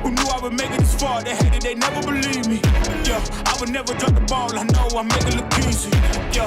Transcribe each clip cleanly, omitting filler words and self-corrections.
Who knew I would make it this far? They hated, they never believed me. Yeah, I would never drop the ball. I know I make it look easy. Yeah,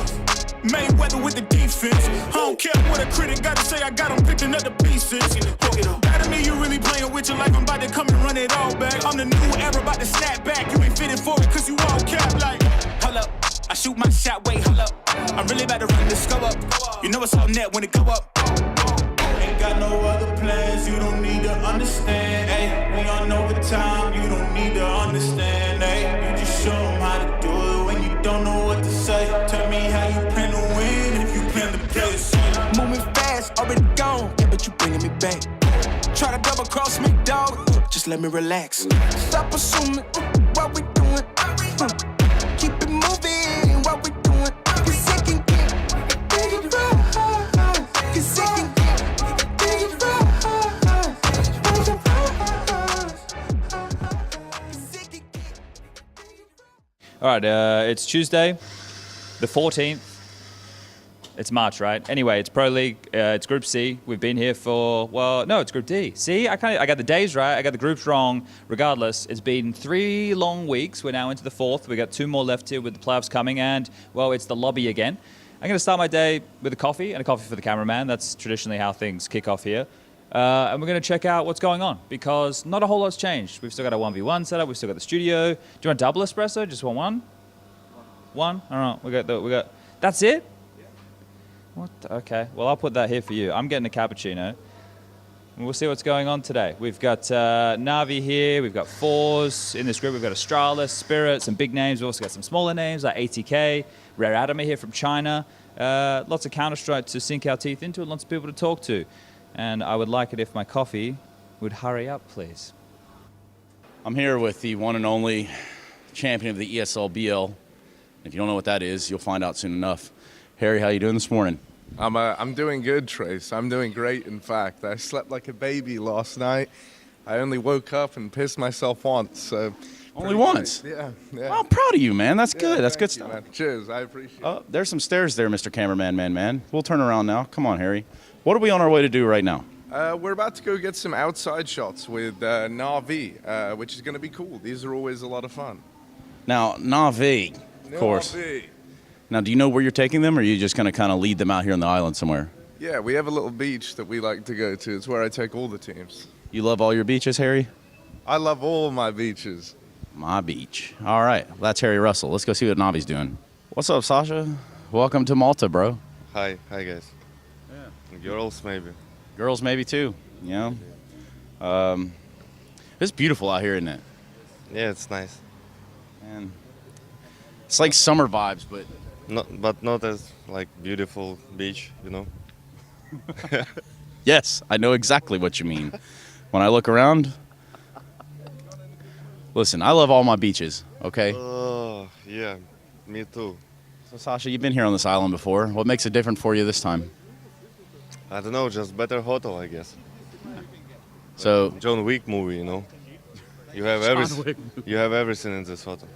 Mayweather with the defense. I don't care what a critic gotta say. I got them picking up the pieces. That to me, you really playing with your life. I'm about to come and run it all back. I'm the new era, about to snap back. You ain't fitting for it, cause you all cap like. Hold up, I shoot my shot, wait, hold up. I'm really about to run this go up. You know it's all net when it go up. Ain't got no other plans, you don't need to understand. Ay, we on overtime, you don't need to understand. Ay, you just show them how to do it when you don't know what to say. Tell me how you plan to win if you plan to play the same. Moving fast, already gone, yeah, but you bringing me back. Try to double cross me, dog, just let me relax. Stop assuming what we doing. Keep it moving, what we doing. Cause it can get dangerous. Cause it can get dangerous. All right, it's Tuesday, the 14th. It's March, right? Anyway, it's Pro League. It's Group C. We've been here for, well, no, it's Group D. See, I got the days right. I got the groups wrong. Regardless, it's been 3 long weeks. We're now into the 4th. We got 2 more left here with the playoffs coming, and, well, it's the lobby again. I'm going to start my day with a coffee and a coffee for the cameraman. That's traditionally how things kick off here. And we're going to check out what's going on, because not a whole lot's changed. We've still got a 1v1 setup. We've still got the studio. Do you want double espresso? Just want one? One? All right. We got. That's it? What? Okay. Well, I'll put that here for you. I'm getting a cappuccino. And we'll see what's going on today. We've got Navi here. We've got Fours. In this group, we've got Astralis, Spirit, some big names. We've also got some smaller names like ATK, Rare Adama here from China. Lots of Counter-Strike to sink our teeth into and lots of people to talk to. And I would like it if my coffee would hurry up, please. I'm here with the one and only champion of the ESL BL. If you don't know what that is, you'll find out soon enough. Harry, how you doing this morning? I'm doing good, Trace. I'm doing great, in fact. I slept like a baby last night. I only woke up and pissed myself once. So only once? Yeah. Well, I'm proud of you, man. That's good. That's good stuff. Man. Cheers. I appreciate it. Oh, there's some stairs there, Mr. Cameraman, man. We'll turn around now. Come on, Harry. What are we on our way to do right now? We're about to go get some outside shots with Navi, which is going to be cool. These are always a lot of fun. Now, Navi, of course. Navi. Now, do you know where you're taking them, or are you just going to kind of lead them out here on the island somewhere? Yeah, we have a little beach that we like to go to. It's where I take all the teams. You love all your beaches, Harry? I love all my beaches. My beach. All right. Well, that's Harry Russell. Let's go see what Navi's doing. What's up, Sasha? Welcome to Malta, bro. Hi guys. Yeah. Girls maybe. Girls maybe too, you know? It's beautiful out here, isn't it? Yeah, it's nice. Man. It's like summer vibes, but not as like beautiful beach, you know. Yes, I know exactly what you mean. When I look around, listen, I love all my beaches, okay? Oh, yeah, me too. So, Sasha, you've been here on this island before. What makes it different for you this time? I don't know, just better hotel, I guess. So, John Wick movie, you know. You have everything in this hotel.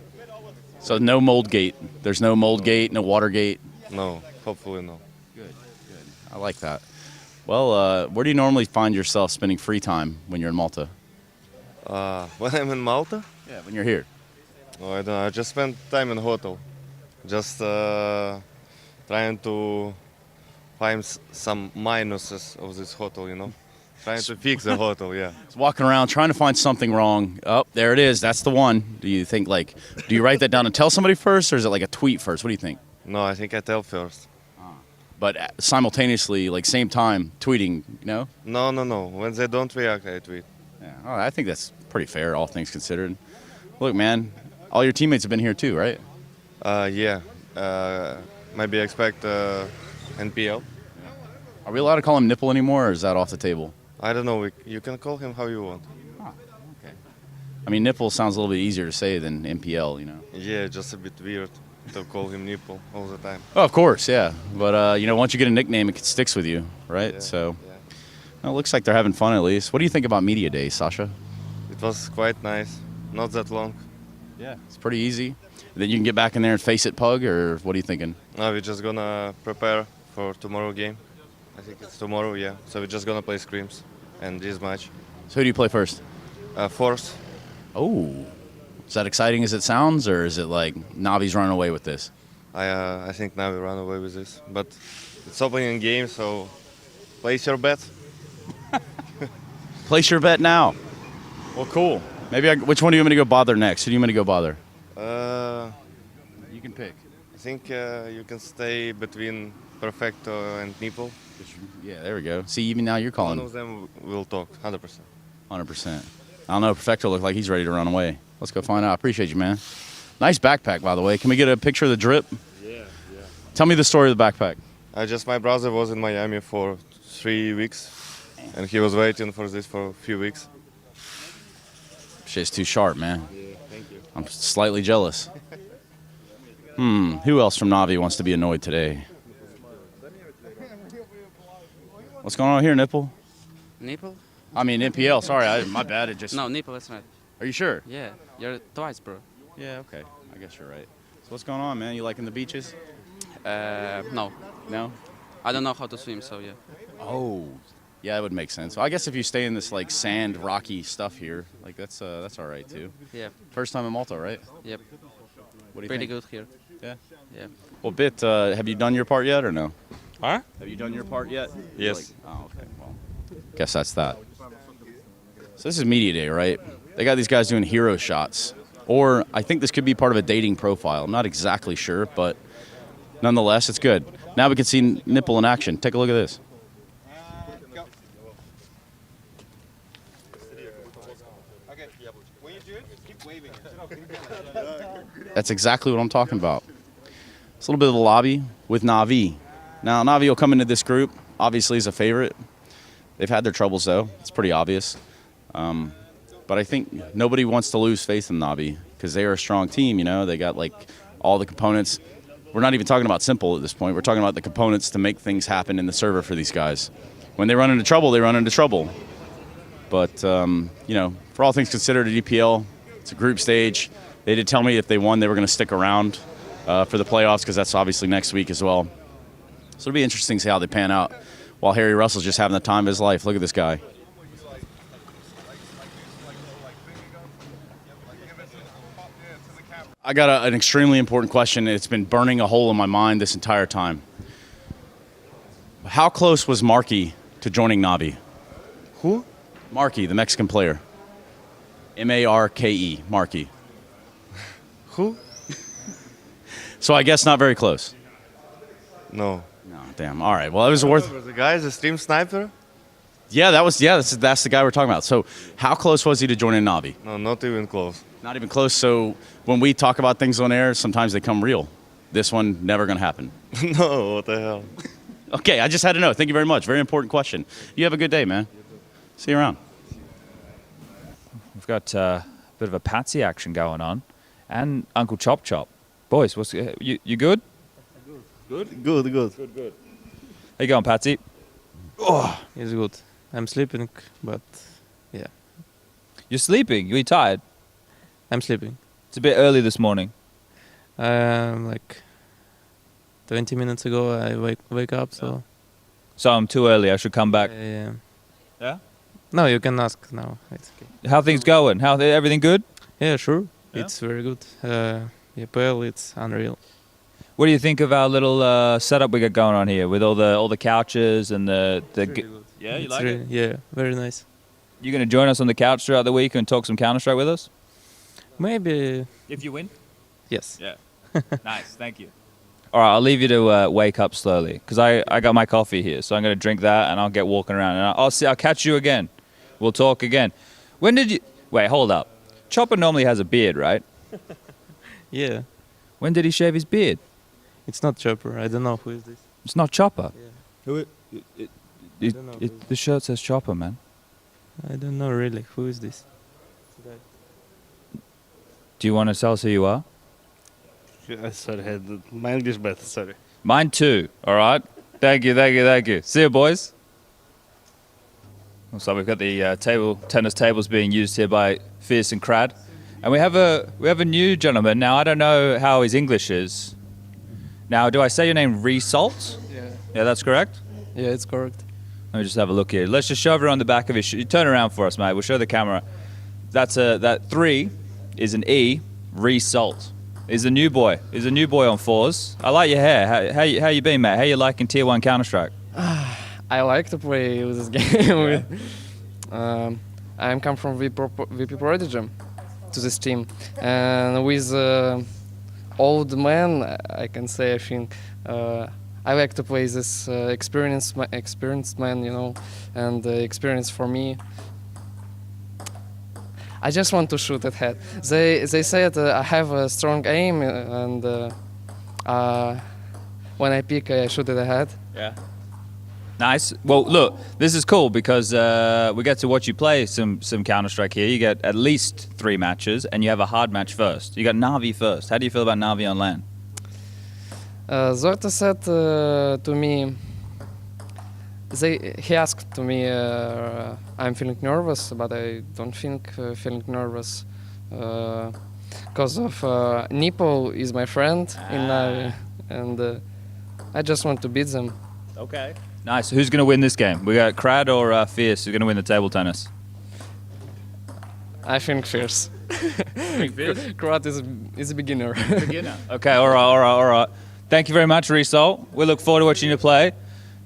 So no mold gate. There's no mold gate, no water gate. No, hopefully no. Good. I like that. Well, where do you normally find yourself spending free time when you're in Malta? When I'm in Malta? Yeah, when you're here. Oh, I don't know. I just spend time in hotel. Just trying to find some minuses of this hotel, you know. Trying to fix the hotel, yeah. Just walking around trying to find something wrong. Oh, there it is. That's the one. Do you think, like, do you write that down and tell somebody first, or is it like a tweet first? What do you think? No, I think I tell first. But simultaneously, like same time, tweeting, you know? No. When they don't react, I tweet. Yeah. Oh, I think that's pretty fair, all things considered. Look, man, all your teammates have been here too, right? Yeah. Maybe expect NPL. Are we allowed to call him Nipple anymore, or is that off the table? I don't know. You can call him how you want. Oh, okay. I mean, Nipple sounds a little bit easier to say than NPL, you know? Yeah, just a bit weird to call him Nipple all the time. Oh, of course, yeah. But, you know, once you get a nickname, it sticks with you, right? Yeah, so, yeah. Well, it looks like they're having fun at least. What do you think about Media Day, Sasha? It was quite nice. Not that long. Yeah, it's pretty easy. Then you can get back in there and face it, Pug, or what are you thinking? No, we're just going to prepare for tomorrow game. I think it's tomorrow, yeah. So we're just going to play scrims and this match. So who do you play first? Force. Oh, is that exciting as it sounds, or is it like Navi's running away with this? I think now we run away with this, but it's opening game, so place your bet. Place your bet now. Well, cool. Maybe which one do you want me to go bother next? Who do you want me to go bother? You can pick. I think you can stay between Perfecto and Nipple. Yeah, there we go. See, even now you're One calling. of them will talk, 100%. 100%. I don't know. Perfecto looked like he's ready to run away. Let's go find out. Appreciate you, man. Nice backpack, by the way. Can we get a picture of the drip? Yeah. Tell me the story of the backpack. My brother was in Miami for 3 weeks, and he was waiting for this for a few weeks. Shit's too sharp, man. Yeah, thank you. I'm slightly jealous. Who else from Navi wants to be annoyed today? What's going on here, Nipple? Nipple? I mean, NPL. Sorry, my bad. It just. No, nipple, that's right. Are you sure? Yeah, you're twice, bro. Yeah, okay. I guess you're right. So what's going on, man? You liking the beaches? No, No? I don't know how to swim, so yeah. Oh. Yeah, that would make sense. Well, I guess if you stay in this like sand, rocky stuff here, like that's all right too. Yeah, First time in Malta, right? yep. What do you Pretty think? good here. Yeah. Yeah. Well, Bit, have you done your part yet or no? Huh? Have you done your part yet? Yes. Oh, okay. Well, guess that's that. So this is media day, right? They got these guys doing hero shots. Or I think this could be part of a dating profile. I'm not exactly sure, but nonetheless, it's good. Now we can see Nipple in action. Take a look at this. That's exactly what I'm talking about. It's a little bit of the lobby with Navi. Now, Navi will come into this group, obviously as a favorite. They've had their troubles, though. It's pretty obvious. But I think nobody wants to lose faith in Navi because they are a strong team, you know. They got, like, all the components. We're not even talking about simple at this point. We're talking about the components to make things happen in the server for these guys. When they run into trouble, they run into trouble. But, you know, for all things considered at EPL, it's a group stage. They did tell me if they won, they were going to stick around for the playoffs because that's obviously next week as well. So it'll be interesting to see how they pan out while Harry Russell's just having the time of his life. Look at this guy. I got an extremely important question. It's been burning a hole in my mind this entire time. How close was Markey to joining Navi? Who? Markey, the Mexican player. M-A-R-K-E, Markey. Who? So I guess not very close. No. No, damn. All right. Well, it was worth. The guy is a stream sniper? Yeah, that's the guy we're talking about. So how close was he to joining Navi? No, not even close. Not even close. So when we talk about things on air, sometimes they come real. This one, never going to happen. No, what the hell? Okay, I just had to know. Thank you very much. Very important question. You have a good day, man. See you around. We've got a bit of a Patsy action going on, and Uncle Chop Chop. Boys, what's you good? Good. How you going, Patsy? It's good. I'm sleeping, but yeah, You're sleeping. You're tired. I'm sleeping. It's a bit early this morning. Like 20 minutes ago, I wake up. So So I'm too early. I should come back. yeah. Yeah? No, you can ask now. It's okay. How things going? Everything good? Yeah, sure. Yeah? It's very good. EPL, it's unreal. What do you think of our little setup we got going on here with all the couches and the Really good. Yeah, you It's like it? Yeah, very nice. You gonna join us on the couch throughout the week and talk some Counter-Strike with us? Maybe If you win. yes. Yeah. Nice. Thank you. All right, I'll leave you to wake up slowly because I got my coffee here, so I'm gonna drink that and I'll get walking around and I'll catch you again. We'll talk again. When did you? Wait, hold up. Chopper normally has a beard, right? Yeah, When did he shave his beard? it's not Chopper. I don't know who is this. It's not Chopper. Yeah. Who? I don't know who is The shirt says Chopper, man. I don't know really who is this. Do you want to tell us who you are? Sorry, my English bad, sorry. Mine too. All right. Thank you. See you, boys. So we've got the tennis tables being used here by Fierce and Crad, and we have a new gentleman. Now I don't know how his English is. Now, do I say your name Resalt? Yeah. Yeah, that's correct. Yeah, it's correct. Let me just have a look here. Let's just show everyone the back of his shirt. You turn around for us, mate. We'll show the camera. that 3 is an E. Result. He's a new boy. He's a new boy on 4s. I like your hair. How you been, mate? How you liking Tier 1 Counter-Strike? I like to play with this game. I come from VP Prodigy to this team, and with old man, I can say I think I like to play this experienced man, you know, and experience for me. I just want to shoot at head. They said I have a strong aim, and when I pick, I shoot at the head. Yeah. Nice. Well, look, this is cool because we get to watch you play some Counter-Strike here. You get at least 3 matches, and you have a hard match first. You got Na'Vi first. How do you feel about Na'Vi on LAN? Zorta said to me, he asked to me, I'm feeling nervous, but I don't think feeling nervous because of Nipple is my friend in Na'Vi, and I just want to beat them. Okay. Nice. Who's going to win this game? We got Crad or Fierce who's going to win the table tennis? I think Fierce. Krat is a beginner. Beginner. Okay, all right. Thank you very much, Result. We look forward to watching you play.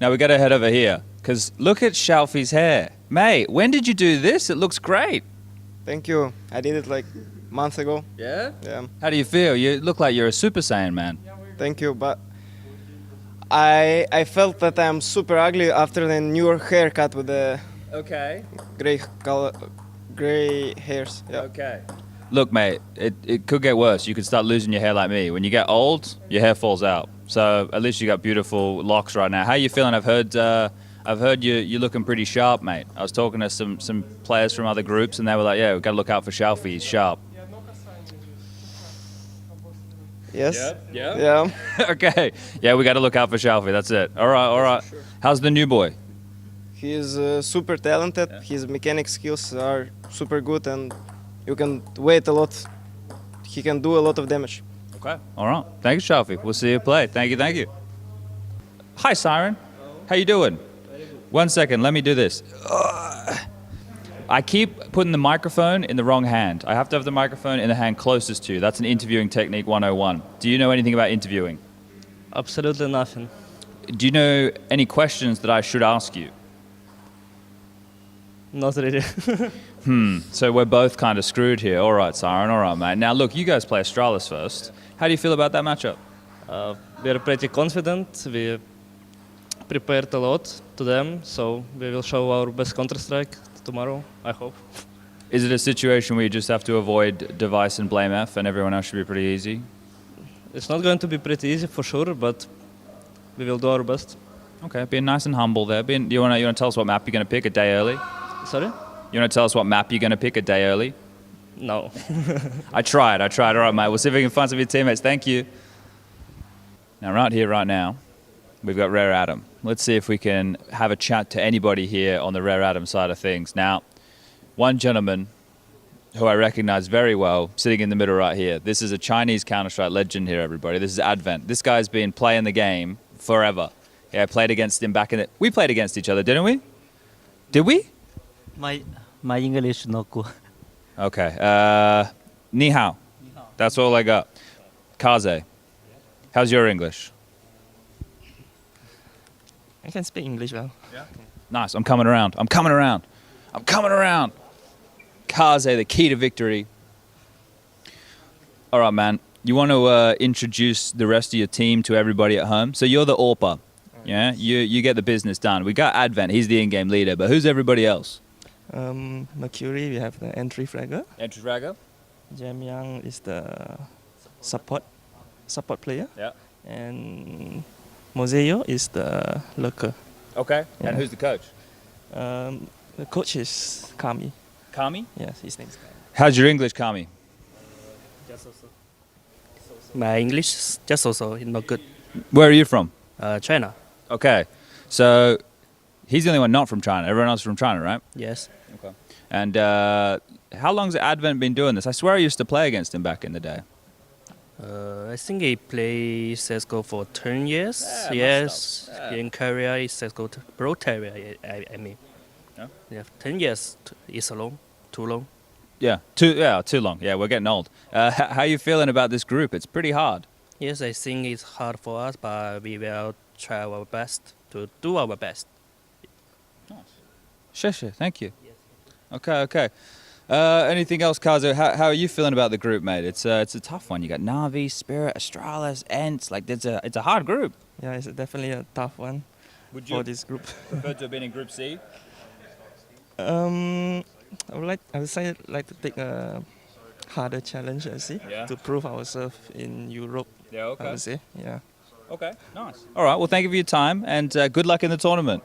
Now we got to head over here because look at Shalfi's hair. Mate, when did you do this? It looks great. Thank you. I did it like a month ago. Yeah? Yeah. How do you feel? You look like you're a Super Saiyan, man. Thank you, but I felt that I'm super ugly after the newer haircut with the gray hairs. Yeah. Okay. Look, mate, it could get worse. You could start losing your hair like me. When you get old, your hair falls out. So at least you got beautiful locks right now. How you feeling? I've heard you're looking pretty sharp, mate. I was talking to some players from other groups, and they were like, "Yeah, we've got to look out for Shalfi. He's sharp." Yes. Yeah. Okay. Yeah, we got to look out for Shalfi. That's it. All right. Sure. How's the new boy? He is super talented. Yeah. His mechanic skills are super good, and you can wait a lot. He can do a lot of damage. Okay. All right. Thank you, Shalfi. We'll see you play. Thank you. Hi, Siren. How you doing? 1 second. Let me do this. I keep putting the microphone in the wrong hand. I have to have the microphone in the hand closest to you. That's an interviewing technique 101. Do you know anything about interviewing? Absolutely nothing. Do you know any questions that I should ask you? Not really. So we're both kind of screwed here. All right, Siren. All right, mate. Now, look, you guys play Astralis first. How do you feel about that matchup? We're pretty confident. We prepared a lot to them, so we will show our best Counter-Strike tomorrow, I hope. Is it a situation where you just have to avoid Device and Blame F and everyone else should be pretty easy? It's not going to be pretty easy for sure, but we will do our best. Okay, being nice and humble there. You want to tell us what map you're going to pick a day early? Sorry? You want to tell us what map you're going to pick a day early? No. I tried. All right, mate. We'll see if we can find some of your teammates. Thank you. Now, right here, right now, we've got Rare Adam. Let's see if we can have a chat to anybody here on the Rare Adam side of things. Now, one gentleman who I recognize very well, sitting in the middle right here. This is a Chinese Counter-Strike legend here, everybody. This is Advent. This guy's been playing the game forever. Yeah, I played against him back in the... We played against each other, didn't we? Did we? My English not good. Okay. Ni hao. That's all I got. Kaze. How's your English? I can speak English well. Yeah. Nice. I'm coming around. Kaze, the key to victory. All right, man. You want to introduce the rest of your team to everybody at home? So you're the AWPer. Yeah? You get the business done. We got Advent. He's the in-game leader. But who's everybody else? Mercury, we have the entry fragger. Entry fragger. Jam Young is the support player. Yeah. And Moseo is the lurker. Okay. Yeah. And who's the coach? The coach is Kami. Kami? Yes, his name is Kami. How's your English, Kami? Just also. My English is just also not good. Where are you from? China. Okay. So he's the only one not from China. Everyone else is from China, right? Yes. Okay. And how long's Advent been doing this? I swear I used to play against him back in the day. I think he played CSGO for 10 years. Yeah, yes. In Korea, he CSGO Pro Terrier, I mean. Yeah? Yeah, 10 years is too long. Yeah, too long. Yeah, we're getting old. How are you feeling about this group? It's pretty hard. Yes, I think it's hard for us, but we will try our best to do our best. Sure. Thank you. Okay. Anything else, Kazo? How are you feeling about the group, mate? It's a tough one. You got Navi, Spirit, Astralis, Ents. Like, it's a hard group. Yeah, it's definitely a tough one for this group. Prefer to have been in Group C? I would say like to take a harder challenge, I see, to prove ourselves in Europe. Yeah, okay. I would say, yeah. Okay, nice. All right, well, thank you for your time, and good luck in the tournament.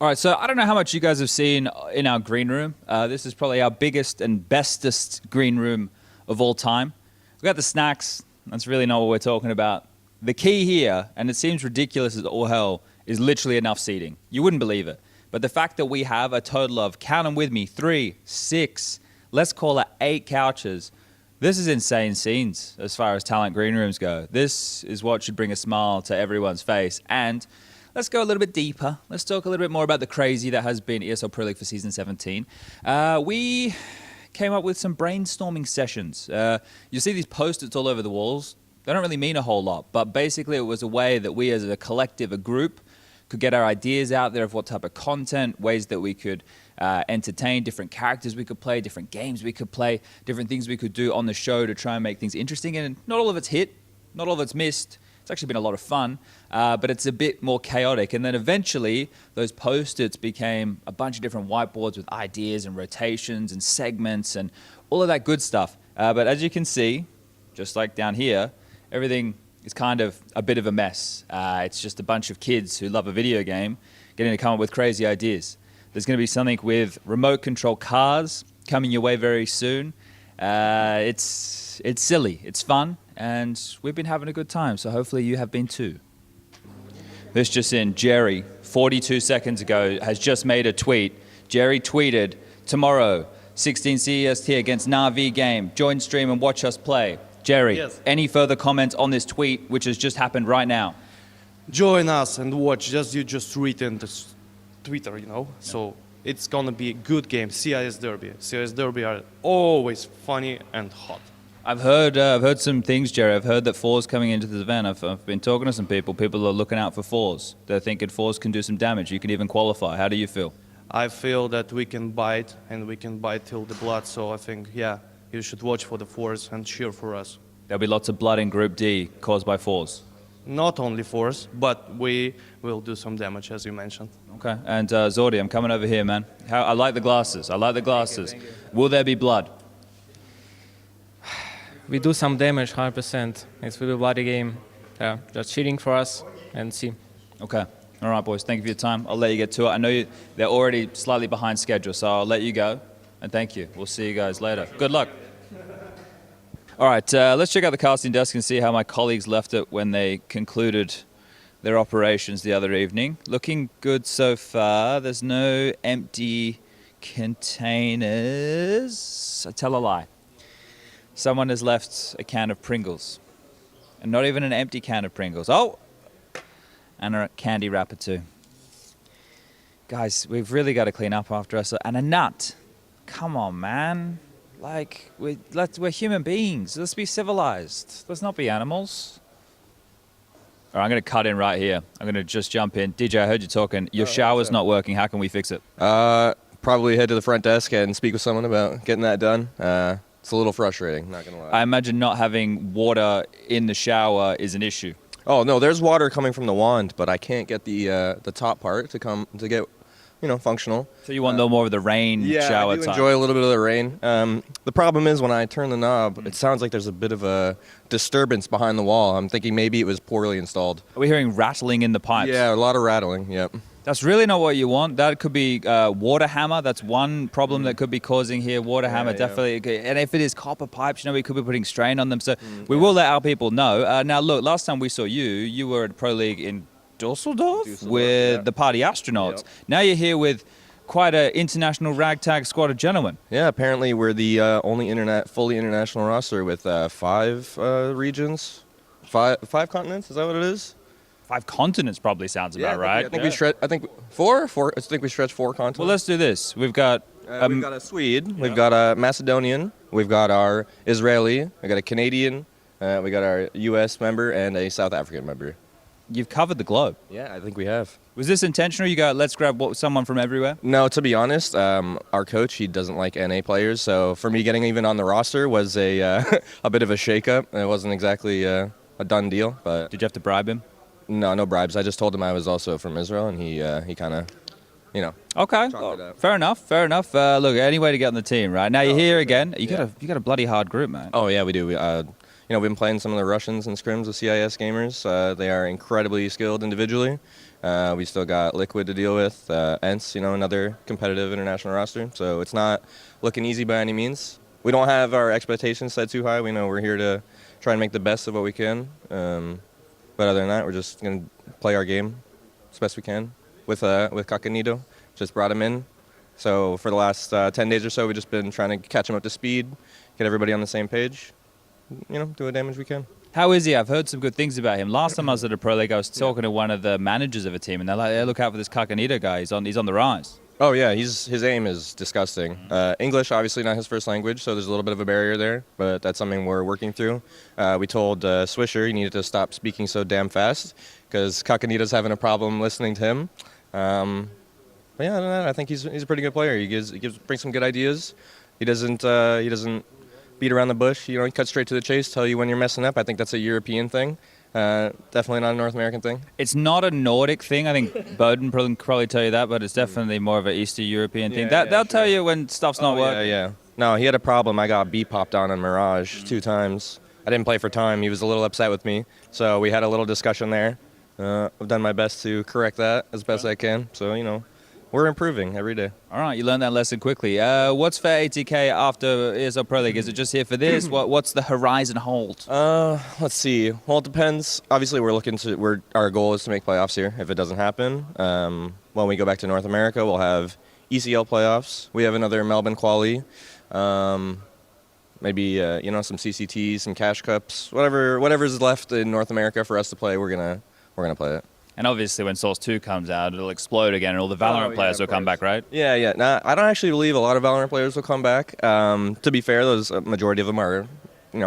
All right, so I don't know how much you guys have seen in our green room. This is probably our biggest and bestest green room of all time. We've got the snacks. That's really not what we're talking about. The key here, and it seems ridiculous as all hell, is literally enough seating. You wouldn't believe it. But the fact that we have a total of, count them with me, 3, 6, let's call it 8 couches. This is insane scenes as far as talent green rooms go. This is what should bring a smile to everyone's face. And let's go a little bit deeper. Let's talk a little bit more about the crazy that has been ESL Pro League for Season 17. We came up with some brainstorming sessions. You see these post-its all over the walls. They don't really mean a whole lot, but basically it was a way that we as a collective, a group, could get our ideas out there of what type of content, ways that we could entertain, different characters we could play, different games we could play, different things we could do on the show to try and make things interesting. And not all of it's hit, not all of it's missed. It's actually been a lot of fun, but it's a bit more chaotic. And then eventually those post-its became a bunch of different whiteboards with ideas and rotations and segments and all of that good stuff. But as you can see, just like down here, everything is kind of a bit of a mess. It's just a bunch of kids who love a video game getting to come up with crazy ideas. There's going to be something with remote control cars coming your way very soon. It's silly, it's fun, and we've been having a good time, so hopefully you have been too. This just in, Jerry, 42 seconds ago, has just made a tweet. Jerry tweeted, tomorrow, 16 CEST against Navi game. Join stream and watch us play. Jerry, Yes. Any further comments on this tweet, which has just happened right now? Join us and watch. You just written this Twitter, you know. So it's gonna be a good game. CIS Derby. CIS Derby are always funny and hot. I've heard some things, Jerry. I've heard that fours coming into this event. I've been talking to some people. People are looking out for fours. They're thinking fours can do some damage. You can even qualify. How do you feel? I feel that we can bite and we can bite till the blood. So I think, yeah, you should watch for the fours and cheer for us. There'll be lots of blood in Group D caused by fours. Not only fours, but we will do some damage, as you mentioned. Okay. And Zordi, I'm coming over here, man. I like the glasses. Thank you. Will there be blood? We do some damage, 100%. It will be a bloody game. Yeah, just cheating for us and see. Okay. All right, boys. Thank you for your time. I'll let you get to it. I know they're already slightly behind schedule, so I'll let you go. And thank you. We'll see you guys later. Good luck. All right, let's check out the casting desk and see how my colleagues left it when they concluded their operations the other evening. Looking good so far. There's no empty containers. I tell a lie. Someone has left a can of Pringles. And not even an empty can of Pringles. Oh! And a candy wrapper too. Guys, we've really got to clean up after us. And a nut. Come on, man. Like, we're human beings. Let's be civilized. Let's not be animals. All right, I'm going to cut in right here. I'm going to just jump in. DJ, I heard you talking. Your shower's not working. How can we fix it? Probably head to the front desk and speak with someone about getting that done. It's a little frustrating, not going to lie. I imagine not having water in the shower is an issue. Oh, no, there's water coming from the wand, but I can't get the top part to get functional. So you want a little more of the rain shower I do time? enjoy a little bit of the rain. The problem is when I turn the knob, it sounds like there's a bit of a disturbance behind the wall. I'm thinking maybe it was poorly installed. Are we hearing rattling in the pipes? Yeah, a lot of rattling, yep. That's really not what you want. That could be water hammer. That's one problem that could be causing here. Water hammer, definitely. And if it is copper pipes, we could be putting strain on them. So we will let our people know. Now, look, last time we saw you were at Pro League in Dusseldorf with the Party Astronauts. Yep. Now you're here with quite an international ragtag squad of gentlemen. Yeah, apparently we're the only fully international roster with 5 regions, 5 continents. Is that what it is? 5 continents probably sounds about right. I think we stretch 4. I think we stretch 4 continents. Well, let's do this. We've got We've got a Swede, we've got a Macedonian, we've got our Israeli, we got a Canadian, we got our U.S. member, and a South African member. You've covered the globe. Yeah, I think we have. Was this intentional? You go, let's grab someone from everywhere? No, to be honest, our coach, he doesn't like NA players, so for me getting even on the roster was a a bit of a shakeup. It wasn't exactly a done deal, but... Did you have to bribe him? No bribes. I just told him I was also from Israel, and he kind of, you know... Okay, fair enough. Look, any way to get on the team, right? Now you're here again. You got a bloody hard group, man. Oh, yeah, we do. We've been playing some of the Russians and scrims with CIS gamers. They are incredibly skilled individually. We still got Liquid to deal with, ENCE, another competitive international roster. So it's not looking easy by any means. We don't have our expectations set too high. We know we're here to try and make the best of what we can. But other than that, we're just going to play our game as best we can with Cacanito. Just brought him in. So for the last 10 days or so, we've just been trying to catch him up to speed, get everybody on the same page. Do what damage we can. How is he? I've heard some good things about him. Last time I was at a Pro League, I was talking to one of the managers of a team, and they're like, hey, look out for this Cacanito guy. He's on the rise. Oh, yeah, his aim is disgusting. English, obviously not his first language, so there's a little bit of a barrier there, but that's something we're working through. We told Swisher he needed to stop speaking so damn fast, because Cacanito's having a problem listening to him. But yeah, I think he's a pretty good player. He brings some good ideas. He doesn't beat around the bush. He cuts straight to the chase, tell you when you're messing up. I think that's a European thing. Definitely not a North American thing. It's not a Nordic thing. I think Bowden can probably tell you that, but it's definitely more of an Eastern European thing. They'll tell you when stuff's not working. Yeah. No, he had a problem. I got B-popped on Mirage 2 times. I didn't play for time. He was a little upset with me. So we had a little discussion there. I've done my best to correct that as best I can. So, we're improving every day. All right, you learned that lesson quickly. What's for ATK after ESL Pro League? Is it just here for this? What's the horizon hold? Let's see. Well, it depends. Obviously, our goal is to make playoffs here. If it doesn't happen, when we go back to North America, we'll have ECL playoffs. We have another Melbourne quali. Maybe some CCTs, some cash cups, whatever's left in North America for us to play. We're gonna play it. And obviously, when Source 2 comes out, it'll explode again, and all the Valorant players will come back, right? Yeah. Nah, I don't actually believe a lot of Valorant players will come back. To be fair, a majority of them are,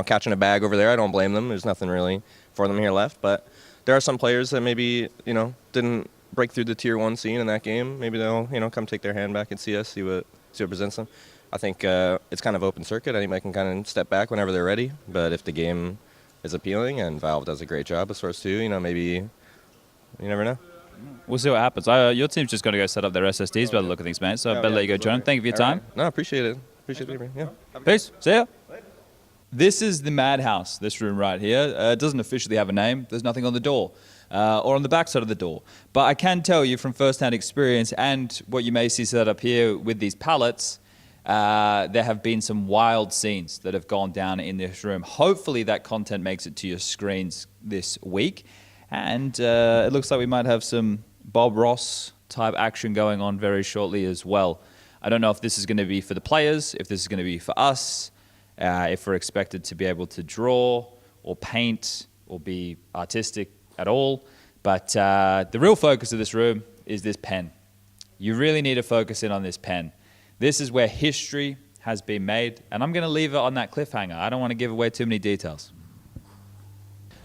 catching a bag over there. I don't blame them. There's nothing really for them here left. But there are some players that maybe, didn't break through the Tier 1 scene in that game. Maybe they'll, come take their hand back and see us, see what presents them. I think it's kind of open circuit. Anybody can kind of step back whenever they're ready. But if the game is appealing and Valve does a great job with Source 2, maybe... You never know. We'll see what happens. Your team's just going to go set up their SSDs by the look of things, man. So I better let you go, John. Thank you for your time. No, appreciate it. Appreciate being here. Yeah. Peace. See ya. This is the Madhouse, this room right here. It doesn't officially have a name. There's nothing on the door or on the back side of the door. But I can tell you from first-hand experience and what you may see set up here with these pallets, there have been some wild scenes that have gone down in this room. Hopefully that content makes it to your screens this week. And it looks like we might have some Bob Ross type action going on very shortly as well. I don't know if this is going to be for the players, if this is going to be for us, if we're expected to be able to draw or paint or be artistic at all. But the real focus of this room is this pen. You really need to focus in on this pen. This is where history has been made. And I'm going to leave it on that cliffhanger. I don't want to give away too many details.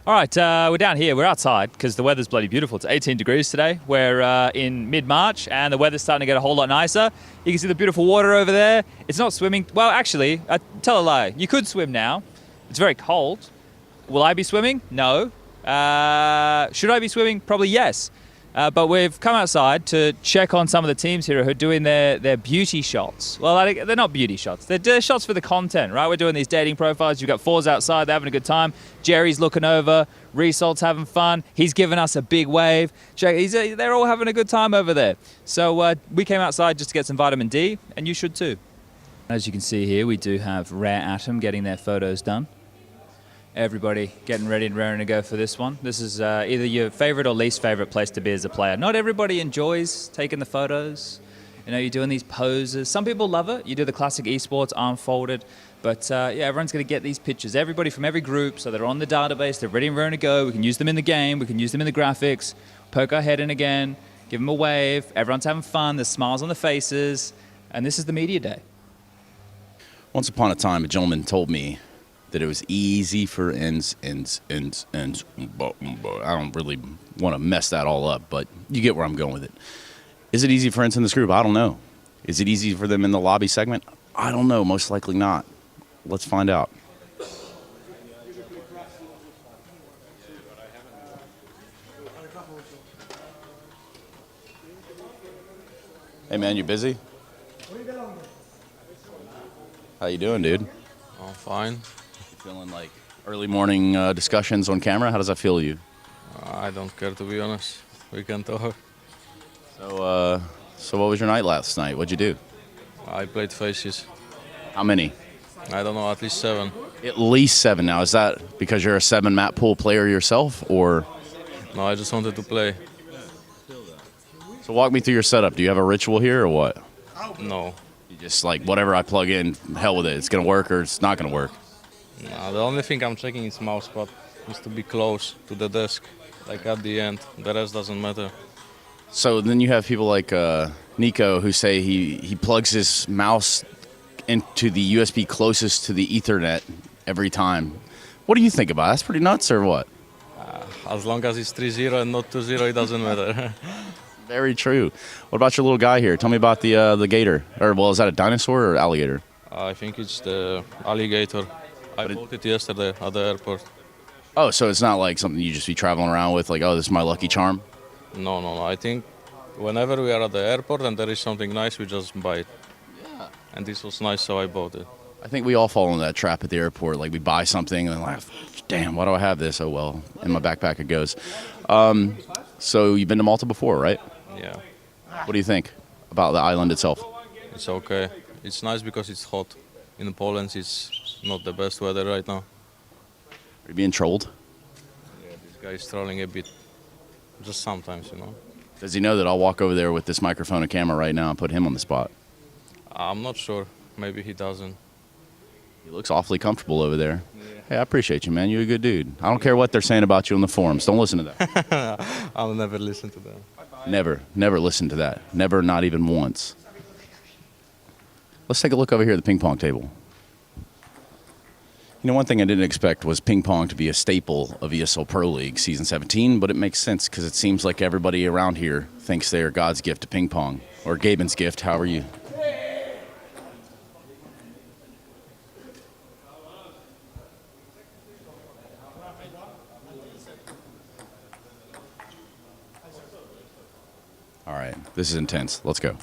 All right, we're down here. We're outside because the weather's bloody beautiful. It's 18 degrees today. We're in mid-March, and the weather's starting to get a whole lot nicer. You can see the beautiful water over there. It's not swimming. Well, actually, I tell a lie. You could swim now. It's very cold. Will I be swimming? No. Should I be swimming? Probably yes. But we've come outside to check on some of the teams here who are doing their beauty shots. Well, they're not beauty shots. They're shots for the content, right? We're doing these dating profiles. You've got Fours outside. They're having a good time. Jerry's looking over. Resalt's having fun. He's giving us a big wave. They're all having a good time over there. So we came outside just to get some vitamin D, and you should too. As you can see here, we do have Rare Atom getting their photos done. Everybody getting ready and raring to go for this one. This is either your favorite or least favorite place to be as a player. Not everybody enjoys taking the photos. You're doing these poses. Some people love it. You do the classic esports, arm folded. But everyone's going to get these pictures. Everybody from every group, so they're on the database. They're ready and raring to go. We can use them in the game. We can use them in the graphics. Poke our head in again. Give them a wave. Everyone's having fun. There's smiles on the faces. And this is the media day. Once upon a time, a gentleman told me that it was easy for ends. But I don't really want to mess that all up, but you get where I'm going with it. Is it easy for ends in this group? I don't know. Is it easy for them in the lobby segment? I don't know. Most likely not. Let's find out. Hey, man, you busy? How you doing, dude? I'm fine. You feeling like early morning discussions on camera? How does that feel to you? I don't care, to be honest. We can talk. So what was your night last night? What'd you do? I played faces. How many? I don't know, at least 7. At least 7 now. Is that because you're a 7 map pool player yourself, or? No, I just wanted to play. So walk me through your setup. Do you have a ritual here or what? No. You just like whatever I plug in, hell with it. It's gonna work or it's not gonna work. No, the only thing I'm checking is mouse spot. Is to be close to the desk, like at the end. The rest doesn't matter. So then you have people like Nico who say he plugs his mouse into the USB closest to the Ethernet every time. What do you think about it? That's pretty nuts or what? As long as it's 3-0 and not 2-0, it doesn't matter. Very true. What about your little guy here? Tell me about the gator. Or, well, is that a dinosaur or alligator? I think it's the alligator. I bought it yesterday at the airport. Oh, so it's not like something you just be traveling around with, like, oh, this is my lucky charm? No. I think whenever we are at the airport and there is something nice, we just buy it. Yeah. And this was nice, so I bought it. I think we all fall into that trap at the airport. Like, we buy something and then like, damn, why do I have this? Oh, well, in my backpack it goes. So you've been to Malta before, right? Yeah. What do you think about the island itself? It's okay. It's nice because it's hot. In Poland, it's not the best weather right now. Are you being trolled? Yeah, this guy is trolling a bit. Just sometimes, you know. Does he know that I'll walk over there with this microphone and camera right now and put him on the spot? I'm not sure. Maybe he doesn't. He looks awfully comfortable over there. Yeah. Hey, I appreciate you, man. You're a good dude. I don't care what they're saying about you on the forums. Don't listen to that. I'll never listen to them. Never listen to that. Never, not even once. Let's take a look over here at the ping pong table. You know, one thing I didn't expect was ping pong to be a staple of ESL Pro League Season 17, but it makes sense because it seems like everybody around here thinks they are God's gift to ping pong, or Gaben's gift, however you... All right, this is intense. Let's go.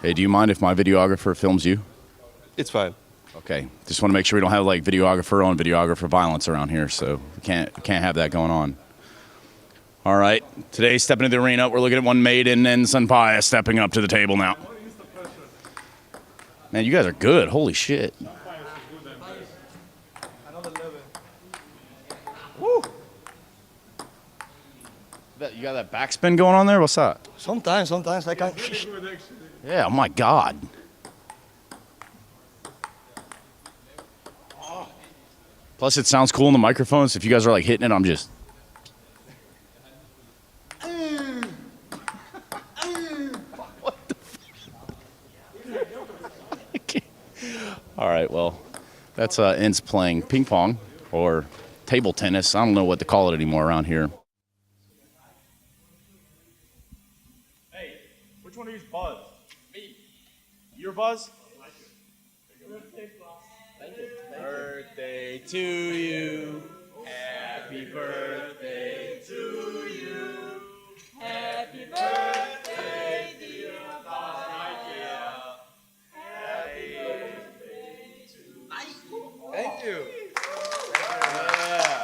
Hey, do you mind if my videographer films you? It's fine. Okay, just want to make sure we don't have like videographer on videographer violence around here, so we can't have that going on. All right, today stepping into the arena, we're looking at one maiden and Sunpaya stepping up to the table now. Man, you guys are good. Holy shit. Woo. You got that backspin going on there? What's that? Sometimes I can't. Yeah, oh my God. Plus, it sounds cool in the microphones. If you guys are like hitting it, I'm just. What the All right, well, that's Ends playing ping pong or table tennis. I don't know what to call it anymore around here. Hey, which one of you's Buzz? Me. You're Buzz? Birthday to you. Happy birthday to you. Happy birthday, dear Buzz. Happy birthday to you. Thank you. Yeah.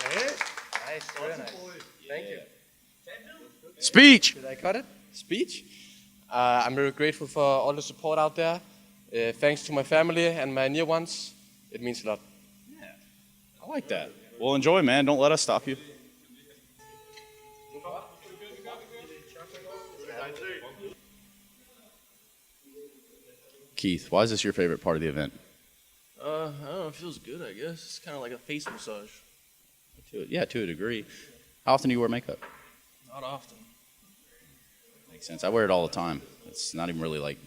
Okay. Nice, very nice. Thank you. Speech. Did I cut it? Speech. I'm very grateful for all the support out there. Thanks to my family and my near ones. It means a lot. Yeah, I like that. Well, enjoy, man. Don't let us stop you. Keith, why is this your favorite part of the event? I don't know, it feels good, I guess. It's kind of like a face massage. Yeah, to a degree. How often do you wear makeup? Not often. Makes sense. I wear it all the time. It's not even really like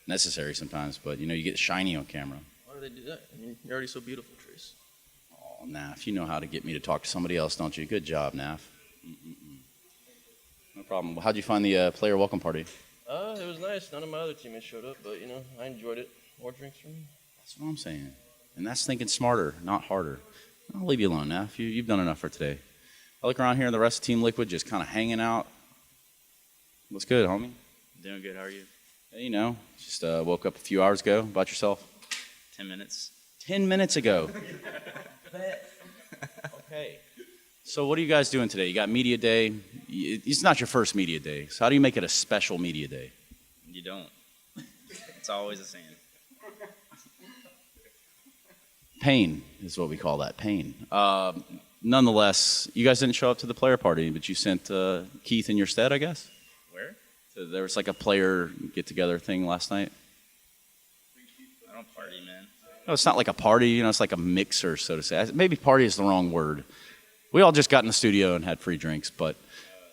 necessary sometimes, but you know, you get shiny on camera. Why do they do that? I mean, you're already so beautiful, Trace. Oh, Naf, you know how to get me to talk to somebody else, don't you? Good job, Naf. No problem. Well, how'd you find the player welcome party? It was nice. None of my other teammates showed up, but, you know, I enjoyed it. More drinks for me. That's what I'm saying. And that's thinking smarter, not harder. I'll leave you alone, Naf. You've done enough for today. I look around here and the rest of Team Liquid just kind of hanging out. What's good, homie? Doing good. How are you? Hey, you know, just woke up a few hours ago. About yourself? 10 minutes. 10 minutes ago. Okay. So what are you guys doing today? You got media day. It's not your first media day. So how do you make it a special media day? You don't. It's always the same. Pain is what we call that, pain. Nonetheless, you guys didn't show up to the player party, but you sent Keith in your stead, I guess? Where? So there was like a player get-together thing last night. I don't party, man. No, it's not like a party, you know, it's like a mixer, so to say. Maybe party is the wrong word. We all just got in the studio and had free drinks, but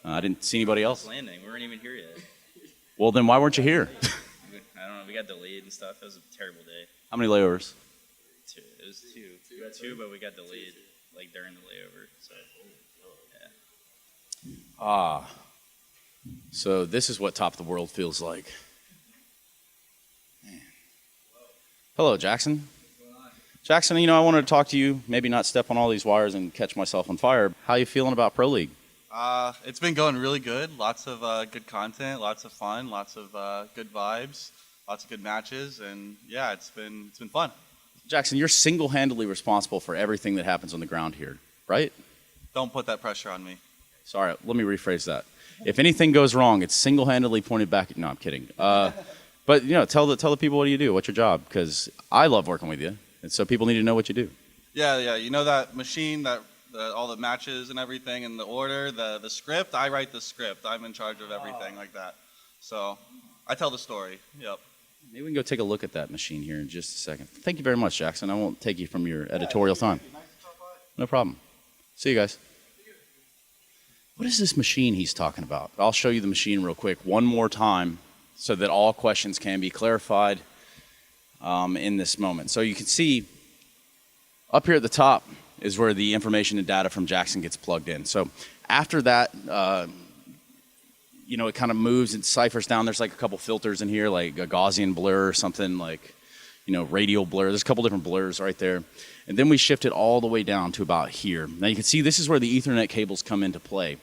I didn't see anybody else. Landing. We weren't even here yet. Well, then why weren't you here? I don't know. We got delayed and stuff. It was a terrible day. How many layovers? 2. It was 2. We got 2, but we got delayed like during the layover. So, yeah. Ah. So this is what top of the world feels like. Man. Hello, Jackson. Jackson, you know, I wanted to talk to you, maybe not step on all these wires and catch myself on fire. How you feeling about Pro League? It's been going really good. Lots of good content, lots of fun, lots of good vibes, lots of good matches, and yeah, it's been fun. Jackson, you're single-handedly responsible for everything that happens on the ground here, right? Don't put that pressure on me. Sorry, let me rephrase that. If anything goes wrong, it's single-handedly pointed back at... No, I'm kidding. But, you know, tell the people what do you do, what's your job, because I love working with you, and so people need to know what you do. Yeah, you know that machine, all the matches and everything, and the order, the script, I write the script. I'm in charge of everything like that. So I tell the story, yep. Maybe we can go take a look at that machine here in just a second. Thank you very much, Jackson. I won't take you from your editorial time. No problem. See you guys. What is this machine he's talking about? I'll show you the machine real quick one more time so that all questions can be clarified in this moment. So you can see up here at the top is where the information and data from Jackson gets plugged in. So after that, you know, it kind of moves and ciphers down. There's like a couple filters in here, like a Gaussian blur or something, like, you know, radial blur. There's a couple different blurs right there. And then we shift it all the way down to about here. Now you can see this is where the Ethernet cables come into play.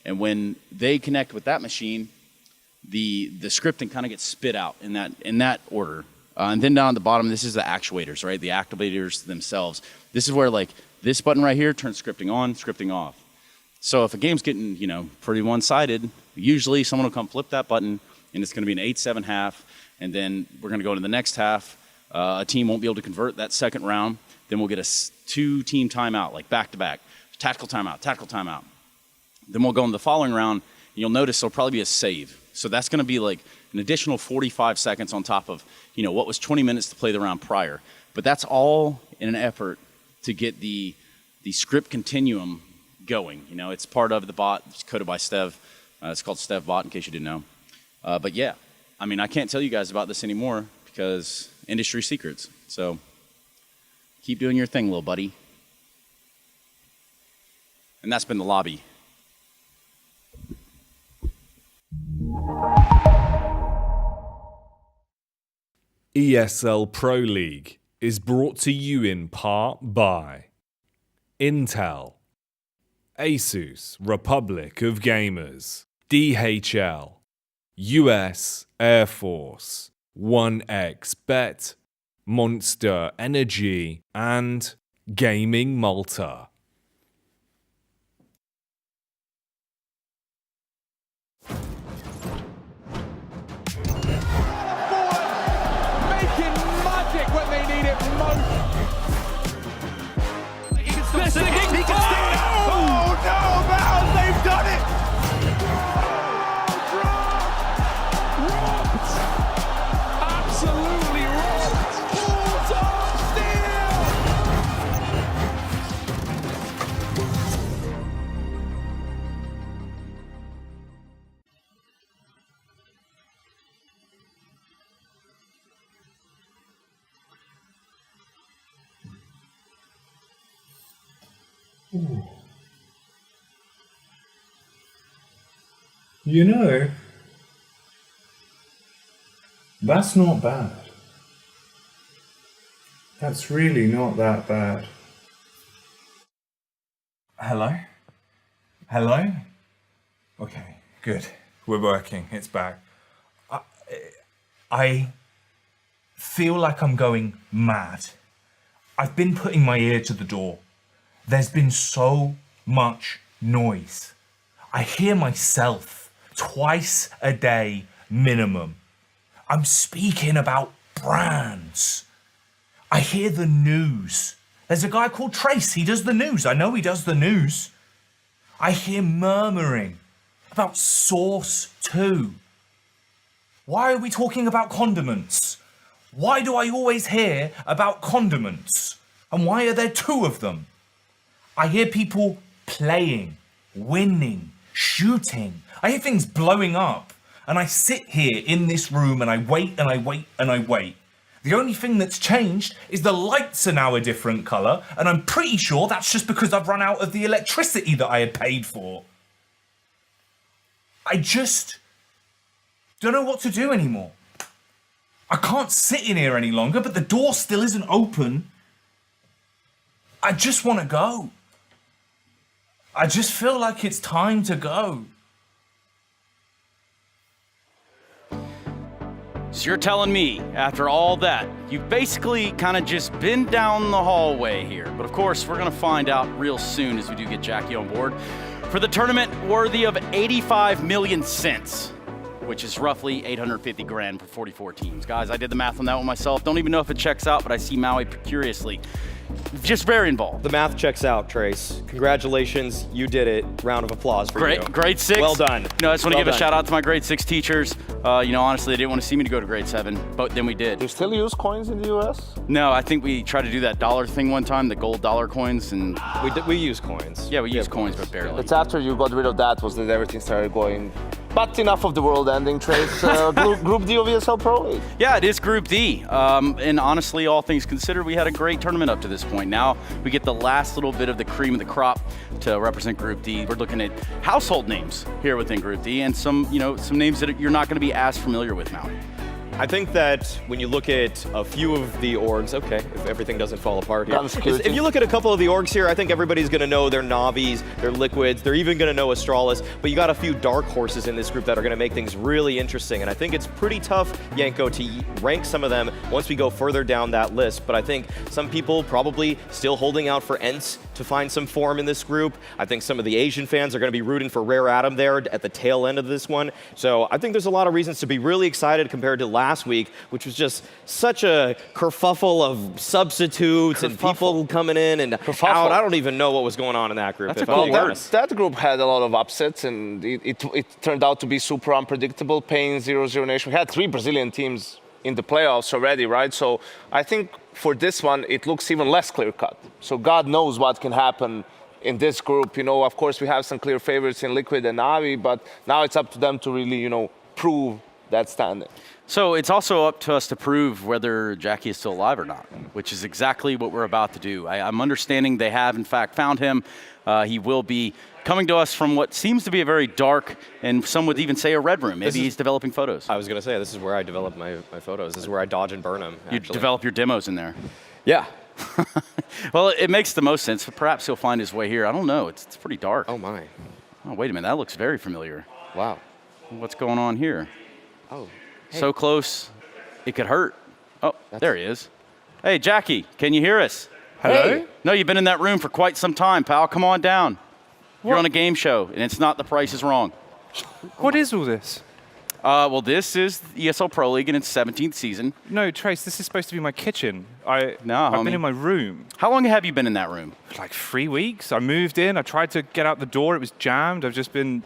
And when they connect with that machine, the scripting kind of gets spit out in that order. And then down at the bottom, this is the actuators, right? The activators themselves. This is where like this button right here turns scripting on, scripting off. So if a game's getting, you know, pretty one-sided, usually someone will come flip that button, and it's going to be an 8-7 half, and then we're going to go into the next half. A team won't be able to convert that second round. Then we'll get a 2-team timeout, like back-to-back. Tactical timeout, tactical timeout. Then we'll go into the following round, and you'll notice there'll probably be a save. So that's going to be like an additional 45 seconds on top of, you know, what was 20 minutes to play the round prior. But that's all in an effort to get the script continuum going. You know, it's part of the bot. It's coded by Stev. It's called Stev Bot, in case you didn't know. But yeah, I mean, I can't tell you guys about this anymore because industry secrets. So keep doing your thing, little buddy. And that's been the lobby. ESL Pro League is brought to you in part by Intel, Asus Republic of Gamers, DHL, US Air Force, 1xBet, Monster Energy, and Gaming Malta. When they need it most. He can still sing it. He can sing it. Oh no, Mouse, they've done it. Robbed. Absolutely robbed. Full-time steal. Ooh. You know, that's not bad. That's really not that bad. Hello? Hello? Okay, good. We're working. It's back. I feel like I'm going mad. I've been putting my ear to the door. There's been so much noise. I hear myself twice a day minimum. I'm speaking about brands. I hear the news. There's a guy called Trace. He does the news. I know he does the news. I hear murmuring about Source 2. Why are we talking about condiments? Why do I always hear about condiments? And why are there 2 of them? I hear people playing, winning, shooting. I hear things blowing up. And I sit here in this room and I wait and I wait and I wait. The only thing that's changed is the lights are now a different colour, and I'm pretty sure that's just because I've run out of the electricity that I had paid for. I just don't know what to do anymore. I can't sit in here any longer, but the door still isn't open. I just want to go. I just feel like it's time to go. So you're telling me, after all that, you've basically kind of just been down the hallway here. But of course, we're going to find out real soon as we do get Jackie on board for the tournament worthy of 85 million cents, which is roughly 850 grand for 44 teams. Guys, I did the math on that one myself. Don't even know if it checks out, but I see Maui curiously. Just very involved. The math checks out, Trace. Congratulations, you did it. Round of applause for you. Great, grade 6. Well done. You know, I just want to Well give a done. shout out to my grade 6 teachers. You know, honestly, they didn't want to see me to go to grade 7, but then we did. You still use coins in the US? No, I think we tried to do that dollar thing one time, the gold dollar coins, and we use coins. Yeah, we use coins, but barely. It's after you got rid of that was that everything started going. But enough of the world ending, Trace. Group D of ESL Pro League. Yeah, it is Group D. And honestly, all things considered, we had a great tournament up to this point. Now we get the last little bit of the cream of the crop to represent Group D. We're looking at household names here within Group D, and some names that you're not going to be as familiar with now. I think that when you look at a few of the orgs, okay, if everything doesn't fall apart here. If you look at a couple of the orgs here, I think everybody's going to know their Navis, their Liquids, they're even going to know Astralis, but you got a few dark horses in this group that are going to make things really interesting, and I think it's pretty tough, Yanko, to rank some of them once we go further down that list, but I think some people probably still holding out for Ents to find some form in this group. I think some of the Asian fans are going to be rooting for Rare Atom there at the tail end of this one, so I think there's a lot of reasons to be really excited compared to last week, which was just such a kerfuffle of substitutes and people coming in and out. I don't even know what was going on in that group. That's a cool word. That group had a lot of upsets, and it turned out to be super unpredictable. Pain, 0-0 Nation. We had 3 Brazilian teams in the playoffs already, right? So I think for this one, it looks even less clear-cut. So God knows what can happen in this group. You know, of course, we have some clear favorites in Liquid and Navi, but now it's up to them to really, prove that standing. So it's also up to us to prove whether Jackie is still alive or not, which is exactly what we're about to do. I'm understanding they have, in fact, found him. He will be coming to us from what seems to be a very dark, and some would even say a red room. Maybe he's developing photos. I was going to say, this is where I develop my photos. This is where I dodge and burn them, You develop your demos in there. Yeah. Well, it makes the most sense. Perhaps he'll find his way here. I don't know. It's pretty dark. Oh, my. Oh, wait a minute. That looks very familiar. Wow. What's going on here? Oh. Hey. So close, it could hurt. Oh, there he is. Hey, Jackie, can you hear us? Hello? Hey. No, you've been in that room for quite some time, pal. Come on down. You're on a game show, and it's not The Price is Wrong. What is all this? Well, this is the ESL Pro League in its 17th season. No, Trace, this is supposed to be my kitchen. I've homie. been in my room. How long have you been in that room? Like 3 weeks. I moved in. I tried to get out the door. It was jammed. I've just been...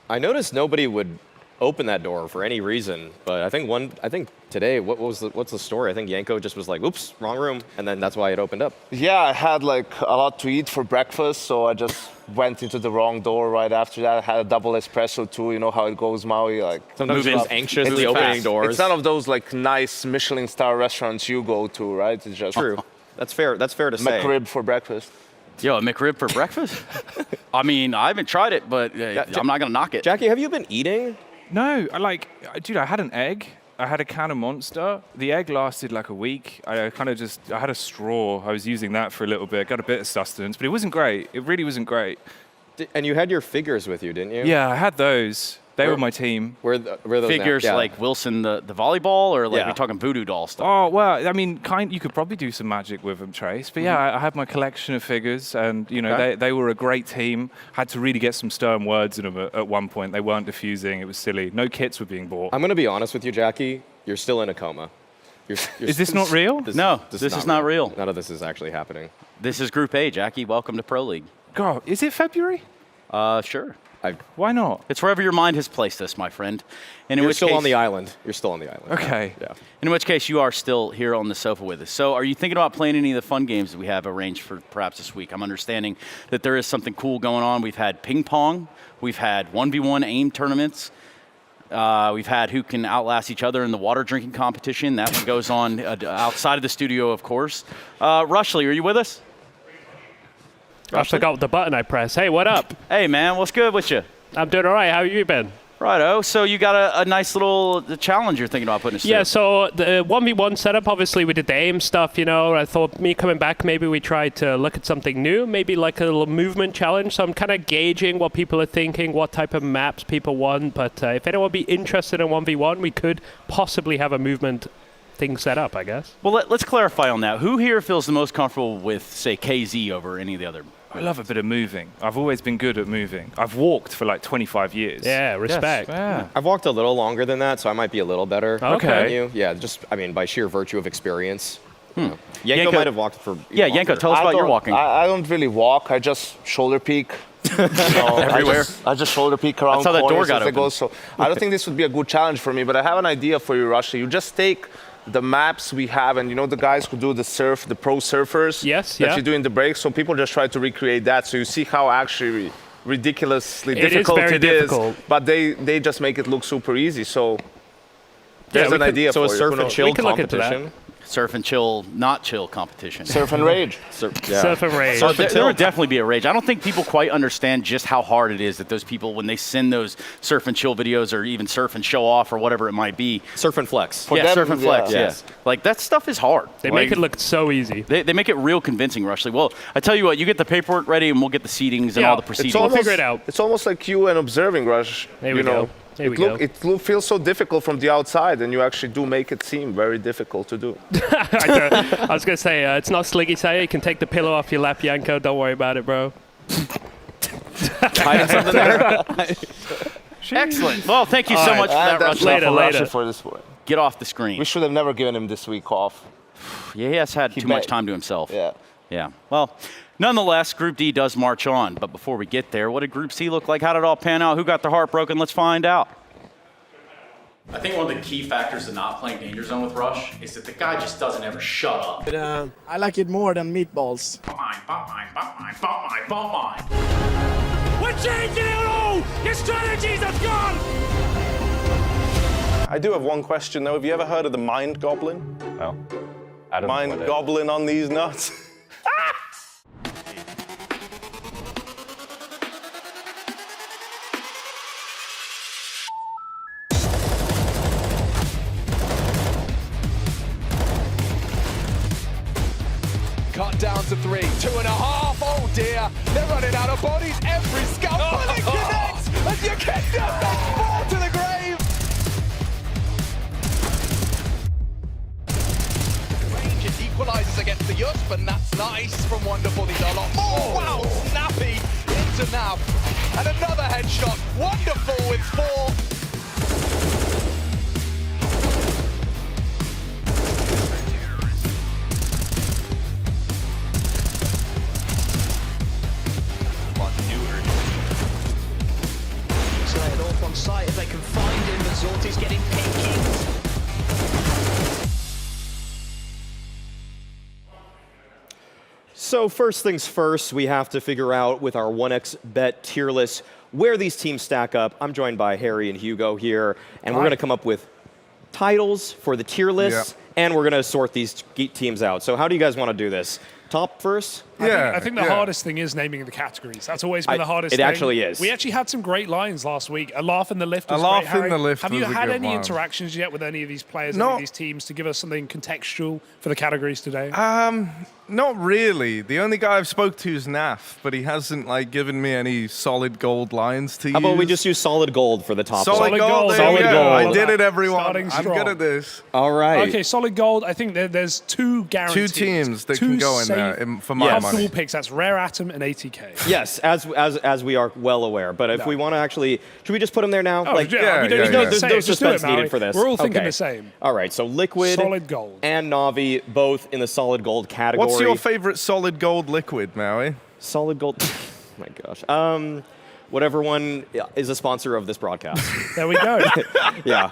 I noticed nobody would open that door for any reason, but I think today, what's the story? I think Yanko just was like, oops, wrong room, and then that's why it opened up. Yeah, I had a lot to eat for breakfast, so I just went into the wrong door right after that. I had a double espresso too, you know how it goes, Maui. Sometimes you're just anxiously opening doors. It's none of those nice Michelin star restaurants you go to, right? It's just true. That's fair to say. McRib for breakfast. Yo, a McRib for breakfast? I mean, I haven't tried it, but I'm not gonna knock it. Jackie, have you been eating? No, dude, I had an egg. I had a can of Monster. The egg lasted like a week. I had a straw. I was using that for a little bit. Got a bit of sustenance, but it wasn't great. It really wasn't great. And you had your figures with you, didn't you? Yeah, I had those. They were my team. Where those figures now? Yeah. like Wilson the volleyball, or like Yeah. we're talking voodoo doll stuff? Oh, well, I mean, you could probably do some magic with them, Trace. But yeah, I had my collection of figures, and you know, Okay. they were a great team. Had to really get some stern words in them at one point. They weren't diffusing. It was silly. No kits were being bought. I'm going to be honest with you, Jackie. You're still in a coma. Is this not real? No, this is not real. None of this is actually happening. This is Group A, Jackie. Welcome to Pro League. God, is it February? Sure. Why not? It's wherever your mind has placed us, my friend. And You're still on the island. You're still on the island. Okay. Yeah. In which case, you are still here on the sofa with us. So are you thinking about playing any of the fun games that we have arranged for perhaps this week? I'm understanding that there is something cool going on. We've had ping pong. We've had 1v1 aim tournaments. We've had who can outlast each other in the water drinking competition. That one goes on outside of the studio, of course. Rushley, are you with us? I forgot the button I pressed. Hey, what up? Hey, man, what's good with you? I'm doing all right. How you been? Righto. So you got a nice little challenge you're thinking about putting us through. Yeah, so the 1v1 setup, obviously we did the aim stuff, you know. I thought me coming back, maybe we tried to look at something new, maybe like a little movement challenge. So I'm kind of gauging what people are thinking, what type of maps people want. But if anyone would be interested in 1v1, we could possibly have a movement thing set up, I guess. Well, let's clarify on that. Who here feels the most comfortable with, say, KZ over any of the other? I love a bit of moving. I've always been good at moving. I've walked for like 25 years. Yeah, respect. Yes. Yeah. I've walked a little longer than that, so I might be a little better Okay. than you. Yeah, just, I mean, by sheer virtue of experience. Hmm. Yanko might have walked for Yeah, longer. Yanko, tell us about your walking. I don't really walk. I just shoulder peek. Everywhere. I just shoulder peek around That's how that door corners got as I open. go. So I don't think this would be a good challenge for me, but I have an idea for you, Russia. You just take the maps we have, and you know the guys who do the surf, the pro surfers that you do in the break. So people just try to recreate that. So you see how actually ridiculously difficult it is. But they just make it look super easy. So there's an idea for you. So a surf and chill competition. Surf and chill, not chill competition. Surf and rage. Surf and rage. So there would definitely be a rage. I don't think people quite understand just how hard it is that those people, when they send those surf and chill videos or even surf and show off or whatever it might be. Surf and flex. Surf and flex, yes. Like, that stuff is hard. They make it look so easy. They make it real convincing, Rushley. Well, I tell you what, you get the paperwork ready and we'll get the seatings and all the proceedings. We'll figure it out. It's almost like you and observing, Rush. There we go. There we go. It feels so difficult from the outside, and you actually do make it seem very difficult to do. I was going to say, it's not Sliggy Saya. You can take the pillow off your lap, Yanko. Don't worry about it, bro. Hiding something there? Excellent. Well, thank you so much for that, That's Rushley. later. For this one. Get off the screen. We should have never given him this week off. Yeah, he has had too much time to himself. Yeah. Yeah. Well, nonetheless, Group D does march on. But before we get there, what did Group C look like? How did it all pan out? Who got their heart broken? Let's find out. I think one of the key factors to not playing Danger Zone with Rush is that the guy just doesn't ever shut up. But, I like it more than meatballs. We're changing it all! Your strategies have gone! I do have one question though. Have you ever heard of the Mind Goblin? No. Mind Goblin on these nuts? Cut down to 3, 2.5. Oh dear, they're running out of bodies. Every scalp, but it connects, and you get them. That's 4 to the grave. Range it equalizes against the Yusp, and that's nice from Wonderful. These are a lot more. Wow, snappy into Nav, and another headshot. Wonderful with 4. On site if they can find him, but Zorti's getting picky. So first things first, we have to figure out with our 1xBet tier list where these teams stack up. I'm joined by Harry and Hugo here, and we're going to come up with titles for the tier lists, and we're going to sort these teams out. So how do you guys want to do this? Top first? I think the hardest thing is naming the categories. That's always been the hardest thing. It actually is. We actually had some great lines last week. A laugh in the lift was A laugh great, Harry. in the lift Have you was a had good any one. interactions yet with any of these players, No. any of these teams, to give us something contextual for the categories today? Not really. The only guy I've spoke to is Naf, but he hasn't like given me any solid gold lines to use. How about we just use solid gold for the top solid one? gold? There Solid you go. gold. I did it, everyone. Starting I'm strong. good at this. All right. Okay, solid gold. I think there's two guarantees. Two teams that can go in there for my comfortable money. picks. That's Rare Atom and ATK. Yes, as we are well aware. But if we want to actually, should we just put them there now? Oh, we don't need to There's say no it. Just do it, suspense needed Maui. for this. We're all thinking Okay. the same. All right, so Liquid, Solid gold. and Navi both in the solid gold category. What's your favorite solid gold liquid, Maui? Solid gold. Oh my gosh. Whatever one is a sponsor of this broadcast. There we go. Yeah.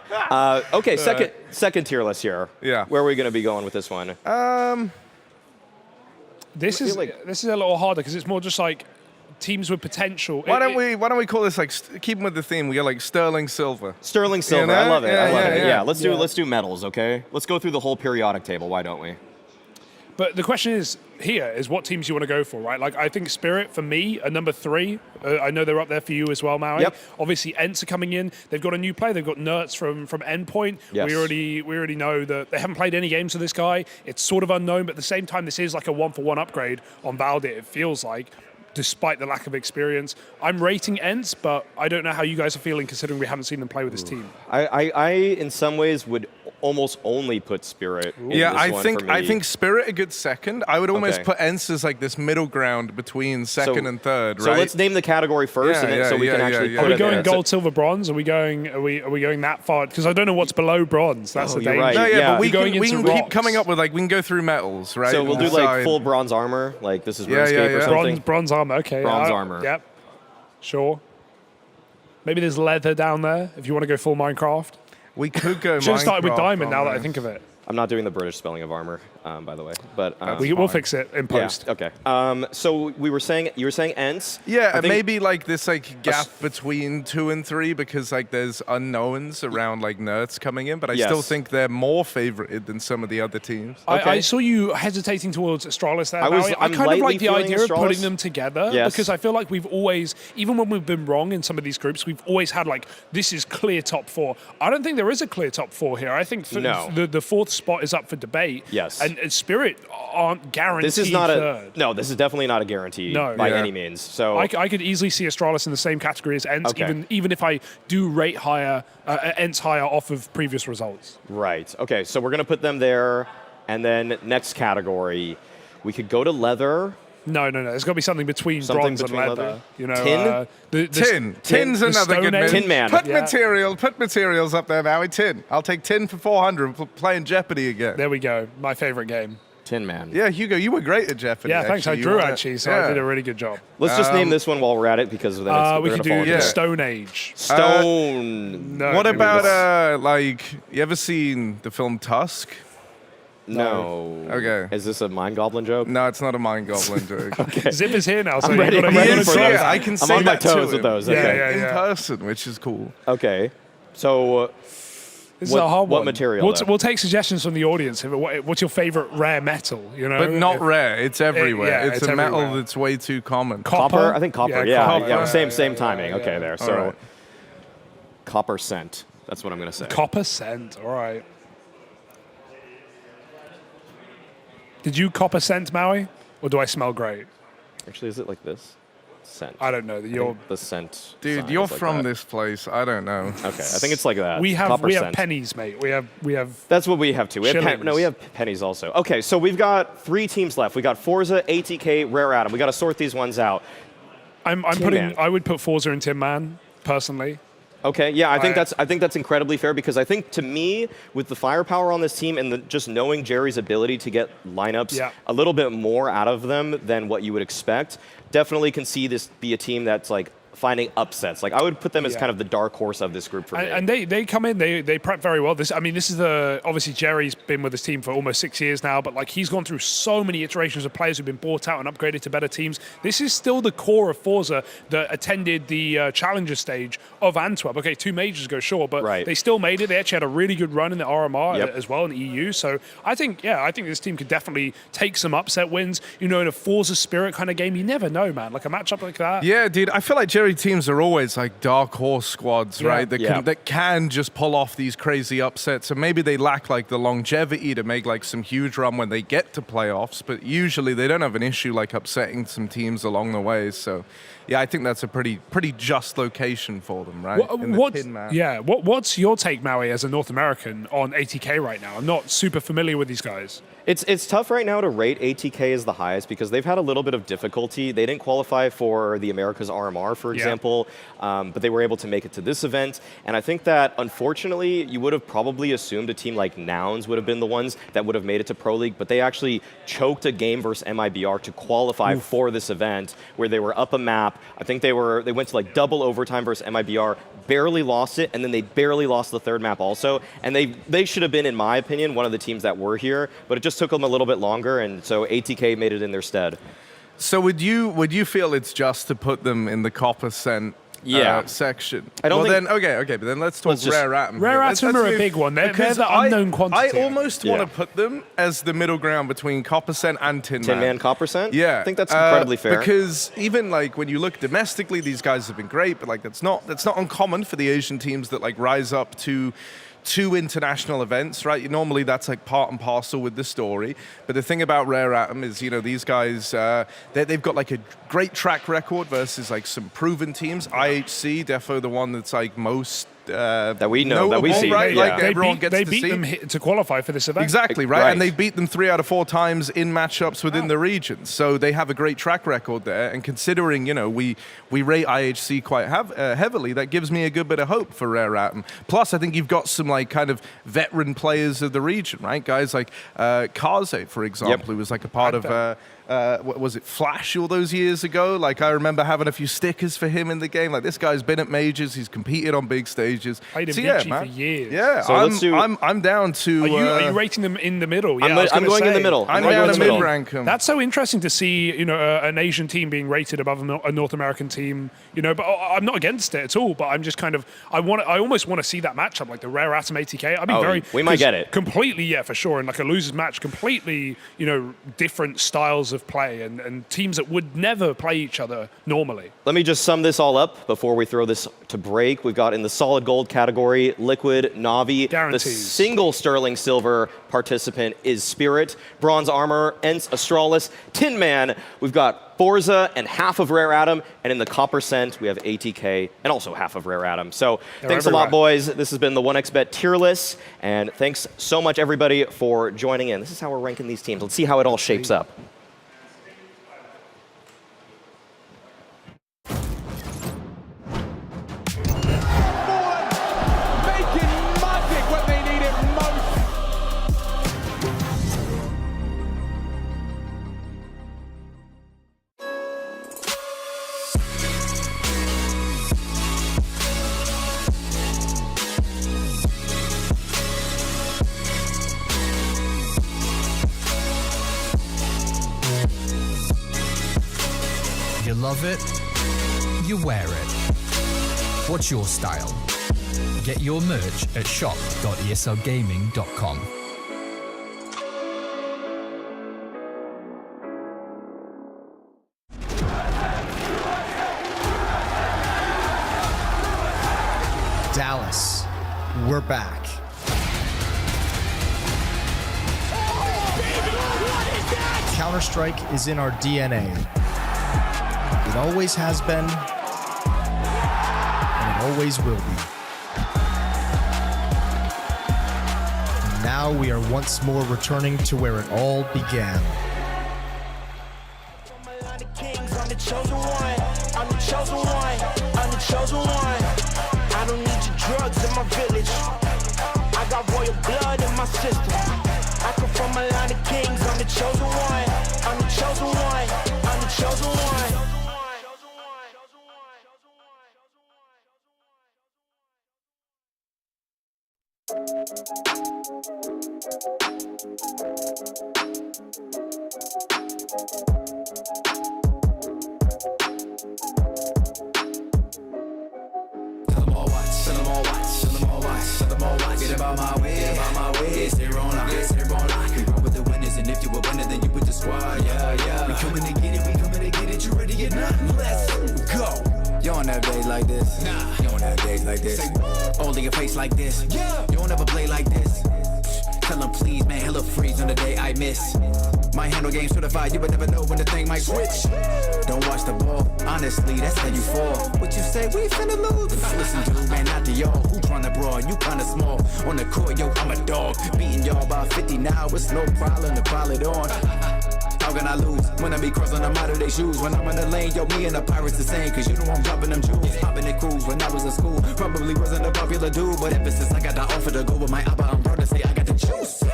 Okay. Second tier list here. Yeah. Where are we going to be going with this one? This is a little harder because it's more just like teams with potential. Why don't we call this like keeping with the theme? We got like sterling silver. Sterling silver. You know? I love it. I love it. yeah. Yeah. Let's do metals. Okay. Let's go through the whole periodic table. Why don't we? But the question is what teams you want to go for, right? Like, I think Spirit, for me, are number 3. I know they're up there for you as well, Maui. Yep. Obviously, Ents are coming in. They've got a new player. They've got Nertz from Endpoint. Yes. We already know that they haven't played any games with this guy. It's sort of unknown, but at the same time, this is like a 1-for-1 upgrade on Valdit, it feels like, despite the lack of experience. I'm rating Ents, but I don't know how you guys are feeling considering we haven't seen them play with this team. I in some ways would almost only put Spirit. In Yeah, this one for me. I think Spirit a good second. I would almost Okay. put Ents as like this middle ground between second and third, So right? let's name the category first, and then, so we can actually. Are put we it going there. gold, silver, bronze? Are we going that far? Because I don't know what's below bronze. That's the you're danger. right. No, yeah, but we You're going can into keep rocks. coming up with like we can go through metals, right? So we'll do And like decide- full bronze armor, like this is Yeah, RuneScape yeah, or yeah. something. Bronze armor. Okay. Bronze armor. Yep. Sure. Maybe there's leather down there if you want to go full Minecraft. We could go. Should have started with Minecraft diamond. on Now that I there. think of it. I'm not doing the British spelling of armor, by the way, but We'll fix it in post. Yeah, okay. So you were saying Ents. Yeah, I and think- maybe like this like gap between 2 and 3 because like there's unknowns around like Nerds coming in, but I still Yes. think they're more favorited than some of the other teams. I saw you hesitating towards Astralis there. I'm Maui. I kind of lightly like the feeling idea of Astralis. putting them together Yes. because I feel like we've always, even when we've been wrong in some of these groups, we've always had like, this is clear top 4. I don't think there is a clear top 4 here. I think No. the 4th spot is up for debate. Yes. And Spirit aren't guaranteed This is not third. this is definitely not a guarantee No. by Yeah. any means. So I could easily see Astralis in the same category as Ents, Okay. even if I do rate higher, Ents higher off of previous results. right, okay, so we're gonna put them there, and then next category, we could go to leather. No. There's got to be something between Something bronze between and leather. leather? You know, Tin? Tin's the another good Stone Age. Tin Man. Put Yeah. materials up there, Maui. Tin. I'll take tin for 400. Playing Jeopardy again. There we go. My favorite game. Tin Man. Yeah, Hugo, you were great at Jeopardy. Yeah, thanks. I actually. You drew won it. actually, so Yeah. I did a really good job. Let's just name this one while we're at it, because then it's, We we're could gonna fall do into the it. Stone Age. Stone. No, What it about was- like you ever seen the film Tusk? No. Okay. Is this a Mind Goblin joke? No, it's not a mind goblin joke. Okay. Zip is here now, so I'm ready. you've got I'm to ready for try those. that. I can I'm say on my that to toes with him. those. Yeah, Okay. yeah, in yeah. person, which is cool. Okay. So This what, is a hard what one. material? then? We'll take suggestions from the audience. What's your favorite rare metal? You know, But not If- rare. It's everywhere. yeah, it's it's a metal everywhere. that's way too common. Copper? I think copper. Yeah. copper. Yeah. Same Yeah, timing. yeah, Okay. yeah. There. So All right. copper scent. That's what I'm gonna say. Copper scent. All right. Did you copper scent, Maui, or do I smell great? Actually, is it like this? Scent. I don't know. I You're think the scent. Dude, sign you're is like from that. this place. I don't know. Okay, I think it's like that. we have Copper scent. pennies, mate. We have. That's what we have too. We have Shillings. we have pennies also. Okay, so we've got 3 teams left. We got Forza, ATK, Rare Atom. We got to sort these ones out. I'm Tin putting. Man. I would put Forza and Tin Man personally. Okay, yeah, I think I- that's incredibly fair, because I think, to me, with the firepower on this team and just knowing Jerry's ability to get lineups Yeah. a little bit more out of them than what you would expect, definitely can see this be a team that's like finding upsets. Like I would put them as kind of the dark horse of this group for me. And they come in, they prep very well. This is obviously Jerry's been with this team for almost 6 years now, but like he's gone through so many iterations of players who've been bought out and upgraded to better teams. This is still the core of Forza that attended the Challenger stage of Antwerp. Okay, 2 majors ago, sure, but they still made it. They actually had a really good run in the RMR as well in the EU. So I think this team could definitely take some upset wins. You know, in a Forza spirit kind of game, you never know, man. Like a matchup like that. Yeah, dude. I feel like Jerry teams are always like dark horse squads, right? That can just pull off these crazy upsets, and maybe they lack like the longevity to make like some huge run when they get to playoffs. But usually they don't have an issue like upsetting some teams along the way. So, yeah, I think that's a pretty just location for them, right? What's your take, Maui, as a North American on ATK right now? I'm not super familiar with these guys. It's tough right now to rate ATK as the highest because they've had a little bit of difficulty. They didn't qualify for the Americas RMR, for example, but they were able to make it to this event. And I think that, unfortunately, you would have probably assumed a team like Nouns would have been the ones that would have made it to Pro League, but they actually choked a game versus MIBR to qualify for this event where they were up a map. I think they went to like double overtime versus MIBR, barely lost it, and then they barely lost the third map also. And they should have been, in my opinion, one of the teams that were here, but it just took them a little bit longer, and so ATK made it in their stead. So would you feel it's just to put them in the copper cent section? I don't think... Okay, but then let's talk Rare Atom. Rare Atom are a big one. They're the unknown quantity. I almost want to put them as the middle ground between Copper Cent and Tin Man. Tin Man, Copper Cent? Yeah. I think that's incredibly fair. Because even like when you look domestically, these guys have been great, but like that's not uncommon for the Asian teams that like rise up to 2 international events, right? Normally that's like part and parcel with the story. But the thing about Rare Atom is, you know, these guys, they've got like a great track record versus like some proven teams. IHC, defo the one that's like most that we know, that we see, right? Yeah. Like everyone gets they to beat see. them to qualify for this event. Exactly, right? And they beat them 3 out of 4 times in matchups within the region. So they have a great track record there. And considering, you know, we rate IHC quite heavily, that gives me a good bit of hope for Rare Atom. Plus, I think you've got some like kind of veteran players of the region, right? Guys like Kaze, for example, who was like a part of what was it, Flash all those years ago? Like I remember having a few stickers for him in the game. Like this guy's been at majors, he's competed on big stages. Played in Vici for years. Yeah, so I'm down to. Are you rating them in the middle? Yeah, I'm going in the middle. I'm down to mid-rank them. That's so interesting to see, you know, an Asian team being rated above a North American team. You know, but I'm not against it at all. But I'm just kind of I almost want to see that matchup, like the Rare Atom ATK. I'd be we might get it completely, for sure. And like a losers match, completely, you know, different styles of play and teams that would never play each other normally. Let me just sum this all up before we throw this to break. We've got in the solid gold category, Liquid, Na'Vi. Guarantees. The single sterling silver participant is Spirit. Bronze armor, ENCE, Astralis. Tin Man, we've got Forza and half of Rare Atom. And in the Copper Cent, we have ATK and also half of Rare Atom. So thanks a lot, boys. This has been the 1xBet tier list. And thanks so much, everybody, for joining in. This is how we're ranking these teams. Let's see how it all shapes up. You love it, you wear it. What's your style? Get your merch at shop.eslgaming.com. Dallas, we're back. Counter-Strike is in our DNA. It always has been, and it always will be. And now we are once more returning to where it all began. I'm the chosen one. I'm the chosen one. I'm the chosen one. I don't need your drugs in my village. I got royal blood in my system. I come from a line of kings. I'm the chosen one. I'm the chosen one. I'm the chosen one. Get about my way, it's their own life, it's their own life. We roll with the winners, and if you a winner, then you with the squad, yeah. We coming to get it, you ready to get nothing, let's go. You don't have days like this, nah. You don't have days like this, only a face like this, yeah. You don't ever play like this. Tell them please, man, hella freeze on the day I miss. My handle game certified, you would never know when the thing might switch. Don't watch the ball, honestly, that's how you fall. What you say, we finna lose? Listen, dude, man, not to y'all. Who tryna brawl? You kinda small. On the court, yo, I'm a dog. Beating y'all by 50 now, it's no problem to pile it on. How can I lose? When I be crossing them out of their shoes. When I'm in the lane, yo, me and the Pirates the same. Cause you know I'm dropping them jewels. Hopping the cruise when I was in school. Probably wasn't a popular dude, but ever since I got the offer to go with my ABBA, I'm proud to say I got the juice.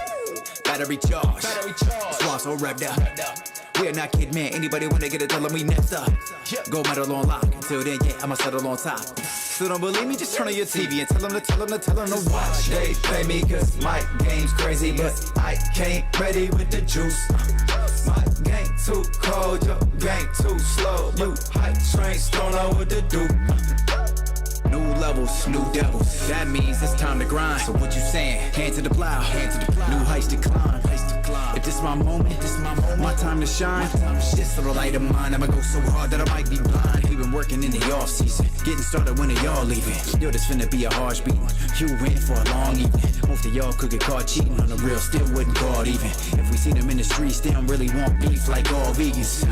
Battery charged. Swap so wrapped up. We are not kidding, man. Anybody wanna get it, tell them we next up. Gold medal on lock. Until then, yeah, I'ma settle on top. So don't believe me, just turn on your TV and tell them to watch. They play me cause my game's crazy, but I came ready with the juice. My game too cold, your game too slow. You hype trains, don't know what to do. New levels, new devils. That means it's time to grind. So what you saying? Hand to the plow. New heights to climb. If this my moment, my time to shine. This little light of mine, I'ma go so hard that I might be blind. We've been working in the off season, getting started when y'all leaving. Yo, this finna be a harsh beating. You in for a long evening. Most of y'all could get caught cheating on the real, still wouldn't guard even. If we see them in the streets, they don't really want beef like all vegans.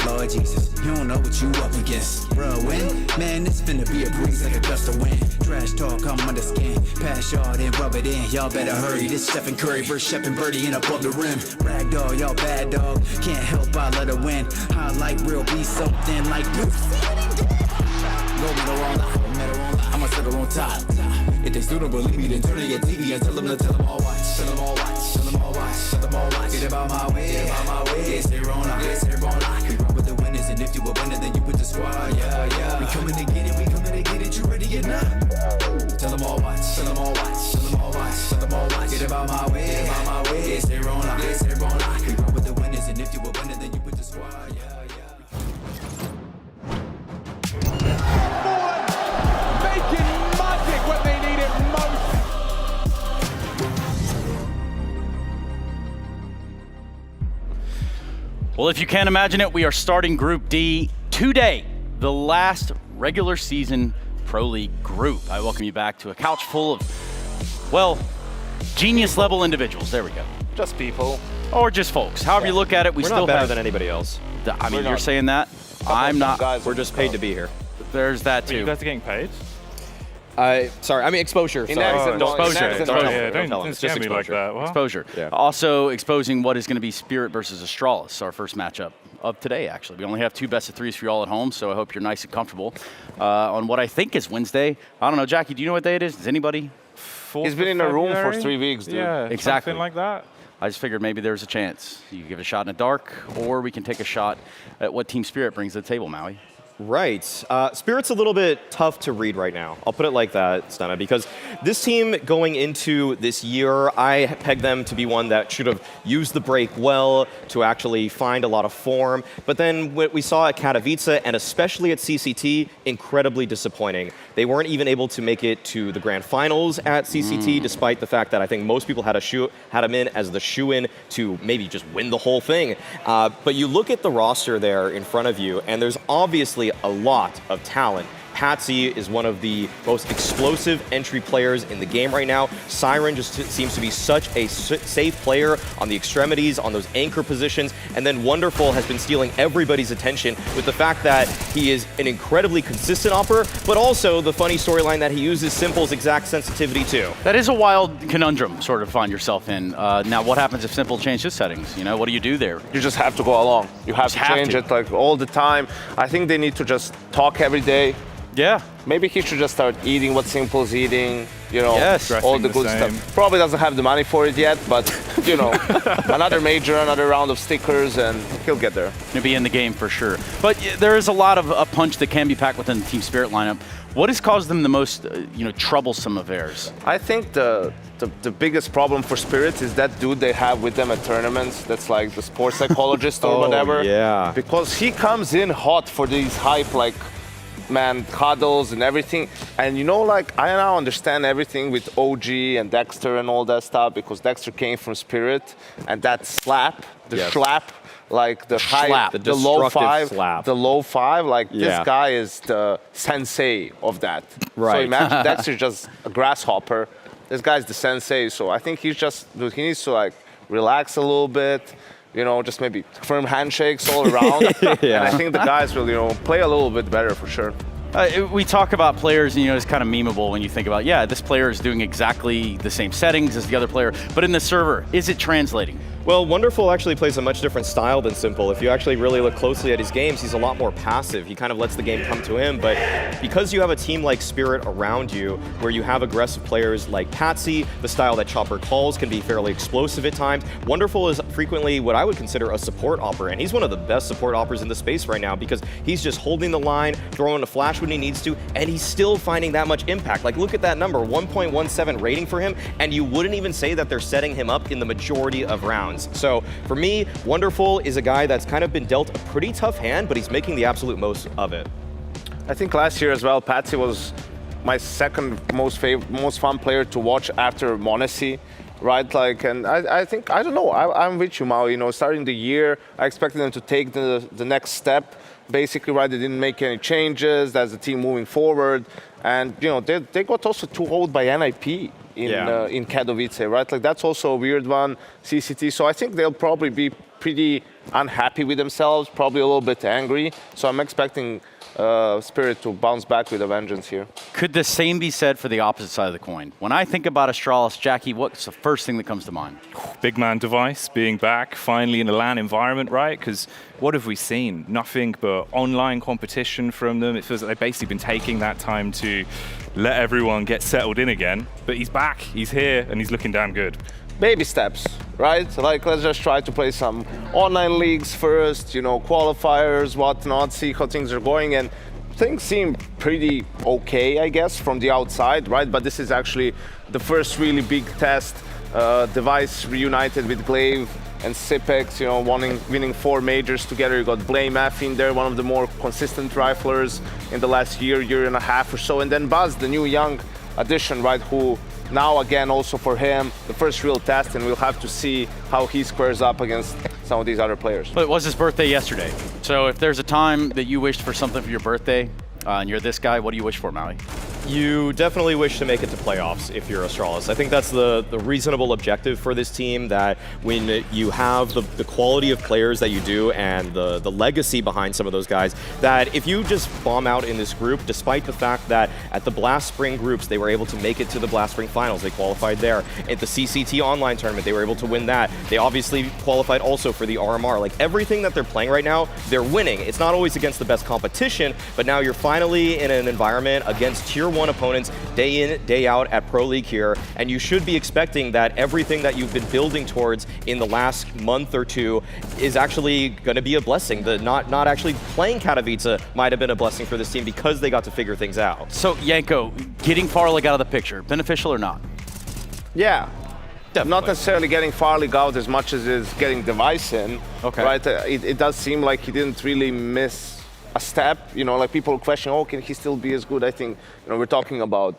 Lord Jesus, you don't know what you up against. Bruh, when? Man, this finna be a breeze like a gust of wind. Trash talk, I'm under skin. Pass y'all, then rub it in. Y'all better hurry. This Stephen Curry versus Shep and Birdie and above the rim. Ragdoll, y'all bad dog. Can't help, I let her win. Highlight real be something like this. Go medal on line. I'ma settle on top. If they still don't believe me, then turn to your TV and tell them all watch. Tell them all watch. Tell them all watch. Tell them all watch. Get about my way. It's their own life. It's their own life. We roll with the winners, and if you a winner, then you with the squad. Yeah. We coming to get it, you ready to get nothing. Tell them all watch. Tell them all watch. Tell them all watch. Tell them all watch. Get about my way. It's their own life. It's their own life. We roll with the winners, and if you a winner, then you with the squad. Making magic when they need it most. Well, if you can't imagine it, we are starting Group D today, the last regular season Pro League group. I welcome you back to a couch full of, well, genius level individuals. There we go. Just people. Or just folks. However you look at it, We're still not better have, than anybody else. I mean, you're saying that? I'm not. Guys, we're just paid to be here. There's that too. You guys are getting paid? Sorry, I mean exposure. In Sorry. exposure. Don't It's just scare me like that. What? Exposure. Yeah. Also exposing what is going to be Spirit versus Astralis, our first matchup of today, actually. We only have 2 best of 3s for you all at home, so I hope you're nice and comfortable on what I think is Wednesday. I don't know, Jackie, do you know what day it is? Does anybody? He's been in a room for 3 weeks, dude. Yeah, exactly. Something like that. I just figured maybe there's a chance. You can give it a shot in the dark, or we can take a shot at what Team Spirit brings to the table, Maui. Right. Spirit's a little bit tough to read right now. I'll put it like that, Stena, because this team going into this year, I pegged them to be one that should have used the break well to actually find a lot of form. But then what we saw at Katowice, and especially at CCT, incredibly disappointing. They weren't even able to make it to the grand finals at CCT, despite the fact that I think most people had them in as the shoe-in to maybe just win the whole thing. But you look at the roster there in front of you, and there's obviously a lot of talent. Patsy is one of the most explosive entry players in the game right now. Siren just seems to be such a safe player on the extremities, on those anchor positions. And then Wonderful has been stealing everybody's attention with the fact that he is an incredibly consistent opper, but also the funny storyline that he uses Simple's exact sensitivity too. That is a wild conundrum sort of find yourself in. Now, what happens if Simple changes settings? You know, what do you do there? You just have to go along. You have to change it like all the time. I think they need to just talk every day, Yeah. Maybe he should just start eating what Simple's eating, you know, Yes. all the Dressing good the stuff. same. Probably doesn't have the money for it yet, but, you know, another major, another round of stickers, and he'll get there. He'll be in the game for sure. But there is a lot of a punch that can be packed within the Team Spirit lineup. What has caused them the most, troublesome affairs? I think the biggest problem for Spirit is that dude they have with them at tournaments. That's like the sports psychologist or whatever. Yeah. Because he comes in hot for these hype, like, man, cuddles and everything. And I now understand everything with OG and Dexter and all that stuff, because Dexter came from Spirit, and that slap, the schlap, like the high, Schlap, the low destructive five, slap. the low five, like Yeah. this guy is the sensei of that. So Right. imagine Dexter's just a grasshopper. This guy's the sensei. So I think he needs to like relax a little bit, just maybe firm handshakes all around. Yeah. And I think the guys will, play a little bit better for sure. We talk about players, it's kind of memeable when you think about, this player is doing exactly the same settings as the other player, but in the server, is it translating? Well, Wonderful actually plays a much different style than Simple. If you actually really look closely at his games, he's a lot more passive. He kind of lets the game come to him, but because you have a team like Spirit around you, where you have aggressive players like Patsy, the style that Chopper calls can be fairly explosive at times. Wonderful is frequently what I would consider a support opera, and he's one of the best support operas in the space right now because he's just holding the line, throwing a flash when he needs to, and he's still finding that much impact. Like, look at that number, 1.17 rating for him, and you wouldn't even say that they're setting him up in the majority of rounds. So for me, Wonderful is a guy that's kind of been dealt a pretty tough hand, but he's making the absolute most of it. I think last year as well, Patsy was my second most fun player to watch after Monacy, right? Like, and I think, I don't know, I'm with you, Mao. Starting the year, I expected them to take the next step. Basically, right, they didn't make any changes. That's the team moving forward. And, they got also too old by NIP in Katowice, right? Like, that's also a weird one, CCT. So I think they'll probably be pretty unhappy with themselves, probably a little bit angry. So I'm expecting Spirit to bounce back with a vengeance here. Could the same be said for the opposite side of the coin? When I think about Astralis, Jackie, what's the first thing that comes to mind? Big man device being back finally in a LAN environment, right? Because what have we seen? Nothing but online competition from them. It feels like they've basically been taking that time to let everyone get settled in again. But he's back, he's here, and he's looking damn good. Baby steps, right? Like, let's just try to play some online leagues first, qualifiers, whatnot, see how things are going. And things seem pretty okay, I guess, from the outside, right? But this is actually the first really big test. Device reunited with Glaive and Sipex, winning 4 majors together. You got Blame F in there, one of the more consistent riflers in the last year and a half or so. And then Buzz, the new young addition, right, who now again also for him, the first real test, and we'll have to see how he squares up against some of these other players. But it was his birthday yesterday. So if there's a time that you wished for something for your birthday, and you're this guy, what do you wish for, Maui? You definitely wish to make it to playoffs if you're Astralis. I think that's the reasonable objective for this team, that when you have the quality of players that you do and the legacy behind some of those guys, that if you just bomb out in this group, despite the fact that at the Blast Spring groups, they were able to make it to the Blast Spring finals. They qualified there. At the CCT online tournament, they were able to win that. They obviously qualified also for the RMR. Like, everything that they're playing right now, they're winning. It's not always against the best competition, but now you're finally in an environment against Tier 1 opponents day in, day out at Pro League here, and you should be expecting that everything that you've been building towards in the last month or two is actually going to be a blessing. The not actually playing Katowice might have been a blessing for this team because they got to figure things out. So, Yanko, getting Farlig out of the picture, beneficial or not? Yeah. Definitely. Not necessarily getting Farlig out as much as is getting Device in. Okay. Right? It does seem like he didn't really miss a step. Like, people question, can he still be as good? I think, we're talking about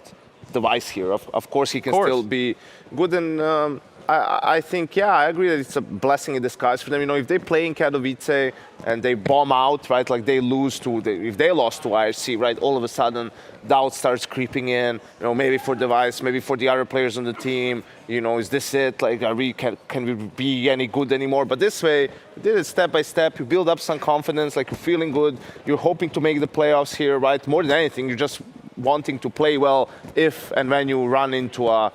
Device here. Of course he can still be good, and I think, I agree that it's a blessing in disguise for them. If they play in Katowice and they bomb out, right, like they lose if they lost to IRC, right, all of a sudden doubt starts creeping in, maybe for Device, maybe for the other players on the team, is this it? Like, can we be any good anymore? But this way, you did it step by step, you build up some confidence, like, you're feeling good, you're hoping to make the playoffs here, right? More than anything, you're just wanting to play well if and when you run into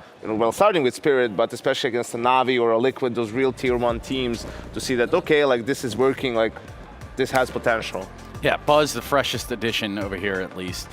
starting with Spirit, but especially against a Na'Vi or a Liquid, those real Tier 1 teams, to see that, okay, like, this is working, like, this has potential. Yeah, Buzz, the freshest addition over here at least.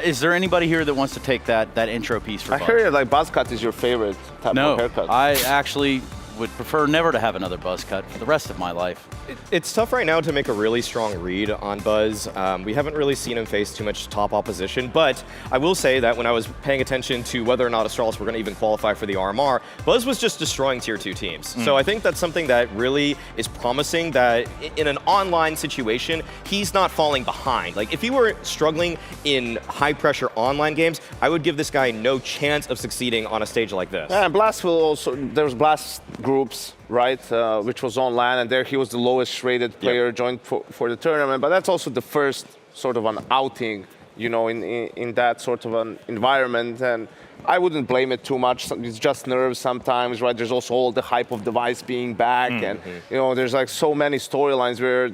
Is there anybody here that wants to take that intro piece for I Buzz? heard like buzz cut is your favorite type of haircut. I actually would prefer never to have another Buzz cut for the rest of my life. It's tough right now to make a really strong read on Buzz. We haven't really seen him face too much top opposition, but I will say that when I was paying attention to whether or not Astralis were going to even qualify for the RMR, Buzz was just destroying tier 2 teams. So I think that's something that really is promising, that in an online situation, he's not falling behind. Like if he were struggling in high pressure online games, I would give this guy no chance of succeeding on a stage like this. Yeah, Blast will also, there's Blast groups, right, which was online, and there he was the lowest rated player joined for the tournament, but that's also the first sort of an outing, you know, in that sort of an environment, and I wouldn't blame it too much. It's just nerves sometimes, right? There's also all the hype of Device being back, and you know, there's like so many storylines where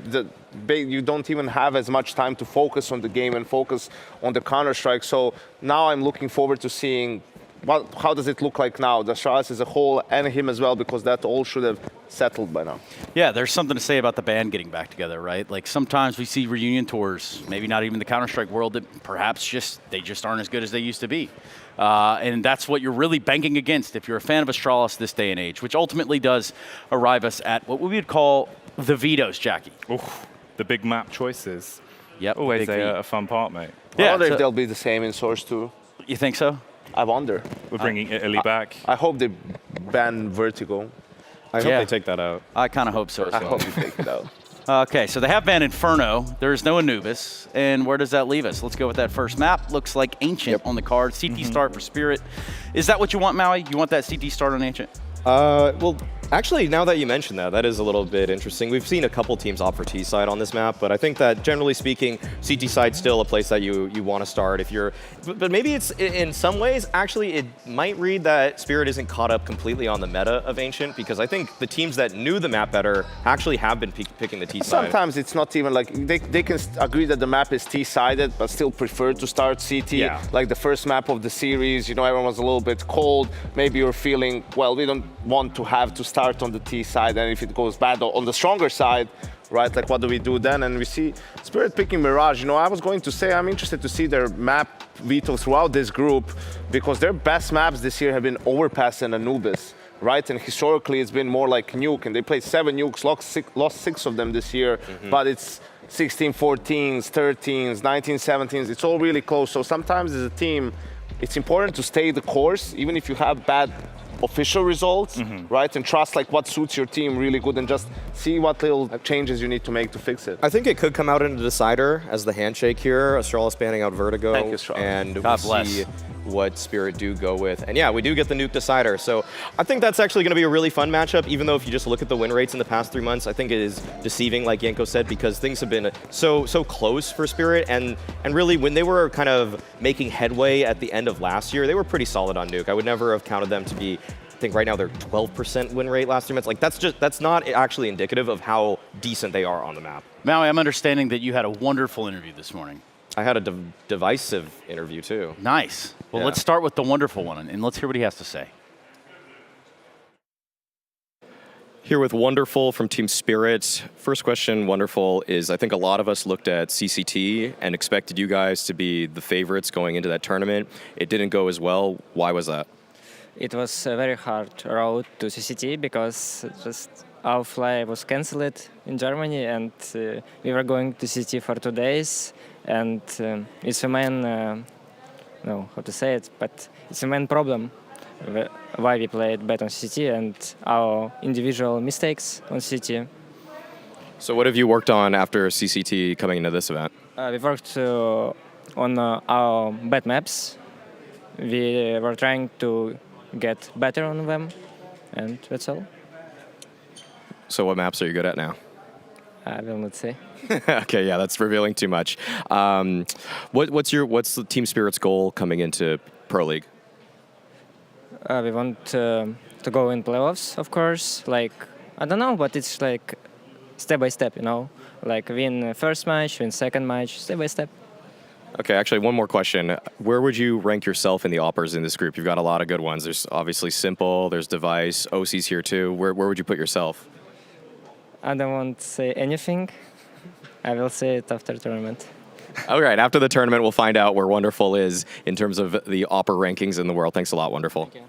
you don't even have as much time to focus on the game and focus on the Counter-Strike. So now I'm looking forward to seeing how does it look like now, the Astralis as a whole and him as well, because that all should have settled by now. Yeah, there's something to say about the band getting back together, right? Like sometimes we see reunion tours, maybe not even the Counter-Strike world, that perhaps they just aren't as good as they used to be. And that's what you're really banking against if you're a fan of Astralis this day and age, which ultimately does arrive us at what we would call the vetoes, Jackie. Oof, the big map choices. Yep. Always a fun part, mate. I wonder if they'll be the same in Source 2. You think so? I wonder. We're bringing Italy back. I hope they ban Vertigo. I hope they take that out. I kind of hope so as well. I hope they take it out. Okay, so they have banned Inferno. There's no Anubis. And where does that leave us? Let's go with that first map. Looks like Ancient on the card. CT start for Spirit. Is that what you want, Maui? You want that CT start on Ancient? Well, actually, now that you mention that, that is a little bit interesting. We've seen a couple teams opt for T-side on this map, but I think that generally speaking, CT side's still a place that you want to start if you're. But maybe it's in some ways actually it might read that Spirit isn't caught up completely on the meta of Ancient, because I think the teams that knew the map better actually have been picking the T-side. Sometimes it's not even like they can agree that the map is T-sided, but still prefer to start CT. Yeah. Like the first map of the series, you know, everyone was a little bit cold. Maybe you're feeling, well, we don't want to have to start on the T side, and if it goes bad on the stronger side, right, like what do we do then? And we see Spirit picking Mirage. You know, I was going to say I'm interested to see their map veto throughout this group, because their best maps this year have been Overpass and Anubis, right? And historically it's been more like Nuke, and they played 7 nukes, lost 6 of them this year, but it's 16-14s, 13s, 19-17s, it's all really close. So sometimes as a team, it's important to stay the course, even if you have bad official results, right? And trust like what suits your team really good, and just see what little changes you need to make to fix it. I think it could come out in a decider as the handshake here. Astralis banning out Vertigo. Thank you, Astralis. And God we'll bless. see what Spirit do go with. And yeah, we do get the nuke decider. So I think that's actually going to be a really fun matchup, even though if you just look at the win rates in the past 3 months, I think it is deceiving, like Yanko said, because things have been so close for Spirit. And really, when they were kind of making headway at the end of last year, they were pretty solid on nuke. I would never have counted them to be, I think right now they're 12% win rate last 3 months. Like that's not actually indicative of how decent they are on the map. Maui, I'm understanding that you had a wonderful interview this morning. I had a divisive interview too. Nice. Well, Yeah. let's start with the wonderful one, and let's hear what he has to say. Here with Wonderful from Team Spirit. First question, Wonderful, is I think a lot of us looked at CCT and expected you guys to be the favorites going into that tournament. It didn't go as well. Why was that? It was a very hard road to CCT because just our flight was cancelled in Germany, and we were going to CCT for 2 days, and it's a main, no, how to say it, but it's a main problem why we played bad on CCT and our individual mistakes on CCT. So what have you worked on after CCT coming into this event? We worked on our bad maps. We were trying to get better on them, and that's all. So what maps are you good at now? I will not say. Okay, yeah, that's revealing too much. What's the Team Spirit's goal coming into Pro League? We want to go in playoffs, of course. Like, I don't know, but it's like step by step, you know? Like win first match, win second match, step by step. Okay, actually, one more question. Where would you rank yourself in the oppers in this group? You've got a lot of good ones. There's obviously Simple, there's Device, OC's here too. Where would you put yourself? I don't want to say anything I will see it after tournament. All right, after the tournament, we'll find out where Wonderful is in terms of the Opera rankings in the world. Thanks a lot, Wonderful. Thank you.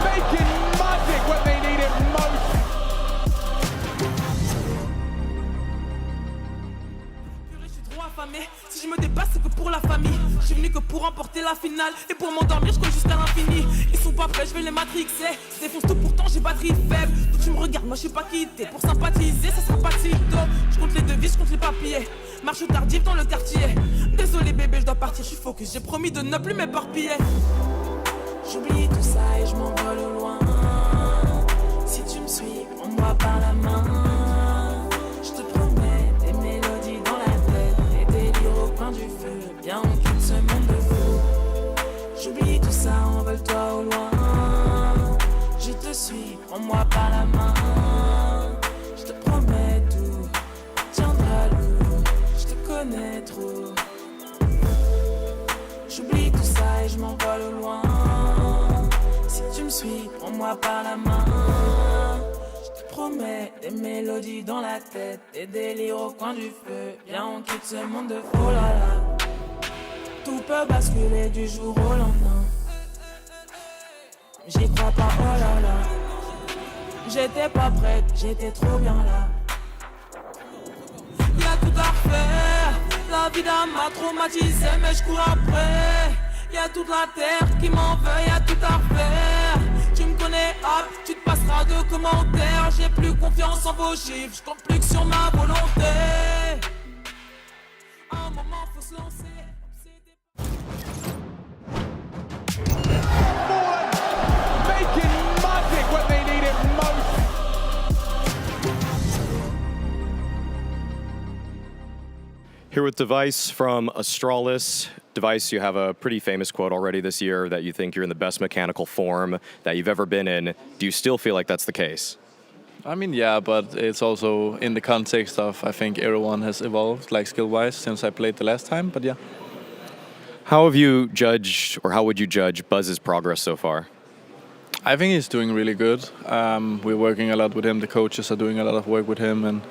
Making magic when they need it most. Je suis trop affamé. Si je me dépasse, c'est que pour la famille. Je suis venu que pour remporter la finale. Et pour m'endormir, je cours jusqu'à l'infini. Ils sont pas prêts, je vais les matrixer. Je défonce tout, pourtant j'ai batterie faible. Donc tu me regardes, moi je suis pas quitté. Pour sympathiser, ça sera pas de sitôt. Je compte les devises, je compte les papiers. Marche tardive dans le quartier. Désolé bébé, je dois partir, je suis focus. J'ai promis de ne plus m'éparpiller. J'oublie tout ça et je m'envole au loin. Si tu me suis, prends-moi par la main. Je te promets des mélodies dans la tête, des délires au coin du feu. Bien on quitte ce monde de fou. J'oublie tout ça, envole-toi au loin. Je te suis, prends-moi par la main. Je te promets tout, tiendra lourd. Je te connais trop. J'oublie tout ça et je m'envole au loin. Si tu me suis, prends-moi par la main. Je te promets des mélodies dans la tête, des délires au coin du feu. Viens, on quitte ce monde de fou, oh là là. Tout peut basculer du jour au lendemain. J'y crois pas, oh là là. J'étais pas prête, j'étais trop bien là. Y'a tout à refaire. La vie m'a traumatisé, mais je cours après. Y'a toute la terre qui m'en veut, y'a tout à refaire. Tu me connais, hop, tu te passeras de commentaires. J'ai plus confiance en vos chiffres, je compte plus que sur ma volonté. À un moment, faut se lancer. Making magic when they need it most. Here with Device from Astralis. Device, you have a pretty famous quote already this year that you think you're in the best mechanical form that you've ever been in. Do you still feel like that's the case? I mean, yeah, but it's also in the context of I think everyone has evolved, like skill-wise, since I played the last time, but yeah. How have you judged, or how would you judge Buzz's progress so far? I think he's doing really good. We're working a lot with him. The coaches are doing a lot of work with him, and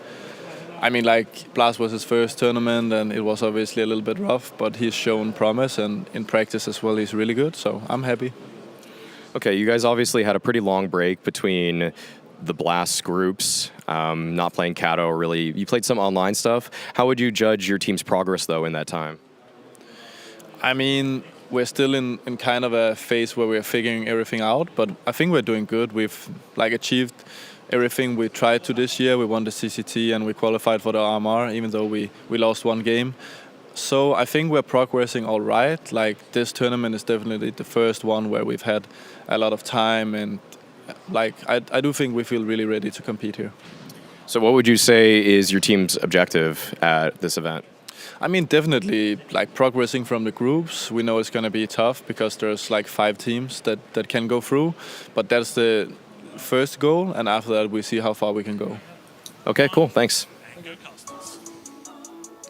I mean, like, Blast was his first tournament, and it was obviously a little bit rough, but he's shown promise, and in practice as well, he's really good, so I'm happy. Okay, you guys obviously had a pretty long break between the Blast groups, not playing Kato, really. You played some online stuff. How would you judge your team's progress, though, in that time? I mean, we're still in kind of a phase where we're figuring everything out, but I think we're doing good. We've, like, achieved everything we tried to this year. We won the CCT and we qualified for the RMR, even though we lost one game. So I think we're progressing all right. Like, this tournament is definitely the first one where we've had a lot of time, and like I do think we feel really ready to compete here. So what would you say is your team's objective at this event? I mean, definitely like progressing from the groups. We know it's going to be tough because there's like 5 teams that can go through, but that's the first goal, and after that we see how far we can go. Okay, cool, thanks.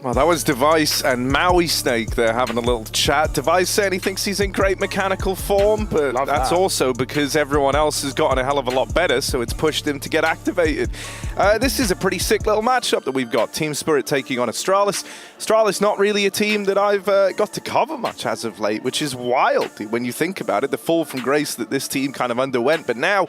Well, that was Device and Maui Snake there having a little chat. Device saying he thinks he's in great mechanical form, but that's also because everyone else has gotten a hell of a lot better, so it's pushed him to get activated. This is a pretty sick little matchup that we've got. Team Spirit taking on Astralis. Astralis not really a team that I've got to cover much as of late, which is wild when you think about it, the fall from grace that this team kind of underwent. But now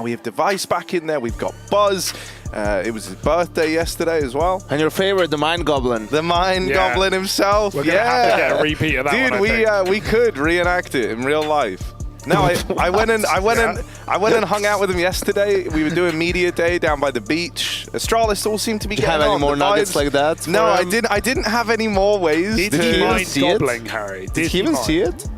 we have Device back in there, we've got Buzz. It was his birthday yesterday as well. And your favorite, the Mind Goblin. The Mind Goblin himself. We're gonna have to get a repeat of that. Dude, one, we could reenact it in real life. No, I went and hung out with him yesterday. We were doing media day down by the beach. Astralis all seemed to be getting on. Did you have any more nuggets like that? No, I didn't have any more ways. Did he even see it? Harry. Did he even see it?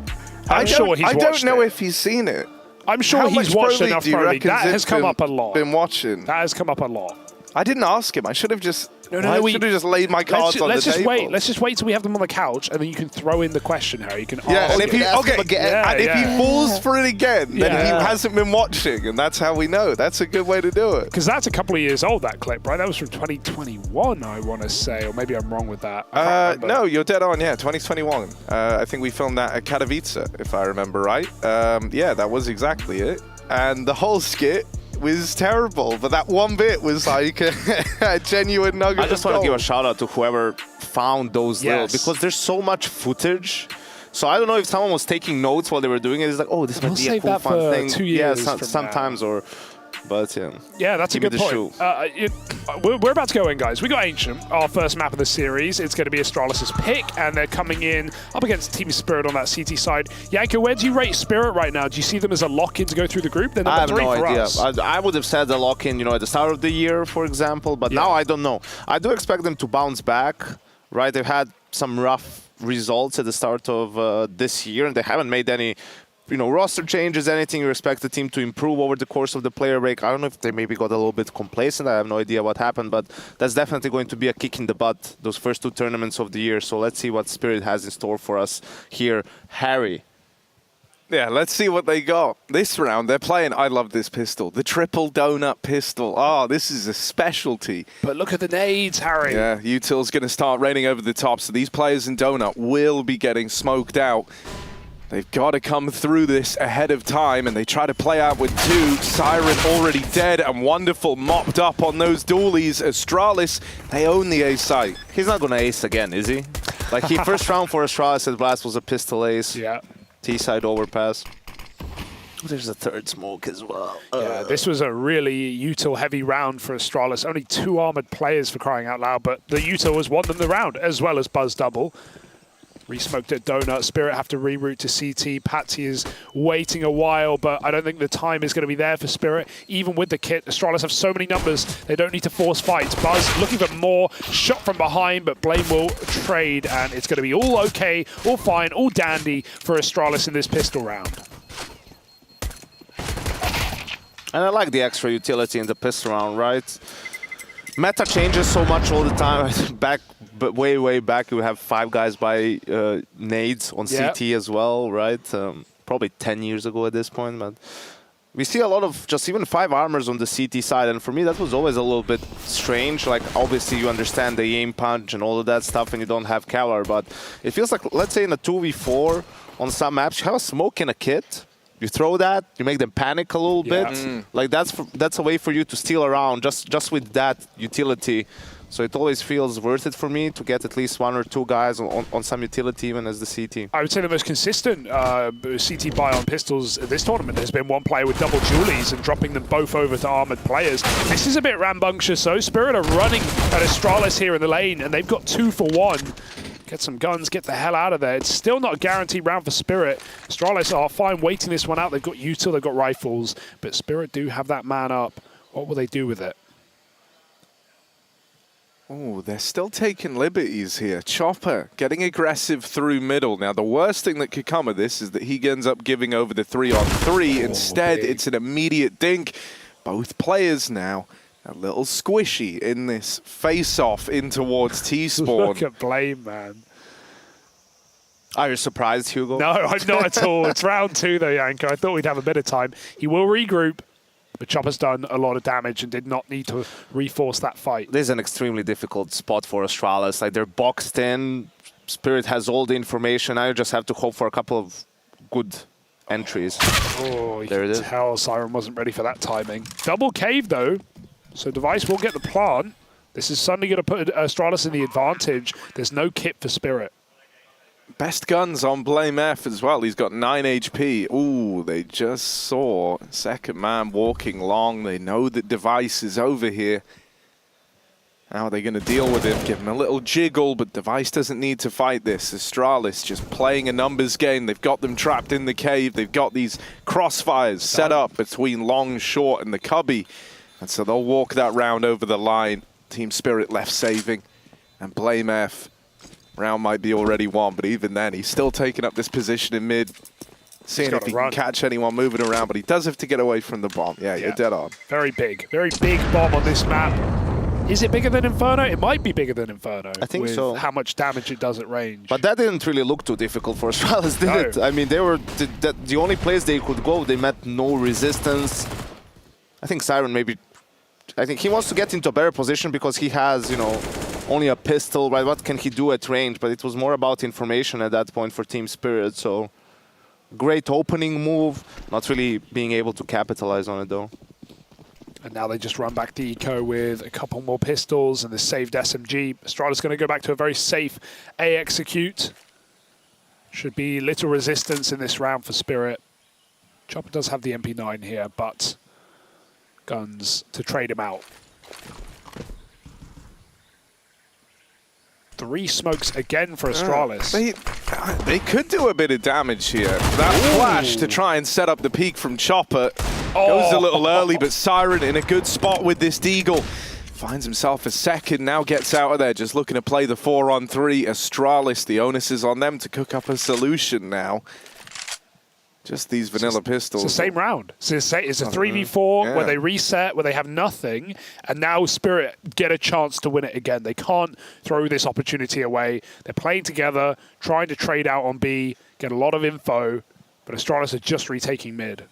I'm sure he's watched it. I don't know if he's seen it. I'm sure he's watched enough Pro League. That has come up a lot. Been watching. That has come up a lot. I didn't ask him. I should have just. I should have just laid my cards on the table. Let's just wait till we have them on the couch, and then you can throw in the question, Harry. You can ask. And if he falls for it again, then he hasn't been watching, and that's how we know. That's a good way to do it. Because that's a couple of years old, that clip, right? That was from 2021, I want to say, or maybe I'm wrong with that. No, you're dead on. Yeah, 2021. I think we filmed that at Katowice, if I remember right. Yeah, that was exactly it. And the whole skit was terrible, but that one bit was like a genuine nugget. I just want to give a shout out to whoever found those little, because there's so much footage. So I don't know if someone was taking notes while they were doing it. It's like, oh, this might be a cool, fun thing. 2 years sometimes, or. But yeah. Yeah, that's a good point. We're about to go in, guys. We got Ancient, our first map of the series. It's going to be Astralis' pick, and they're coming in up against Team Spirit on that CT side. Yanko, where do you rate Spirit right now? Do you see them as a lock-in to go through the group? They're number 3 for us. I would have said a lock-in, at the start of the year, for example. But now I don't know. I do expect them to bounce back, right? They've had some rough results at the start of this year, and they haven't made any roster changes, anything. You expect the team to improve over the course of the player break. I don't know if they maybe got a little bit complacent. I have no idea what happened, but that's definitely going to be a kick in the butt, those first 2 tournaments of the year. So let's see what Spirit has in store for us here. Harry. Yeah, let's see what they got. This round, they're playing, I love this pistol, the triple donut pistol. Oh, this is a specialty. But look at the nades, Harry. Yeah, Util's going to start raining over the top, so these players in donut will be getting smoked out. They've got to come through this ahead of time, and they try to play out with 2. Siren already dead, and Wonderful mopped up on those dualies. Astralis, they own the A site. He's not going to ace again, is he? Like, first round for Astralis at Blast was a pistol ace. Yeah. T-side overpass. There's a third smoke as well. Yeah, this was a really util-heavy round for Astralis. Only 2 armored players, for crying out loud, but the util has won them the round, as well as Buzz Double. Re-smoked at Donut. Spirit have to reroute to CT. Patsy is waiting a while, but I don't think the time is going to be there for Spirit. Even with the kit, Astralis have so many numbers, they don't need to force fights. Buzz looking for more. Shot from behind, but Blame will trade, and it's going to be all okay, all fine, all dandy for Astralis in this pistol round. And I like the extra utility in the pistol round, right? Meta changes so much all the time. But way back, you have 5 guys by nades on CT as well, right? Probably 10 years ago at this point, but we see a lot of just even 5 armors on the CT side, and for me that was always a little bit strange. Like, obviously you understand the aim punch and all of that stuff, and you don't have Cavalry, but it feels like, let's say in a 2v4 on some maps, you have a smoke in a kit. You throw that, you make them panic a little bit. Like, that's a way for you to steal around just with that utility. So it always feels worth it for me to get at least 1 or 2 guys on some utility, even as the CT. I would say the most consistent CT buy on pistols at this tournament has been one player with double dualies and dropping them both over to armored players. This is a bit rambunctious, though. Spirit are running at Astralis here in the lane, and they've got 2 for 1. Get some guns, get the hell out of there. It's still not a guaranteed round for Spirit. Astralis are fine waiting this one out. They've got util, they've got rifles, but Spirit do have that man up. What will they do with it? Oh, they're still taking liberties here. Chopper getting aggressive through middle. Now, the worst thing that could come of this is that he ends up giving over the 3-on-3. Instead, it's an immediate dink. Both players now a little squishy in this face-off in towards T-spawn. Look at Blame, man. Are you surprised, Hugo? No, I'm not at all. It's round 2, though, Yanko. I thought we'd have a bit of time. He will regroup. But Chopper's done a lot of damage and did not need to reforce that fight. This is an extremely difficult spot for Astralis. Like, they're boxed in. Spirit has all the information. Now you just have to hope for a couple of good entries. Oh, you can tell Siren wasn't ready for that timing. Double cave, though. So Device will get the plant. This is suddenly going to put Astralis in the advantage. There's no kit for Spirit. Best guns on Blame F as well. He's got 9 HP. Ooh, they just saw second man walking long. They know that Device is over here. How are they going to deal with him? Give him a little jiggle, but Device doesn't need to fight this. Astralis just playing a numbers game. They've got them trapped in the cave. They've got these crossfires set up between long, short, and the cubby. And so they'll walk that round over the line. Team Spirit left saving. And Blame F. Round might be already won, but even then, he's still taking up this position in mid. Seeing if he can catch anyone moving around, but he does have to get away from the bomb. Yeah, you're dead on. Very big bomb on this map. Is it bigger than Inferno? It might be bigger than Inferno. I think with so. How much damage it does at range. But that didn't really look too difficult for Astralis, did it? I mean, they were the only place they could go. They met no resistance. I think Siren maybe... I think he wants to get into a better position because he has, you know, only a pistol, right? What can he do at range? But it was more about information at that point for Team Spirit, so great opening move, not really being able to capitalize on it though. And now they just run back the eco with a couple more pistols and the saved SMG. Astralis going to go back to a very safe A execute. Should be little resistance in this round for Spirit. Chopper does have the MP9 here, but guns to trade him out. 3 smokes again for Astralis. They could do a bit of damage here. That flash to try and set up the peak from Chopper goes a little early, but Siren in a good spot with this Deagle. Finds himself a second, now gets out of there, just looking to play the 4-on-3. Astralis, the onus is on them to cook up a solution now. Just these vanilla pistols. It's the same round. It's a 3v4 where they reset, where they have nothing, and now Spirit get a chance to win it again. They can't throw this opportunity away. They're playing together, trying to trade out on B, get a lot of info, but Astralis are just retaking mid.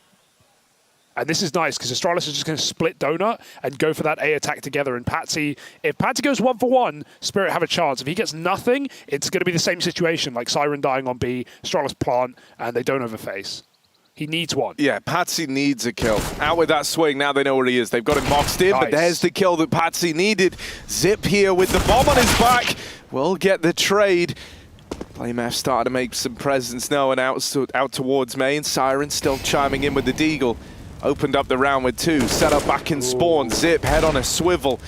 And this is nice, because Astralis is just going to split Donut and go for that A attack together. And Patsy, if Patsy goes 1-for-1, Spirit have a chance. If he gets nothing, it's going to be the same situation, like Siren dying on B, Astralis plant, and they don't overface. He needs one. Yeah, Patsy needs a kill. Out with that swing, now they know where he is. They've got him boxed in, but there's the kill that Patsy needed. Zip here with the bomb on his back. Will get the trade. FlameF starting to make some presence now and out towards main. Siren still chiming in with the Deagle. Opened up the round with 2. Set up back in spawn. Zip, head on a swivel.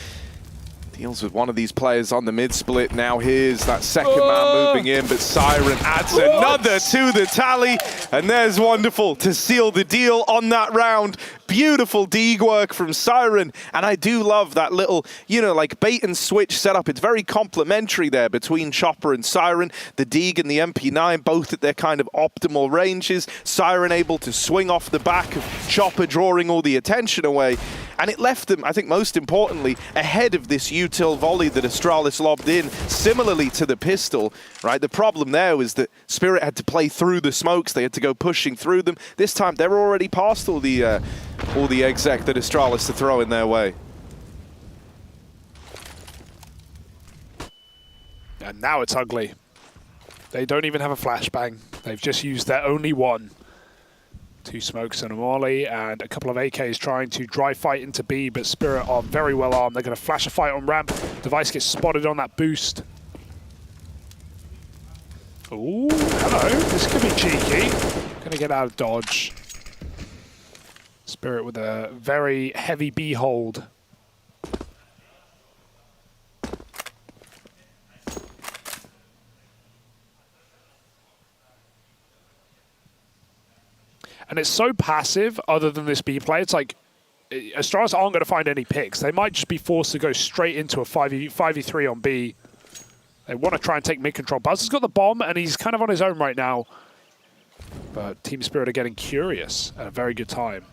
Deals with one of these players on the mid-split. Now here's that second man moving in, but Siren adds another to the tally. And there's Wonderful to seal the deal on that round. Beautiful Deag work from Siren. And I do love that little, like bait and switch setup. It's very complementary there between Chopper and Siren. The Deag and the MP9, both at their kind of optimal ranges. Siren able to swing off the back of Chopper, drawing all the attention away. And it left them, I think most importantly, ahead of this util volley that Astralis lobbed in, similarly to the pistol, right? The problem there was that Spirit had to play through the smokes. They had to go pushing through them. This time, they're already past all the exec that Astralis to throw in their way. And now it's ugly. They don't even have a flashbang. They've just used their only one. 2 smokes and a molly, and a couple of AKs trying to dry fight into B, but Spirit are very well armed. They're going to flash a fight on ramp. Device gets spotted on that boost. Ooh, hello. This could be cheeky. Going to get out of dodge. Spirit with a very heavy B hold. And it's so passive, other than this B play. It's like, Astralis aren't going to find any picks. They might just be forced to go straight into a 5v3 on B. They want to try and take mid-control. Buzz has got the bomb, and he's kind of on his own right now. But Team Spirit are getting curious at a very good time.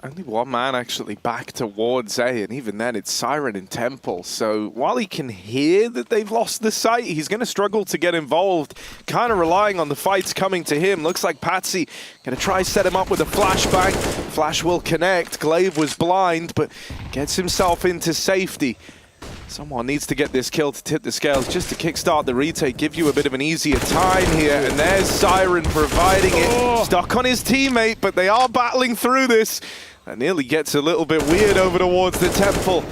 Only one man actually back towards A, and even then it's Siren in Temple. So while he can hear that they've lost the site, he's going to struggle to get involved, kind of relying on the fights coming to him. Looks like Patsy going to try set him up with a flashbang. Flash will connect. Glaive was blind, but gets himself into safety. Someone needs to get this kill to tip the scales just to kickstart the retake, give you a bit of an easier time here. And there's Siren providing it. Stuck on his teammate, but they are battling through this. That nearly gets a little bit weird over towards the Temple.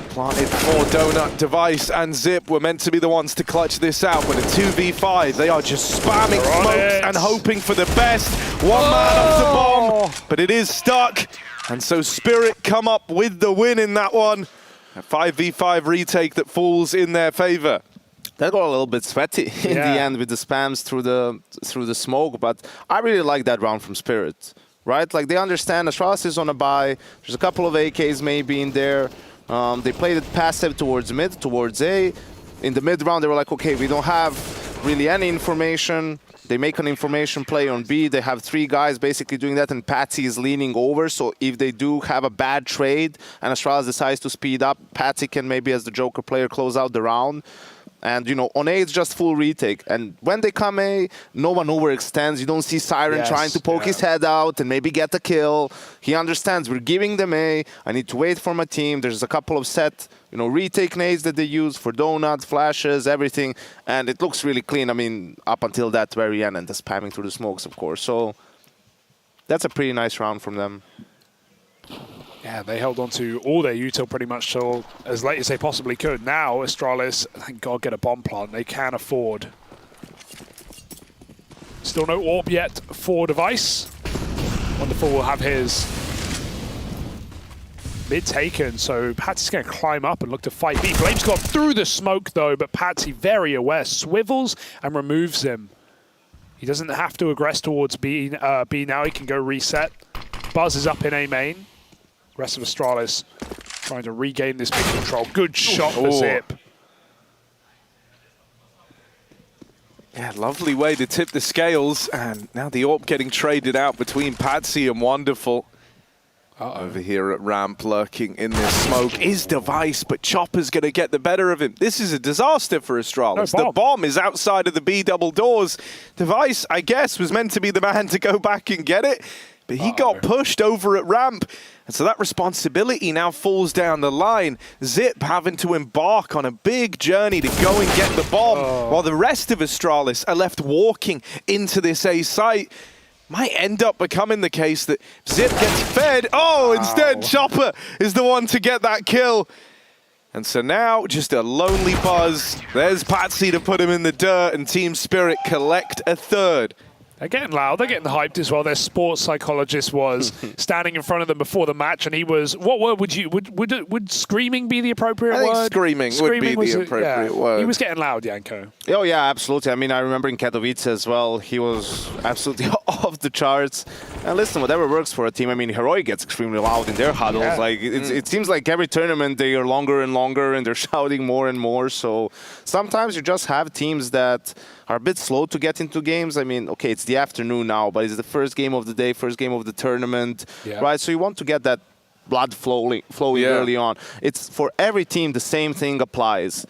Planted for Donut, Device, and Zip were meant to be the ones to clutch this out, but a 2v5, they are just spamming smokes and hoping for the best. One man off the bomb, but it is stuck. And so Spirit come up with the win in that one. A 5v5 retake that falls in their favor. That got a little bit sweaty in the end with the spams through the smoke, but I really like that round from Spirit. Right? Like, they understand Astralis is on a buy. There's a couple of AKs maybe in there. They played it passive towards mid, towards A. In the mid round, they were like, okay, we don't have really any information. They make an information play on B. They have 3 guys basically doing that, and Patsy is leaning over. So if they do have a bad trade and Astralis decides to speed up, Patsy can maybe, as the Joker player, close out the round. And, you know, on A, it's just full retake. And when they come A, no one overextends. You don't see Siren trying to poke his head out and maybe get a kill. He understands we're giving them A. I need to wait for my team. There's a couple of set, you know, retake nades that they use for donuts, flashes, everything. And it looks really clean. I mean, up until that very end and the spamming through the smokes, of course. So that's a pretty nice round from them. Yeah, they held on to all their util pretty much till as late as they possibly could. Now, Astralis, thank God, get a bomb plant. They can afford. Still no AWP yet for Device. Wonderful will have his mid taken, so Patsy's going to climb up and look to fight B. Flame's gone through the smoke, though, but Patsy, very aware, swivels and removes him. He doesn't have to aggress towards B now. He can go reset. Buzz is up in A main. Rest of Astralis trying to regain this big control. Good shot for Zip. Yeah, lovely way to tip the scales. And now the AWP getting traded out between Patsy and Wonderful. Over here at ramp, lurking in this smoke is Device, but Chopper's going to get the better of him. This is a disaster for Astralis. The bomb is outside of the B double doors. Device, I guess, was meant to be the man to go back and get it, but he got pushed over at ramp. And so that responsibility now falls down the line. Zip having to embark on a big journey to go and get the bomb, while the rest of Astralis are left walking into this A site. Might end up becoming the case that Zip gets fed. Instead Chopper is the one to get that kill. And so now just a lonely Buzz. There's Patsy to put him in the dirt, and Team Spirit collect a third. They're getting loud, they're getting hyped as well. Their sports psychologist was standing in front of them before the match, and he was, what word would screaming be the appropriate word? I think screaming would be the appropriate word. He was getting loud, Janko. Oh yeah, absolutely. I mean, I remember in Katowice as well, he was absolutely off the charts. And listen, whatever works for a team. I mean, Heroic gets extremely loud in their huddles. Yeah. Like it seems like every tournament they are longer and longer, and they're shouting more and more. So sometimes you just have teams that are a bit slow to get into games. I mean, okay, it's the afternoon now, but it's the first game of the day, first game of the tournament, right? So you want to get that blood flowing early on. It's for every team, the same thing applies.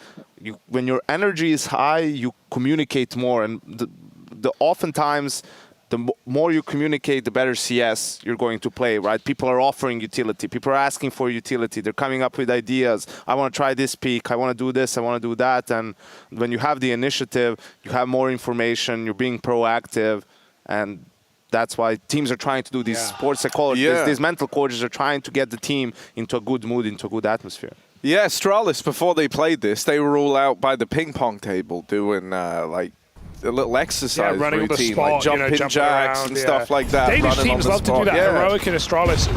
When your energy is high, you communicate more, and oftentimes the more you communicate, the better CS you're going to play, right? People are offering utility. People are asking for utility. They're coming up with ideas. I want to try this peak. I want to do this. I want to do that. And when you have the initiative, you have more information. You're being proactive. And that's why teams are trying to do these sports psychologists. These mental coaches are trying to get the team into a good mood, into a good atmosphere. Yeah, Astralis, before they played this, they were all out by the ping pong table doing like a little exercise running routine, on the spot, like jumping jacks around, and stuff like that. Danish teams love to do that. Heroic and Astralis,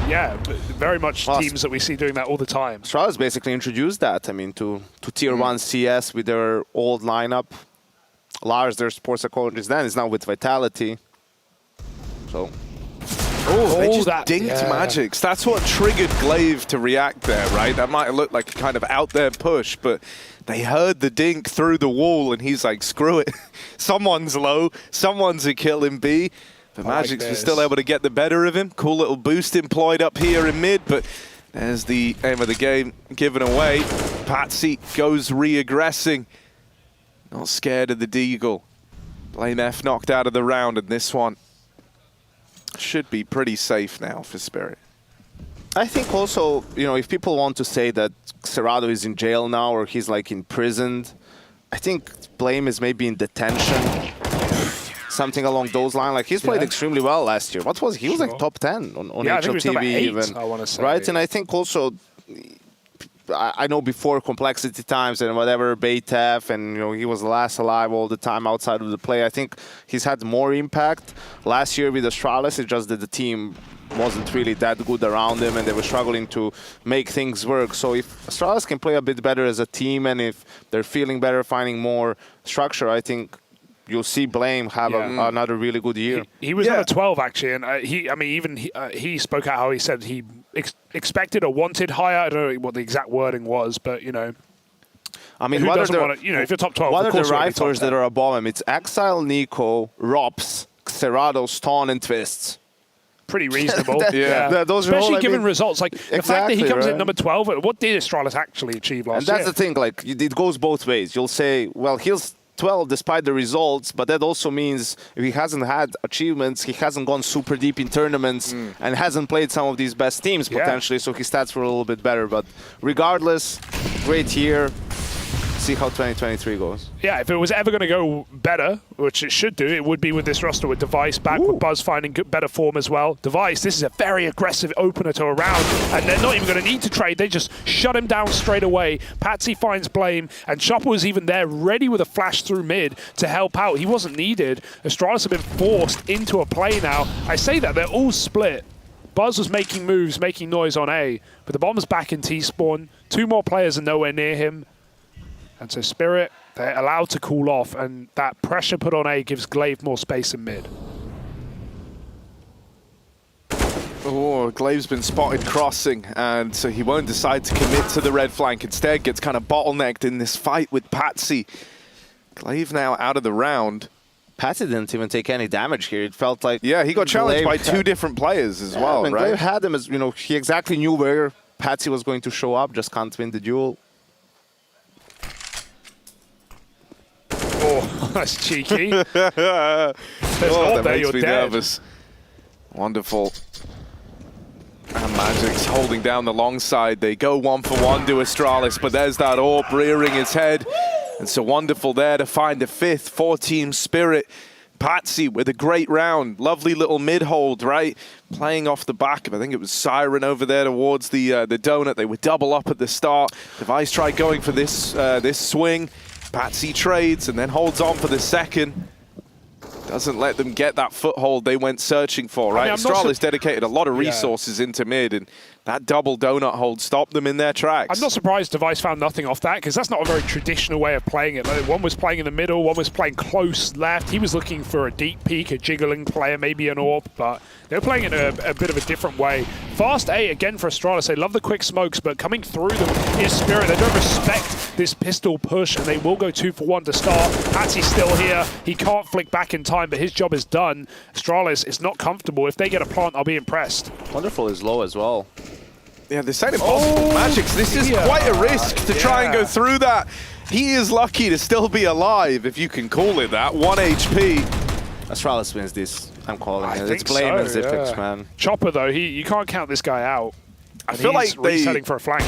very much teams that we see doing that all the time. Astralis basically introduced that, I mean, to Tier 1 CS with their old lineup. Lars, their sports psychologist then, is now with Vitality. So... they just dinked Magics. That's what triggered Glaive to react there, right? That might have looked like a kind of out there push, but they heard the dink through the wall, and he's like, screw it. Someone's low. Someone's a kill in B. But Magics was still able to get the better of him. Cool little boost employed up here in mid, but there's the aim of the game given away. Patsy goes re-aggressing. Not scared of the Deagle. Blame F knocked out of the round, and this one should be pretty safe now for Spirit. I think also, you know, if people want to say that Cerrado is in jail now or he's like imprisoned, I think Blame is maybe in detention. Something along those lines. Like he's played extremely well last year. What was he? He was like top 10 on HLTV even. I want to say. Right, and I think also, I know before complexity times and whatever, Baytef, and you know he was the last alive all the time outside of the play. I think he's had more impact last year with Astralis. It's just that the team wasn't really that good around him, and they were struggling to make things work. So if Astralis can play a bit better as a team, and if they're feeling better, finding more structure, I think you'll see Blame have another really good year. He was number 12 actually, and he spoke out how he said he expected or wanted higher. I don't know what the exact wording was, but you know. I mean, who what doesn't are want to, you know, if you're top 12, what of are course the you're riflers that are above him? It's Exile, Nico, Rops, Cerrado, Stone, and Twists. pretty reasonable. Those Especially all, given results. Like the fact that he comes in number 12, what did Astralis actually achieve last year? And that's the thing, like it goes both ways. You'll say, well, he's 12 despite the results, but that also means if he hasn't had achievements, he hasn't gone super deep in tournaments and hasn't played some of these best teams potentially, so his stats were a little bit better. But regardless, great year. See how 2023 goes. Yeah, if it was ever going to go better, which it should do, it would be with this roster with Device back, with Buzz finding better form as well. Device, this is a very aggressive opener to a round, and they're not even going to need to trade. They just shut him down straight away. Patsy finds Blame, and Chopper was even there, ready with a flash through mid to help out. He wasn't needed. Astralis have been forced into a play now. I say that, they're all split. Buzz was making moves, making noise on A, but the bomb's back in T-spawn. 2 more players are nowhere near him. And so Spirit, they're allowed to cool off, and that pressure put on A gives Glaive more space in mid. Oh, Glaive's been spotted crossing, and so he won't decide to commit to the red flank. Instead, gets kind of bottlenecked in this fight with Patsy. Glaive now out of the round. Patsy didn't even take any damage here. It felt like... Yeah, he got challenged by 2 different players as well, right? Glaive had him as, you know, he exactly knew where Patsy was going to show up, just can't win the duel. Oh, that's cheeky. There's that there, makes you're me dead. nervous. Wonderful. And Magic's holding down the long side. They go 1-for-1 to Astralis, but there's that AWP rearing its head. And so Wonderful there to find a 5th for Team Spirit. Patsy with a great round. Lovely little mid-hold, right? Playing off the back of, I think it was Siren over there towards the donut. They were double up at the start. Device tried going for this swing. Patsy trades and then holds on for the second. Doesn't let them get that foothold they went searching for, right? Astralis dedicated a lot of resources into mid, and that double donut hold stopped them in their tracks. I'm not surprised Device found nothing off that, because that's not a very traditional way of playing it. Like, one was playing in the middle, one was playing close left. He was looking for a deep peek, a jiggling player, maybe an AWP, but they were playing it a bit of a different way. Fast A again for Astralis. They love the quick smokes, but coming through them is Spirit. They don't respect this pistol push, and they will go 2-for-1 to start. Patsy's still here. He can't flick back in time, but his job is done. Astralis is not comfortable. If they get a plant, I'll be impressed. Wonderful is low as well. Yeah, this ain't impossible. Magics, this is quite a risk to try and go through that. He is lucky to still be alive, if you can call it that. 1 HP. Astralis wins this. I'm calling it. It's Blame and Zipix, man. Chopper, though, you can't count this guy out. I feel like resetting for a flank.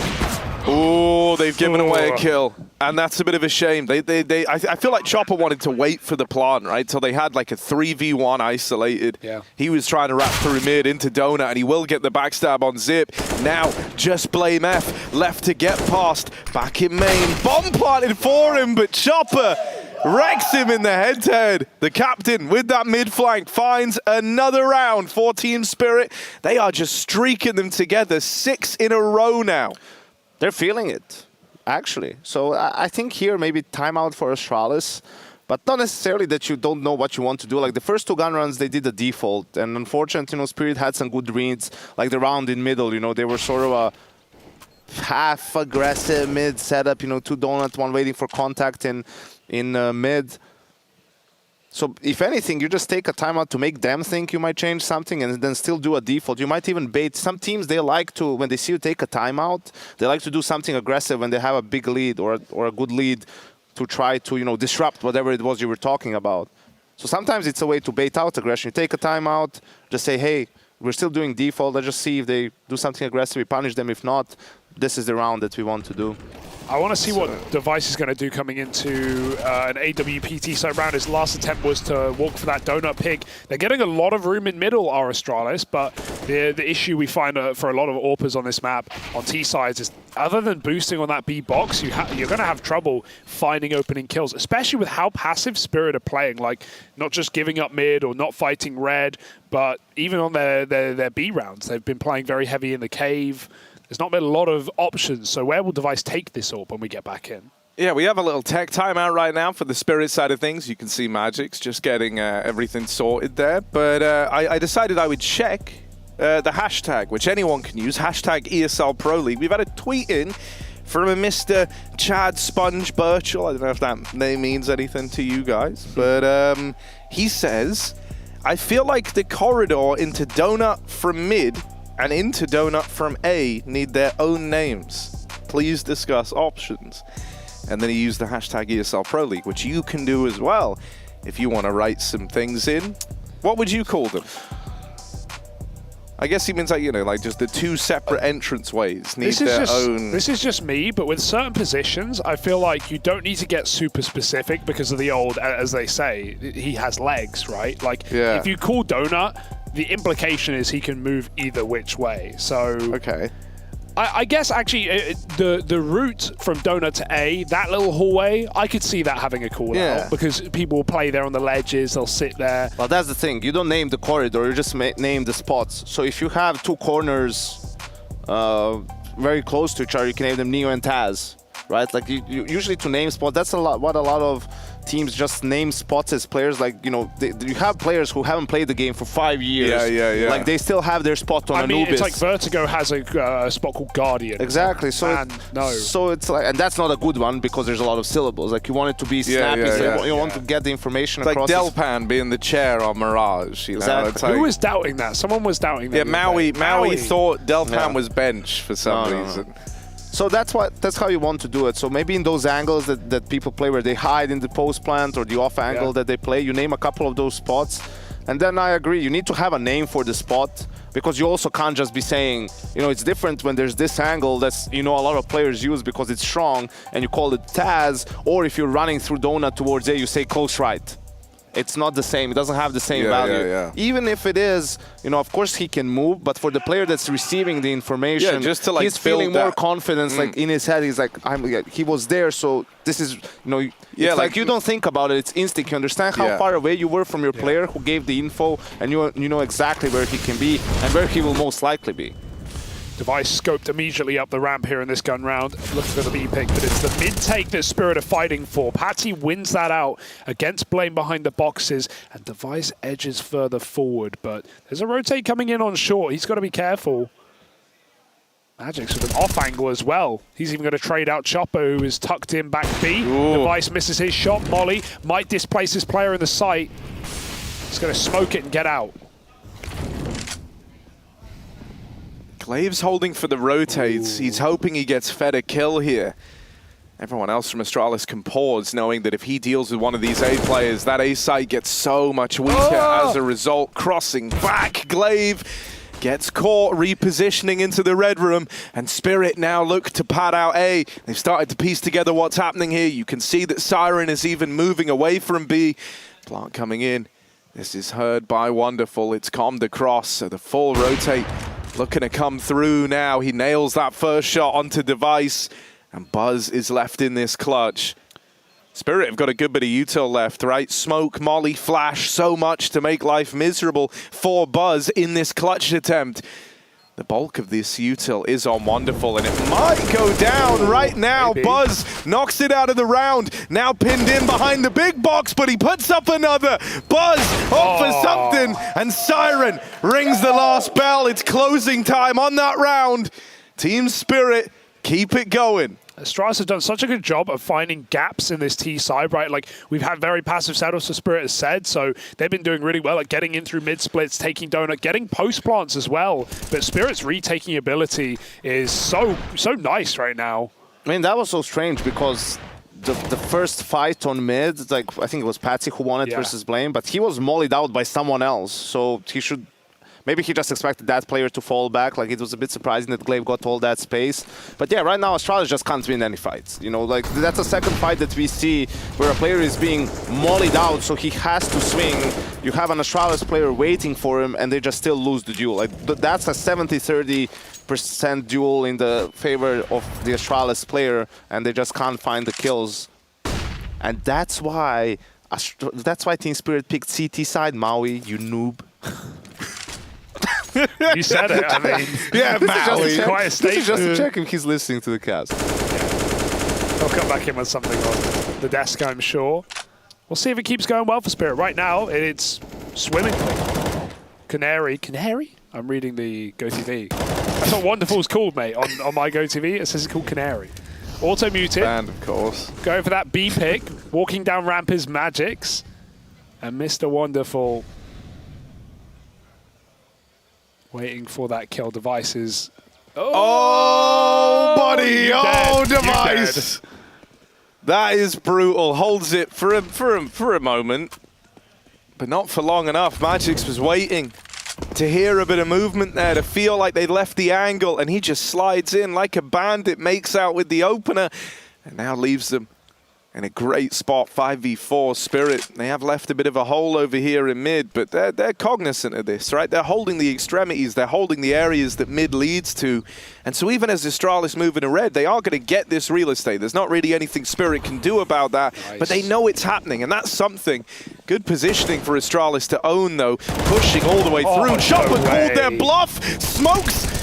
Oh, they've given away a kill, and that's a bit of a shame. I feel like Chopper wanted to wait for the plant, right? Till they had like a 3v1 isolated. Yeah. He was trying to wrap through mid into Donut, and he will get the backstab on Zip. Now, just Blame F left to get past. Back in main, bomb planted for him, but Chopper wrecks him in the head-to-head. The captain with that mid flank finds another round for Team Spirit. They are just streaking them together, 6 in a row now. They're feeling it, actually. So I think here maybe timeout for Astralis, but not necessarily that you don't know what you want to do. Like the first 2 gun runs, they did the default, and unfortunately, Spirit had some good reads. Like the round in middle, they were sort of a half aggressive mid setup. 2 donut, 1 waiting for contact in mid. So if anything, you just take a timeout to make them think you might change something and then still do a default. You might even bait. Some teams, they like to, when they see you take a timeout, they like to do something aggressive when they have a big lead or a good lead to try to, disrupt whatever it was you were talking about. So sometimes it's a way to bait out aggression. You take a timeout, just say, hey, we're still doing default. Let's just see if they do something aggressive. We punish them. If not, this is the round that we want to do. I want to see what Device is going to do coming into an AWPT side round. His last attempt was to walk for that donut pick. They're getting a lot of room in middle, are Astralis, but the issue we find for a lot of AWPers on this map on T sides is other than boosting on that B box, you're going to have trouble finding opening kills, especially with how passive Spirit are playing. Like, not just giving up mid or not fighting red, but even on their B rounds, they've been playing very heavy in the cave. There's not been a lot of options, so where will Device take this AWP when we get back in? Yeah, we have a little tech timeout right now for the Spirit side of things. You can see Magic's just getting everything sorted there. But I decided I would check the hashtag, which anyone can use, hashtag ESL Pro League. We've had a tweet in from a Mr. Chad Sponge Birchall. I don't know if that name means anything to you guys, but he says, I feel like the corridor into Donut from mid and into Donut from A need their own names. Please discuss options. And then he used the hashtag ESL Pro League, which you can do as well if you want to write some things in. What would you call them? I guess he means like, you know, like just the two separate entrance ways need their own. This is just me, but with certain positions, I feel like you don't need to get super specific because of the old, as they say, he has legs, right? Like, if you call Donut, the implication is he can move either which way. So, okay. I guess actually the route from Donut to A, that little hallway, I could see that having a call out because people will play there on the ledges, they'll sit there. Well, that's the thing. You don't name the corridor, you just name the spots. So if you have two corners very close to each other, you can name them Neo and Taz, right? Like you usually to name spots, that's what a lot of teams just name spots as players. Like, you know, you have players who haven't played the game for 5 years. Yeah. Like they still have their spot on Anubis. It's like Vertigo has a spot called Guardian. Exactly. So so it's like, and that's not a good one because there's a lot of syllables. Like you want it to be snappy. So you want to get the information across. Like Delpan being the chair on Mirage. You know? Exactly. Like, who was doubting that? Someone was doubting that. Yeah, Maui thought Delpan was bench for some reason. No. So that's how you want to do it. So maybe in those angles that people play where they hide in the post plant or the off angle that they play, you name a couple of those spots. And then I agree, you need to have a name for the spot because you also can't just be saying, you know, it's different when there's this angle that's, you know, a lot of players use because it's strong and you call it Taz, or if you're running through Donut towards A, you say close right. It's not the same. It doesn't have the same value. Even if it is, you know, of course he can move, but for the player that's receiving the information, just to, like, he's feeling more that confidence. Like in his head, he's like, he was there, so this is, you know, it's like you don't think about it. It's instinct. You understand how far away you were from your player who gave the info, and you know exactly where he can be and where he will most likely be. Device scoped immediately up the ramp here in this gun round, looking for the B pick, but it's the mid take that Spirit are fighting for. Patty wins that out against Blame behind the boxes, and Device edges further forward, but there's a rotate coming in on short. He's got to be careful. Magic's with an off angle as well. He's even going to trade out Chopper, who is tucked in back B. Device misses his shot. Molly might displace his player in the site. He's going to smoke it and get out. Glave's holding for the rotates. He's hoping he gets fed a kill here. Everyone else from Astralis can pause, knowing that if he deals with one of these A players, that A site gets so much weaker as a result. Crossing back, Glaive gets caught, repositioning into the red room, and Spirit now look to pad out A. They've started to piece together what's happening here. You can see that Siren is even moving away from B. Plant coming in. This is heard by Wonderful. It's calmed across, so the full rotate looking to come through now. He nails that first shot onto Device, and Buzz is left in this clutch. Spirit have got a good bit of util left, right? Smoke, Molly, Flash, so much to make life miserable for Buzz in this clutch attempt. The bulk of this util is on Wonderful, and it might go down right now. Maybe. Buzz knocks it out of the round. Now pinned in behind the big box, but he puts up another. Buzz up for something, and Siren rings the last bell. It's closing time on that round. Team Spirit, keep it going. Astralis have done such a good job of finding gaps in this T side, right? Like, we've had very passive setups, as Spirit has said, so they've been doing really well at getting in through mid-splits, taking Donut, getting post-plants as well. But Spirit's retaking ability is so nice right now. I mean, that was so strange because the first fight on mid, like, I think it was Patsy who won it versus Blame, but he was mollied out by someone else, so he should... Maybe he just expected that player to fall back. Like, it was a bit surprising that Glaive got all that space. But yeah, right now, Astralis just can't win any fights. You know, like, that's a second fight that we see where a player is being mollied out, so he has to swing. You have an Astralis player waiting for him, and they just still lose the duel. Like, that's a 70-30% duel in the favor of the Astralis player, and they just can't find the kills. And that's why Team Spirit picked CT side, Maui, you noob. You said it, I mean. Yeah, Maui. Quite a statement. This is just to check if he's listening to the cast. He'll come back in with something on the desk, I'm sure. We'll see if it keeps going well for Spirit. Right now, it's swimmingly. Canary? I'm reading the GoTV. That's what Wonderful's called, mate, on my GoTV. It says it's called Canary. Auto-muted. And, of course. Going for that B pick. Walking down ramp is Magix. And Mr. Wonderful Waiting for that kill. Device is... Oh, buddy! Oh, Device! That is brutal. Holds it for a moment, but not for long enough. Magix was waiting to hear a bit of movement there, to feel like they left the angle, and he just slides in like a bandit, makes out with the opener, and now leaves them in a great spot. 5v4 Spirit. They have left a bit of a hole over here in mid, but they're cognizant of this, right? They're holding the extremities, they're holding the areas that mid leads to. And so even as Astralis move into red, they are going to get this real estate. There's not really anything Spirit can do about that, but they know it's happening, and that's something. Good positioning for Astralis to own, though. Pushing all the way through. Chopper called their bluff, smokes,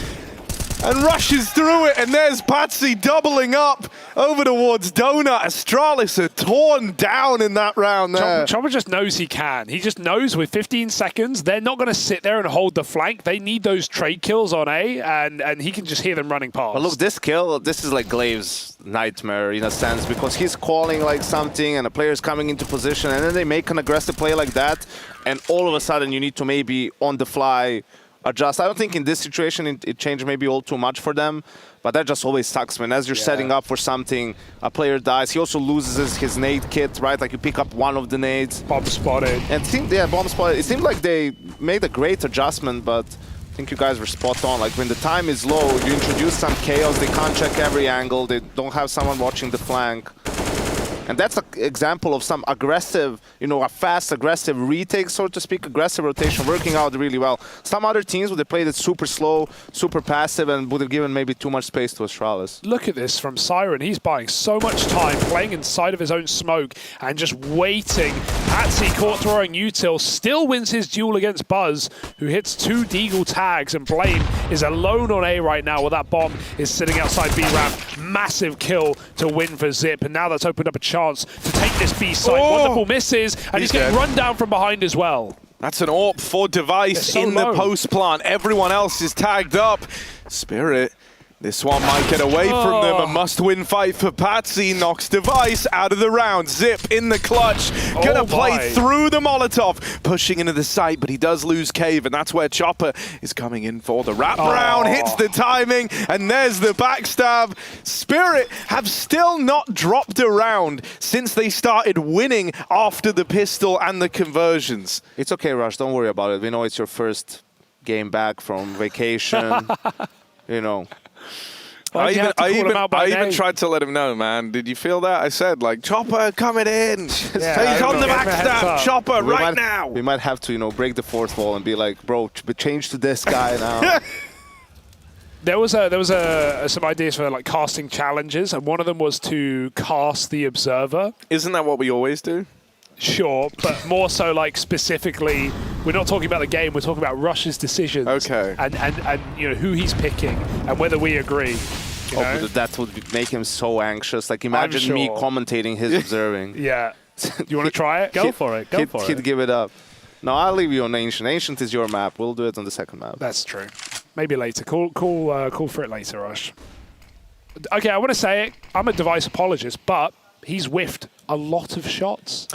and rushes through it, and there's Patsy doubling up over towards Donut. Astralis are torn down in that round there. Chopper just knows he can. He just knows with 15 seconds, they're not going to sit there and hold the flank. They need those trade kills on A, and he can just hear them running past. But look, this kill, this is like Glaive's nightmare in a sense, because he's calling like something and a player's coming into position, and then they make an aggressive play like that, and all of a sudden you need to maybe on the fly adjust. I don't think in this situation it changed maybe all too much for them, but that just always sucks, man. As you're setting up for something, a player dies. He also loses his nade kit, right? Like you pick up one of the nades. Bomb spotted. And bomb spotted. It seemed like they made a great adjustment, but I think you guys were spot on. Like when the time is low, you introduce some chaos. They can't check every angle. They don't have someone watching the flank. And that's an example of some aggressive, a fast, aggressive retake, so to speak, aggressive rotation working out really well. Some other teams would have played it super slow, super passive, and would have given maybe too much space to Astralis. Look at this from Siren. He's buying so much time, playing inside of his own smoke, and just waiting. Patsy caught throwing util, still wins his duel against Buzz, who hits 2 Deagle tags, and Blame is alone on A right now, while that bomb is sitting outside B ramp. Massive kill to win for Zip, and now that's opened up a chance to take this B site. Wonderful misses, and he's getting run down from behind as well. That's an AWP for Device in the post plant. Everyone else is tagged up. Spirit, this one might get away from them. A must-win fight for Patsy. Knocks Device out of the round. Zip in the clutch. Gonna play through the Molotov. Pushing into the site, but he does lose Cave, and that's where Chopper is coming in for the wraparound. Hits the timing, and there's the backstab. Spirit have still not dropped a round since they started winning after the pistol and the conversions. It's okay, Rush. Don't worry about it. We know it's your first game back from vacation. I even tried to let him know, man. Did you feel that? I said, like, Chopper coming in. Take on the backstab, Chopper, right now. We might have to, break the fourth wall and be like, bro, change to this guy now. There was some ideas for like casting challenges, and one of them was to cast the Observer. Isn't that what we always do? Sure, but more so like specifically, we're not talking about the game, we're talking about Rush's decisions. Okay. And who he's picking and whether we agree. But that would make him so anxious. Like imagine me commentating his observing. Yeah. You want to try it? Go for it. He'd give it up. No, I'll leave you on Ancient. Ancient is your map. We'll do it on the second map. That's true. Maybe later. Call for it later, Rush. Okay, I want to say it. I'm a Device apologist, but he's whiffed a lot of shots.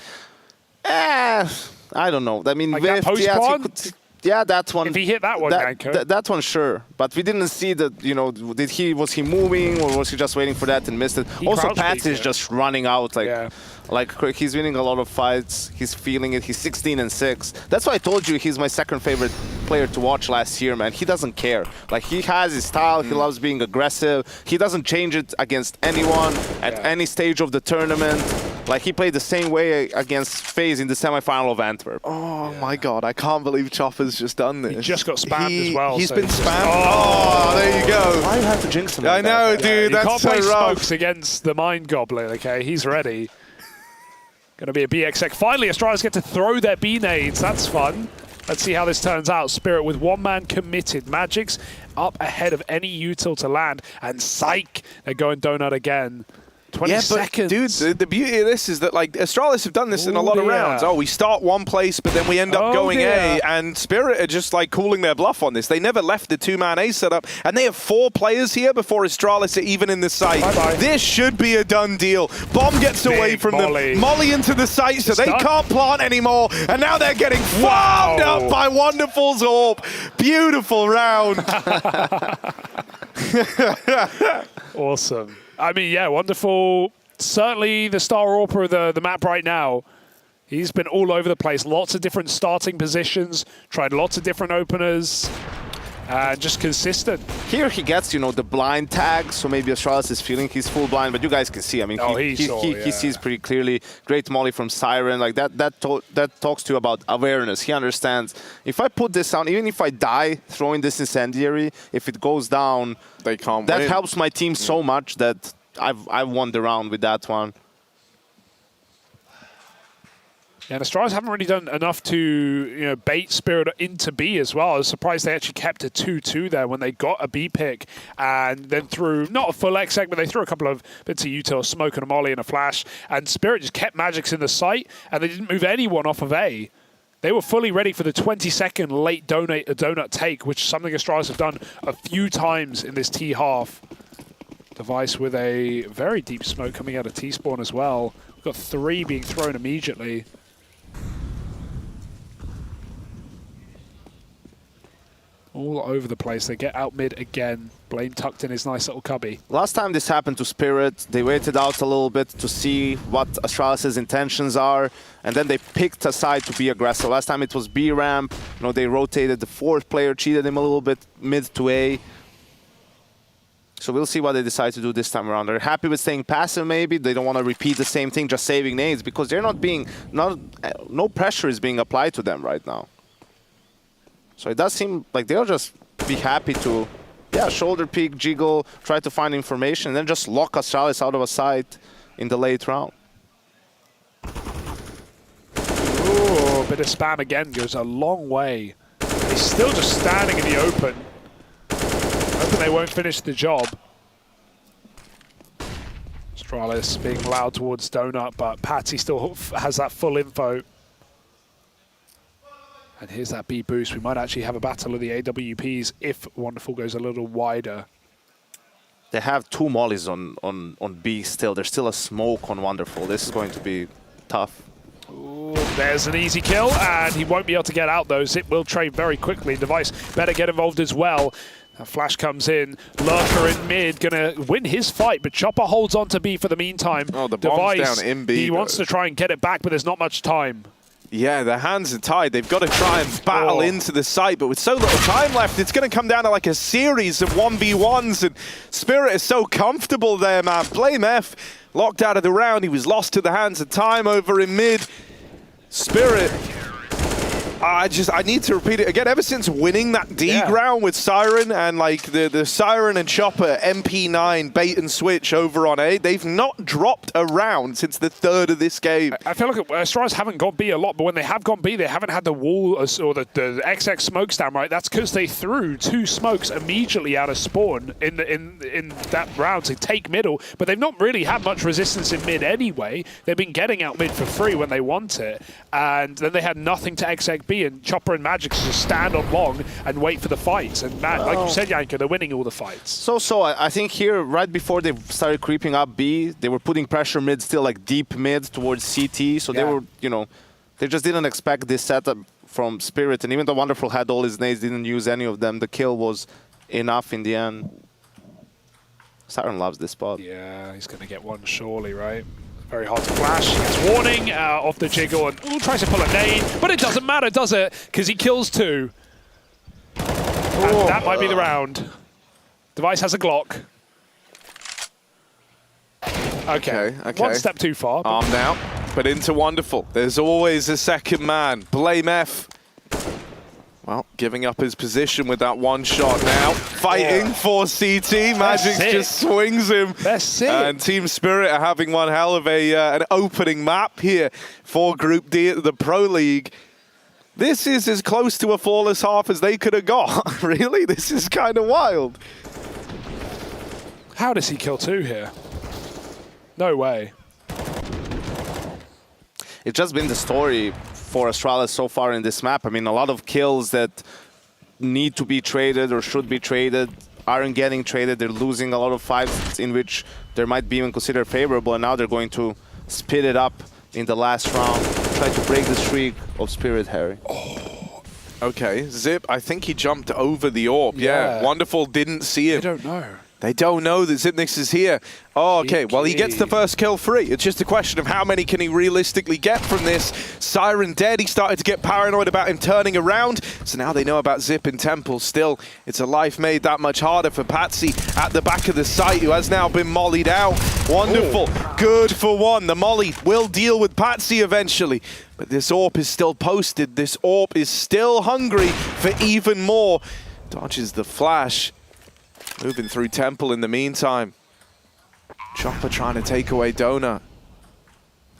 I don't know. I mean, like that post that one. If he hit that one, that one, sure. But we didn't see that. Was he moving or was he just waiting for that and missed it? Also, Pat is just running out like he's winning a lot of fights. He's feeling it. He's 16-6. That's why I told you he's my second favorite player to watch last year, man. He doesn't care. Like he has his style. He loves being aggressive. He doesn't change it against anyone at any stage of the tournament. Like he played the same way against FaZe in the semifinal of Antwerp. Oh my God, I can't believe Chopper's just done this. He just got spammed as well. He's been spammed. Oh, there you go. Why do you have to jinx him? I know, dude. That's so rough. You can't play smokes against the Mind Goblin, okay? He's ready. Going to be a BXX. Finally, Astralis get to throw their B-nades. That's fun. Let's see how this turns out. Spirit with one man committed. Magic's up ahead of any util to land. And psych, they're going donut again. 20 seconds. Dude, the beauty of this is that like Astralis have done this in a lot of rounds. Oh, we start one place, but then we end up going A, and Spirit are just like calling their bluff on this. They never left the two-man A setup, and they have 4 players here before Astralis are even in the site. This should be a done deal. Bomb gets away from them. Molly into the site, so they can't plant anymore, and now they're getting farmed up by Wonderful's Orb. Beautiful round. Awesome. I mean, yeah, Wonderful. Certainly the star AWPer of the map right now. He's been all over the place. Lots of different starting positions. Tried lots of different openers. And just consistent. Here he gets, you know, the blind tag, so maybe Astralis is feeling he's full blind, but you guys can see, I mean, he sees pretty clearly. Great molly from Siren, like that talks to you about awareness. He understands, if I put this down, even if I die throwing this incendiary, if it goes down, they can't that win. helps my team so much that I've won the round with that one. Yeah, and Astralis haven't really done enough to bait Spirit into B as well. I was surprised they actually kept a 2-2 there when they got a B pick and then threw, not a full exec, but they threw a couple of bits of util, smoke and a molly and a flash, and Spirit just kept Magics in the site and they didn't move anyone off of A. They were fully ready for the 20-second late donut take, which is something Astralis have done a few times in this T half. Device with a very deep smoke coming out of T-spawn as well. We've got 3 being thrown immediately. All over the place. They get out mid again. Blaine tucked in his nice little cubby. Last time this happened to Spirit, they waited out a little bit to see what Astralis' intentions are, and then they picked a side to be aggressive. Last time it was B ramp. You know, they rotated the 4th player, cheated him a little bit mid to A. So we'll see what they decide to do this time around. They're happy with staying passive maybe. They don't want to repeat the same thing, just saving nades, because they're no pressure is being applied to them right now. So it does seem like they'll just be happy to, shoulder peek, jiggle, try to find information, and then just lock Astralis out of a sight in the late round. Ooh, a bit of spam again goes a long way. He's still just standing in the open. Hoping they won't finish the job. Astralis being loud towards Donut, but Patty still has that full info. And here's that B boost. We might actually have a battle of the AWPs if Wonderful goes a little wider. They have 2 mollies on B still. There's still a smoke on Wonderful. This is going to be tough. Ooh, there's an easy kill, and he won't be able to get out though. Zip will trade very quickly. Device better get involved as well. A flash comes in. Lurker in mid, gonna win his fight, but Chopper holds on to B for the meantime. Oh, the bomb's Device, down in B. he wants to try and get it back, but there's not much time. Yeah, their hands are tied. They've got to try and battle into the site, but with so little time left, it's going to come down to like a series of 1v1s, and Spirit is so comfortable there, man. Blame F locked out of the round. He was lost to the hands of time over in mid. Spirit, I need to repeat it again. Ever since winning that D round with Siren and like the Siren and Chopper MP9 bait and switch over on A, they've not dropped a round since the 3rd of this game. I feel like Astralis haven't gone B a lot, but when they have gone B, they haven't had the wall or the XX smokes down, right? That's because they threw 2 smokes immediately out of spawn in that round to take middle, but they've not really had much resistance in mid anyway. They've been getting out mid for free when they want it, and then they had nothing to XX B, and Chopper and Magic just stand on long and wait for the fights. And like you said, Yanka, they're winning all the fights. So I think here, right before they started creeping up B, they were putting pressure mid still, like deep mid towards CT. So they were, they just didn't expect this setup from Spirit. And even though Wonderful had all his nades, didn't use any of them, the kill was enough in the end. Siren loves this spot. Yeah, he's going to get one surely, right? Very hard to flash. He gets warning off the jiggle and tries to pull a nade, but it doesn't matter, does it? Because he kills 2. And that might be the round. Device has a Glock. Okay. One step too far. Armed out, but into Wonderful. There's always a second man. Blame F. Well, giving up his position with that one shot now. Fighting for CT. Magic just swings him. That's it. And Team Spirit are having one hell of an opening map here for Group D at the Pro League. This is as close to a flawless half as they could have got. Really? This is kind of wild. How does he kill 2 here? No way. It's just been the story for Astralis so far in this map. I mean, a lot of kills that need to be traded or should be traded aren't getting traded. They're losing a lot of fights in which there might be even considered favorable, and now they're going to speed it up in the last round, try to break the streak of Spirit, Harry. Okay, Zip, I think he jumped over the AWP. Yeah, Wonderful didn't see him. I don't know. They don't know that Zipnix is here. Oh, okay, well, he gets the first kill free. It's just a question of how many can he realistically get from this. Siren dead. He started to get paranoid about him turning around. So now they know about Zip and Temple. Still, it's a life made that much harder for Patsy at the back of the site, who has now been mollied out. Wonderful. Ooh. Good for one. The molly will deal with Patsy eventually. But this AWP is still posted. This AWP is still hungry for even more. Dodges the flash. Moving through Temple in the meantime. Chopper trying to take away Donut.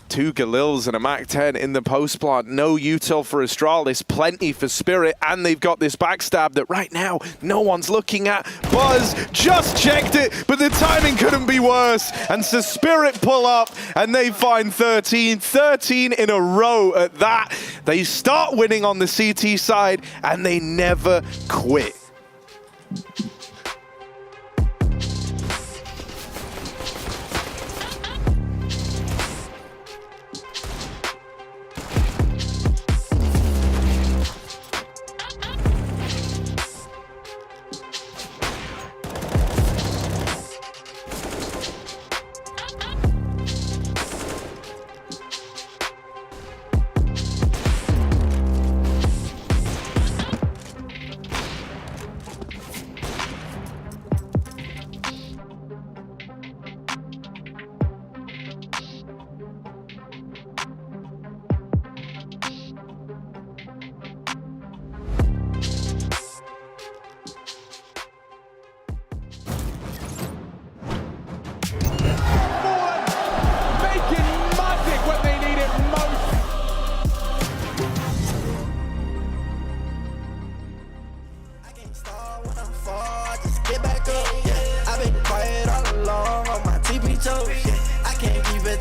2 Galils and a Mac-10 in the post plant. No util for Astralis, plenty for Spirit, and they've got this backstab that right now no one's looking at. Buzz just checked it, but the timing couldn't be worse. And so Spirit pull up, and they find 13 in a row at that. They start winning on the CT side, and they never quit.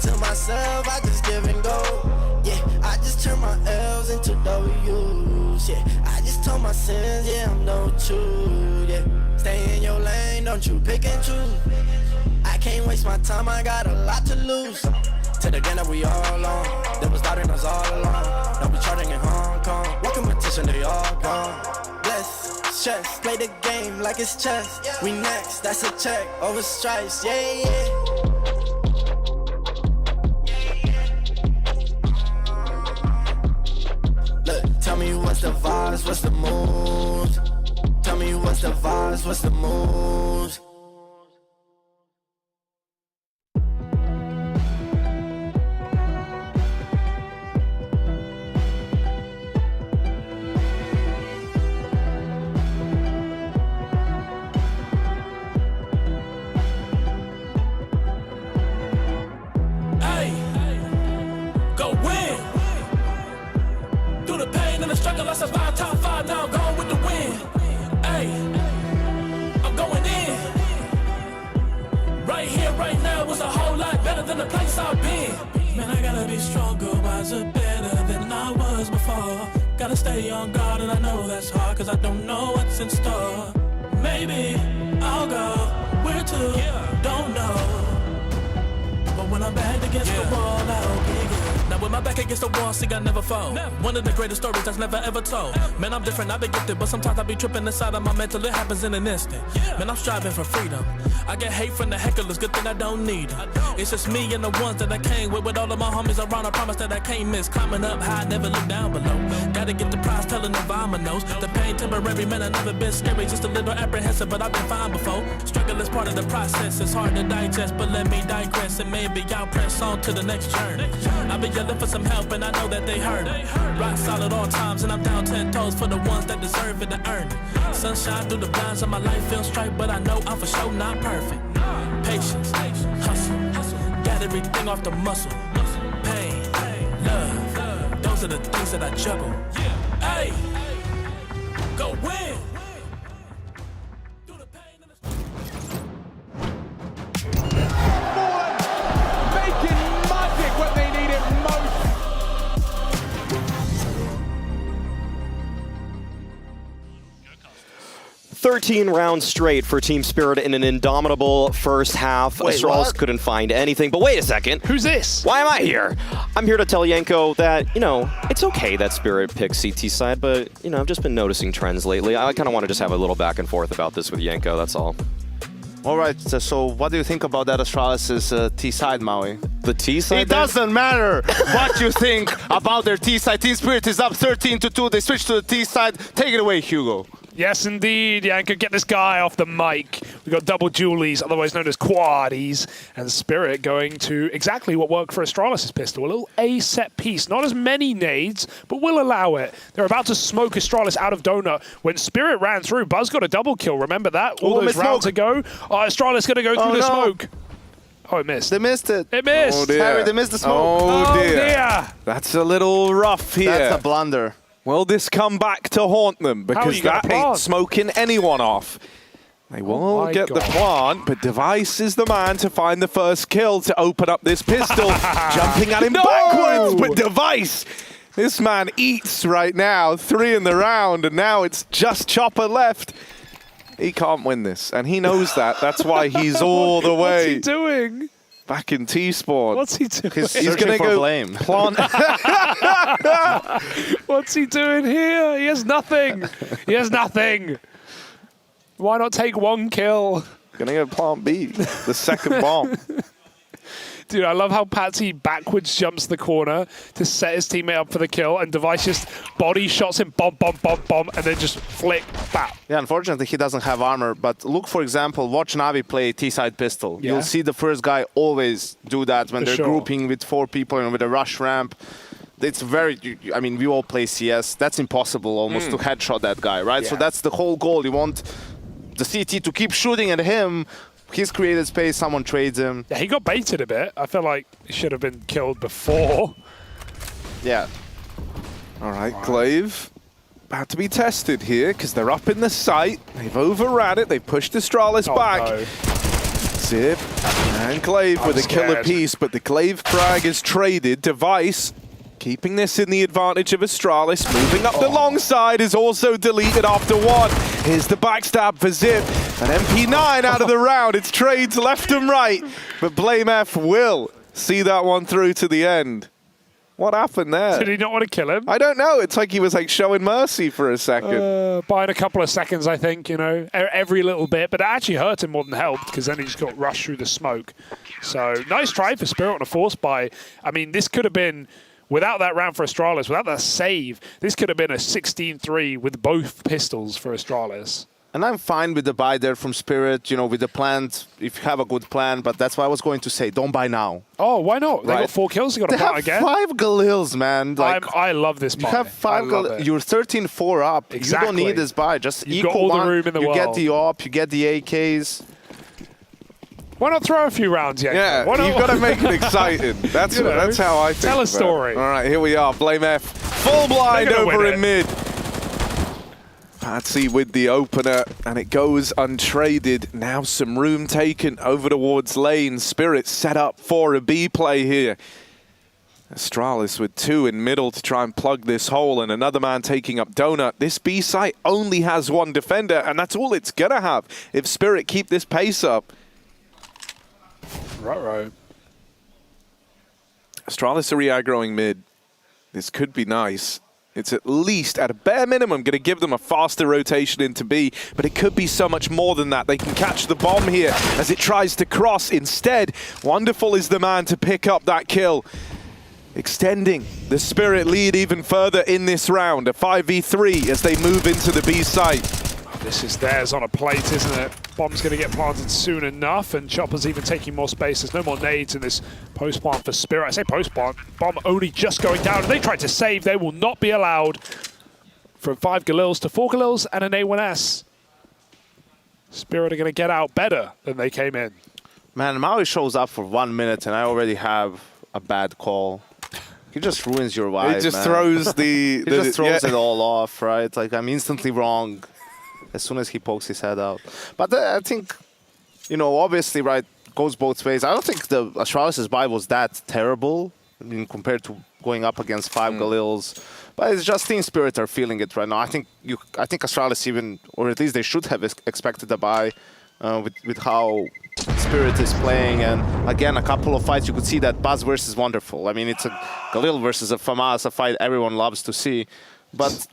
To myself, I just give and go. Yeah, I just turn my L's into W's. Yeah, I just told my sins. Yeah, I'm no true. Yeah, stay in your lane, don't you pick and choose. I can't waste my time, I got a lot to lose. To the game that we all on, they was doubting us all along. Don't be charting in Hong Kong. What competition, they all gone. Bless, stress, play the game like it's chess. We next, that's a check, over stripes, yeah. Tell me what's the vibes, what's the moves? Tell me what's the vibes, what's the moves? Struggle, I survived top 5, now I'm going with the win. Hey, I'm going in. Right here, right now was a whole lot better than the place I've been. Man, I gotta be stronger, wiser, better than I was before. Gotta stay on guard, and I know that's hard, cause I don't know what's in store. Maybe I'll go, where to, don't know. But when I'm back against the wall, I'll be good. Now with my back against the wall, see I never fall. One of the greatest stories that's never ever told. Man, I'm different, I've been gifted, but sometimes I be tripping inside of my mental. It happens in an instant. Man, I'm striving for freedom. I get hate from the hecklers, good thing I don't need them. It's just me and the ones that I came with all of my homies around. I promise that I can't miss. Climbing up high, never look down below. Gotta get the prize, telling the nose. The pain temporary, man, I never been scary. Just a little apprehensive, but I've been fine before. Struggle is part of the process, it's hard to digest, but let me digress. And maybe I'll press on to the next journey. I've been yelling for some help, and I know that they heard it. Rock solid all times, and I'm down 10 toes for the ones that deserve it and earn it. Sunshine through the blinds of my life feels straight, but I know I'm for sure not perfect. Patience, hustle, got everything off the muscle. Pain, love, those are the things that I juggle. Hey, go win. 13 rounds straight for Team Spirit in an indomitable first half. Wait, Astralis what? couldn't find anything. But wait a second. Who's this? Why am I here? I'm here to tell Yenko that, you know, it's okay that Spirit picks CT side, but, you know, I've just been noticing trends lately. I kind of want to just have a little back and forth about this with Yenko, that's all. All right, so what do you think about that Astralis' T-side, Maui? The T-side? It doesn't matter what you think about their T-side. Team Spirit is up 13-2. They switch to the T-side. Take it away, Hugo. Yes, indeed, Yanko. Get this guy off the mic. We've got double Julies, otherwise known as quadies, and Spirit going to exactly what worked for Astralis' pistol. A little A set piece. Not as many nades, but we'll allow it. They're about to smoke Astralis out of Donut. When Spirit ran through, Buzz got a double kill. Remember that? All those rounds ago. Astralis going to go through the smoke. Oh, it missed. They missed it. It missed. Oh, dear. Harry, they missed the smoke. Oh, dear. That's a little rough here. That's a blunder. Will this come back to haunt them? Because that ain't smoking anyone off. They will get the plant, but Device is the man to find the first kill to open up this pistol. Jumping at him backwards, but Device, this man eats right now. 3 in the round, and now it's just Chopper left. He can't win this, and he knows that. That's why he's all the way. What's he doing? Back in T-Spawn. What's he doing? He's going to go blame. Plant. What's he doing here? He has nothing. He has nothing. Why not take 1 kill? Going to go plant B, the second bomb. Dude, I love how Patsy backwards jumps the corner to set his teammate up for the kill, and Device just body shots him, bomb, and then just flick, bap. Yeah, unfortunately, he doesn't have armor. But look, for example, watch Navi play T-side pistol. Yeah. You'll see the first guy always do that when they're grouping with 4 people and with a rush ramp. It's very, I mean, we all play CS. That's impossible almost to headshot that guy, right? Yeah. So that's the whole goal. You want the CT to keep shooting at him. He's created space, someone trades him. Yeah, he got baited a bit. I feel like he should have been killed before. Yeah. All right, Glaive about to be tested here because they're up in the site. They've overran it. They've pushed Astralis back. No. Zip and Glaive with a killer piece, but the Glaive frag is traded. Device keeping this in the advantage of Astralis. Moving up the long side is also deleted after 1. Here's the backstab for Zip. An MP9 out of the round. It's trades left and right, but Blame F will see that one through to the end. What happened there? Did he not want to kill him? I don't know. It's like he was like showing mercy for a second. Buying a couple of seconds, I think, you know, every little bit. But it actually hurt him more than helped because then he just got rushed through the smoke. So nice try for Spirit on a force buy. I mean, this could have been, without that round for Astralis, without that save, this could have been a 16-3 with both pistols for Astralis. And I'm fine with the buy there from Spirit, you know, with the plan, if you have a good plan, but that's what I was going to say. Don't buy now. Oh, why not? They got 4 kills, they got a plant again. They have 5 Galils, man. Like, I love this buy. You have 5 Galils. You're 13-4 up. Exactly. You don't need this buy. Just You've equal got all one. the room in the you world. get the AWP, you get the AKs. Why not throw a few rounds, Yanko? Yeah, you've got to make it exciting. That's that's how I think. Tell a about it. story. All right, here we are. Blame F. Full blind over in mid. Patsy with the opener, and it goes untraded. Now some room taken over towards lane. Spirit set up for a B play here. Astralis with 2 in middle to try and plug this hole, and another man taking up Donut. This B site only has 1 defender, and that's all it's gonna have if Spirit keep this pace up. Right. Astralis are re-aggroing mid. This could be nice. It's at least, at a bare minimum, going to give them a faster rotation into B, but it could be so much more than that. They can catch the bomb here as it tries to cross. Instead, Wonderful is the man to pick up that kill, extending the Spirit lead even further in this round. A 5v3 as they move into the B site. This is theirs on a plate, isn't it? Bomb's going to get planted soon enough, and Chopper's even taking more space. There's no more nades in this post-plant for Spirit. I say post-plant, bomb only just going down. They tried to save, they will not be allowed. From 5 Galils to 4 Galils and an A1S. Spirit are going to get out better than they came in. Man, Maui shows up for 1 minute and I already have a bad call. He just ruins your vibe, He just man. throws the... He just throws it all off, right? Like, I'm instantly wrong as soon as he pokes his head out. But I think, you know, obviously, right, goes both ways. I don't think the Astralis' buy was that terrible. compared to going up against 5 Galils. But it's just Team Spirit are feeling it right now. I think Astralis even, or at least they should have expected a bye with how Spirit is playing. And again, a couple of fights, you could see that Buzz versus Wonderful. I mean, it's a Galil versus a FAMAS, a fight everyone loves to see. But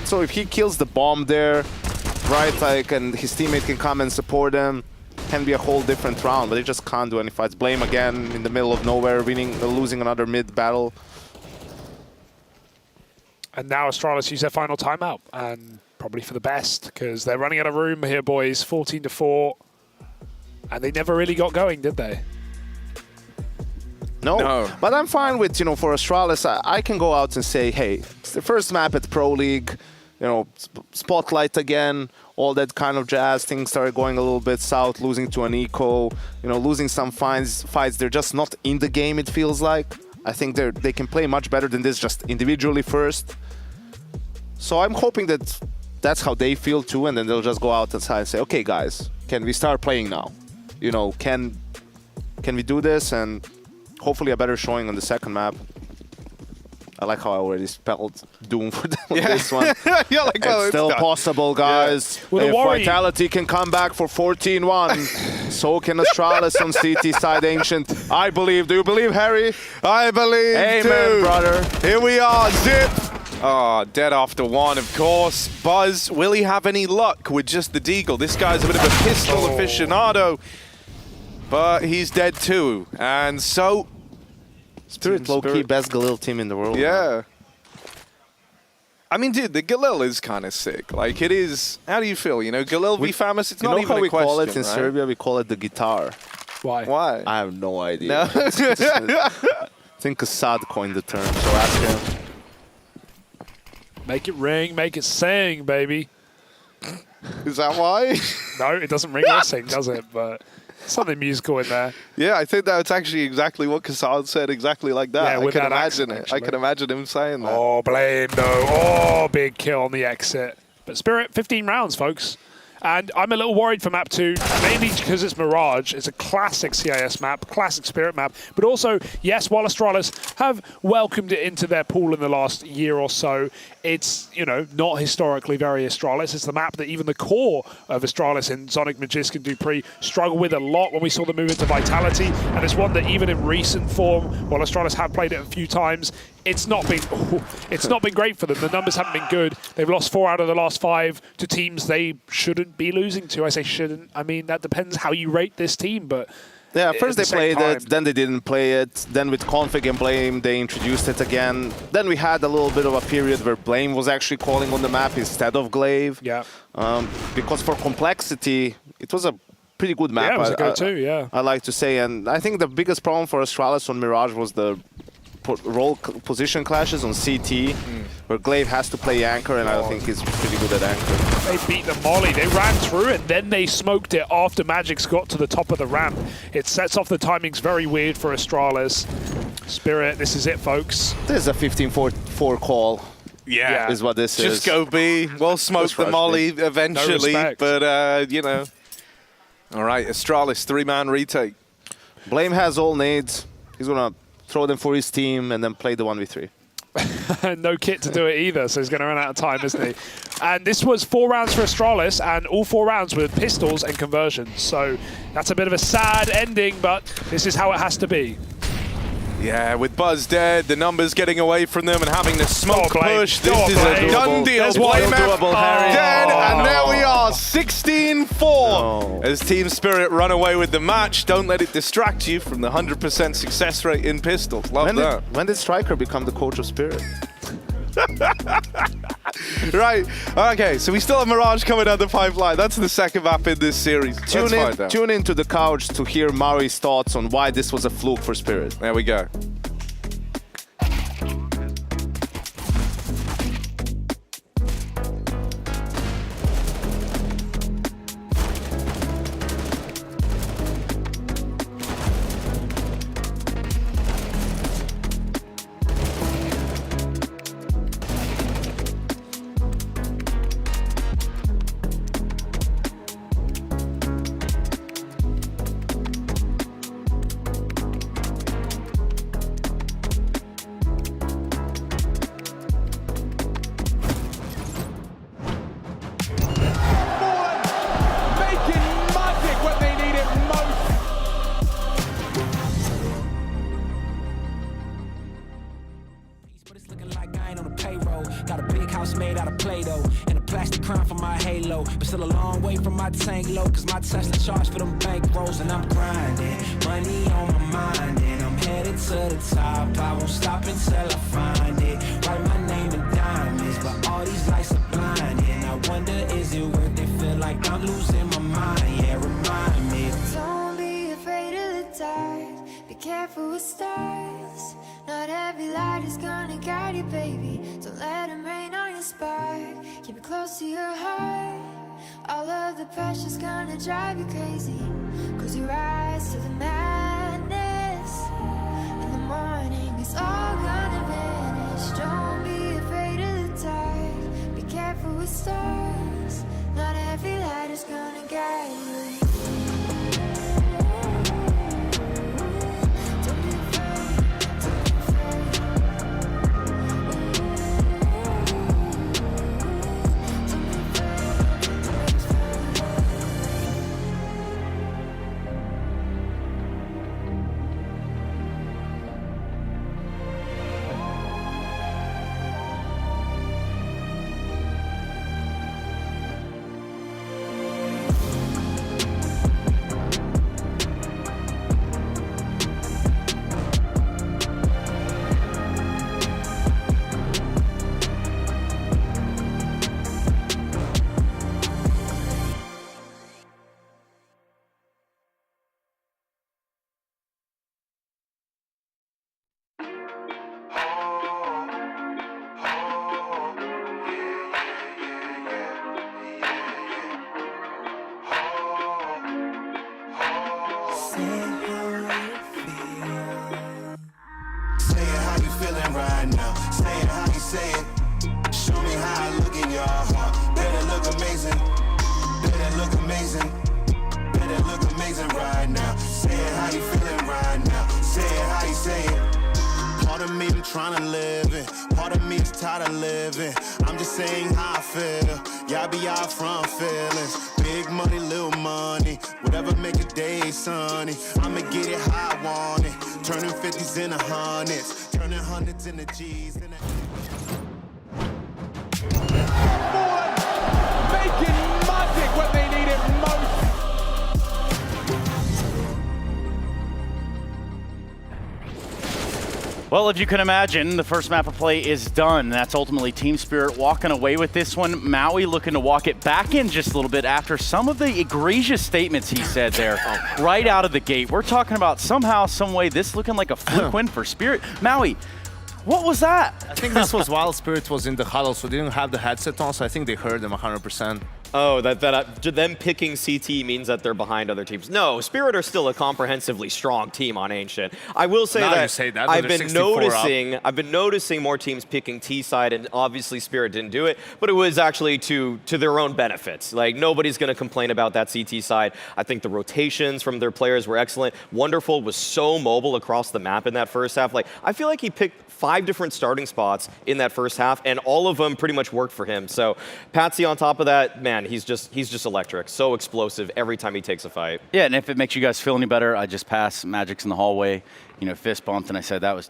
so if he kills the bomb there, right, like, and his teammate can come and support him, can be a whole different round. But they just can't do any fights. Blame again in the middle of nowhere, losing another mid battle. And now Astralis use their final timeout, and probably for the best, because they're running out of room here, boys. 14-4, and they never really got going, did they? No. But I'm fine with, for Astralis, I can go out and say, hey, it's the first map at Pro League, spotlight again, all that kind of jazz. Things started going a little bit south, losing to an eco, losing some fights. They're just not in the game, it feels like. I think they can play much better than this, just individually first. So I'm hoping that that's how they feel too, and then they'll just go out outside and say, okay, guys, can we start playing now? Can we do this? And hopefully a better showing on the second map. I like how I already spelled doom for them with this one. Yeah, like, it's still possible, guys. Yeah. If Vitality can come back for 14-1, so can Astralis on CT side Ancient. I believe. Do you believe, Harry? I believe, Amen, brother. Here we are, Zip. Oh, dead after one, of course. Buzz, will he have any luck with just the Deagle? This guy's a bit of a pistol aficionado, but he's dead too. And so... Spirit low-key best Galil team in the world. Yeah. Man. I mean, dude, the Galil is kind of sick. Like, it is... How do you feel? Galil v FAMAS, it's not even a question, how we call it in right? Serbia? We call it the guitar. Why? I have no idea. No? I think Assad coined the term, so ask him. Make it ring, make it sing, baby. Is that why? No, it doesn't ring or sing, does it? But something musical in there. Yeah, I think that's actually exactly what Kassad said, exactly like that. Yeah, I can imagine it. I can imagine him saying that. Oh, Blame, though. Oh, big kill on the exit. But Spirit, 15 rounds, folks. And I'm a little worried for map 2, mainly because it's Mirage. It's a classic CIS map, classic Spirit map. But also, yes, while Astralis have welcomed it into their pool in the last year or so, it's, not historically very Astralis. It's the map that even the core of Astralis in Sonic, Magisk, and Dupree struggle with a lot when we saw them move into Vitality. And it's one that even in recent form, while Astralis have played it a few times, it's not been great for them. The numbers haven't been good. They've lost 4 out of the last 5 to teams they shouldn't be losing to. I say shouldn't. I mean, that depends how you rate this team, but... Yeah, first they played it, then they didn't play it. Then with Config and Blame, they introduced it again. Then we had a little bit of a period where Blame was actually calling on the map instead of Glaive. Yeah. Because for complexity, it was a pretty good map. Yeah, it was a go-to, yeah. I like to say. And I think the biggest problem for Astralis on Mirage was the role position clashes on CT, where Glaive has to play anchor, and I think he's pretty good at anchor. They beat the molly. They ran through it, then they smoked it after Magic's got to the top of the ramp. It sets off the timings very weird for Astralis. Spirit, this is it, folks. This is a 15-4 call. Yeah, is what this is. Just go B. We'll smoke the molly eventually, no but, All right, Astralis, 3-man retake. Blame has all nades. He's going to throw them for his team and then play the 1v3. No kit to do it either, so he's going to run out of time, isn't he? And this was 4 rounds for Astralis, and all 4 rounds with pistols and conversions. So that's a bit of a sad ending, but this is how it has to be. Yeah, with Buzz dead, the numbers getting away from them and having the smoke push. This is a done deal. There's Blame dead, and there we are, 16-4. As Team Spirit run away with the match. Don't let it distract you from the 100% success rate in pistols. Love that. When did Striker become the coach of Spirit? Right, okay, so we still have Mirage coming down the pipeline. That's the second map in this series. Tune into the couch to hear Mari's thoughts on why this was a fluke for Spirit. There we go. my tank low, cause my Tesla charge for them bank rolls, and I'm grinding. Money on my mind, and I'm headed to the top. I won't stop until I find it. Write my name in diamonds, but all these lights are blinding. I wonder, is it worth it? Feel like I'm losing my mind, yeah, remind me. Don't be afraid of the dark, be careful with stars. Not every light is gonna guide you, baby. Don't let them rain on your spark. Keep it close to your heart. All of the pressure's gonna drive you crazy. Close your eyes to the madness. In the morning, it's all gonna vanish. Don't be afraid of the dark, be careful with stars. Not every light is gonna guide you. Well, if you can imagine, the first map of play is done. That's ultimately Team Spirit walking away with this one. Maui looking to walk it back in just a little bit after some of the egregious statements he said there right out of the gate. We're talking about somehow, some way, this looking like a fluke win for Spirit. Maui, what was that? I think this was while Spirit was in the huddle, so they didn't have the headset on, so I think they heard them 100%. Oh, them picking CT means that they're behind other teams. No, Spirit are still a comprehensively strong team on Ancient. I will say now that, you say that I've been noticing more teams picking T side, and obviously Spirit didn't do it, but it was actually to their own benefits. Like, nobody's going to complain about that CT side. I think the rotations from their players were excellent. Wonderful was so mobile across the map in that first half. Like, I feel like he picked 5 different starting spots in that first half, and all of them pretty much worked for him. So Patsy on top of that, man, he's just electric. So explosive every time he takes a fight. Yeah, and if it makes you guys feel any better, I just passed Magic's in the hallway, fist bumped, and I said that was,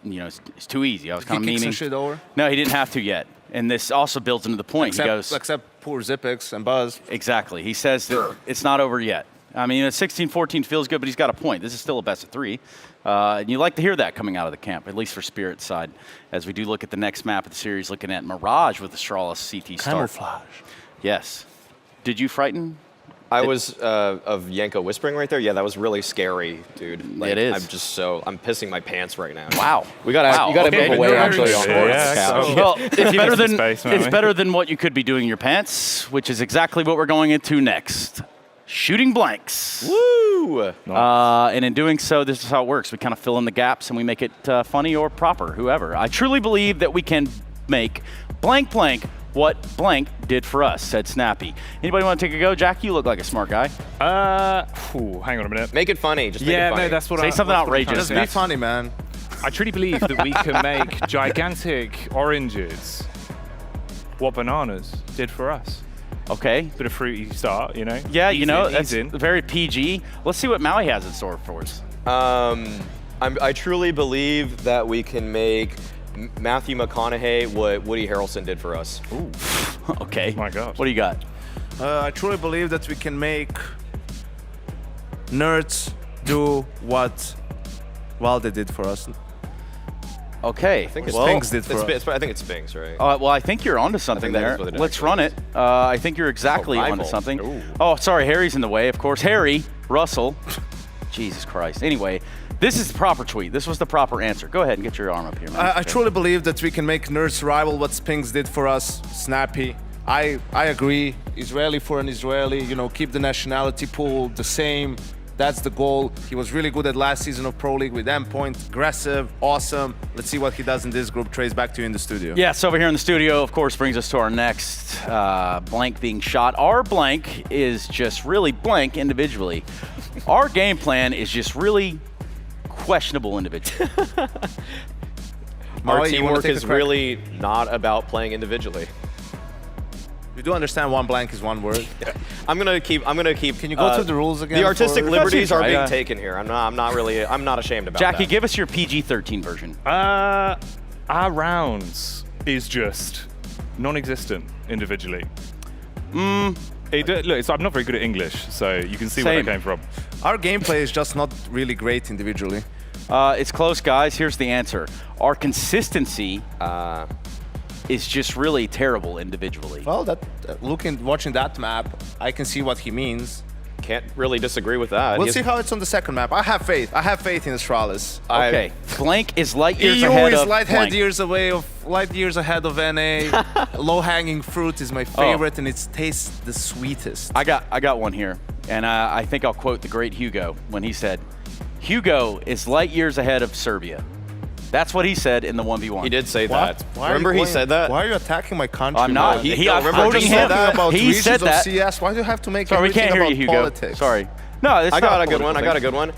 it's too easy. I was kind of memeing. Shit over? No, he didn't have to yet. And this also builds into the point. Except poor Zipix and Buzz. Exactly. He says that it's not over yet. I mean, 16-14 feels good, but he's got a point. This is still a best of 3. And you like to hear that coming out of the camp, at least for Spirit's side, as we do look at the next map of the series, looking at Mirage with the Astralis CT start. Camouflage. Yes. Did you frighten? I was of Yanko whispering right there. Yeah, that was really scary, dude. Like, it is. I'm pissing my pants right now. Wow. You gotta move away actually on sports. Well, it's better than what you could be doing in your pants, which is exactly what we're going into next. Shooting blanks. Woo! And in doing so, this is how it works. We kind of fill in the gaps and we make it funny or proper, whoever. I truly believe that we can make blank what blank did for us, said Snappy. Anybody want to take a go? Jack, you look like a smart guy. Hang on a minute. Make it funny. Just make it funny. No, that's what Say something outrageous. Just be funny, man. I truly believe that we can make gigantic oranges what bananas did for us. Okay. Bit of fruity start, Yeah, that's very PG. Let's see what Maui has in store for us. I truly believe that we can make Matthew McConaughey what Woody Harrelson did for us. Ooh. Okay. My God. What do you got? I truly believe that we can make nerds do what Valde did for us. Okay. I think it's Spinks did for us. I think it's Spinks, right? Well, I think you're onto something that there. is what it Let's actually run is. it. I think you're exactly onto rival. something. Ooh. Oh, sorry, Harry's in the way, of course. Harry, Russell. Jesus Christ. Anyway, this is the proper tweet. This was the proper answer. Go ahead and get your arm up here, man. I truly believe that we can make nerds rival what Spinks did for us. Snappy. I agree. Israeli for an Israeli. You know, keep the nationality pool the same. That's the goal. He was really good at last season of Pro League with endpoint, aggressive, awesome. Let's see what he does in this group. Trace, back to you in the studio. Yes, over here in the studio, of course, brings us to our next blank being shot. Our blank is just really blank individually. Our game plan is just really questionable individually. Our Maui, you wanna teamwork take a is crack? really not about playing individually. You do understand one blank is one word. I'm gonna keep. Can you go through the rules again? The artistic for- liberties are being right. taken here. I'm not ashamed about Jackie, that. give us your PG-13 version. Our rounds is just non-existent individually. Look, I'm not very good at English, so you can see where Same. that came from. Our gameplay is just not really great individually. It's close, guys. Here's the answer. Our consistency is just really terrible individually. Well, watching that map, I can see what he means. Can't really disagree with that. We'll see how it's on the second map. I have faith. I have faith in Astralis. Okay. Blank is light years EU ahead is of light blank. years ahead of NA. Low-hanging fruit is my favorite, and it tastes the sweetest. I got one here, and I think I'll quote the great Hugo when he said, "Hugo is light years ahead of Serbia." That's what he said in the 1v1. He did say What? that. Why are Remember you he going- said that? Why are you attacking my country? I'm not. man? I'm remember quoting Just him. talking about He regions said that. of CS. Why do you have to make Sorry, we everything can't hear about you, Hugo. politics? Sorry. No, it's I not got a a good one. political I got a thing. good one.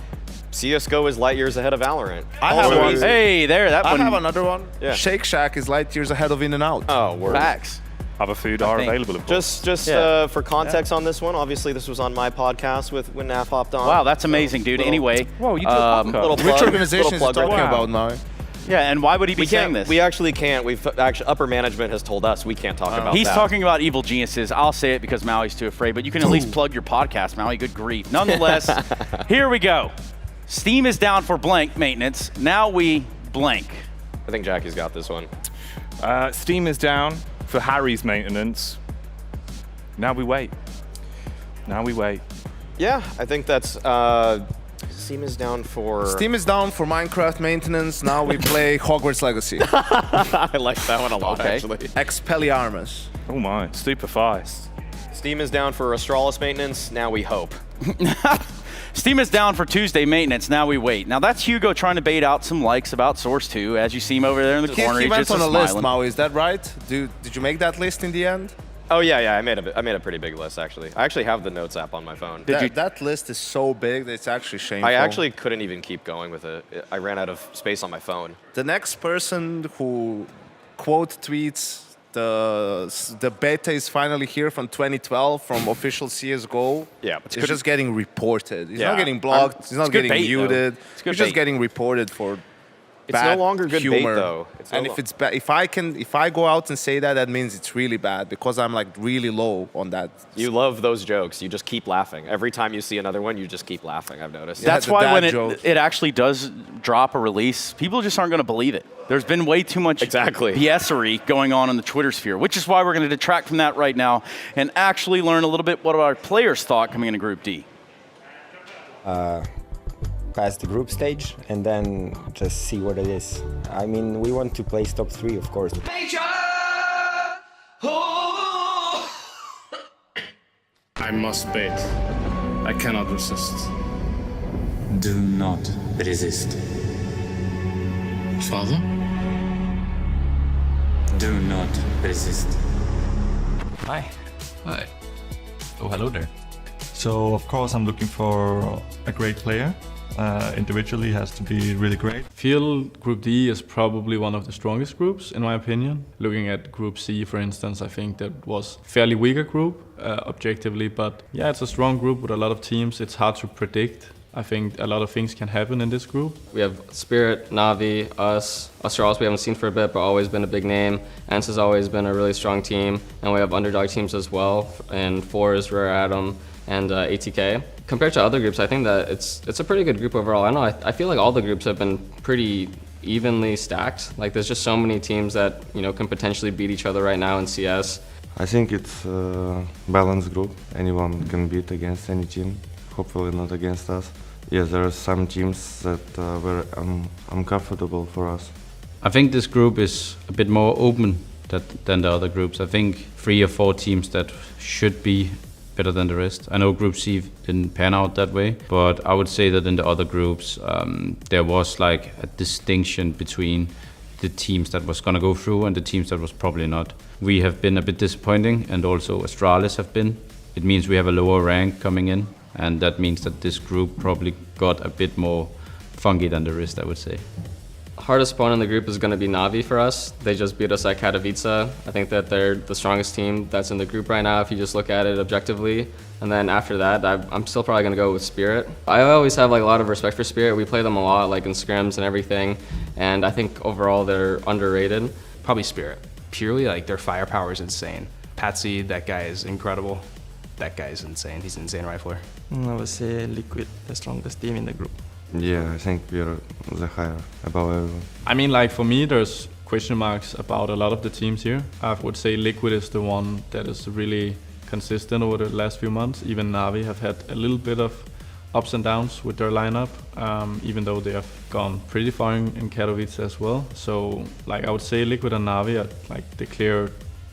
CS:GO is light years ahead of Valorant. I have one. Hey, there. That I one. have another one. Yeah. Shake Shack is light years ahead of In-N-Out. Oh, word. Facts. Other food I are think. available, of course. Just Yeah. for context on this one, obviously this was on my podcast when Naf hopped on. Wow, that's amazing, dude. Anyway, Whoa, you do a podcast. little Which plug, organization is he little plug talking right about now? yeah. And why would he be We saying can't. this? We actually can't. We've actually upper management has told us we can't talk about He's that. talking about evil geniuses. I'll say it because Maui's too afraid, but you can at least plug your podcast, Maui. Good grief. Nonetheless, here we go. Steam is down for blank maintenance. Now we blank. I think Jackie's got this one. Steam is down for Harry's maintenance. Now we wait. Now we wait. Yeah, I think that's. Steam is down for. Steam is down for Minecraft maintenance. Now we play Hogwarts Legacy. I like that one a lot, Okay. actually. Expelliarmus. Oh my, super fast. Steam is down for Astralis maintenance. Now we hope. Steam is down for Tuesday maintenance. Now we wait. Now that's Hugo trying to bait out some likes about Source 2. As you see him over there in the corner, He he's went just on a list, smiling. Maui. Is that right? Did you make that list in the end? Oh yeah, I made a pretty big list actually. I actually have the notes app on my phone. That list is so big that it's actually shameful. I actually couldn't even keep going with it. I ran out of space on my phone. The next person who quote tweets the beta is finally here from 2012 from official CS:GO. Yeah, it's just getting reported. He's Yeah. not getting blocked. He's It's not good getting bait, though. muted. It's good He's just bait. getting reported for It's no bad longer good humor. bait, though. It's no And if it's bad, if I go out and say that, that means it's really bad because I'm like really low on that. You love those jokes. You just keep laughing. Every time you see another one, you just keep laughing, I've noticed. That's why when it actually does drop a release, people just aren't going to believe it. There's been way too much BS-ery going on in the Twitter sphere, which is why we're going to detract from that right now and actually learn a little bit what our players thought coming into Group D. Pass the group stage and then just see what it is. I mean, we want to place top 3, of course. I must bait. I cannot resist. Do not resist. Father? Do not resist. Hi. Hi. Oh, hello there. So, of course, I'm looking for a great player. Individually has to be really great. Feel Group D is probably one of the strongest groups, in my opinion. Looking at Group C, for instance, I think that was a fairly weaker group, objectively. But yeah, it's a strong group with a lot of teams. It's hard to predict I think a lot of things can happen in this group. We have Spirit, Na'Vi, us, Astralis we haven't seen for a bit, but always been a big name. ENCE has always been a really strong team, and we have underdog teams as well, and Force, Rare Atom, and ATK. Compared to other groups, I think that it's a pretty good group overall. I feel like all the groups have been pretty evenly stacked. Like there's just so many teams that can potentially beat each other right now in CS. I think it's a balanced group. Anyone can beat against any team. Hopefully not against us. Yes, there are some teams that were uncomfortable for us. I think this group is a bit more open than the other groups. I think 3 or 4 teams that should be better than the rest. I know Group C didn't pan out that way, but I would say that in the other groups there was like a distinction between the teams that was gonna go through and the teams that was probably not. We have been a bit disappointing, and also Astralis have been. It means we have a lower rank coming in, and that means that this group probably got a bit more funky than the rest, I would say. Hardest opponent in the group is going to be Na'Vi for us. They just beat us at Katowice. I think that they're the strongest team that's in the group right now if you just look at it objectively. And then after that, I'm still probably going to go with Spirit. I always have like a lot of respect for Spirit. We play them a lot, like in scrims and everything. And I think overall they're underrated. Probably Spirit. Purely like their firepower is insane. Patsy, that guy is incredible. That guy is insane. He's an insane rifler. I would say Liquid, the strongest team in the group. Yeah, I think we're the higher above everyone. I mean, like for me, there's question marks about a lot of the teams here. I would say Liquid is the one that is really consistent over the last few months. Even Na'Vi have had a little bit of ups and downs with their lineup, even though they have gone pretty far in Katowice as well. So, like I would say, Liquid and Na'Vi are like the clear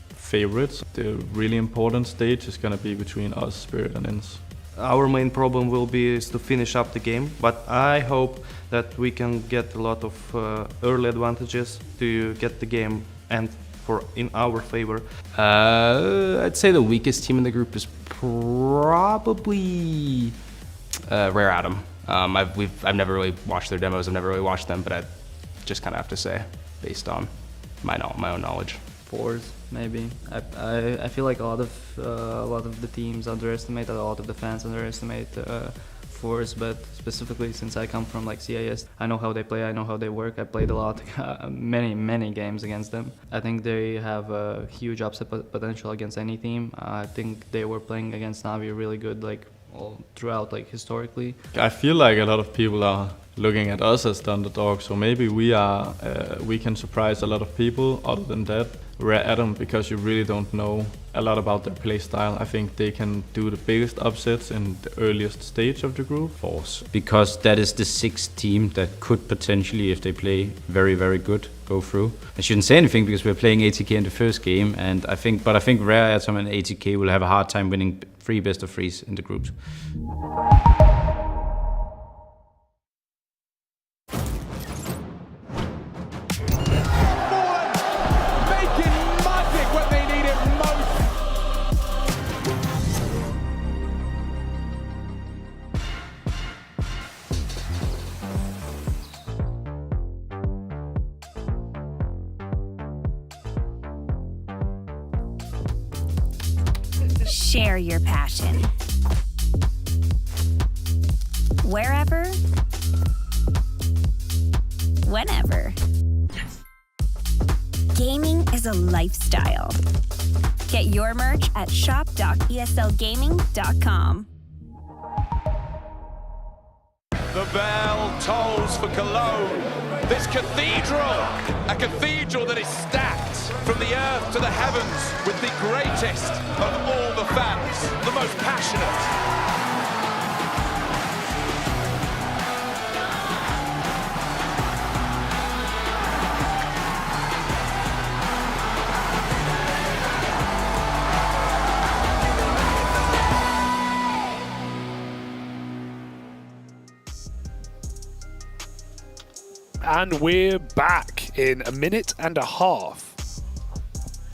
favorites. The really important stage is gonna be between us, Spirit, and ENCE. Our main problem will be is to finish up the game, but I hope that we can get a lot of early advantages to get the game and in our favor. I'd say the weakest team in the group is probably Rare Atom. I've never really watched their demos. I've never really watched them, but I just kind of have to say, based on my own knowledge. Force, maybe. I feel like a lot of the teams underestimate, a lot of the fans underestimate Force, but specifically since I come from like CIS, I know how they play, I know how they work. I played a lot, many games against them. I think they have a huge upset potential against any team. I think they were playing against Na'Vi really good, like all throughout, like historically. I feel like a lot of people are looking at us as the underdog, so maybe we can surprise a lot of people. Other than that, Rare Atom, because you really don't know a lot about their play style. I think they can do the biggest upsets in the earliest stage of the group. Force, because that is the 6th team that could potentially, if they play very, very good, go through. I shouldn't say anything because we're playing ATK in the first game, and I think Rare Atom and ATK will have a hard time winning 3 best of 3s in the groups. Share your passion. Wherever, whenever. Gaming is a lifestyle. Get your merch at shop.eslgaming.com. The bell tolls for Cologne. This cathedral, a cathedral that is stacked from the earth to the heavens with the greatest of all the fans, the most passionate. And we're back in a minute and a half.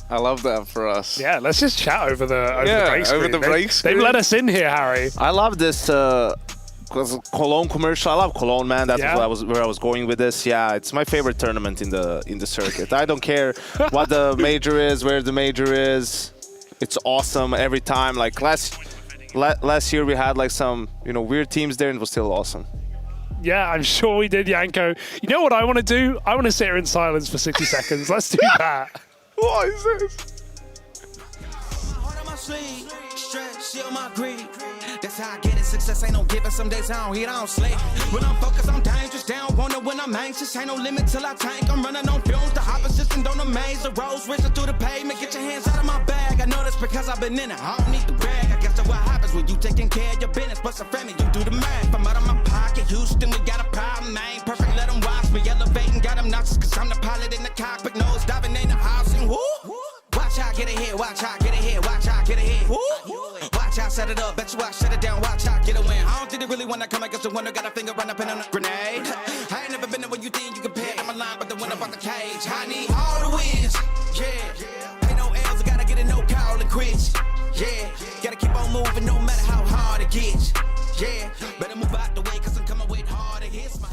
I love that for us. Yeah, let's just chat over the break screen. Over the break screen. They've let us in here, Harry. I love this Cologne commercial. I love Cologne, man. That's where I was going with this. Yeah, it's my favorite tournament in the circuit. I don't care what the major is, where the major is. It's awesome every time. Like last year we had like some weird teams there, and it was still awesome. Yeah, I'm sure we did, Yanko. You know what I want to do? I want to sit here in silence for 60 seconds. Let's do that. What is this? That's how I get it. Success ain't no giving. Some days I don't eat, I don't sleep. When I'm focused, I'm dangerous. Down, wonder when I'm anxious. Ain't no limit till I tank. I'm running on fumes. The opposition don't amaze. The roads racing through the pavement. Get your hands out of my bag. I know that's because I've been in it. I don't need to brag. I guess that's what happens when you taking care of your business. But some family, you do the math. I'm out of my pocket. Houston, we got a problem, man. Perfect, let them watch me. Elevating, got them nauseous. Cause I'm the pilot in the cockpit. Nose diving in the house and woo. Watch how I get ahead. Watch how I get ahead. Watch how I get ahead. Woo. Watch how I set it up, bet you I shut it down, watch how I get a win. I don't think they really wanna come against the winner, got a finger run up in on a grenade. I ain't never been there when you think you compare, I'm a line, but the winner about the cage. I need all the wins, yeah. Ain't no L's, I gotta get a no call and quit, yeah. Gotta keep on moving no matter how hard it gets, yeah. Better move out the way, cause I'm coming with harder hits. My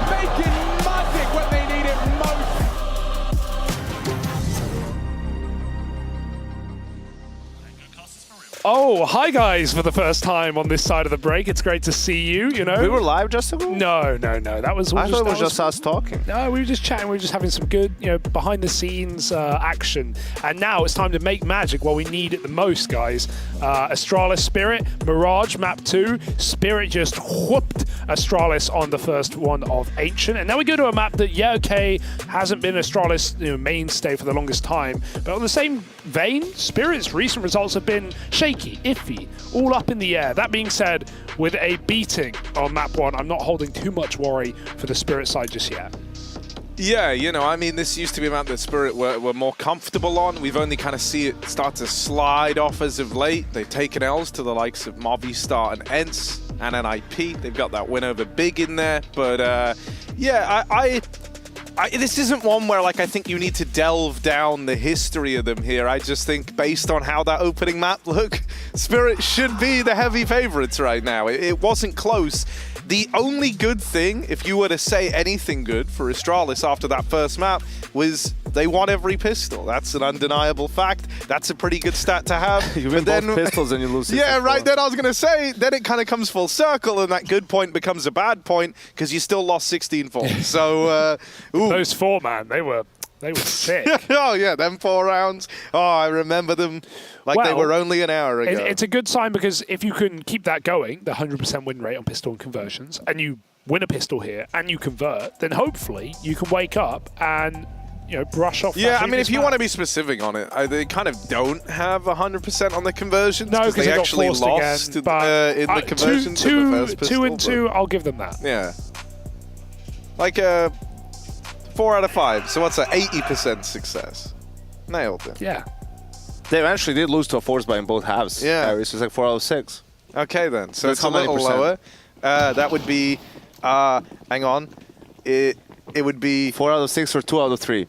Making magic when they need it most. Oh, hi guys for the first time on this side of the break. It's great to see you, We were live just ago? No. That was... I thought it was just us talking. No, we were just chatting. We were just having some good, behind the scenes action. And now it's time to make magic while we need it the most, guys. Astralis Spirit, Mirage, map 2. Spirit just whooped Astralis on the first one of Ancient. And now we go to a map that, hasn't been Astralis mainstay for the longest time. But on the same vein, Spirit's recent results have been shaky, iffy, all up in the air. That being said, with a beating on map 1, I'm not holding too much worry for the Spirit side just yet. Yeah, this used to be a map that Spirit were more comfortable on. We've only kind of see it start to slide off as of late. They've taken L's to the likes of Movistar and ENCE and NIP. They've got that win over Big in there. But this isn't one where I think you need to delve down the history of them here. I just think based on how that opening map looked, Spirit should be the heavy favorites right now. It wasn't close. The only good thing, if you were to say anything good for Astralis after that first map, was they won every pistol. That's an undeniable fact. That's a pretty good stat to have. You win both pistols and you lose 64. Yeah, right. Then I was going to say, then it kind of comes full circle and that good point becomes a bad point because you still lost 16-4. So, those 4, man, they were sick. Oh, yeah, them 4 rounds. Oh, I remember them like they were only an hour ago. It's a good sign because if you can keep that going, the 100% win rate on pistol conversions, and you win a pistol here and you convert, then hopefully you can wake up and brush off. Yeah, if you want to be specific on it, they kind of don't have 100% on the conversions because they actually lost in the conversions of the first pistol. 2 and 2, I'll give them that. Yeah. 4 out of 5. So what's that? 80% success. Nailed it. Yeah. They eventually did lose to a force buy in both halves. Yeah. So it's like 4 out of 6. Okay then. So That's it's a little lower. That would be, hang on. It would be 4 out of 6 or 2 out of 3.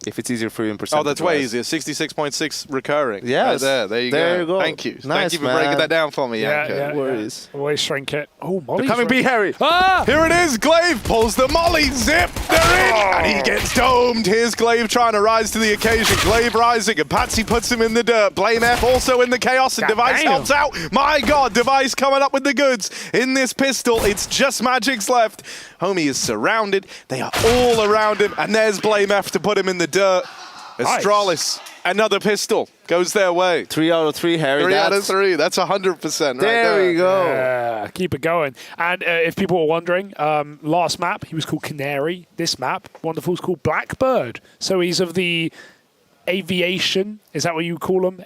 If it's easier for you in percentage. Oh, that's way easier. 66.6 recurring. Yes. There you go. Thank you. Nice, Thank you for breaking that down for me, Yanko. Yeah. Worries. Always shrink it. Oh, Molly. They're coming, B, Harry. Ah! Here it is. Glaive pulls the molly. Zip. They're in. And he gets domed. Here's Glaive trying to rise to the occasion. Glaive rising, and Patsy puts him in the dirt. Blame F also in the chaos, and Device helps out. My God, Device coming up with the goods in this pistol. It's just Magic's left. Homie is surrounded. They are all around him, and there's Blame F to put him in the dirt. Astralis, another pistol, goes their way. 3 out of 3, Harry. 3 out of 3. That's 100% right there. There we go. Yeah, keep it going. And if people were wondering, last map, he was called Canary. This map, Wonderful, is called Blackbird. So he's of the aviation. Is that what you call them?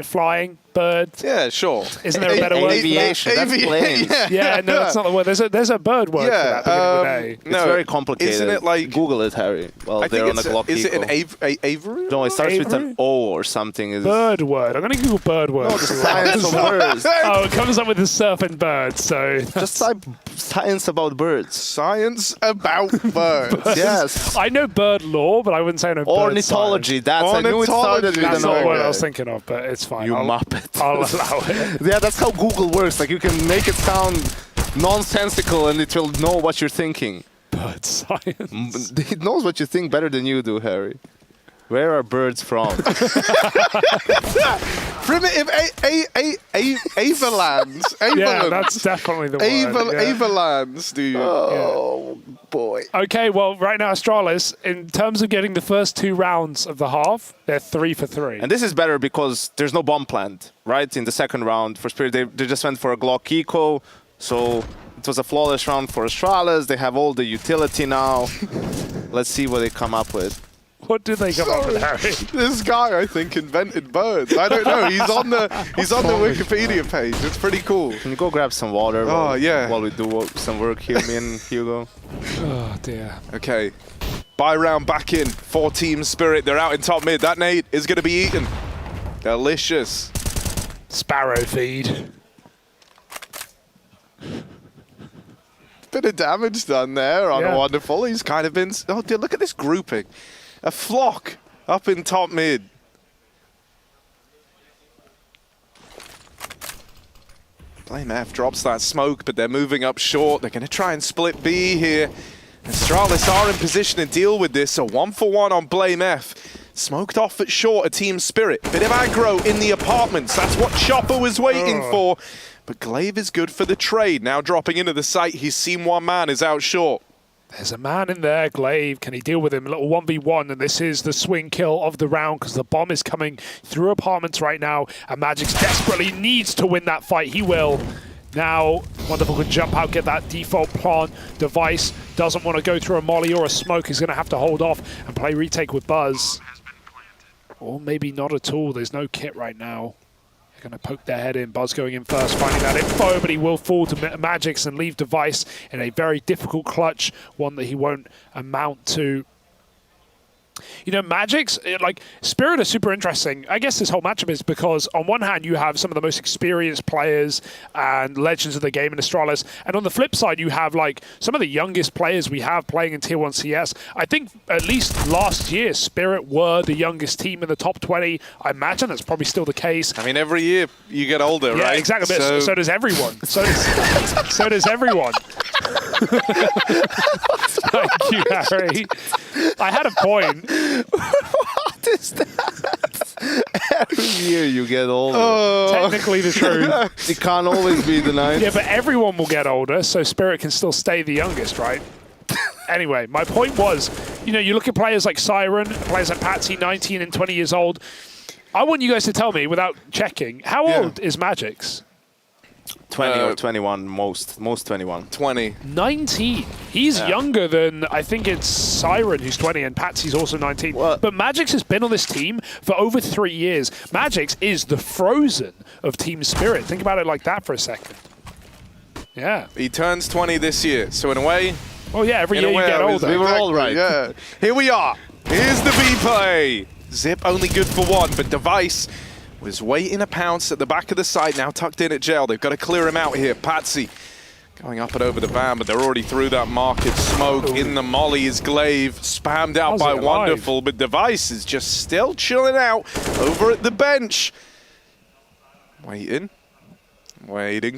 Flying bird? Yeah, sure. Isn't there a better word? Aviation. That's planes. Yeah, no, that's not the word. There's a bird word for that. It's very complicated. Isn't it like... Google it, Harry. Well, they're on the clock. Is it an aviary? No, it starts with an O or something. Bird word. I'm going to Google bird word. No, the science of birds. Oh, it comes up with the surfing birds, so... Just type science about birds. Science about birds. Yes. I know bird law, but I wouldn't say I know bird Ornithology. I knew it started with That's an not O. what I was thinking of, but it's fine. You muppet. I'll allow it. Yeah, that's how Google works. Like, you can make it sound nonsensical and it will know what you're thinking. Bird science. It knows what you think better than you do, Harry. Where are birds from? Primitive Avalands. Yeah, that's definitely the word. Avalands, dude. Oh, boy. Okay, well, right now, Astralis, in terms of getting the first 2 rounds of the half, they're 3 for 3. And this is better because there's no bomb plant, right? In the second round for Spirit, they just went for a Glock Eco. So it was a flawless round for Astralis. They have all the utility now. Let's see what they come up with. What did they come up with, Harry? This guy, I think, invented birds. I don't know. He's on the Wikipedia page. It's pretty cool. Can you go grab some water? While we do some work here, me and Hugo. Oh dear. Okay, buy round back in for Team Spirit. They're out in top mid. That nade is going to be eaten. Delicious. Sparrow feed. Bit of damage done there on Wonderful. He's kind of been. Oh dear, look at this grouping. A flock up in top mid. Blame F drops that smoke, but they're moving up short. They're going to try and split B here. Astralis are in position to deal with this. A 1-for-1 on Blame F. Smoked off at short, a Team Spirit. Bit of aggro in the apartments. That's what Chopper was waiting for. But Glaive is good for the trade. Now dropping into the site, he's seen one man is out short. There's a man in there, Glaive. Can he deal with him? A little 1v1, and this is the swing kill of the round because the bomb is coming through apartments right now, and Magix desperately needs to win that fight. He will. Now, Wonderful can jump out, get that default plant. Device doesn't want to go through a molly or a smoke. He's going to have to hold off and play retake with Buzz. Or maybe not at all. There's no kit right now. Going to poke their head in. Buzz going in first, finding that info, but he will fall to Magix and leave Device in a very difficult clutch, one that he won't amount to. You know, Magix, like, Spirit are super interesting. I guess this whole matchup is because on one hand you have some of the most experienced players and legends of the game in Astralis, and on the flip side you have like some of the youngest players we have playing in Tier 1 CS. I think at least last year Spirit were the youngest team in the top 20. I imagine that's probably still the case. I mean, every year you get older, yeah, right? Exactly, but so does everyone. So does everyone. Thank you, Harry. I had a point. What is that? Every year you get older. Technically the truth. It can't always be denied. Yeah, but everyone will get older, so Spirit can still stay the youngest, right? Anyway, my point was, you know, you look at players like Siren, players like Patsy, 19 and 20 years old. I want you guys to tell me, without checking, how old is Magix? 20 or 21, most 21. 20. 19. He's younger than, I think it's Siren who's 20 and Patsy's also 19. But Magix has been on this team for over 3 years. Magix is the Frozen of Team Spirit. Think about it like that for a second. Yeah. He turns 20 this year, so in a way... Oh yeah, every year you get older. We were all right. Yeah. Here we are. Here's the B play. Zip only good for one, but Device was waiting a pounce at the back of the site, now tucked in at jail. They've got to clear him out here. Patsy going up and over the van, but they're already through that market. Smoke in the molly is Glaive, spammed out by Wonderful, but Device is just still chilling out over at the bench. Waiting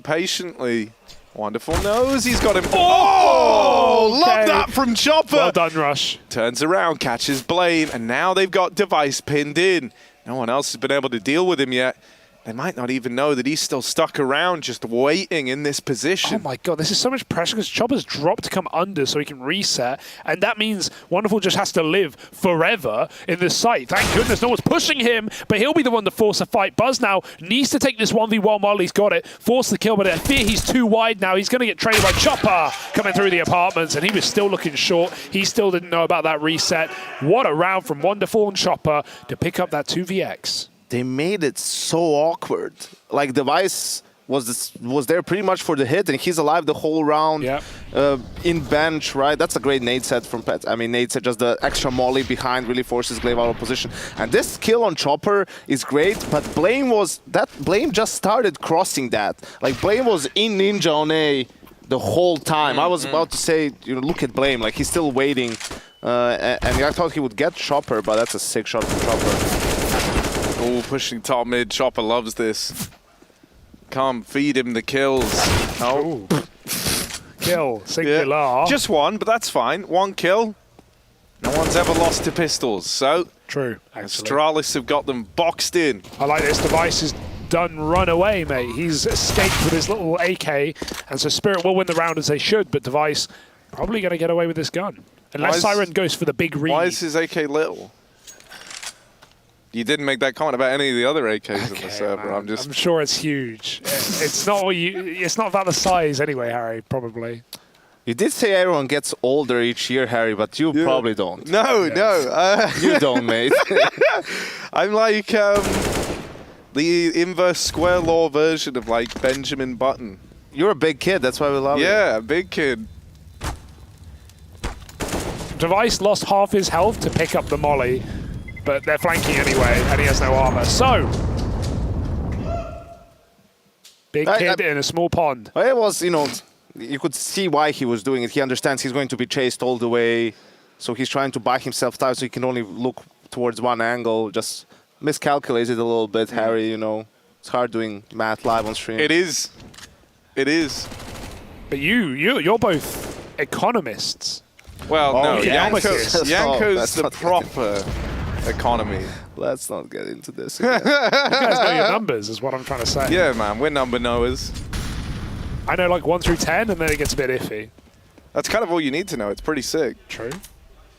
patiently. Wonderful knows he's got him. Oh, love that from Chopper. Well done, Rush. Turns around, catches Blame, and now they've got Device pinned in. No one else has been able to deal with him yet. They might not even know that he's still stuck around, just waiting in this position. Oh my god, this is so much pressure because Chopper's dropped to come under so he can reset, and that means Wonderful just has to live forever in this site. Thank goodness no one's pushing him, but he'll be the one to force a fight. Buzz now needs to take this 1v1 while he's got it, force the kill, but I fear he's too wide now. He's going to get traded by Chopper coming through the apartments, and he was still looking short. He still didn't know about that reset. What a round from Wonderful and Chopper to pick up that 2vx. They made it so awkward. Like, Device was there pretty much for the hit, and he's alive the whole round. In bench, right? That's a great nade set from Pet. I mean, nade set, just the extra molly behind really forces Glaive out of position. And this kill on Chopper is great, but Blame just started crossing that. Like, Blame was in Ninja on A the whole time. I was about to say, you know, look at Blame, like he's still waiting. And I thought he would get Chopper, but that's a sick shot from Chopper. Oh, pushing top mid. Chopper loves this. Can't feed him the kills. Oh. Kill. Singular. Just one, but that's fine. One kill. No one's ever lost to pistols, so True, actually. Astralis have got them boxed in. I like this. Device is done run away, mate. He's escaped with his little AK, and so Spirit will win the round as they should, but Device probably going to get away with this gun. Unless Siren goes for the big read. Why is his AK little? You didn't make that comment about any of the other AKs in the server. Man. I'm sure it's huge. It's not what it's not about the size anyway, Harry, probably. You did say everyone gets older each year, Harry, but you probably don't. No, no. You don't, mate. I'm like the inverse square law version of like Benjamin Button. You're a big kid, that's why we love you. Yeah, a big kid. Device lost half his health to pick up the molly, but they're flanking anyway, and he has no armor. So, big kid in a small pond. It was, you know, you could see why he was doing it. He understands he's going to be chased all the way, so he's trying to buy himself time so he can only look towards one angle. Just miscalculated a little bit, Harry, you know. It's hard doing math live on stream. It is. It is. But you're both economists. Well, no, economists. Yanko's the proper economy. Let's not get into this You guys know your numbers, is what I'm trying to say. Yeah, man, we're number knowers. I know like 1 through 10, and then it gets a bit iffy. That's kind of all you need to know. It's pretty sick. True.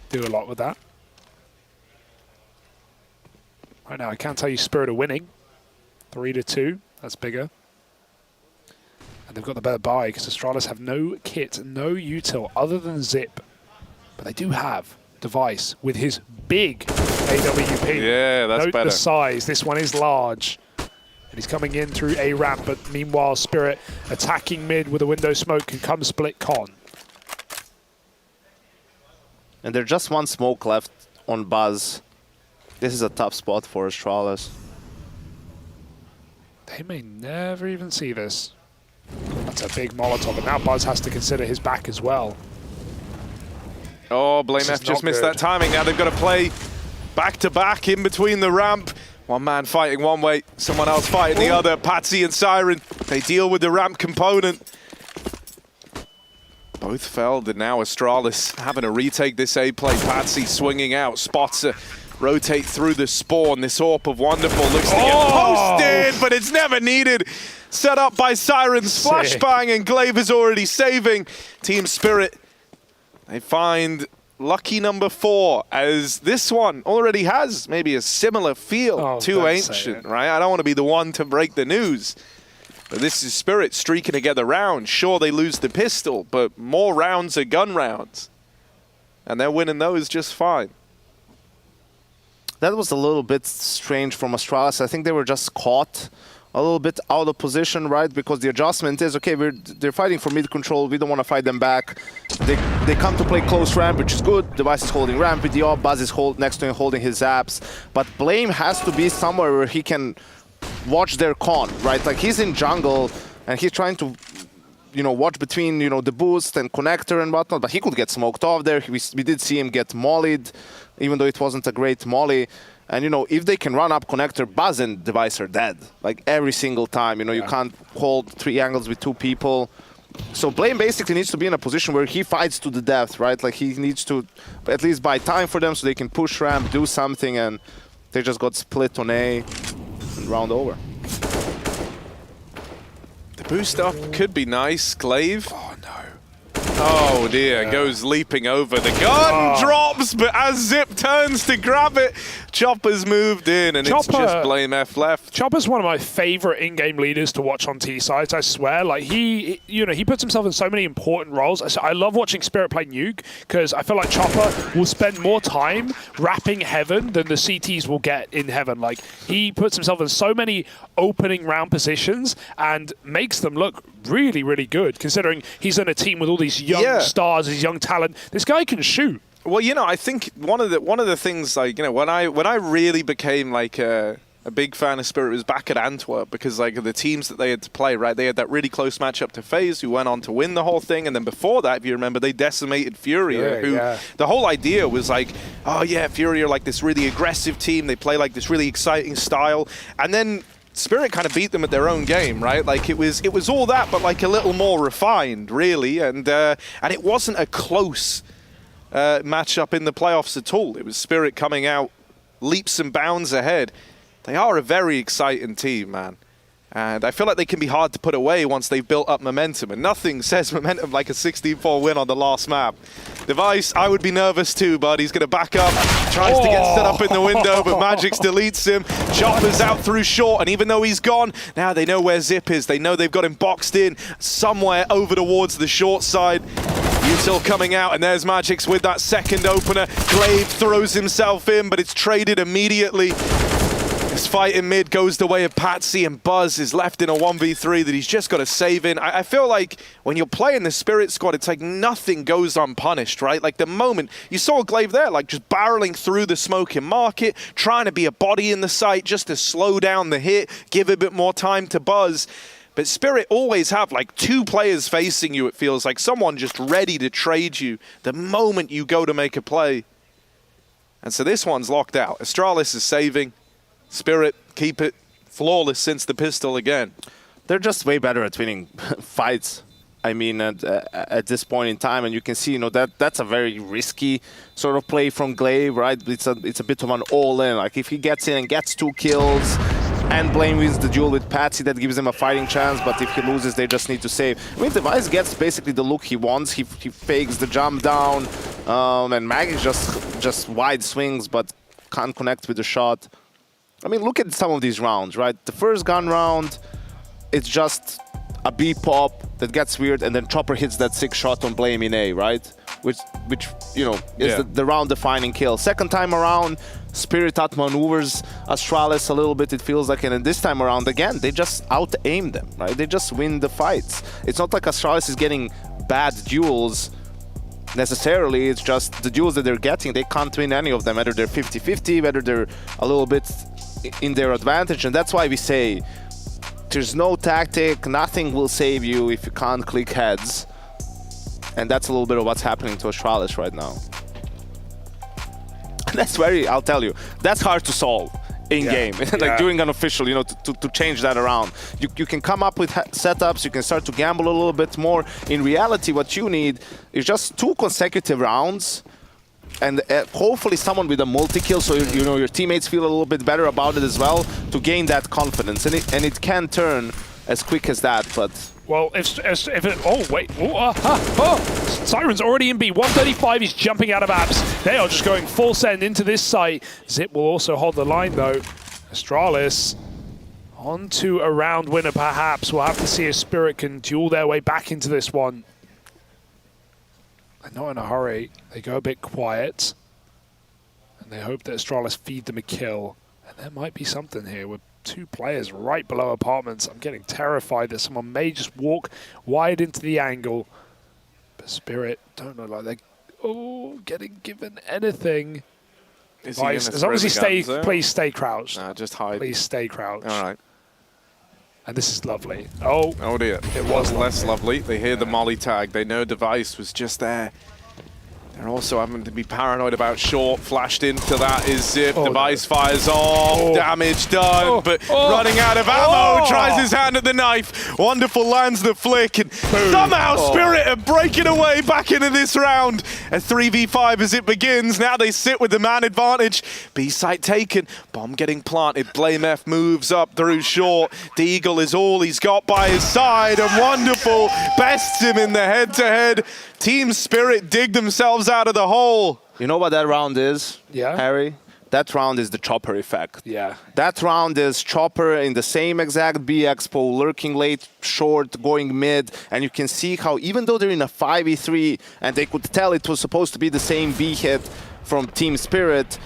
Do a lot with that. Right now, I can't tell you Spirit are winning. 3-2. That's bigger. And they've got the better buy because Astralis have no kit, no util other than Zip. But they do have Device with his big AWP. Yeah, that's Note better. the size. This one is large. And he's coming in through a ramp, but meanwhile, Spirit attacking mid with a window smoke can come split con. And there's just one smoke left on Buzz. This is a tough spot for Astralis. They may never even see this. That's a big Molotov, and now Buzz has to consider his back as well. Oh, Blame This F is just not missed good. that timing. Now they've got to play back-to-back in between the ramp. One man fighting one way, someone else fighting the other. Patsy and Siren, they deal with the ramp component. Both failed, and now Astralis having to retake this A play. Patsy swinging out, spots a rotate through the spawn. This AWP of Wonderful looks to get posted, but it's never needed. Set up by Siren's flashbang, and Glaive is already saving. Team Spirit, they find lucky number 4, as this one already has maybe a similar feel to Ancient, right? I don't want to be the one to break the news, but this is Spirit streaking together rounds. Sure, they lose the pistol, but more rounds are gun rounds, and they're winning those just fine. That was a little bit strange from Astralis. I think they were just caught a little bit out of position, right? Because the adjustment is, okay, they're fighting for mid control. We don't want to fight them back. They come to play close ramp, which is good. Device is holding ramp with the AWP. Buzz is next to him holding his zaps. But Blame has to be somewhere where he can watch their con, right? Like, he's in jungle, and he's trying to, you know, watch between, you know, the boost and connector and whatnot, but he could get smoked off there. We did see him get mollied, even though it wasn't a great molly. And, you know, if they can run up connector, Buzz and Device are dead. Like, every single time. You know, you can't hold 3 angles with 2 people. So Blame basically needs to be in a position where he fights to the death, right? Like, he needs to at least buy time for them so they can push ramp, do something, and they just got split on A and round over. The boost up could be nice. Glaive. Oh, no. Oh, dear. Goes leaping over. The gun drops, but as Zip turns to grab it, Chopper's moved in, and it's just Blame F left. Chopper's one of my favorite in-game leaders to watch on T-sides, I swear. Like, he puts himself in so many important roles. I love watching Spirit play Nuke, because I feel like Chopper will spend more time wrapping Heaven than the CTs will get in Heaven. Like, he puts himself in so many opening round positions and makes them look really, really good, considering he's in a team with all these young stars, these young talent. This guy can shoot. Well, you know, I think one of the things, like, you know, when I really became like a big fan of Spirit was back at Antwerp, because like the teams that they had to play, right? They had that really close matchup to FaZe, who went on to win the whole thing, and then before that, if you remember, they decimated Furia, the whole idea was like, oh yeah, Furia are like this really aggressive team. They play like this really exciting style, and then Spirit kind of beat them at their own game, right? Like, it was all that, but like a little more refined, really, and it wasn't a close matchup in the playoffs at all. It was Spirit coming out leaps and bounds ahead. They are a very exciting team, man. And I feel like they can be hard to put away once they've built up momentum. And nothing says momentum like a 16-4 win on the last map. Device, I would be nervous too, but he's going to back up. Tries to get set up in the window, but Magix deletes him. Chopper's out through short, and even though he's gone, now they know where Zip is. They know they've got him boxed in somewhere over towards the short side. Util coming out, and there's Magix with that second opener. Glaive throws himself in, but it's traded immediately. This fight in mid goes the way of Patsy, and Buzz is left in a 1v3 that he's just got to save in. I feel like when you're playing the Spirit squad, it's like nothing goes unpunished, right? Like the moment you saw Glaive there, like just barreling through the smoking market, trying to be a body in the site just to slow down the hit, give a bit more time to Buzz. But Spirit always have like 2 players facing you, it feels like. Someone just ready to trade you the moment you go to make a play. And so this one's locked out. Astralis is saving. Spirit, keep it flawless since the pistol again. They're just way better at winning fights. I mean, at this point in time, and you can see, you know, that's a very risky sort of play from Glaive, right? It's a bit of an all-in. Like if he gets in and gets 2 kills, and Blaine wins the duel with Patsy, that gives him a fighting chance. But if he loses, they just need to save. I mean, Device gets basically the look he wants. He fakes the jump down, and Magic just wide swings, but can't connect with the shot. I mean, look at some of these rounds, right? The first gun round, it's just a B pop that gets weird, and then Chopper hits that 6 shot on Blame in A, right? Which you know, is the round-defining kill. Second time around, Spirit outmaneuvers Astralis a little bit, it feels like, and then this time around, again, they just out-aim them, right? They just win the fights. It's not like Astralis is getting bad duels necessarily, it's just the duels that they're getting, they can't win any of them, whether they're 50-50, whether they're a little bit in their advantage, and that's why we say there's no tactic, nothing will save you if you can't click heads. And that's a little bit of what's happening to Astralis right now. That's I'll tell you, that's hard to solve in-game. Like doing an official, you know, to change that around. You can come up with setups, you can start to gamble a little bit more. In reality, what you need is just 2 consecutive rounds, and hopefully someone with a multi-kill, so you know your teammates feel a little bit better about it as well, to gain that confidence. And it can turn as quick as that, but... Well, if it... Oh, wait. Siren's already in B. 135, he's jumping out of apps. They are just going full send into this site. Zip will also hold the line, though. Astralis on to a round winner, perhaps. We'll have to see if Spirit can duel their way back into this one. They're not in a hurry. They go a bit quiet. And they hope that Astralis feed them a kill. And there might be something here with 2 players right below apartments. I'm getting terrified that someone may just walk wide into the angle. But Spirit don't look like they're getting given anything. As long as he please stay crouched. Nah, just hide. Please stay crouched. All right. And this is lovely. Oh dear. It was less lovely. They hear the molly tag. They know Device was just there. They're also having to be paranoid about short. Flashed into that is Zip. Device fires off. Damage done, but running out of ammo. Tries his hand at the knife. Wonderful lands the flick, and somehow Spirit are breaking away back into this round. A 3v5 as it begins. Now they sit with the man advantage. B site taken. Bomb getting planted. Blame F moves up through short. Deagle is all he's got by his side, and Wonderful bests him in the head-to-head. Team Spirit dig themselves out of the hole. You know what that round is, Harry? That round is the Chopper effect. Yeah. That round is Chopper in the same exact B expo, lurking late, short, going mid, and you can see how even though they're in a 5v3 and they could tell it was supposed to be the same B hit from Team Spirit,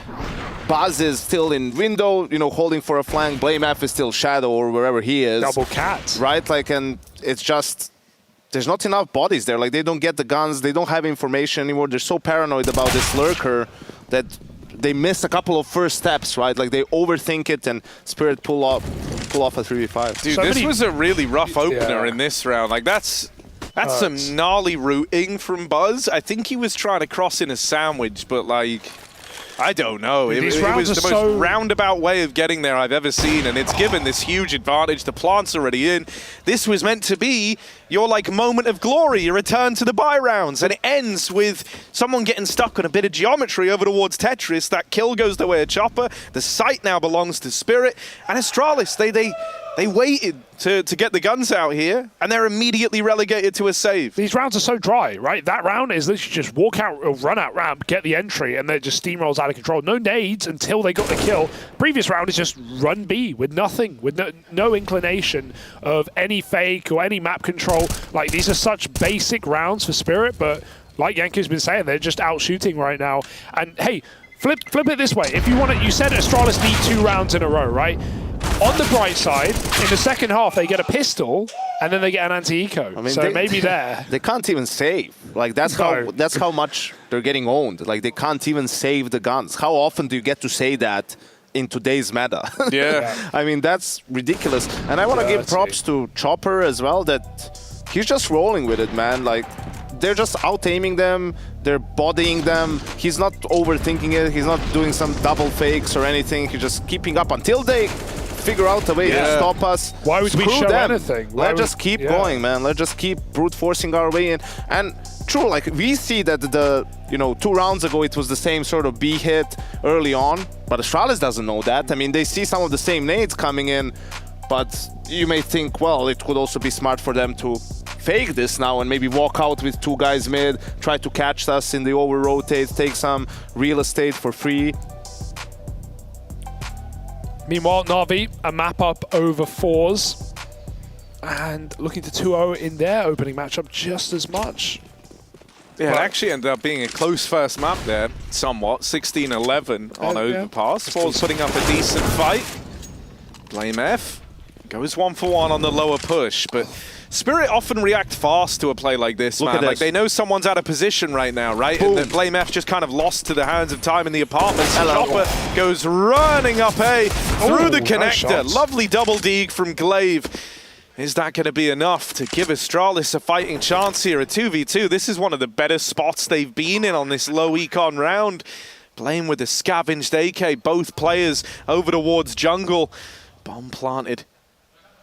Buzz is still in window, you know, holding for a flank. Blame F is still Shadow or wherever he is. Double cat. Right, like, and it's just... There's not enough bodies there. Like, they don't get the guns. They don't have information anymore. They're so paranoid about this lurker that they miss a couple of first steps, right? Like, they overthink it, and Spirit pull off a 3v5. Dude, this was a really rough opener in this round. Like, that's some gnarly rooting from Buzz. I think he was trying to cross in a sandwich, but, like... I don't know. It was the most roundabout way of getting there I've ever seen, and it's given this huge advantage. The plant's already in. This was meant to be your like moment of glory, your return to the buy rounds, and it ends with someone getting stuck on a bit of geometry over towards Tetris. That kill goes the way of Chopper. The site now belongs to Spirit, and Astralis, they waited to get the guns out here, and they're immediately relegated to a save. These rounds are so dry, right? That round is literally just walk out or run out ramp, get the entry, and then it just steamrolls out of control. No nades until they got the kill. Previous round is just run B with nothing, with no inclination of any fake or any map control. Like, these are such basic rounds for Spirit, but like Yanko's been saying, they're just out shooting right now. And hey, flip it this way. If you want it, you said Astralis need 2 rounds in a row, right? On the bright side, in the second half, they get a pistol, and then they get an anti-eco. I mean, so maybe there. They can't even save. Like, that's how much they're getting owned. Like, they can't even save the guns. How often do you get to say that in today's meta? Yeah. I mean, that's ridiculous. And I want to give props to Chopper as well, that he's just rolling with it, man. Like, they're just out-aiming them, they're bodying them. He's not overthinking it, he's not doing some double fakes or anything. He's just keeping up until they figure out a way to stop us. Why would we show anything? Let's just keep going, man. Let's just keep brute forcing our way in. And true, like, we see that the 2 rounds ago it was the same sort of B hit early on, but Astralis doesn't know that. I mean, they see some of the same nades coming in, but you may think, well, it could also be smart for them to fake this now and maybe walk out with 2 guys mid, try to catch us in the over rotate, take some real estate for free. Meanwhile, Na'Vi, a map up over 4s, and looking to 2-0 in their opening matchup just as much. Yeah, it actually ended up being a close first map there, somewhat. 16-11 on Overpass. 4's putting up a decent fight. Blame F goes 1-for-1 on the lower push, but Spirit often react fast to a play like this, man. Like, they know someone's out of position right now, right? And then Blame F just kind of lost to the hands of time in the apartments. Chopper goes running up A through the connector. Nice. Lovely double deeg from Glaive. Is that going to be enough to give Astralis a fighting chance here? A 2v2. This is one of the better spots they've been in on this low econ round. Blame with a scavenged AK. Both players over towards jungle. Bomb planted.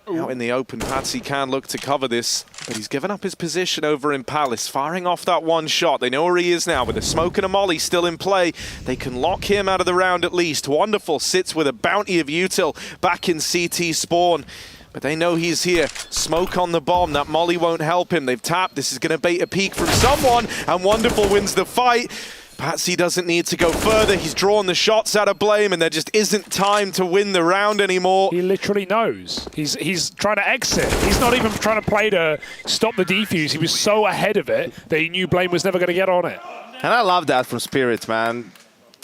Out in the open, Patsy can look to cover this, but he's given up his position over in Palace, firing off that one shot. They know where he is now, with a smoke and a molly still in play. They can lock him out of the round at least. Wonderful sits with a bounty of util back in CT spawn. But they know he's here. Smoke on the bomb. That molly won't help him. They've tapped. This is going to bait a peek from someone, and Wonderful wins the fight. Patsy doesn't need to go further. He's drawn the shots out of Blame, and there just isn't time to win the round anymore. He literally knows. He's trying to exit. He's not even trying to play to stop the defuse. He was so ahead of it that he knew Blame was never going to get on it. And I love that from Spirit, man.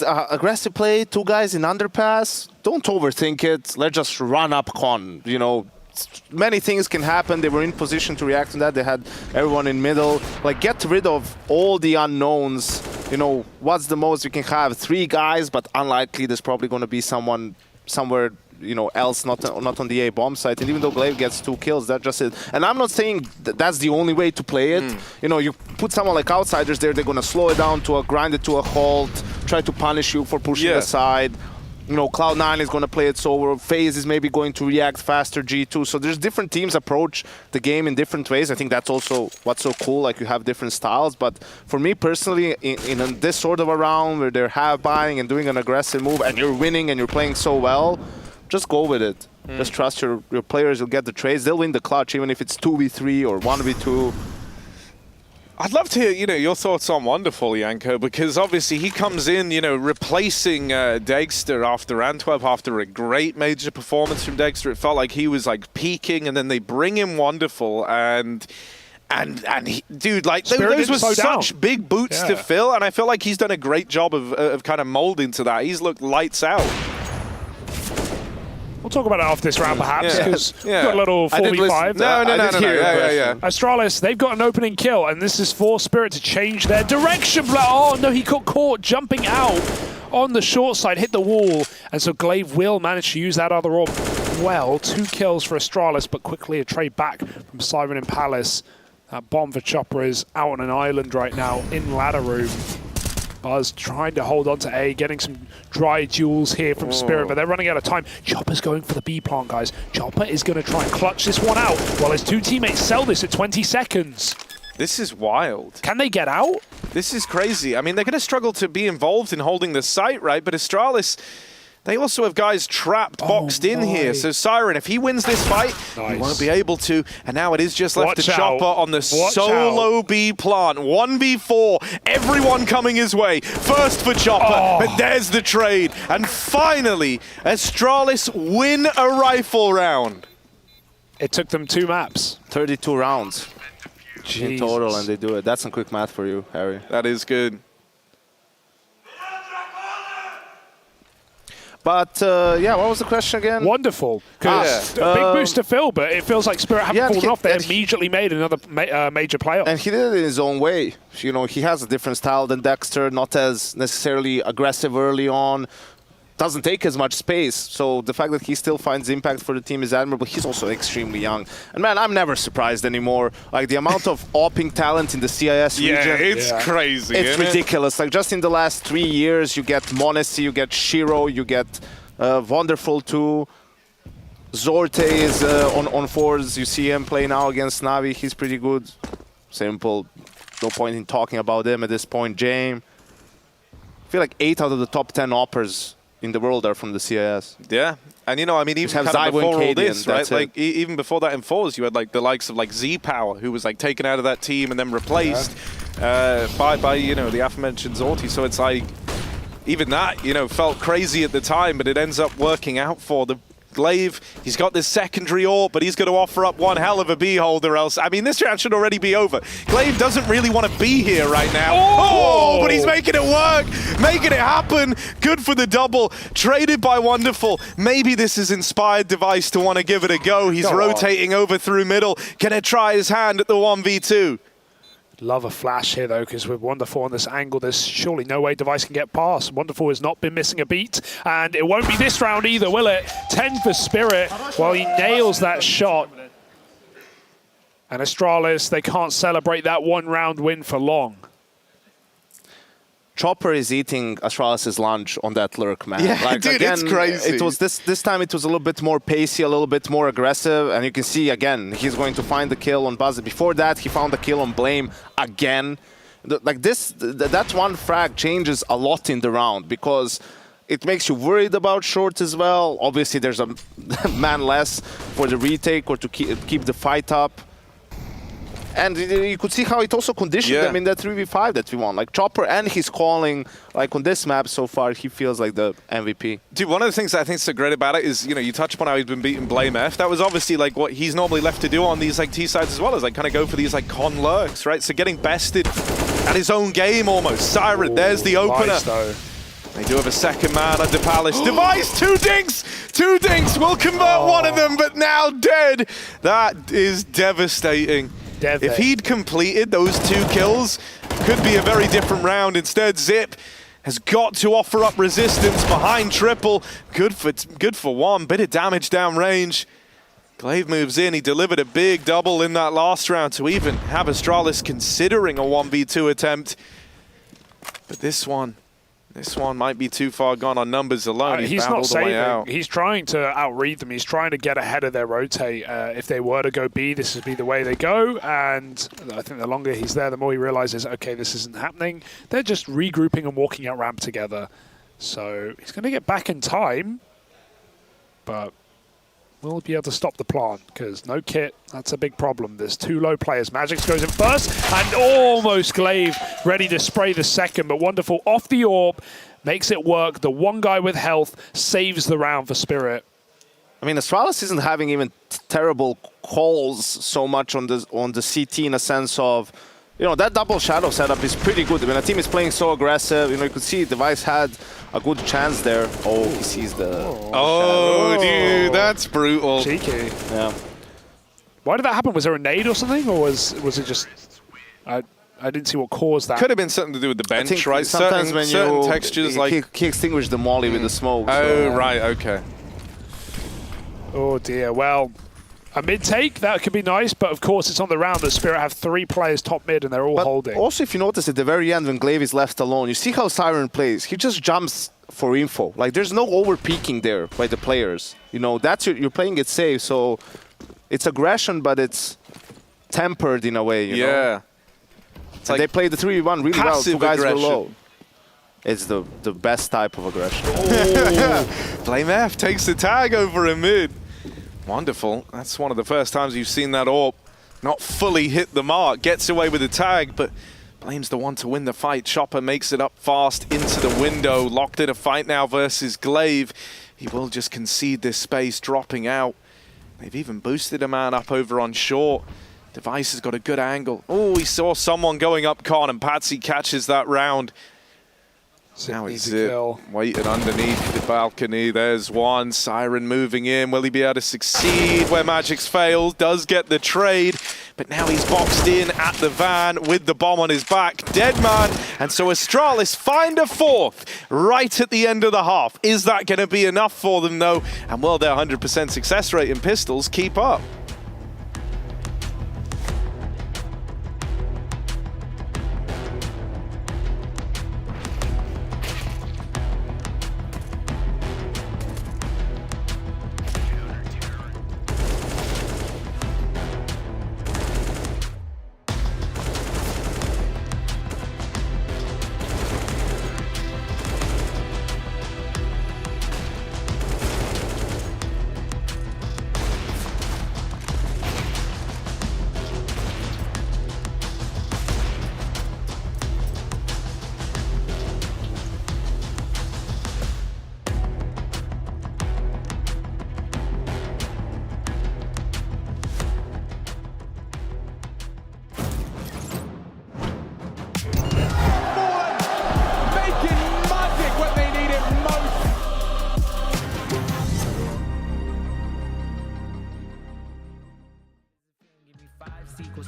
Aggressive play, 2 guys in underpass. Don't overthink it. Let's just run up con, Many things can happen. They were in position to react to that. They had everyone in middle. Like, get rid of all the unknowns. What's the most you can have? 3 guys, but unlikely there's probably going to be someone somewhere, else, not on the A bomb site. And even though Glaive gets 2 kills, that's just it. And I'm not saying that's the only way to play it. You put someone like Outsiders there, they're going to slow it down to grind it to a halt, try to punish you for pushing aside. Cloud9 is going to play it so FaZe is maybe going to react faster, G2. So there's different teams approach the game in different ways. I think that's also what's so cool, like you have different styles. But for me personally, in this sort of a round where they're half buying and doing an aggressive move and you're winning and you're playing so well, just go with it. Just trust your players, you'll get the trades. They'll win the clutch even if it's 2v3 or 1v2. I'd love to hear, your thoughts on Wonderful, Yanko, because obviously he comes in, replacing Dexter after Antwerp, after a great major performance from Dexter. It felt like he was peaking, and then they bring in Wonderful, and he, dude, like those were such big boots to fill, and I feel like he's done a great job of kind of molding to that. He's looked lights out. We'll talk about it after this round, perhaps, because we've got a little 4v5. No. Astralis, they've got an opening kill, and this is for Spirit to change their direction. Oh, no, he got caught jumping out on the short side, hit the wall, and so Glaive will manage to use that other orb well. 2 kills for Astralis, but quickly a trade back from Siren and Palace. That bomb for Chopper is out on an island right now in ladder room. Buzz trying to hold on to A, getting some dry duels here from Spirit, but they're running out of time. Chopper's going for the B plant, guys. Chopper is going to try and clutch this one out while his two teammates sell this at 20 seconds. This is wild. Can they get out? This is crazy. I mean, they're going to struggle to be involved in holding the site, right? But Astralis, they also have guys trapped, boxed in here. So Siren, if he wins this fight, he won't be able to. And now it is just left to Chopper on the solo B plant. 1v4, everyone coming his way. First for Chopper, but there's the trade. And finally, Astralis win a rifle round. It took them 2 maps. 32 rounds. Jesus. In total, and they do it. That's some quick math for you, Harry. That is good. But, yeah, what was the question again? Wonderful. Because big boost to Phil, but it feels like Spirit haven't fallen off. They immediately made another major playoff. And he did it in his own way. You know, he has a different style than Dexter, not as necessarily aggressive early on. Doesn't take as much space, so the fact that he still finds impact for the team is admirable. He's also extremely young. And man, I'm never surprised anymore. Like the amount of opping talent in the CIS region. It's crazy, It's ridiculous. Like just in the last 3 years, you get Monesi, you get Shiro, you get Wonderful too. Zorte is on fours. You see him play now against Navi. He's pretty good. Simple. No point in talking about him at this point. Jame. I feel like 8 out of the top 10 oppers in the world are from the CIS. Yeah, and you know, I mean, even kind of before all this, right? Like even before that in fours, you had like the likes of like Z Power, who was like taken out of that team and then replaced by you know the aforementioned Zorti. So it's like even that, you know, felt crazy at the time, but it ends up working out for the Glaive. He's got this secondary AWP, but he's going to offer up one hell of a B holder else. I mean, this round should already be over. Glaive doesn't really want to be here right now. Oh, but he's making it work, making it happen. Good for the double. Traded by Wonderful. Maybe this has inspired Device to want to give it a go. He's rotating over through middle. Gonna try his hand at the 1v2. Love a flash here, though, because with Wonderful on this angle, there's surely no way Device can get past. Wonderful has not been missing a beat, and it won't be this round either, will it? 10 for Spirit while he nails that shot. And Astralis, they can't celebrate that 1-round win for long. Chopper is eating Astralis' lunch on that lurk, man. Yeah, like, dude, again, it's crazy. It was this time it was a little bit more pacey, a little bit more aggressive, and you can see, again, he's going to find the kill on Buzz. Before that, he found the kill on Blame again. Like this, that one frag changes a lot in the round because it makes you worried about short as well. Obviously, there's a man less for the retake or to keep the fight up. And you could see how it also conditioned them in that 3v5 that we won. Like Chopper and his calling, like on this map so far, he feels like the MVP. Dude, one of the things that I think is so great about it is, you know, you touch upon how he's been beating Blame F. That was obviously like what he's normally left to do on these like T-sides as well, as like kind of go for these like con lurks, right? So getting bested at his own game almost. Siren, there's the opener. Nice, though. They do have a second man under Palace. Device, 2 dinks! 2 dinks will convert one of them, but now dead. That is devastating. If he'd completed those 2 kills, could be a very different round. Instead, Zip has got to offer up resistance behind triple. Good for 1, bit of damage downrange. Glaive moves in, he delivered a big double in that last round to even have Astralis considering a 1v2 attempt. But this one might be too far gone on numbers alone. He's not saving. He's trying to outread them. He's trying to get ahead of their rotate. If they were to go B, this would be the way they go. And I think the longer he's there, the more he realizes, okay, this isn't happening. They're just regrouping and walking out ramp together. So he's going to get back in time. But will be able to stop the plant because no kit, that's a big problem. There's 2 low players. Magics goes in first and almost Glaive ready to spray the second, but Wonderful off the AWP, makes it work. The one guy with health saves the round for Spirit. I mean, Astralis isn't having even terrible calls so much on the CT in a sense of, you know, that double shadow setup is pretty good. I mean, the team is playing so aggressive. You know, you could see Device had a good chance there. Oh, he sees the... Oh, dude, that's brutal. Cheeky. Yeah. Why did that happen? Was there a nade or something? Or was it just... I didn't see what caused that. Could have been something to do with the bench, I think right? Sometimes certain textures like... He extinguished the molly with the smoke. Oh, right, okay. Oh, dear. Well... A mid take, that could be nice, but of course it's on the round that Spirit have 3 players top mid and they're all holding. Also, if you notice at the very end when Glaive is left alone, you see how Siren plays. He just jumps for info. Like, there's no over-peeking there by the players. You know, that's you're playing it safe, so it's aggression, but it's tempered in a way, you know? It's like they played the 3v1 really well. 2 guys were low. It's the best type of aggression. Blame F takes the tag over a mid. Wonderful. That's one of the first times you've seen that AWP not fully hit the mark. Gets away with the tag, but Blame's the one to win the fight. Chopper makes it up fast into the window. Locked in a fight now versus Glaive. He will just concede this space, dropping out. They've even boosted a man up over on short. Device has got a good angle. Oh, he saw someone going up con, and Patsy catches that round. Now he's waiting underneath the balcony. There's one. Siren moving in. Will he be able to succeed where Magic's failed? Does get the trade, but now he's boxed in at the van with the bomb on his back. Dead man. And so Astralis find a 4th right at the end of the half. Is that going to be enough for them, though? And will their 100% success rate in pistols keep up?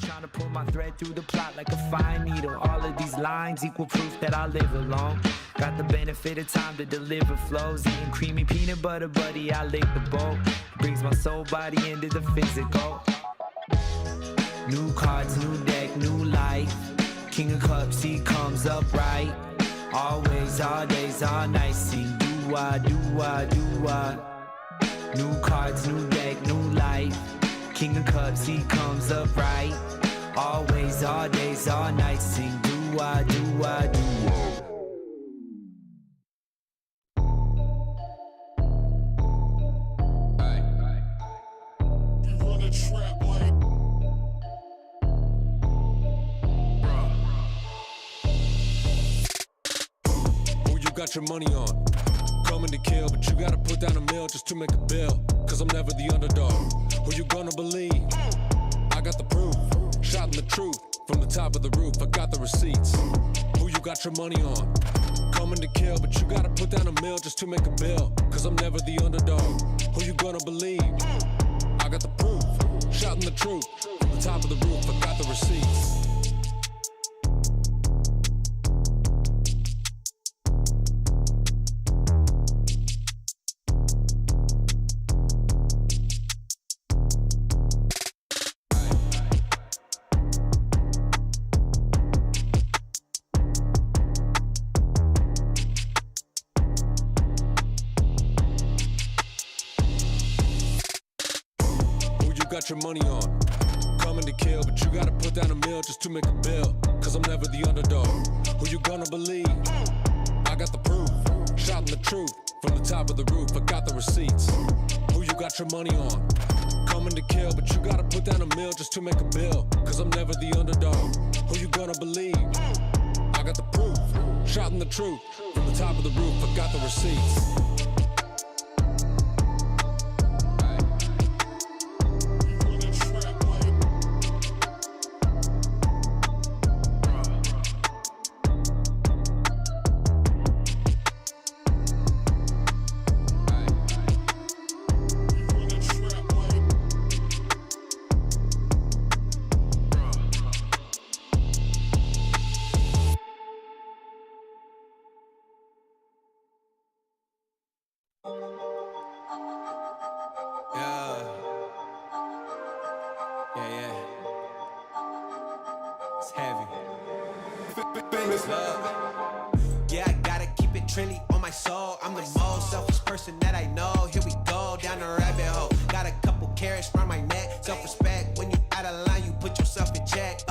Trying to pull my thread through the plot like a fine needle. All of these lines equal proof that I live alone. Got the benefit of time to deliver flows. Eating creamy peanut butter, buddy, I lick the bowl. Brings my soul body into the physical. New cards, new deck, new life. King of Cups, he comes up right. Always, all days, all nights. Sing do I, do I, do I. New cards, new deck, new life. King of Cups, he comes up right. Always, all days, all nights. Sing do I, do I, do I. Who you got your money on? Coming to kill, but you gotta put down a mill just to make a bill. Cause I'm never the underdog. Who you gonna believe? I got the proof. Shouting the truth from the top of the roof. I got the receipts. Who you got your money on? Coming to kill, but you gotta put down a mill just to make a bill. Cause I'm never the underdog. Who you gonna believe? I got the proof. Shouting the truth from the top of the roof. I got the receipts. Got your money on, coming to kill, but you gotta put down a mill just to make a bill. Cause I'm never the underdog. Who you gonna believe? I got the proof, shouting the truth from the top of the roof. I got the receipts. Who you got your money on? Coming to kill, but you gotta put down a mill just to make a bill. Cause I'm never the underdog. Who you gonna believe? I got the proof, shouting the truth from the top of the roof. I got the receipts. yeah. It's heavy. Yeah, I gotta keep it trendy on my soul. I'm the most selfish person that I know. Here we go, down the rabbit hole. Got a couple carrots round my neck. Self-respect, when you out of line, you put yourself in check.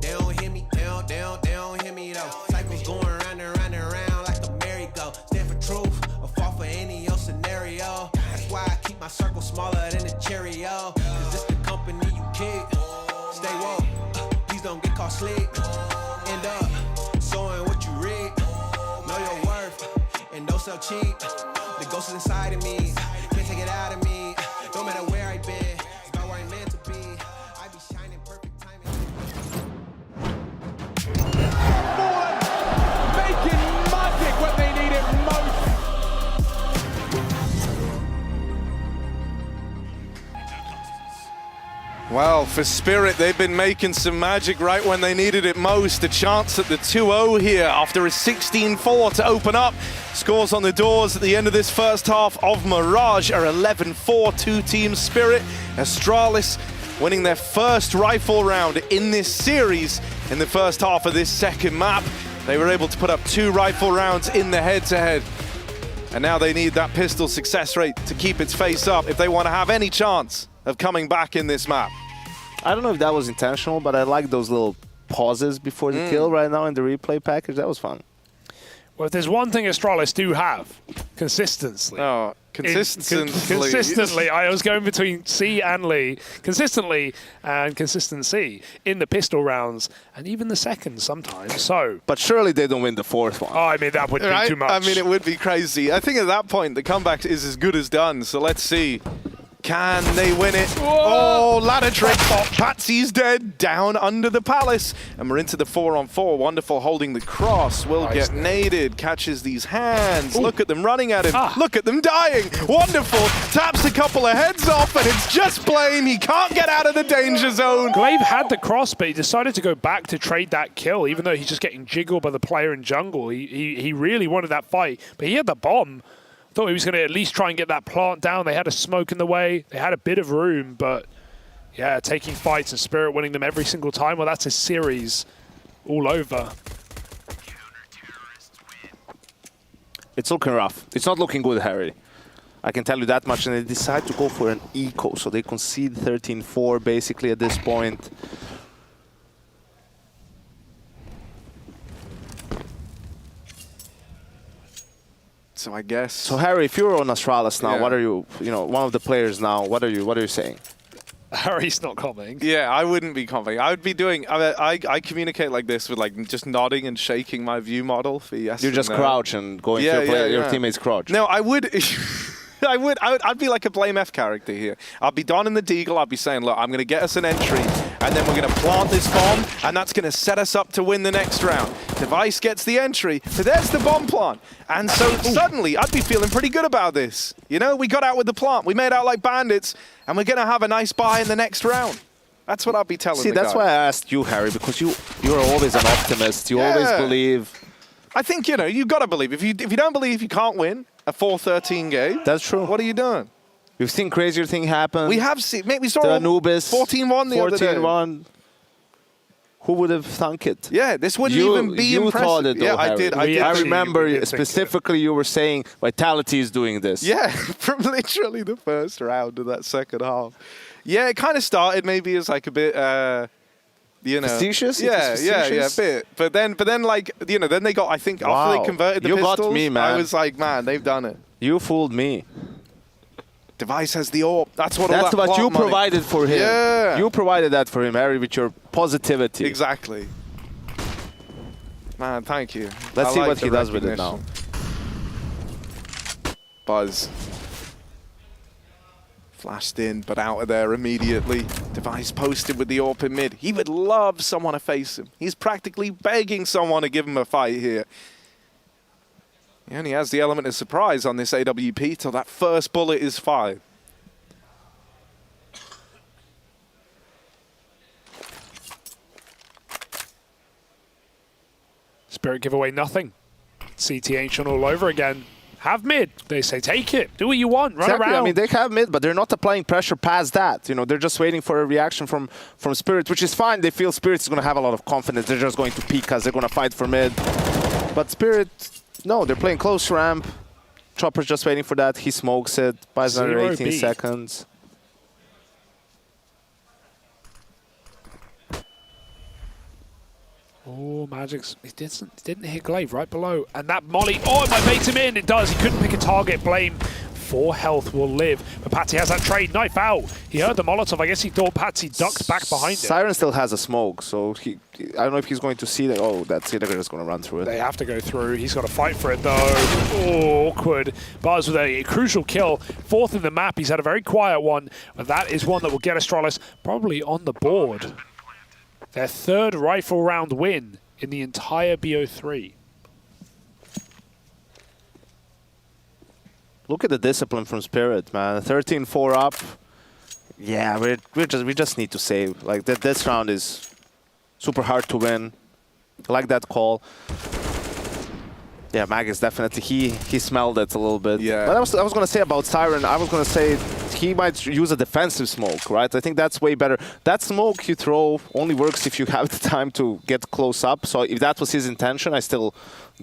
They don't hear me, they don't hear me though. Cycles going round and round and round like a merry-go. Stand for truth, or fall for any old scenario. That's why I keep my circle smaller than a Cheerio. Cause it's the company you keep. Stay woke, please don't get caught sleep. End up showing what you read. Know your worth, and don't sell cheap. The ghost is inside of me, can't take it out of me. No matter where I've been, it's about where I'm meant to be. I be shining perfect timing. Making magic when they need it most. Well, for Spirit, they've been making some magic right when they needed it most. A chance at the 2-0 here after a 16-4 to open up. Scores on the doors at the end of this first half of Mirage are 11-4, two-team Spirit. Astralis winning their first rifle round in this series in the first half of this second map. They were able to put up 2 rifle rounds in the head-to-head. And now they need that pistol success rate to keep its face up if they want to have any chance of coming back in this map. I don't know if that was intentional, but I like those little pauses before the kill right now in the replay package. That was fun. Well, if there's one thing Astralis do have, consistency. Oh, consistently. Consistently. I was going between C and Lee. Consistently and consistency in the pistol rounds, and even the second sometimes. So, but surely they don't win the fourth one. Oh, I mean, that would be too much. I mean, it would be crazy. I think at that point, the comeback is as good as done. So let's see. Can they win it? Whoa. Oh, ladder trick. Patsy's dead, down under the palace. And we're into the 4-on-4. Wonderful holding the cross. Will get naded, catches these hands. Ooh. Look at them running at him. Look at them dying. Wonderful. Taps a couple of heads off, and it's just Blame. He can't get out of the danger zone. Glaive had the cross, but he decided to go back to trade that kill, even though he's just getting jiggled by the player in jungle. He really wanted that fight, but he had the bomb. Thought he was going to at least try and get that plant down. They had a smoke in the way. They had a bit of room, but yeah, taking fights and Spirit winning them every single time. Well, that's a series all over. It's looking rough. It's not looking good, Harry. I can tell you that much. And they decide to go for an eco, so they concede 13-4 basically at this point. So I guess. So Harry, if you're on Astralis now, what are you? You know, one of the players now. What are you saying? Harry's not commenting. Yeah, I wouldn't be commenting. I would be doing. I communicate like this with like just nodding and shaking my view model for yes. You just crouch and go into your teammates crouch. No, I would. I'd be like a Blame F character here. I'd be donning the deagle. I'd be saying, look, I'm going to get us an entry, and then we're going to plant this bomb, and that's going to set us up to win the next round. Device gets the entry, but there's the bomb plant. And so suddenly, I'd be feeling pretty good about this. You know, we got out with the plant. We made out like bandits, and we're going to have a nice buy in the next round. That's what I'd be telling See, that's why I asked you, Harry, because you're always an optimist. You always believe. I think, you know, you've got to believe. If you don't believe you can't win a 4-13 game, that's true. What are you doing? We've seen crazier thing happen. We have seen. Mate, we saw the Anubis 14-1 the other day. 14-1. Who would have thunk it? Yeah, this wouldn't even be you impressive. Thought it, though, I Harry. did. I remember specifically you were saying Vitality is doing this. Yeah, from literally the first round of that second half. Yeah, it kind of started maybe as like a bit. You know, facetious? Yeah, a bit. But then, like, you know, then they got, I think, after they converted the pistols, got me, man. I was like, man, they've done it. You fooled me. Device has the AWP. That's what you provided for him. Yeah. You provided that for him, Harry, with your positivity. Exactly. Man, thank you. Let's see what he does with it now. Buzz. Flashed in, but out of there immediately. Device posted with the AWP in mid. He would love someone to face him. He's practically begging someone to give him a fight here. He only has the element of surprise on this AWP till that first bullet is fired. Spirit give away nothing. CT Ancient all over again. Have mid. They say take it. Do what you want. Run Exactly. around. I mean, they have mid, but they're not applying pressure past that. You know, they're just waiting for a reaction from Spirit, which is fine. They feel Spirit is going to have a lot of confidence. They're just going to peek because they're going to fight for mid. But Spirit, no, they're playing close ramp. Chopper's just waiting for that. He smokes it. Buys another 18 seconds. Oh, Magic's, he didn't hit Glaive right below. And that Molly, oh, it might bait him in. It does. He couldn't pick a target. Blame. 4 health will live. But Patsy has that trade. Knife out. He heard the Molotov. I guess he thought Patsy ducked back behind it. Siren still has a smoke, so I don't know if he's going to see that. Oh, that's it. They're just going to run through it. They have to go through. He's got to fight for it, though. Oh, awkward. Buzz with a crucial kill. 4th in the map. He's had a very quiet one. But that is one that will get Astralis probably on the board. Their 3rd rifle round win in the entire BO3. Look at the discipline from Spirit, man. 13-4 up. Yeah, we just need to save. Like this round is super hard to win. I like that call. Yeah, Magus definitely he smelled it a little bit. Yeah. But I was gonna say about Siren, I was gonna say he might use a defensive smoke, right? I think that's way better. That smoke you throw only works if you have the time to get close up. So if that was his intention, I still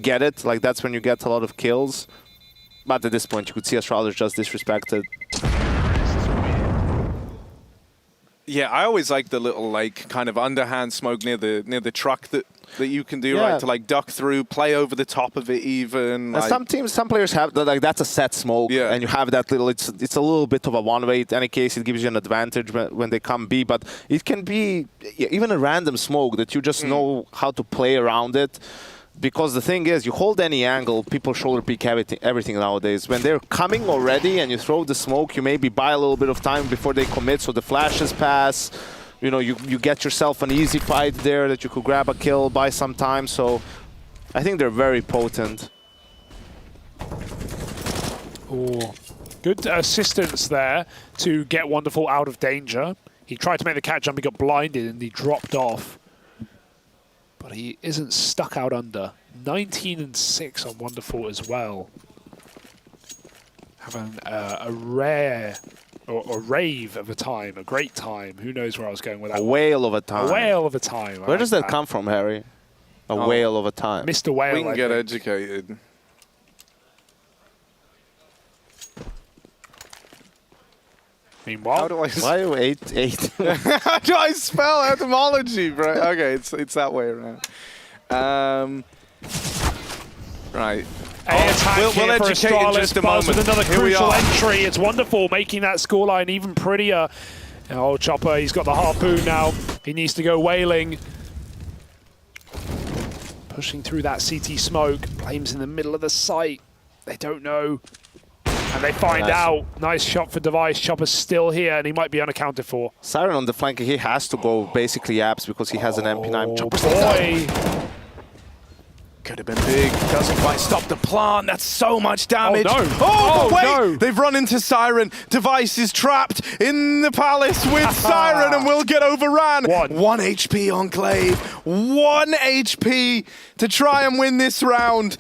get it. Like that's when you get a lot of kills. But at this point, you could see Astralis just disrespected. Yeah, I always like the little like kind of underhand smoke near the truck that you can do, right? To like duck through, play over the top of it even. Like, some players have that, like that's a set smoke, and you have that little. It's a little bit of a one-way. In any case, it gives you an advantage when they come B. But it can be even a random smoke that you just know how to play around it. Because the thing is, you hold any angle, people shoulder peek everything nowadays. When they're coming already and you throw the smoke, you maybe buy a little bit of time before they commit, so the flashes pass. You know, you get yourself an easy fight there that you could grab a kill, buy some time. So I think they're very potent. Oh, good assistance there to get Wonderful out of danger. He tried to make the cat jump, he got blinded and he dropped off. But he isn't stuck out under. 19-6 on Wonderful as well. Having a rare, or rave of a time, a great time. Who knows where I was going with that? A whale of a time. A whale of a time. Where does that come from, Harry? A whale of a time. Mr. Whale, we can get educated. Meanwhile, how do I why are you 8? How do I spell etymology, bro? Okay, it's that way around. Right. We'll educate in just a moment. With another Here we crucial are. entry. It's Wonderful, making that scoreline even prettier. Oh, Chopper, he's got the harpoon now. He needs to go whaling. Pushing through that CT smoke. Flames in the middle of the site. They don't know. And they find out. Nice shot for Device. Chopper's still here, and he might be unaccounted for. Siren on the flank, he has to go basically apps because he has an MP9. Chopper's boy. Could have been big. Doesn't quite stop the plant. That's so much damage. Oh, no. Oh, but wait! No. They've run into Siren. Device is trapped in the palace with Siren and will get overran. 1 HP on Glaive. 1 HP to try and win this round.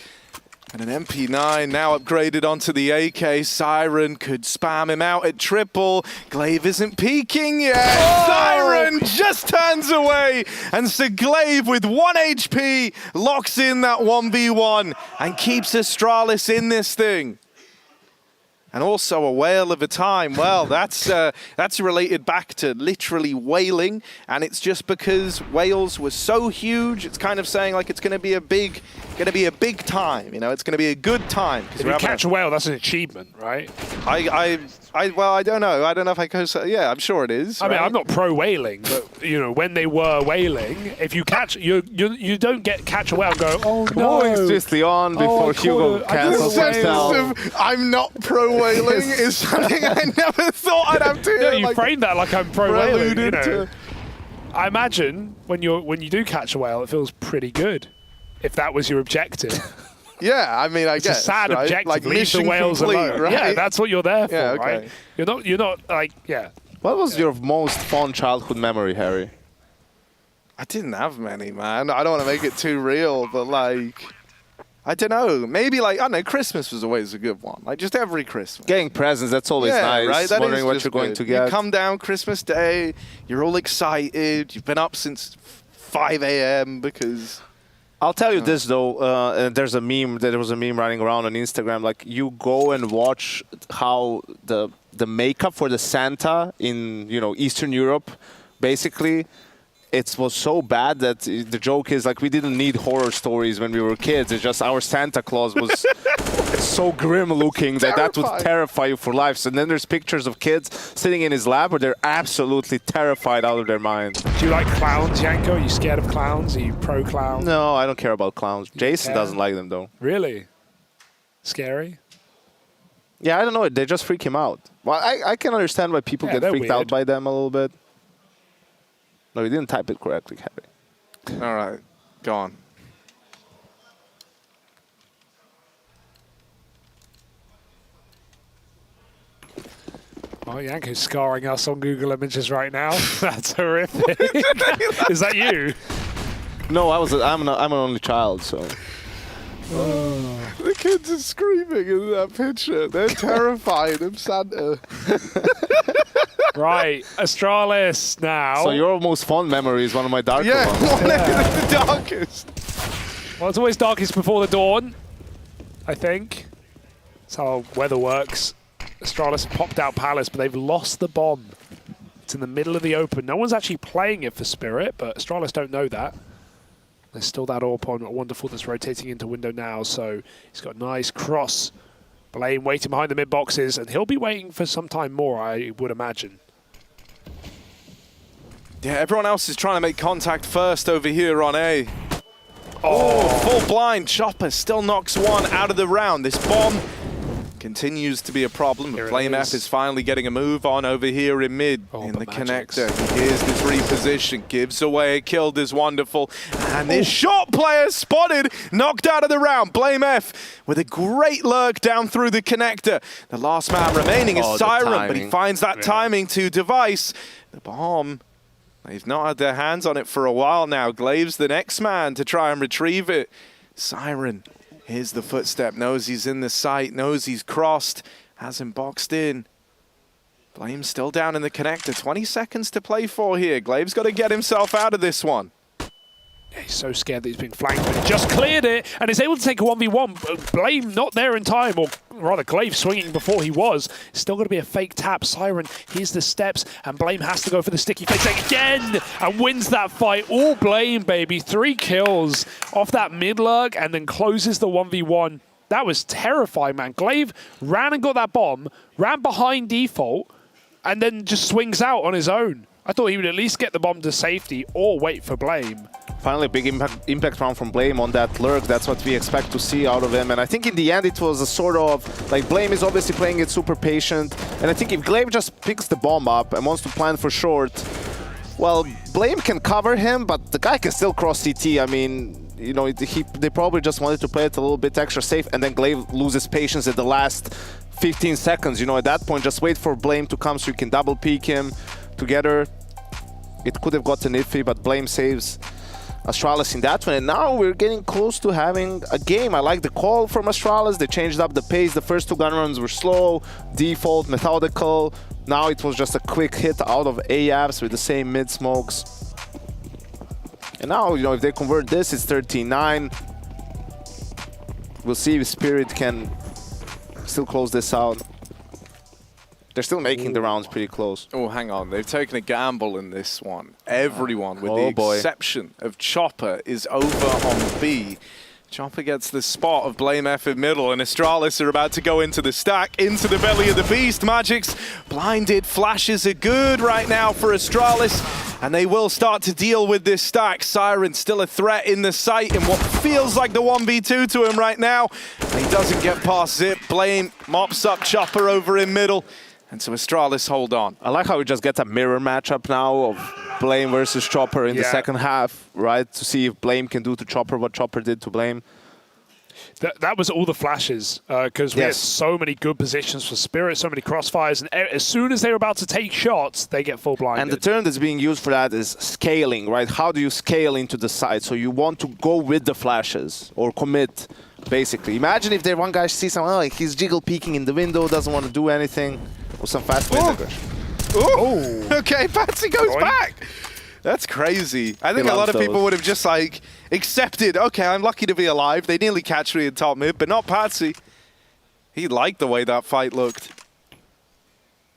And an MP9 now upgraded onto the AK. Siren could spam him out at triple. Glaive isn't peeking yet. Oh! Siren just turns away. And so Glaive with 1 HP locks in that 1v1 and keeps Astralis in this thing. And also a whale of a time. Well, that's related back to literally whaling, and it's just because whales were so huge. It's kind of saying like it's going to be a big time. You know, it's going to be a good time. If you catch a whale, that's an achievement, right? Well, I don't know. I don't know if I go. Yeah, I'm sure it is. I mean, I'm not pro whaling, but you know, when they were whaling, if you catch, you don't catch a whale and go, oh no. It's just the on before Hugo cancels himself. I'm not pro whaling is something I never thought I'd have to hear. No, you framed that like I'm pro whaling. You know. To... I imagine when you do catch a whale, it feels pretty good. If that was your objective. Yeah, I mean, I guess it's a sad right? objective. Like Leave the whales alone. Right? Yeah, that's what you're there for, yeah, okay. right? You're not like, yeah. What was your most fond childhood memory, Harry? I didn't have many, man. I don't want to make it too real, but like, I don't know. Maybe like, I don't know, Christmas was always a good one. Like just every Christmas. Getting presents, that's always nice. Right? That Wondering is what just you're going good. to get. You come down Christmas Day, you're all excited, you've been up since 5 a.m. because... I'll tell you this though, there was a meme running around on Instagram, like you go and watch how the makeup for the Santa in, you know, Eastern Europe, basically, it was so bad that the joke is like we didn't need horror stories when we were kids. It's just our Santa Claus was so grim looking that would terrify you for life. So then there's pictures of kids sitting in his lap where they're absolutely terrified out of their mind. Do you like clowns, Yanko? Are you scared of clowns? Are you pro-clown? No, I don't care about clowns. Jason doesn't like them though. Really? Scary? Yeah, I don't know. They just freak him out. Well, I can understand why people get freaked out by them a little bit. No, you didn't type it correctly, Harry. All right, go on. Oh, Yanko's scarring us on Google Images right now. That's horrific. Is that you? No, I'm an only child, so. Oh. The kids are screaming in that picture. They're terrified of Santa. Right, Astralis now. So your most fond memory is one of my darker ones. One of the darkest. Well, it's always darkest before the dawn, I think. That's how weather works. Astralis have popped out Palace, but they've lost the bomb. It's in the middle of the open. No one's actually playing it for Spirit, but Astralis don't know that. There's still that AWP on Wonderful that's rotating into window now, so he's got a nice cross. Blame waiting behind the mid boxes, and he'll be waiting for some time more, I would imagine. Yeah, everyone else is trying to make contact first over here on A. Oh, full blind. Chopper still knocks one out of the round. This bomb continues to be a problem. But Flame F is finally getting a move on over here in mid in the connector. Here's this reposition, gives away a kill. This Wonderful. And this shot player spotted, knocked out of the round. Blame F with a great lurk down through the connector. The last man remaining is Siren, but he finds that timing to device the bomb. They've not had their hands on it for a while now. Glaive's the next man to try and retrieve it. Siren, here's the footstep, knows he's in the sight, knows he's crossed, has him boxed in. Blame still down in the connector, 20 seconds to play for here. Glaive's got to get himself out of this one. Yeah, he's so scared that he's been flanked, but he just cleared it and is able to take a 1v1. Blame not there in time, or rather Glaive swinging before he was. Still going to be a fake tap. Siren, here's the steps, and Blame has to go for the sticky face again and wins that fight. All Blame, baby. 3 kills off that mid-lurk and then closes the 1v1. That was terrifying, man. Glaive ran and got that bomb, ran behind default, and then just swings out on his own. I thought he would at least get the bomb to safety or wait for Blame. Finally, big impact round from Blame on that lurk. That's what we expect to see out of him. And I think in the end, it was a sort of, like, Blame is obviously playing it super patient. And I think if Glaive just picks the bomb up and wants to plan for short, well, Blame can cover him, but the guy can still cross CT. I mean, you know, they probably just wanted to play it a little bit extra safe, and then Glaive loses patience at the last 15 seconds. You know, at that point, just wait for Blame to come so you can double peek him together. It could have gotten iffy, but Blame saves Astralis in that one, and now we're getting close to having a game. I like the call from Astralis. They changed up the pace. The first 2 gun runs were slow, default, methodical. Now it was just a quick hit out of AFs with the same mid smokes. And now, you know, if they convert this, it's 13-9. We'll see if Spirit can still close this out. They're still making the rounds pretty close. Oh, hang on. They've taken a gamble in this one. Everyone, with the exception of Chopper, is over on B. Chopper gets the spot of Blame F in middle, and Astralis are about to go into the stack, into the belly of the beast. Magic's blinded flashes are good right now for Astralis, and they will start to deal with this stack. Siren still a threat in the sight in what feels like the 1v2 to him right now. And he doesn't get past Zip. Blame mops up Chopper over in middle. And so Astralis hold on. I like how we just get a mirror matchup now of Blame versus Chopper in the second half, right? To see if Blame can do to Chopper what Chopper did to Blame. That was all the flashes, because we had so many good positions for Spirit, so many crossfires, and as soon as they're about to take shots, they get full blinded. And the term that's being used for that is scaling, right? How do you scale into the side? So you want to go with the flashes or commit, basically. Imagine if there one guy sees someone, like he's jiggle peeking in the window, doesn't want to do anything, or some fast window. Oh, okay, Patsy goes back. That's crazy. I think a lot of people would have just like accepted, okay, I'm lucky to be alive. They nearly catch me in top mid, but not Patsy. He liked the way that fight looked.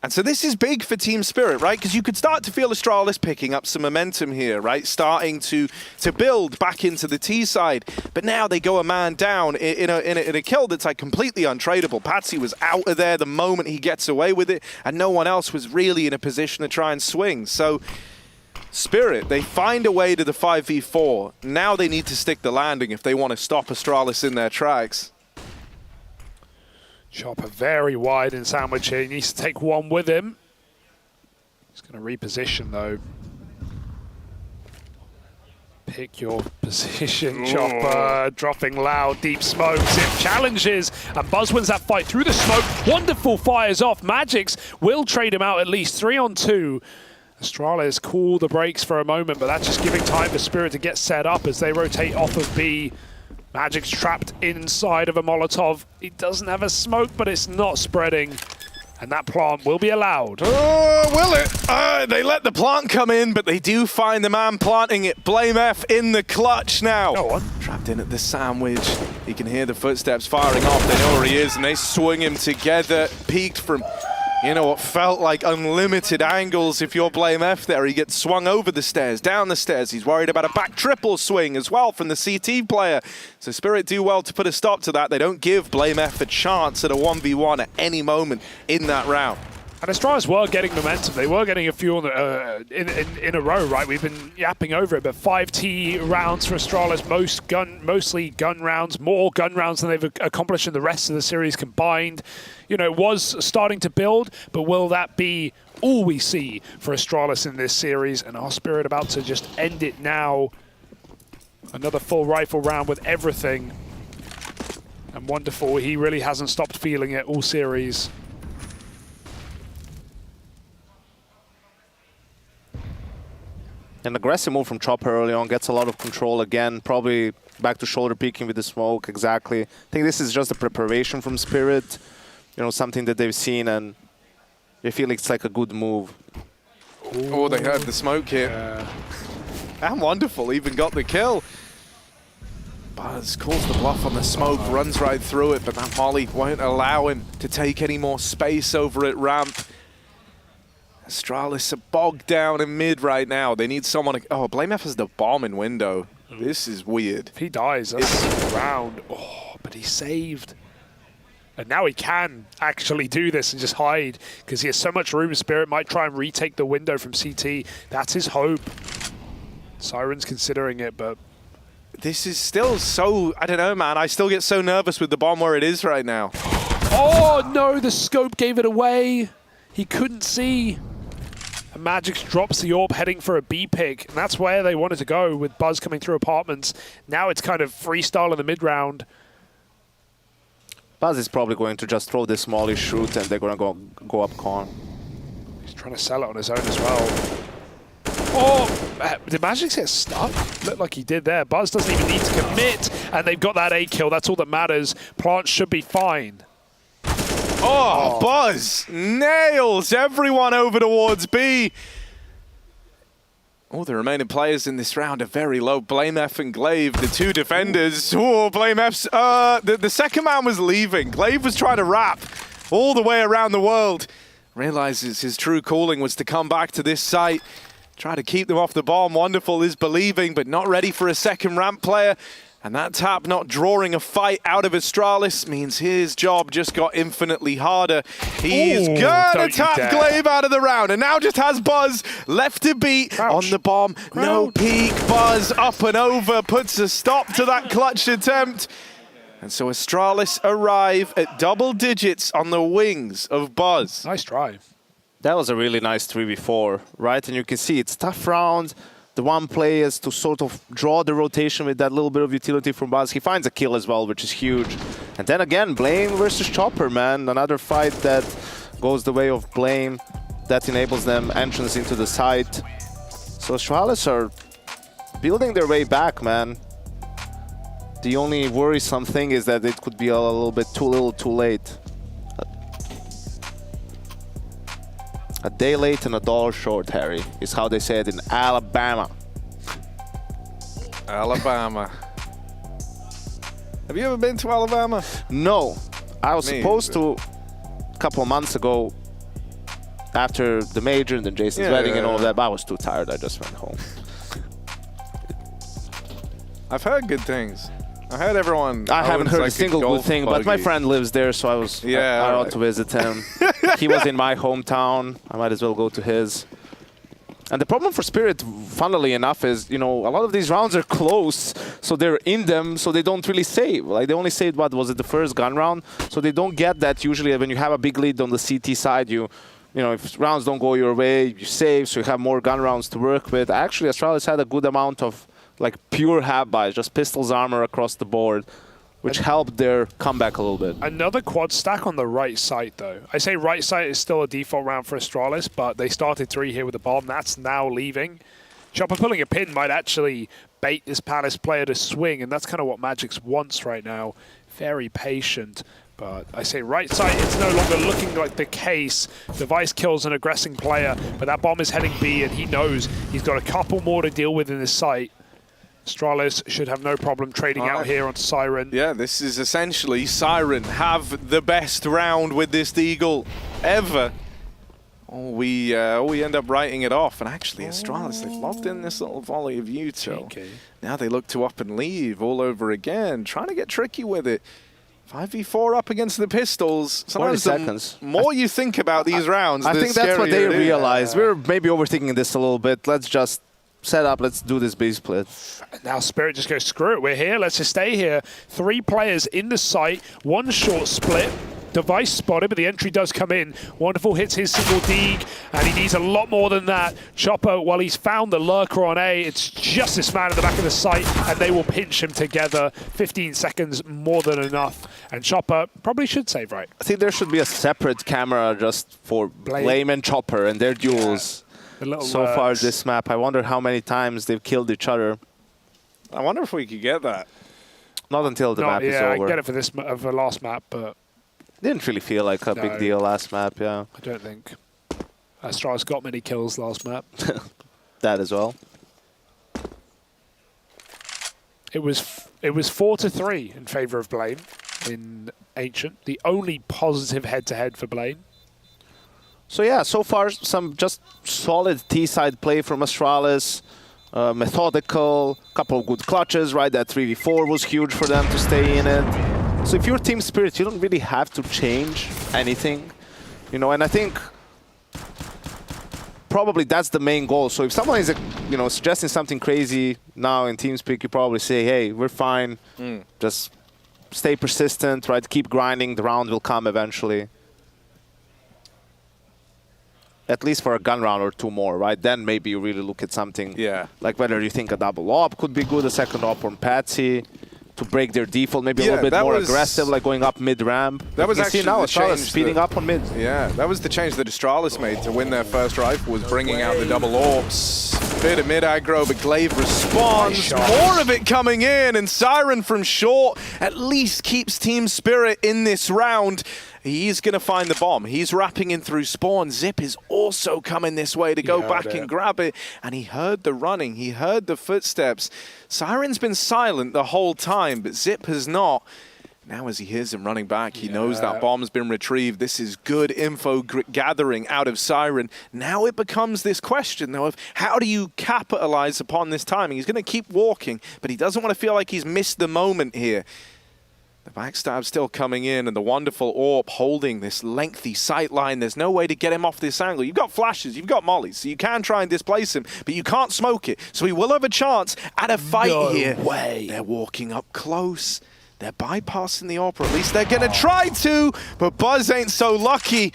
And so this is big for Team Spirit, right? Because you could start to feel Astralis picking up some momentum here, right? Starting to build back into the T side. But now they go a man down in a kill that's like completely untradeable. Patsy was out of there the moment he gets away with it, and no one else was really in a position to try and swing. So Spirit, they find a way to the 5v4. Now they need to stick the landing if they want to stop Astralis in their tracks. Chopper very wide in sandwich here. He needs to take one with him. He's going to reposition, though. Pick your position, Chopper. Dropping loud, deep smoke. Zip challenges, and Buzz wins that fight through the smoke. Wonderful fires off. Magix will trade him out at least 3-on-2. Astralis cool the brakes for a moment, but that's just giving time for Spirit to get set up as they rotate off of B. Magic's trapped inside of a Molotov. He doesn't have a smoke, but it's not spreading. And that plant will be allowed. Oh, will it? They let the plant come in, but they do find the man planting it. Blame F in the clutch now. Go on. Trapped in at the sandwich. He can hear the footsteps firing off. They know where he is, and they swing him together. Peeked from, you know, what felt like unlimited angles. If you're Blame F there, he gets swung over the stairs, down the stairs. He's worried about a back triple swing as well from the CT player. So Spirit do well to put a stop to that. They don't give Blame F a chance at a 1v1 at any moment in that round. And Astralis were getting momentum. They were getting a few on the, in a row, right? We've been yapping over it, but 5T rounds for Astralis, mostly gun rounds, more gun rounds than they've accomplished in the rest of the series combined. You know, it was starting to build, but will that be all we see for Astralis in this series? And our Spirit about to just end it now. Another full rifle round with everything. And wonderful, he really hasn't stopped feeling it all series. An aggressive move from Chopper early on, gets a lot of control again, probably back to shoulder peeking with the smoke, exactly. I think this is just a preparation from Spirit, you know, something that they've seen, and they feel it's like a good move. Oh, they heard the smoke hit. And wonderful, even got the kill. Buzz calls the bluff on the smoke, runs right through it, but that molly won't allow him to take any more space over at ramp. Astralis are bogged down in mid right now. They need someone to... Oh, Blame F has the bomb in window. This is weird. If he dies, that's a round. Oh, but he saved. And now he can actually do this and just hide because he has so much room. Spirit might try and retake the window from CT. That's his hope. Siren's considering it, but... This is still so... I don't know, man. I still get so nervous with the bomb where it is right now. Oh, no. The scope gave it away. He couldn't see. And Magix drops the orb heading for a B pick, and that's where they wanted to go with Buzz coming through apartments. Now it's kind of freestyle in the mid round. Buzz is probably going to just throw this molly shoot, and they're going to go up con. He's trying to sell it on his own as well. Oh, did Magix get stuck? Looked like he did there. Buzz doesn't even need to commit, and they've got that A kill. That's all that matters. Plant should be fine. Oh, Buzz nails everyone over towards B. All the remaining players in this round are very low. Blame F and Glaive, the two defenders. Oh, Blame F's... the second man was leaving. Glaive was trying to wrap all the way around the world. Realizes his true calling was to come back to this site. Try to keep them off the bomb. Wonderful is believing, but not ready for a second ramp player. And that tap not drawing a fight out of Astralis means his job just got infinitely harder. He's gonna tap Glaive out of the round, and now just has Buzz left to beat on the bomb. No peek, Buzz up and over, puts a stop to that clutch attempt. And so Astralis arrive at double digits on the wings of Buzz. Nice try. That was a really nice 3v4, right? And you can see it's tough round. the one play is to sort of draw the rotation with that little bit of utility from Buzz. He finds a kill as well, which is huge. And then again, Blame versus Chopper, man. Another fight that goes the way of Blame. That enables them entrance into the site. So Astralis are building their way back, man. The only worrisome thing is that it could be a little bit too little, too late. A day late and a dollar short, Harry, is how they say it in Alabama. Alabama. Have you ever been to Alabama? No. I was supposed to a couple of months ago after the major and then Jason's wedding and all of that, but I was too tired. I just went home. I've heard good things. I heard everyone. I haven't heard a single good thing, but my buggy. friend lives there, so I ought to visit him. He was in my hometown. I might as well go to his. And the problem for Spirit, funnily enough, is, you know, a lot of these rounds are close, so they're in them, so they don't really save. Like, they only saved, what was it, the first gun round? So they don't get that usually when you have a big lead on the CT side. You know, if rounds don't go your way, you save, so you have more gun rounds to work with. Actually, Astralis had a good amount of like pure half buys, just pistols armor across the board, which helped their comeback a little bit. Another quad stack on the right side, though. I say right side is still a default round for Astralis, but they started 3 here with a bomb. That's now leaving. Chopper pulling a pin might actually bait this Palace player to swing, and that's kind of what Magix wants right now. Very patient. But I say right side, it's no longer looking like the case. Device kills an aggressing player, but that bomb is heading B, and he knows he's got a couple more to deal with in this site. Astralis should have no problem trading out here on Siren. Yeah, this is essentially Siren have the best round with this Deagle ever. Oh, we end up writing it off. And actually, Astralis, they've lobbed in this little volley of util. Now they look to up and leave all over again, trying to get tricky with it. 5v4 up against the pistols. Sometimes the more you think about these rounds, I think that's what they realized. We're maybe overthinking this a little bit. Let's just set up, let's do this B split. Now Spirit just goes, screw it, we're here, let's just stay here. 3 players in the site, 1 short split. Device spotted, but the entry does come in. Wonderful hits his single Deeg, and he needs a lot more than that. Chopper, while he's found the lurker on A, it's just this man at the back of the site, and they will pinch him together. 15 seconds, more than enough. And Chopper probably should save right. I think there should be a separate camera just for Blame and Chopper and their duels. So far this map, I wonder how many times they've killed each other. I wonder if we could get that. Not until the map is over. Yeah, I get it for this for last map, but didn't really feel like a big deal last map. Yeah, I don't think Astralis got many kills last map. That as well. It was 4-3 in favor of Blame in Ancient. The only positive head-to-head for Blame. So yeah, so far some just solid T-side play from Astralis. Methodical, couple of good clutches, right? That 3v4 was huge for them to stay in it. So if you're Team Spirit, you don't really have to change anything, you know, and I think probably that's the main goal. So if someone is, you know, suggesting something crazy now in TeamSpeak, you probably say, hey, we're fine, just stay persistent, right? Keep grinding, the round will come eventually. At least for a gun round or 2 more, right? Then maybe you really look at something like whether you think a double op could be good, a second op on Patsy to break their default, maybe a little bit more aggressive, like going up mid-ramp. That was actually now the change speeding up on mid. Yeah, that was the change that Astralis made to win their first rifle, was bringing out the double orbs. Bit of mid aggro, but Glaive responds. More of it coming in, and Siren from short at least keeps Team Spirit in this round. He's going to find the bomb. He's wrapping in through spawn. Zip is also coming this way to go back and grab it. And he heard the running. He heard the footsteps. Siren's been silent the whole time, but Zip has not. Now as he hears him running back, he knows that bomb's been retrieved. This is good info gathering out of Siren. Now it becomes this question, though, of how do you capitalize upon this timing? He's going to keep walking, but he doesn't want to feel like he's missed the moment here. The backstab still coming in, and the wonderful AWP holding this lengthy sight line. There's no way to get him off this angle. You've got flashes, you've got mollies, so you can try and displace him, but you can't smoke it. So he will have a chance at a fight here. No way. They're walking up close. They're bypassing the AWP, or at least they're going to try to, but Buzz ain't so lucky.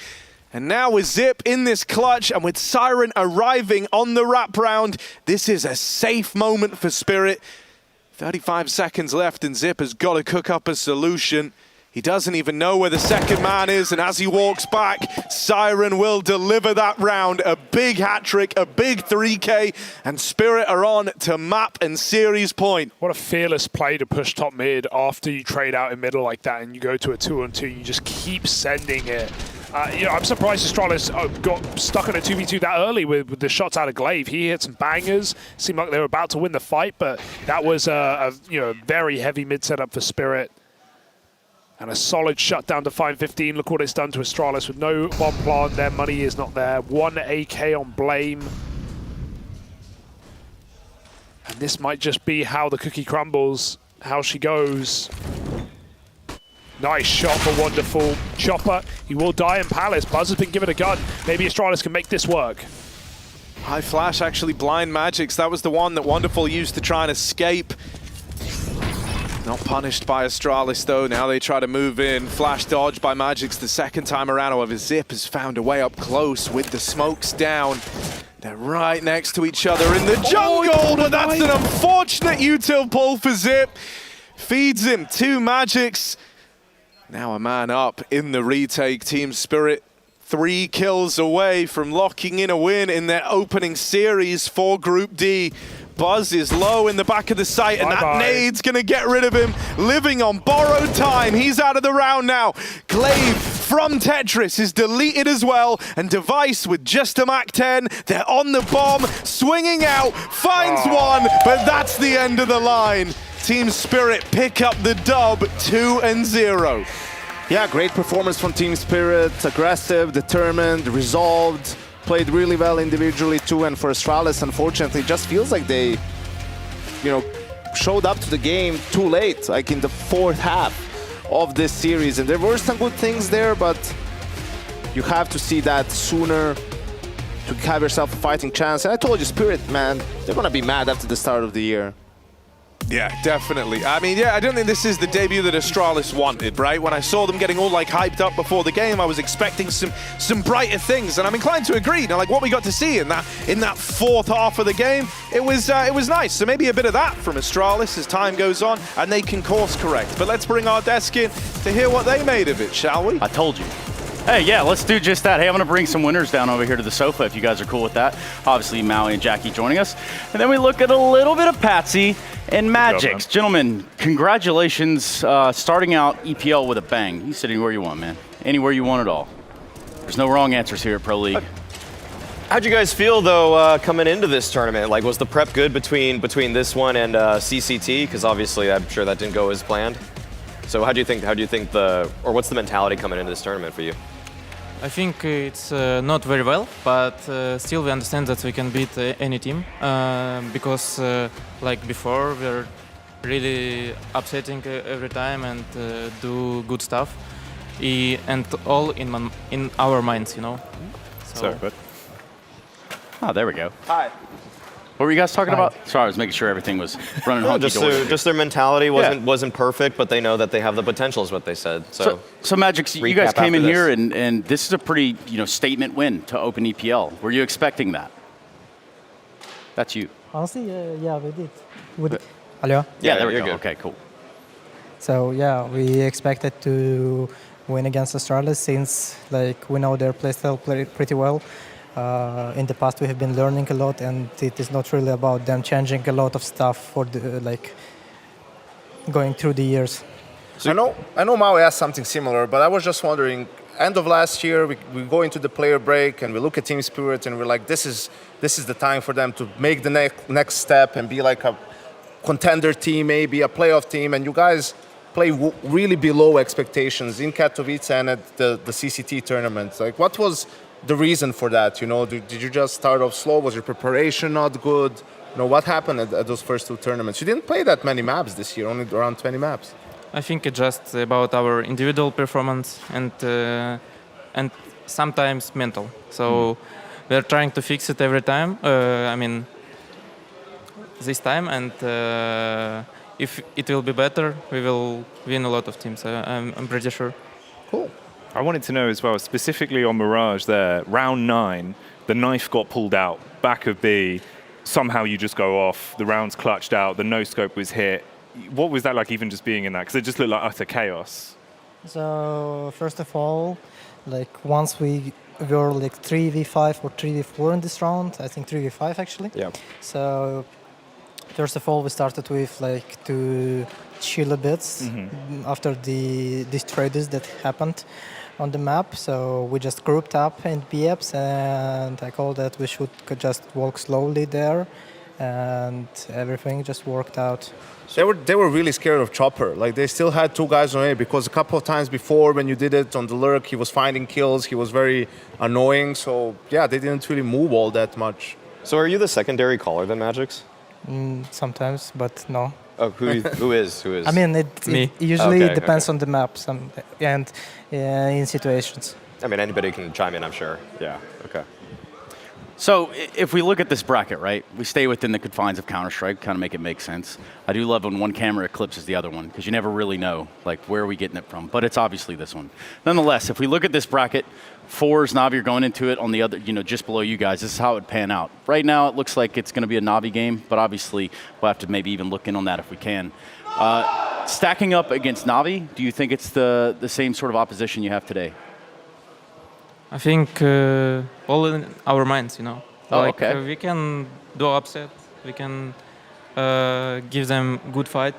And now with Zip in this clutch and with Siren arriving on the wraparound, this is a safe moment for Spirit. 35 seconds left and Zip has got to cook up a solution. He doesn't even know where the second man is, and as he walks back, Siren will deliver that round. A big hat-trick, a big 3K, and Spirit are on to map and series point. What a fearless play to push top mid after you trade out in middle like that and you go to a 2-on-2. You just keep sending it. I'm surprised Astralis got stuck in a 2v2 that early with the shots out of Glaive. He hit some bangers. Seemed like they were about to win the fight, but that was a very heavy mid setup for Spirit. And a solid shutdown to find 15. Look what it's done to Astralis with no bomb plant. Their money is not there. 1 AK on Blame. And this might just be how the cookie crumbles, how she goes. Nice shot for Wonderful. Chopper, he will die in Palace. Buzz has been given a gun. Maybe Astralis can make this work. High flash actually blind Magix. That was the one that Wonderful used to try and escape. Not punished by Astralis though. Now they try to move in. Flash dodge by Magix the second time around. However, Zip has found a way up close with the smokes down. They're right next to each other in the jungle, but that's an unfortunate util pull for Zip. Feeds him to Magix. Now a man up in the retake. Team Spirit 3 kills away from locking in a win in their opening series for Group D. Buzz is low in the back of the site, and that nade's gonna get rid of him. Living on borrowed time, he's out of the round now. Glaive from Tetris is deleted as well, and Device with just a Mach 10. They're on the bomb, swinging out, finds one, but that's the end of the line. Team Spirit pick up the dub, 2-0. Yeah, great performance from Team Spirit. Aggressive, determined, resolved. Played really well individually too, and for Astralis, unfortunately, it just feels like they, showed up to the game too late, like in the fourth half of this series. And there were some good things there, but you have to see that sooner to have yourself a fighting chance. And I told you, Spirit, man, they're gonna be mad after the start of the year. Yeah, definitely. I mean, yeah, I don't think this is the debut that Astralis wanted, right? When I saw them getting all like hyped up before the game, I was expecting some brighter things, and I'm inclined to agree. Now, like what we got to see in that fourth half of the game, it was nice. So maybe a bit of that from Astralis as time goes on, and they can course correct. But let's bring our desk in to hear what they made of it, shall we? I told you. Hey, yeah, let's do just that. Hey, I'm going to bring some winners down over here to the sofa if you guys are cool with that. Obviously, Maui and Jackie joining us. And then we look at a little bit of Patsy and Magix. Gentlemen, congratulations starting out EPL with a bang. You sit anywhere you want, man. Anywhere you want at all. There's no wrong answers here at Pro League. How'd you guys feel, though, coming into this tournament? Like, was the prep good between this one and CCT? Because obviously, I'm sure that didn't go as planned. So how do you think what's the mentality coming into this tournament for you? I think it's not very well, but still we understand that we can beat any team because like before we're really upsetting every time and do good stuff, and all in our minds, So. Sorry, bud. Oh, there we go. Hi. What were you guys talking about? Sorry, I was making sure everything was running hunky-dory. Just their mentality wasn't perfect, but they know that they have the potential is what they said. So Magix, you guys came in here and this is a pretty statement win to open EPL. Were you expecting that? That's you. Honestly, yeah, we did. Hello? Yeah, there we go. Okay, cool. So yeah, we expected to win against Astralis since we know their playstyle pretty well. In the past, we have been learning a lot, and it is not really about them changing a lot of stuff for the going through the years. So I know Maui asked something similar, but I was just wondering. End of last year, we go into the player break and we look at Team Spirit and we're like, this is the time for them to make the next step and be like a contender team, maybe a playoff team. And you guys play really below expectations in Katowice and at the CCT tournament. Like, what was the reason for that? Did you just start off slow? Was your preparation not good? What happened at those first two tournaments? You didn't play that many maps this year, only around 20 maps. I think it's just about our individual performance and sometimes mental. So we're trying to fix it every time. This time, and if it will be better, we will win a lot of teams. I'm pretty sure. Cool. I wanted to know as well, specifically on Mirage there, round 9, the knife got pulled out, back of B, somehow you just go off, the round's clutched out, the no-scope was hit. What was that like even just being in that? Because it just looked like utter chaos. So first of all, like once we were like 3v5 or 3v4 in this round, I think 3v5 actually. Yeah. So first of all, we started with like to chill a bit after these trades that happened on the map. So we just grouped up in BFs, and I called that we should just walk slowly there, and everything just worked out. They were really scared of Chopper. Like they still had 2 guys on A because a couple of times before when you did it on the lurk, he was finding kills. He was very annoying. So yeah, they didn't really move all that much. So are you the secondary caller then, Magix? Sometimes, but no. Oh, who is? I mean, it usually Okay, depends okay. on the map and in situations. I mean, anybody can chime in, I'm sure. Yeah, okay. So if we look at this bracket, right, we stay within the confines of Counter-Strike, kind of make it make sense. I do love when one camera eclipses the other one, because you never really know, like, where are we getting it from? But it's obviously this one. Nonetheless, if we look at this bracket, Fours, Navi are going into it on the other, just below you guys. This is how it would pan out. Right now, it looks like it's going to be a Navi game, but obviously we'll have to maybe even look in on that if we can. Stacking up against Navi, do you think it's the same sort of opposition you have today? I think all in our minds, Oh, like okay. we can do upset, we can give them good fight,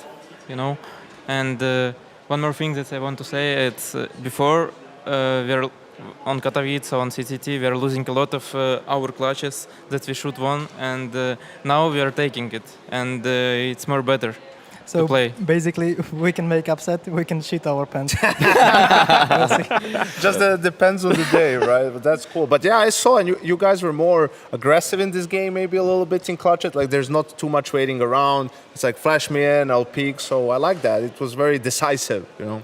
And one more thing that I want to say, it's before we're on Katowice, on CCT, we're losing a lot of our clutches that we should won, and now we are taking it, and it's more better to play. Basically, we can make upset, we can shit our pants. Just depends on the day, right? But that's cool. But yeah, I saw, and you guys were more aggressive in this game, maybe a little bit in clutch it. Like there's not too much waiting around. It's like flash me in, I'll peek. So I like that. It was very decisive, Yeah,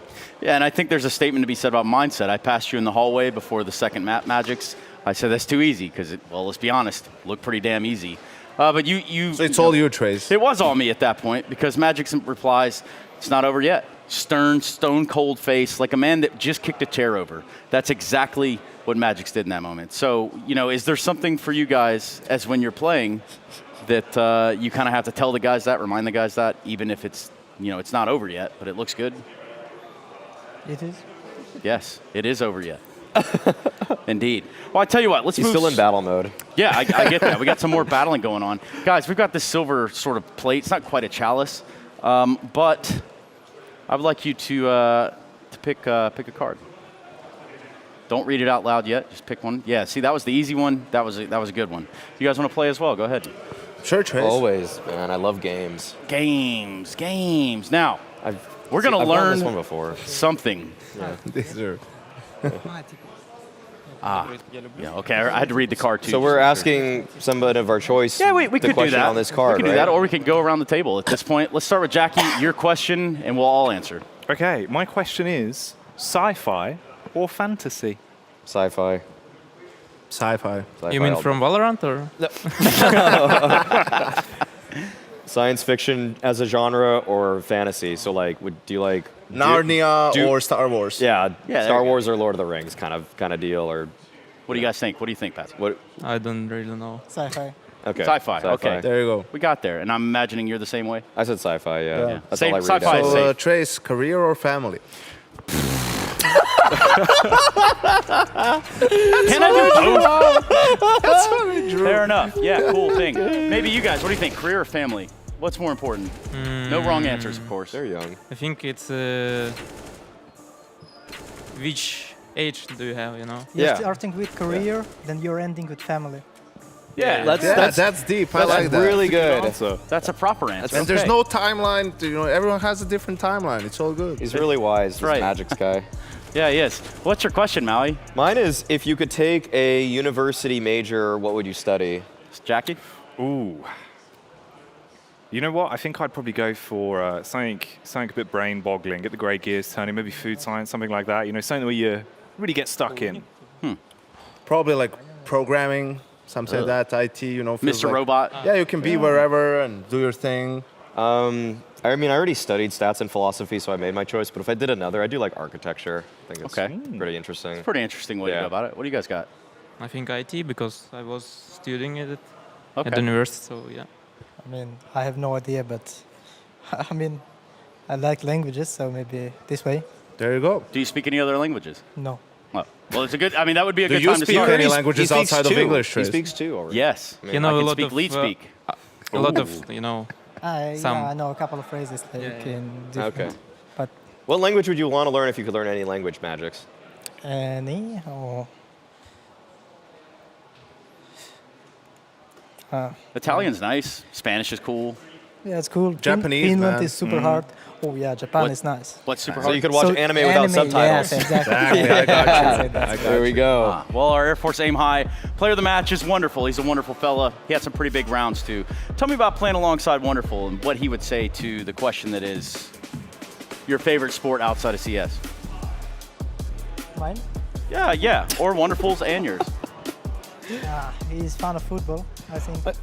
and I think there's a statement to be said about mindset. I passed you in the hallway before the second map, Magix. I said that's too easy because, well, let's be honest, it looked pretty damn easy. But you. So it's all you, Trace. It was all me at that point because Magix replies, "It's not over yet." Stern, stone cold face, like a man that just kicked a chair over. That's exactly what Magix did in that moment. So, is there something for you guys as when you're playing that you kind of have to tell the guys that, remind the guys that, even if it's, it's not over yet, but it looks good? It is? Yes, it is over yet. Indeed. Well, I tell you what, let's He's move. still in battle mode. Yeah, I get that. We got some more battling going on. Guys, we've got this silver sort of plate. It's not quite a chalice, but I would like you to pick a card. Don't read it out loud yet. Just pick one. Yeah, see, that was the easy one. That was a good one. You guys want to play as well? Go ahead. Sure, Trace. Always, man. I love games. Games. Now, we're going to I've learn won this one before. Something. Yeah. These are... Yeah, okay, I had to read the card too. So we're asking somebody of our choice we the could do question that. on this card, We could right? do that, or we could go around the table at this point. Let's start with Jackie, your question, and we'll all answer. Okay, my question is sci-fi or fantasy? Sci-fi. Sci-fi. You mean from Valorant or? Science fiction as a genre or fantasy? So do you like Narnia or Star Wars? Yeah, there Star you go. Wars or Lord of the Rings kind of deal, or What do you guys think? What do you think, Pat? what? I don't really know. Sci-fi. Okay. Sci-fi. Okay. There you go. We got there, and I'm imagining you're the same way. I said sci-fi. Yeah. That's Same, all I read. sci-fi is So, safe. Trace, career or family? Can I do both? That's what we drew. Fair enough. Yeah, cool thing. Maybe you guys, what do you think? Career or family? What's more important? No wrong answers, of course. They're young. I think it's which age do you have, You're starting with career, then you're ending with family. Yeah, That's deep. I like that. really good. That's a proper answer. And there's no timeline. Everyone has a different timeline. It's all good. He's really wise, this Right. Magix guy. Yeah, he is. What's your question, Maui? Mine is, if you could take a university major, what would you study? Jackie? Ooh. You know what? I think I'd probably go for something a bit brain-boggling. Get the grey gears turning, maybe food science, something like that. Something where you really get stuck in. Probably like programming, something like that. IT. Feels Mr. like- Robot. Yeah, you can be wherever and do your thing. I mean, I already studied stats and philosophy, so I made my choice. But if I did another, I do like architecture. I think it's pretty interesting. It's a pretty interesting way to go about it. What do you guys got? I think IT because I was studying it at Okay. the university, so yeah. I mean, I have no idea, but I mean, I like languages, so maybe this way. There you go. Do you speak any other languages? No. Oh, well, it's a good. I mean, that would be a Do good you time to speak start. any languages outside of English? He Trace? speaks two already. Yes. You know, I a can lot speak of lead speak. a lot of some. I know a couple of phrases like in different. Okay. But What language would you want to learn if you could learn any language, Magix? any or Italian's nice. Spanish is cool. yeah, it's cool. Japanese, Finland man. is super hard. Oh yeah, Japan is nice. What's super So hard? you could watch anime without subtitles. Yes, exactly. I got you. There we go. Well, our Air Force Aim High player of the match is Wonderful. He's a wonderful fella. He had some pretty big rounds too. Tell me about playing alongside Wonderful and what he would say to the question that is your favorite sport outside of CS. Mine? Yeah, or Wonderful's and yours. He's fan of football, I think.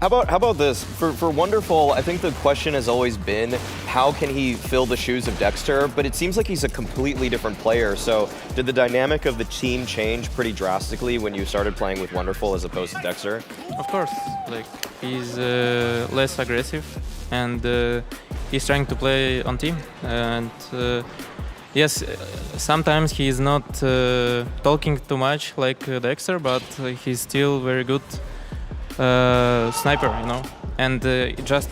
How about this? For Wonderful, I think the question has always been, how can he fill the shoes of Dexter? But it seems like he's a completely different player. So did the dynamic of the team change pretty drastically when you started playing with Wonderful as opposed to Dexter? Of course, like he's less aggressive and he's trying to play on team. And yes, sometimes he's not talking too much like Dexter, but he's still very good sniper, you know. And just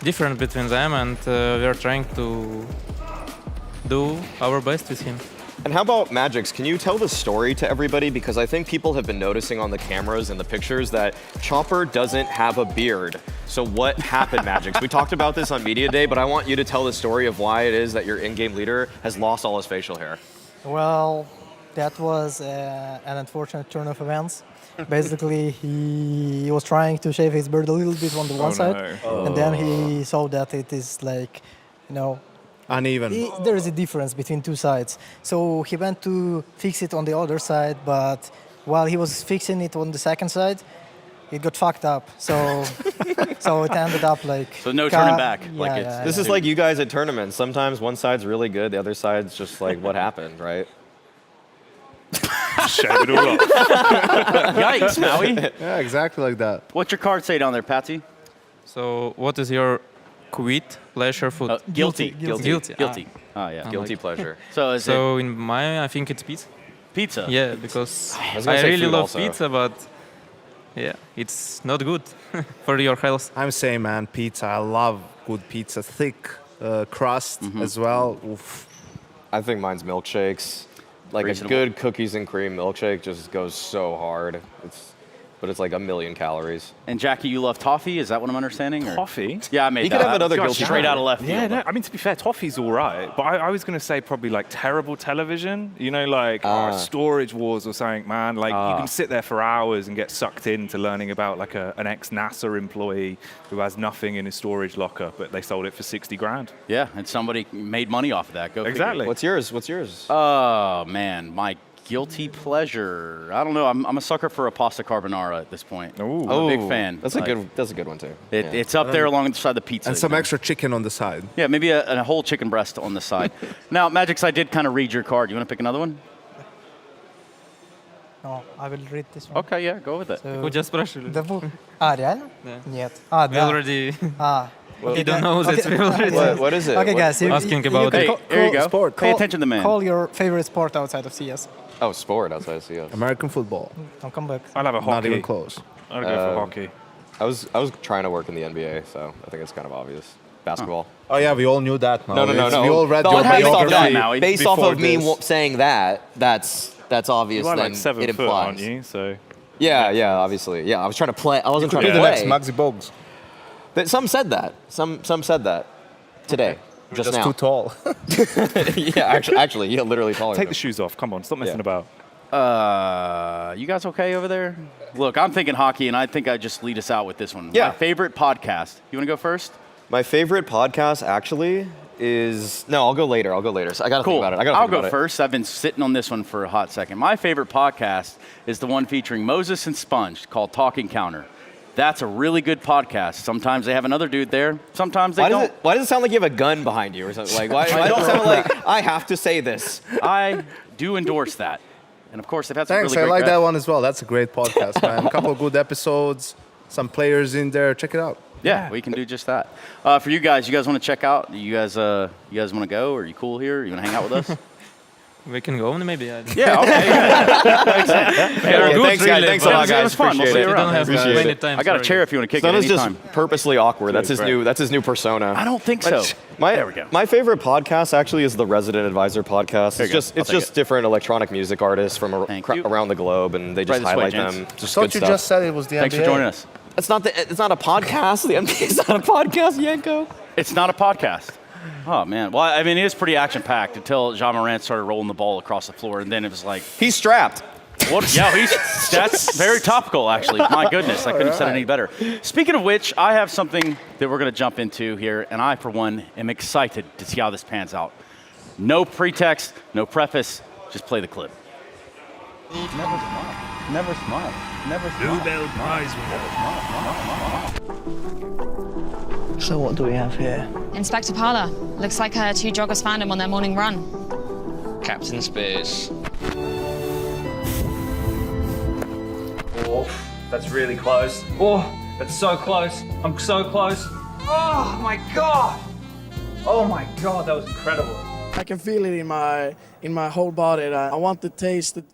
different between them, and we are trying to do our best with him. And how about Magix? Can you tell the story to everybody? Because I think people have been noticing on the cameras and the pictures that Chopper doesn't have a beard. So what happened, Magix? We talked about this on Media Day, but I want you to tell the story of why it is that your in-game leader has lost all his facial hair. Well, that was an unfortunate turn of events. Basically, he was trying to shave his beard a little bit on the one side, and then he saw that it is like, you know, uneven. There is a difference between two sides. So he went to fix it on the other side, but while he was fixing it on the second side, it got fucked up. So so it ended up like... So no turning back. This is like you guys at tournaments. Sometimes one side's really good, the other side's just like, what happened, right? Shave it all off. Yikes, Maui. Yeah, exactly like that. What's your card say down there, Patsy? So what is your quit pleasure food? Guilty. Guilty. Oh, yeah. Guilty pleasure. So is so in mine, I think it's pizza. Pizza? Yeah, because was gonna I say really food love also. pizza, but yeah, it's not good for your health. I'm saying, man, pizza. I love good pizza, thick crust as well. Oof. I think mine's milkshakes. Like Reasonable. a good cookies and cream milkshake just goes so hard. But it's like 1,000,000 calories. And Jackie, you love toffee? Is that what I'm understanding? Or? Toffee? Yeah, I made You that could have up. another Gosh, guilty straight pleasure. out of left Yeah, field. no, I mean, to be fair, toffee's all right. But I was going to say probably like terrible television. You know, like Storage Wars or something, man. Like you can sit there for hours and get sucked into learning about like an ex-NASA employee who has nothing in his storage locker, but they sold it for 60 grand. Yeah, and somebody made money off of that. Go Exactly. figure. What's yours? Oh, man. My guilty pleasure. I don't know. I'm a sucker for a pasta carbonara at this point. Ooh. I'm a big fan. That's a good one too. It's up there alongside the pizza. And some extra chicken on the side. Yeah, maybe a whole chicken breast on the side. Now, Magix, I did kind of read your card. You want to pick another one? No, I will read this one. Okay, yeah, go with it. Вы just спрашивали. Да вот. Реально? Yeah. Нет. We Да. already. Okay, You don't know that we already. What is it? Okay, guys. Asking about Hey, it. here you go. Sport. Pay attention to the man. Call your favorite sport outside of CS. Oh, sport outside of CS. American football. Don't come back. I'll have a hockey. Not even close. I'll go for hockey. I was trying to work in the NBA, so I think it's kind of obvious. Basketball. Oh yeah, we all knew that. Now. No. We all read Don't your have based off biography. that. Based off before of me this. saying that, that's obvious. You are Then like 7 it foot, implies. aren't you? So Yeah, obviously. Yeah, I was trying to play. I wasn't trying Be to the play. next Maxi Bogues. But some said that. Some said that today. Just now. too tall. Yeah, actually, yeah, literally taller. take than the shoes off. Come on, stop messing Yeah. about. You guys okay over there? Look, I'm thinking hockey, and I think I just lead us out with this one. Yeah. My favorite podcast. You want to go first? My favorite podcast actually is I'll go later. So I gotta Cool. think about it. I'll go first. I've been sitting on this one for a hot second. My favorite podcast is the one featuring Moses and Sponge called Talking Counter. That's a really good podcast. Sometimes they have another dude there. Sometimes they don't. Why does it sound like you have a gun behind you or something? Like, why does it sound like I have to say this? I do endorse that. And of course, they've had some Thanks, really I great like guests. that one as well. That's a great podcast, man. A couple of good episodes, some players in there. Check it out. Yeah, we can do just that. For you guys want to check out? You guys want to go? Are you cool here? You want to hang out with us? We can go maybe. Yeah, okay. Yeah. Makes sense. Thanks, guys. Thanks a lot, guys. It was fun. We'll see you You around. don't have many times. I got a chair if you want to kick it Sonna's anytime. just purposely awkward. That's his new persona. I don't think so. There we go. My favorite podcast actually is the Resident Advisor podcast. It's just different electronic music artists from around the globe, and they just highlight them. Just I thought good you stuff. just said it was the Thanks NBA. for joining us. It's not a podcast. The NBA is not a podcast, Yanko. It's not a podcast. Oh, man. Well, I mean, it is pretty action-packed until Jean Morant started rolling the ball across the floor, and then it was like... He's strapped. What? Yeah, that's very topical, actually. My goodness, I couldn't have said it any better. Speaking of which, I have something that we're going to jump into here, and I, for one, am excited to see how this pans out. No pretext, no preface, just play the clip. Never smile. Never smile. Never smile. Nobel Prize So what do we have here? Inspector Parler. Looks like two joggers found him on their morning run. Captain Spears. Oh, that's really close. Oh, that's so close. I'm so close. Oh my God. Oh my God, that was incredible. I can feel it in my whole body. I want to taste it.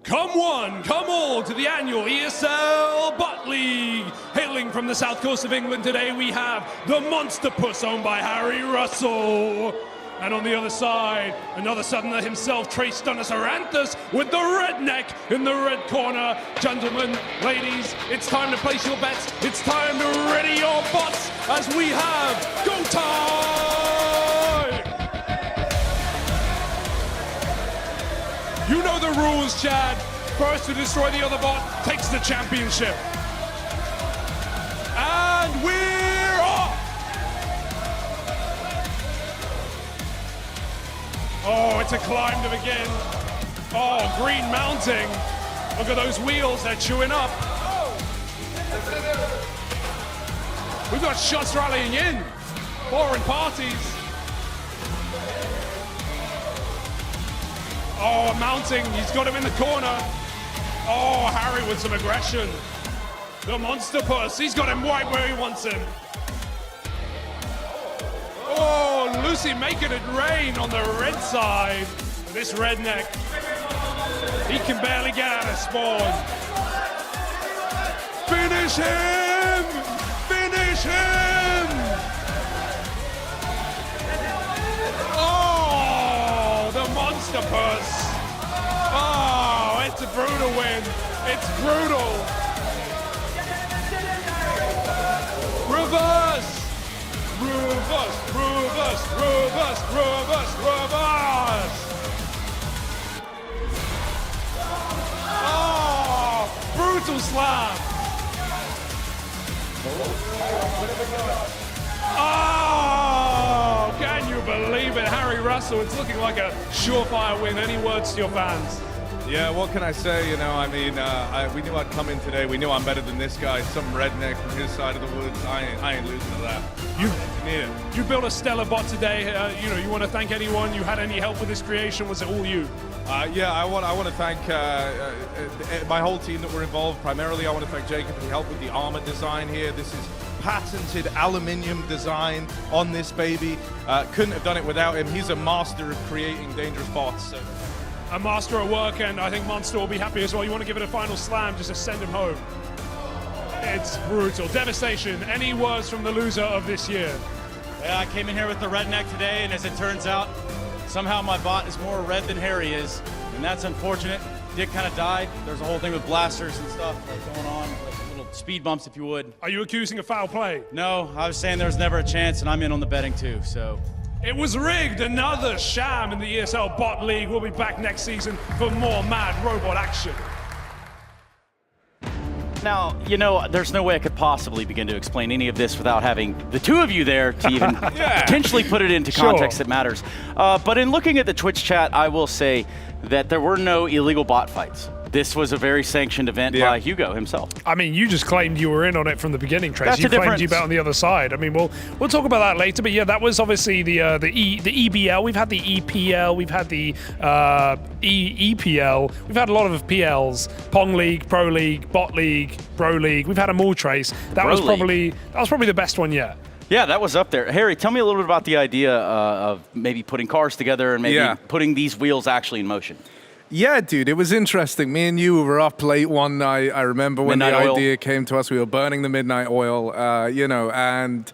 Come one, come all to the annual ESL Butt League. Hailing from the south coast of England today, we have the Monster Puss owned by Harry Russell. And on the other side, another Southerner himself, Trace Aranthus, with the redneck in the red corner. Gentlemen, ladies, it's time to place your bets. It's time to ready your butts as we have go time! You know the rules, Chad. First to destroy the other bot takes the championship. And we're off! Oh, it's a climb to begin. Oh, green mounting. Look at those wheels, they're chewing up. We've got shots rallying in. Foreign parties. Oh, mounting, he's got him in the corner. Oh, Harry with some aggression. The Monster Puss, he's got him right where he wants him. Oh, Lucy making it rain on the red side. This redneck, he can barely get out of spawn. Finish him! Finish him! Oh, the Monster Puss. Oh, it's a brutal win. It's brutal. Reverse! Reverse, reverse, reverse, reverse, reverse! Oh, brutal slam! Oh, can you believe it? Harry Russell, it's looking like a surefire win. Any words to your fans? Yeah, what can I say? You know, I mean, we knew I'd come in today. We knew I'm better than this guy. Some redneck from his side of the woods. I ain't losing to that. You built a stellar bot today. You want to thank anyone? You had any help with this creation? Was it all you? Yeah, I want to thank my whole team that were involved. Primarily, I want to thank Jacob who helped with the armor design here. This is patented aluminium design on this baby. Couldn't have done it without him. He's a master of creating dangerous bots. So. A master at work, and I think Monster will be happy as well. You want to give it a final slam just to send him home. It's brutal. Devastation. Any words from the loser of this year? Yeah, I came in here with the redneck today, and as it turns out, somehow my bot is more red than Harry is, and that's unfortunate. Did kind of die. There's a whole thing with blasters and stuff going on, like little speed bumps, if you would. Are you accusing of foul play? No, I was saying there's never a chance, and I'm in on the betting too, so. It was rigged. Another sham in the ESL Bot League. We'll be back next season for more mad robot action. Now, you know, there's no way I could possibly begin to explain any of this without having the two of you there to even potentially put it into context that matters. But in looking at the Twitch chat, I will say that there were no illegal bot fights. this was a very sanctioned event by Hugo himself. I mean, you just claimed you were in on it from the beginning, Trace. That's You a claimed difference. you bet on the other side. I mean, we'll talk about that later. But yeah, that was obviously the EBL. We've had the EPL. We've had the EPL. We've had a lot of PLs: Pong League, Pro League, Bot League, Pro League. We've had them all, Trace. That was probably the best one yet. Yeah, that was up there. Harry, tell me a little bit about the idea of maybe putting cars together and maybe putting these wheels actually in motion. Yeah, dude, it was interesting. Me and you were up late one night. I remember when Midnight the oil. idea came to us. We were burning the midnight oil, and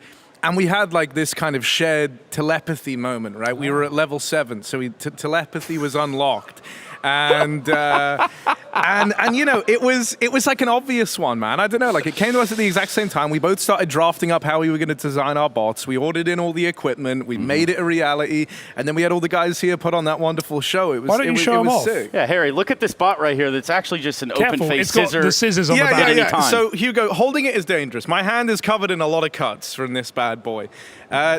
we had like this kind of shared telepathy moment, right? We were at level 7, so telepathy was unlocked. And you know, it was like an obvious one, man. I don't know, like it came to us at the exact same time. We both started drafting up how we were going to design our bots. We ordered in all the equipment. We made it a reality, and then we had all the guys here put on that wonderful show. It was Why don't you show them off? sick. Yeah, Harry, look at this bot right here. That's actually just an open-face It's got scissor. the scissors on the back. at any time. So Hugo, holding it is dangerous. My hand is covered in a lot of cuts from this bad boy.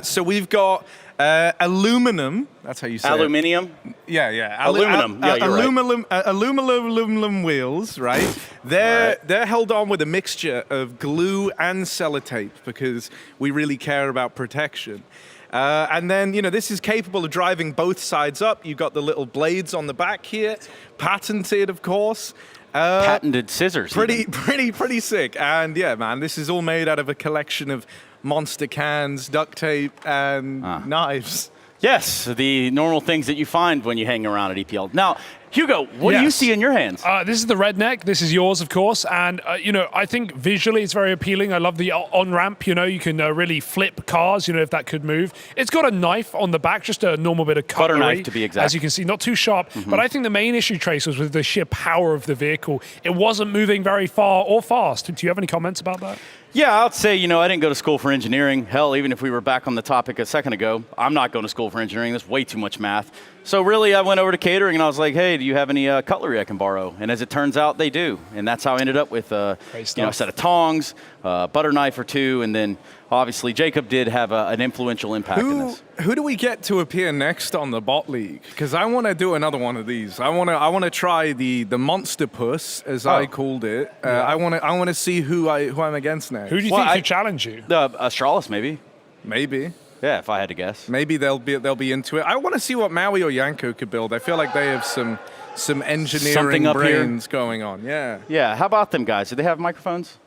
So we've got aluminum. That's how you say Aluminium? it. Yeah. Aluminum. Yeah, you're right. Aluminum wheels, right? They're held on with a mixture of glue and sellotape because we really care about protection. And then, you know, this is capable of driving both sides up. You've got the little blades on the back here, patented, of course. Patented scissors. Pretty sick. And yeah, man, this is all made out of a collection of monster cans, duct tape, and knives. Yes, the normal things that you find when you hang around at EPL. Now, Hugo, what do you see in your hands? This is the redneck. This is yours, of course. And, you know, I think visually it's very appealing. I love the on-ramp. You know, you can really flip cars, you know, if that could move. It's got a knife on the back, just a normal bit of cutlery. Butter knife, to be exact. As you can see, not too sharp. But I think the main issue, Trace, was with the sheer power of the vehicle. It wasn't moving very far or fast. Do you have any comments about that? Yeah, I'd say, you know, I didn't go to school for engineering. Hell, even if we were back on the topic a second ago, I'm not going to school for engineering. That's way too much math. So really, I went over to catering and I was like, hey, do you have any cutlery I can borrow? And as it turns out, they do. And that's how I ended up with a set of tongs, butter knife or two, and then obviously Jacob did have an influential impact in this. Who do we get to appear next on the bot league? Because I want to do another one of these. I want to try the monster puss, as I called it. I want to see who I'm against next. Who do you think could challenge you? Astralis, maybe. Maybe. Yeah, if I had to guess. Maybe they'll be into it. I want to see what Maui or Yanko could build. I feel like they have some engineering Something up brains here. going on. Yeah. Yeah. How about them guys? Do they have microphones?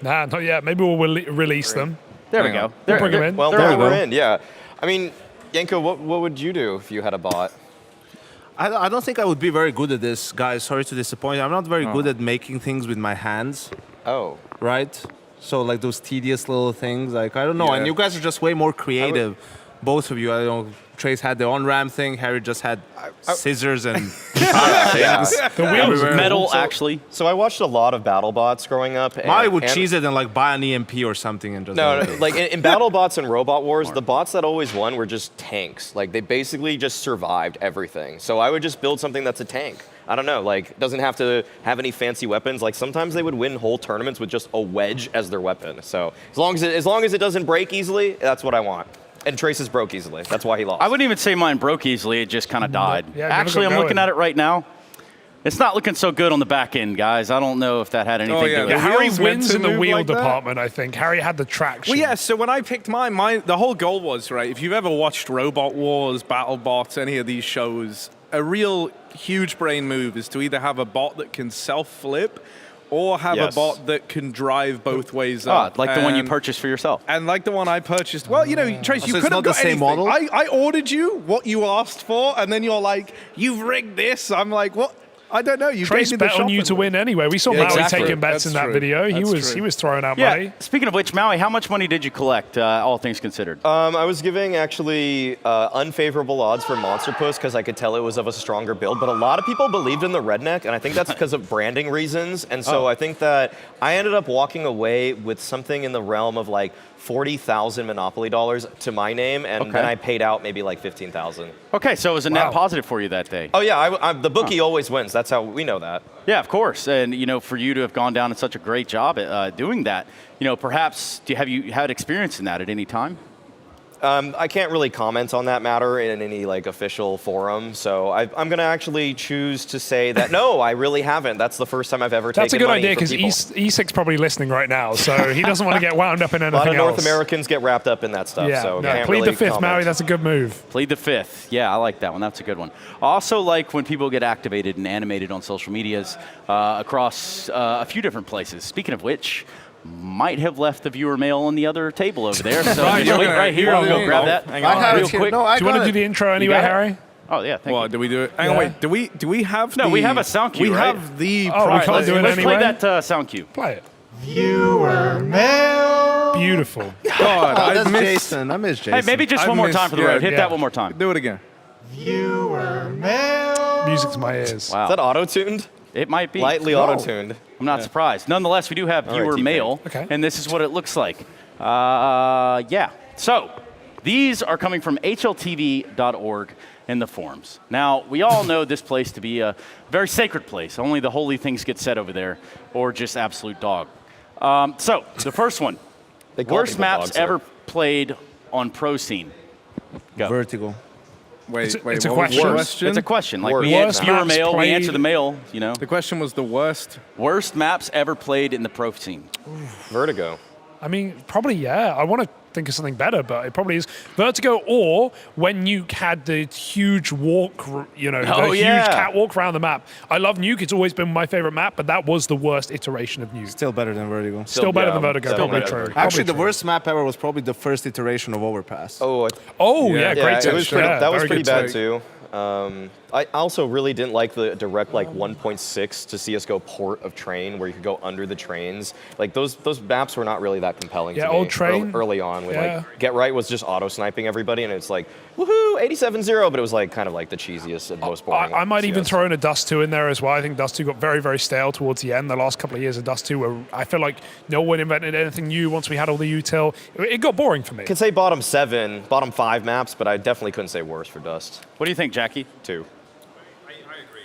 Nah, not yet. Maybe we'll release them. There we go. We'll bring them in. Well, now we're in. Yeah. I mean, Yanko, what would you do if you had a bot? I don't think I would be very good at this, guys. Sorry to disappoint you. I'm not very good at making things with my hands. Oh. Right? So like those tedious little things, like I don't know. And you guys are just way more creative. Both of you. I don't know. Trace had the on-ramp thing. Harry just had scissors and things. The wheels metal, actually. So I watched a lot of BattleBots growing up. I would cheese it and like buy an EMP or something and just. No, like in BattleBots and Robot Wars, the bots that always won were just tanks. Like they basically just survived everything. So I would just build something that's a tank. I don't know, like it doesn't have to have any fancy weapons. Like sometimes they would win whole tournaments with just a wedge as their weapon. So as long as it doesn't break easily, that's what I want. And Trace's broke easily. That's why he lost. I wouldn't even say mine broke easily. It just kind of died. Yeah, actually, I'm looking at it right now. It's not looking so good on the back end, guys. I don't know if that had anything to do with it. Harry wheels meant wins to in the move wheel like that? department, I think. Harry had the traction. Well, yeah, so when I picked mine, the whole goal was, right, if you've ever watched Robot Wars, BattleBots, any of these shows, a real huge brain move is to either have a bot that can self-flip or have a bot that can drive both ways up. Like the one you purchased for yourself. And like the one I purchased. Well, you know, Trace, you so could it's have not the got same anything. model? I ordered you what you asked for, and then you're like, you've rigged this. I'm like, what? I don't know. You Trace gave me the bet on you shopping to list. win anyway. We saw Yeah, Maui exactly. taking bets That's in that true. video. That's He true. was throwing out Yeah. money. Speaking of which, Maui, how much money did you collect, all things considered? I was giving actually unfavorable odds for Monster Puss because I could tell it was of a stronger build, but a lot of people believed in the redneck, and I think that's because of branding reasons. And so I think that I ended up walking away with something in the realm of like 40,000 Monopoly dollars to my name, and then I paid out maybe like 15,000. Okay, so it was a net positive for you that day. Oh yeah, the bookie always wins. That's how we know that. Yeah, of course. And, you know, for you to have gone down and such a great job at doing that, you know, perhaps have you had experience in that at any time? I can't really comment on that matter in any like official forum, so I'm going to actually choose to say that no, I really haven't. That's the first time I've ever That's a taken good money idea from because people. E6's probably listening right now, so he doesn't want to get wound up in A anything lot of North else. Americans get wrapped up in that stuff, Yeah, so no, can't plead really the fifth, comment. Maui. That's a good move. Plead the fifth. Yeah, I like that one. That's a good one. I also like when people get activated and animated on social medias across a few different places. Speaking of which, might have left the viewer mail on the other table over there. So just wait right here. I'll go grab that. I have real it here. quick. No, I Do you want got to it. do the intro anyway, got it? Harry? Oh yeah, thank you. Do we do it? Hang on, wait. Do we have? No, the, we have a sound cue. We right? have the. Oh, we can't do it Let's anyway? play that sound cue. Play it. Viewer mail. Beautiful. God, I that's missed. Jason. I miss Jason. Hey, maybe just one more time for the road. Hit yeah. that one more time. Do it again. Viewer mail. Music's in my ears. Wow. Is that auto-tuned? It might be. Lightly auto-tuned. I'm not surprised. Nonetheless, we do have viewer T-Pain. mail, and this is what it looks like. Yeah. So these are coming from hltv.org in the forums. Now, we all know this place to be a very sacred place. Only the holy things get said over there, or just absolute dog. So the first one, worst people maps dogs, ever played on Pro Scene. Go. Vertigo. Wait, It's a what was the question. It's a question. Like Worst we answer viewer maps mail, we played- answer the mail. You know, The question was the worst. worst maps ever played in the Pro Scene. Vertigo. I mean, probably, yeah. I want to think of something better, but it probably is Vertigo, or when Nuke had the huge walk, you know, Oh, the yeah. huge catwalk around the map. I love Nuke. It's always been my favorite map, but that was the worst iteration of Nuke. Still better than Vertigo. Still better than Vertigo, still probably better true. than Actually, the Probably true. worst map ever was probably the first iteration of Overpass. Oh, Oh, yeah, Yeah, great it was touch. pretty, Yeah, that was very pretty good bad take. too. I also really didn't like the direct like 1.6 to CS:GO port of Train where you could go under the trains. Like those maps were not really that compelling Yeah, to me old Train. early on. When Yeah. like Get Right was just auto sniping everybody, and it's like woohoo 87-0, but it was like kind of like the cheesiest and most boring. I might even CS. throw in a Dust 2 in there as well. I think Dust 2 got very, very stale towards the end. The last couple of years of Dust 2 were, I feel like no one invented anything new once we had all the util. It got boring for me. I could say bottom 5 maps, but I definitely couldn't say worst for Dust. What do you think, Jackie? 2.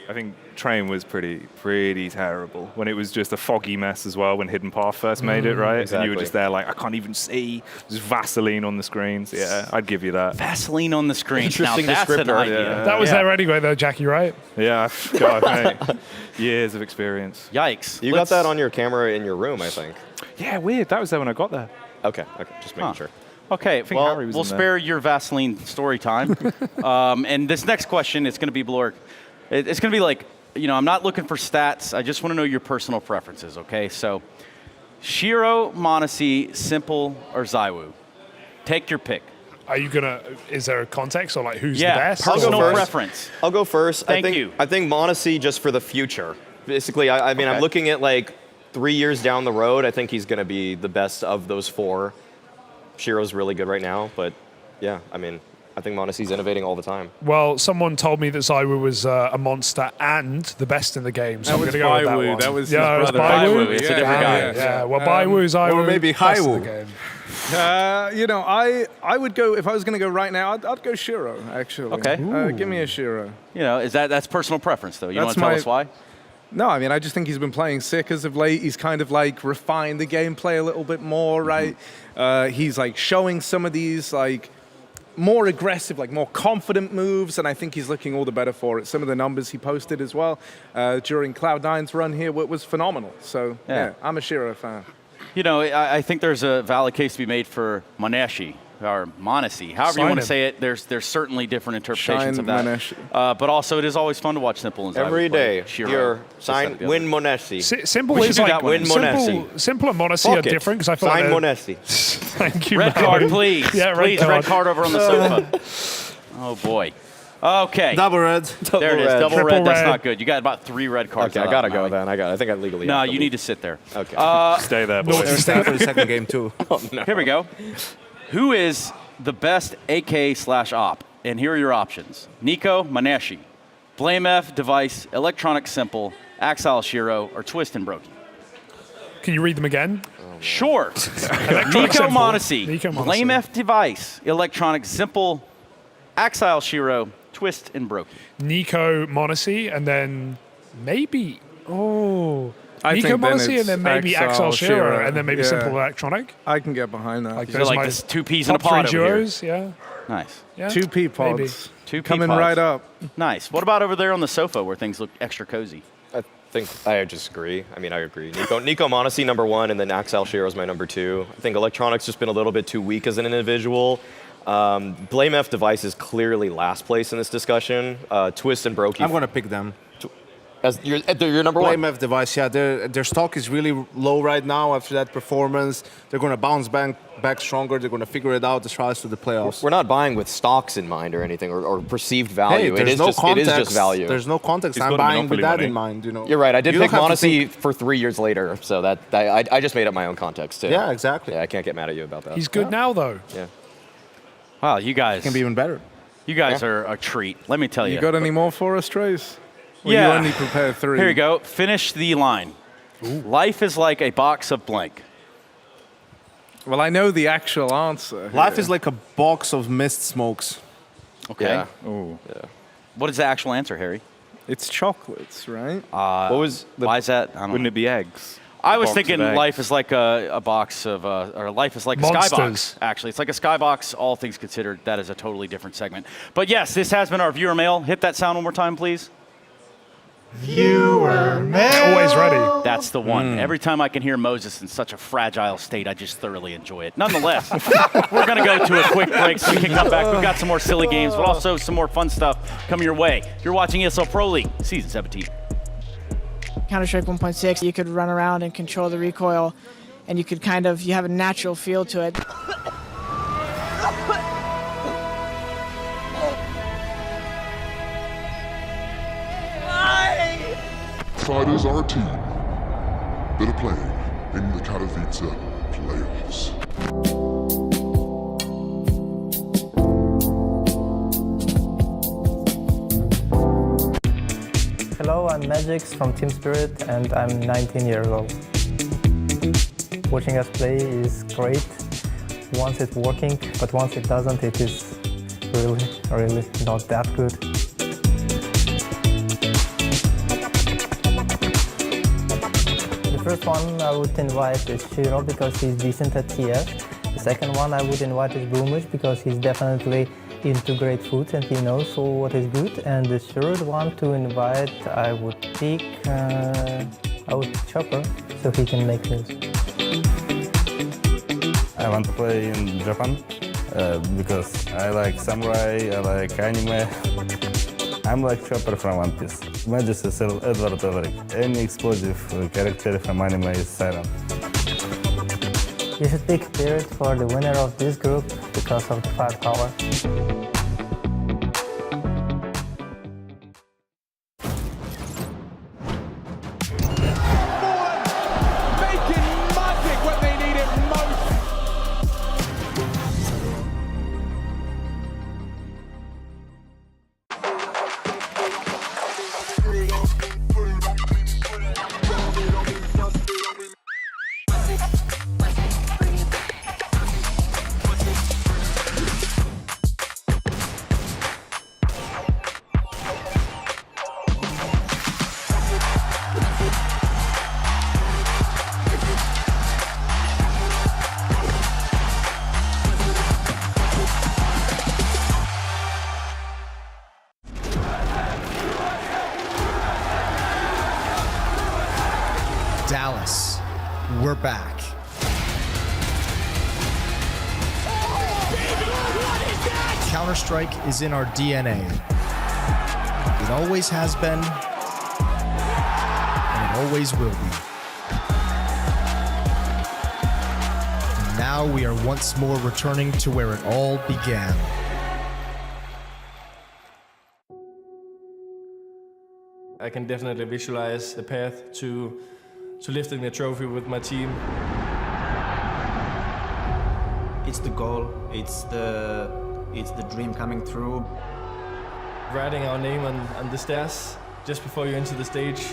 I think Train was pretty terrible when it was just a foggy mess as well when Hidden Path first made it, right? And you were exactly. just there like, I can't even see. Just Vaseline on the screens. Yeah, I'd give you that. Vaseline on the screen. Interesting now, that's an descriptor. idea. Yeah. That was there anyway, though, Jackie, right? Yeah, God, mate. Years of experience. Yikes. You got that on your camera in your room, I think. Yeah, weird. That was there when I got there. Okay, just making sure. Okay, think well, Harry was we'll in there. spare your Vaseline story time. And this next question, it's going to be Blork. It's going to be like, you know, I'm not looking for stats. I just want to know your personal preferences, okay? So, Shiro, Monesi, Simple, or Zywoo? Take your pick. Are you going to, is there a context or like who's Yeah, the best? personal Or- preference. I'll go first. Thank I think, you. I think Monesi just for the future. Basically, I mean, Okay. I'm looking at like 3 years down the road. I think he's going to be the best of those 4. Shiro's really good right now, but yeah, I mean, I think Monesi's innovating all the time. Well, someone told me that Zywoo was a monster and the best in the game, so That I'm was going to go with that Baiwu. one. That was his yeah, it was brother. Baiwu. Baiwu, it's a different guy. Yeah, well, Baiwu, Zywoo, or maybe best in the Haiwu. game. You know, I would go if I was going to go right now. I'd go Shiro actually. Okay. Give me a Shiro. You know, that's personal preference, though. You don't want That's to tell us why? No, I mean, I just think he's been playing sick as of late. He's kind of like refined the gameplay a little bit more, right? He's like showing some of these like more aggressive, like more confident moves, and I think he's looking all the better for it. Some of the numbers he posted as well during Cloud9's run here was phenomenal. So yeah, I'm a Shiro fan. You know, I think there's a valid case to be made for Monesi or Monesi. However you want to say it, there's certainly different interpretations Shine of that. Monesi. But also, it is always fun to watch Simple and Zywoo Every play day, Shiro. your Just sign like the win other. Monesi. Simple We is should do like that one. Win Monesi. Simple and Monesi Fuck are it. different because I feel Sign like Monesi. Thank you, Red Maui. card, please. Yeah, Please, red red card. card over on the sofa. Oh, boy. Okay. Double red. There it is. Double Triple red. That's red. not good. You got about 3 red cards. Okay, I out, gotta go Maui. then. I think I legally. No, have to you leave. need to sit there. Okay. Stay there, They're boys. staying for the second game too. Here we go. Who is the best AK/op? And here are your options. Nico, Monesi, Blame F, Device, Electronic Simple, Axile Shiro, or Twist and Brokey. Can you read them again? Sure. Electronic Nico Simple. Monesi, Nico Monesi. Blame F Device, Electronic Simple, Axile Shiro, Twist and Brokey. Nico Monesi, and then maybe I Nico think then Monacy, and it's then maybe Axel Shearer, and then maybe yeah. Simple Electronic. I can get behind that. Like These are like this two peas in a top pod three over here. duos, yeah. Nice. Yeah. Two pea pods. Maybe. Two pea coming pods. right up. Nice. What about over there on the sofa where things look extra cozy? I think I disagree. I mean, I agree. Nico Monacy #1, and then Axel Shearer is my #2. I think Electronic's just been a little bit too weak as an individual. Blame F Device is clearly last place in this discussion. Twist and Brokey. I'm going to pick them. As your #1. Blame F Device, yeah. Their stock is really low right now after that performance. They're going to bounce back stronger. They're going to figure it out. Let's to the playoffs. We're not buying with stocks in mind or anything, or perceived value. Hey, It is just value. There's no context. He's I'm got buying with monopoly that money. in mind. You know. You're right. I did You pick don't have to Monacy for 3 years later, so that I just made up my own context too. Yeah, exactly. Yeah, I can't get mad at you about that. He's good now, though. Yeah. Wow, you guys. Can be even better. You guys are a treat. Let me tell you. You got any more for us, Trace? Well, Yeah. You only prepared 3. Here you go. Finish the line. Life is like a box of blank. Well, I know the actual answer. Life here. is like a box of mist smokes. Okay. Yeah. Oh. Yeah. What is the actual answer, Harry? It's chocolates, right? What was why is that? I don't Wouldn't know. it be eggs? I was Box thinking of eggs. life is like a box of, or life is like a Monsters. skybox, actually. It's like a skybox, all things considered. That is a totally different segment. But yes, this has been our viewer mail. Hit that sound one more time, please. Viewer mail. Always ready. That's the one. Every time I can hear Moses in such a fragile state, I just thoroughly enjoy it. Nonetheless, we're going to go to a quick break so we can come back. We've got some more silly games, but also some more fun stuff coming your way. You're watching ESL Pro League, Season 17. Counter-Strike 1.6, you could run around and control the recoil, and you could you have a natural feel to it. Fighters are a team that are playing in the Katowice playoffs. Hello, I'm Magix from Team Spirit and I'm 19 years old. Watching us play is great once it's working, but once it doesn't, it is really not that good. The first one I would invite is Shiro because he's decent at TF. The second one I would invite is Boomish because he's definitely into great food and he knows what is good. And the third one to invite, I would pick Chopper so he can make news. I want to play in Japan because I like samurai, I like anime. I'm like Chopper from One Piece. Magis is Edward Elric. Any explosive character from anime is Siren. You should pick Spirit for the winner of this group because of the firepower. Making magic when they need it most. Dallas, we're back. Counter-Strike is in our DNA. It always has been, and it always will be. And now we are once more returning to where it all began. I can definitely visualize the path to lifting the trophy with my team. It's the goal. It's the dream coming through. Writing our name on the stairs just before you enter the stage.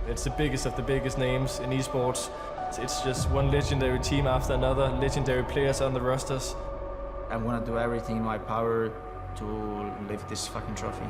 It's the biggest of the biggest names in esports. It's just one legendary team after another, legendary players on the rosters. I want to do everything in my power to lift this fucking trophy.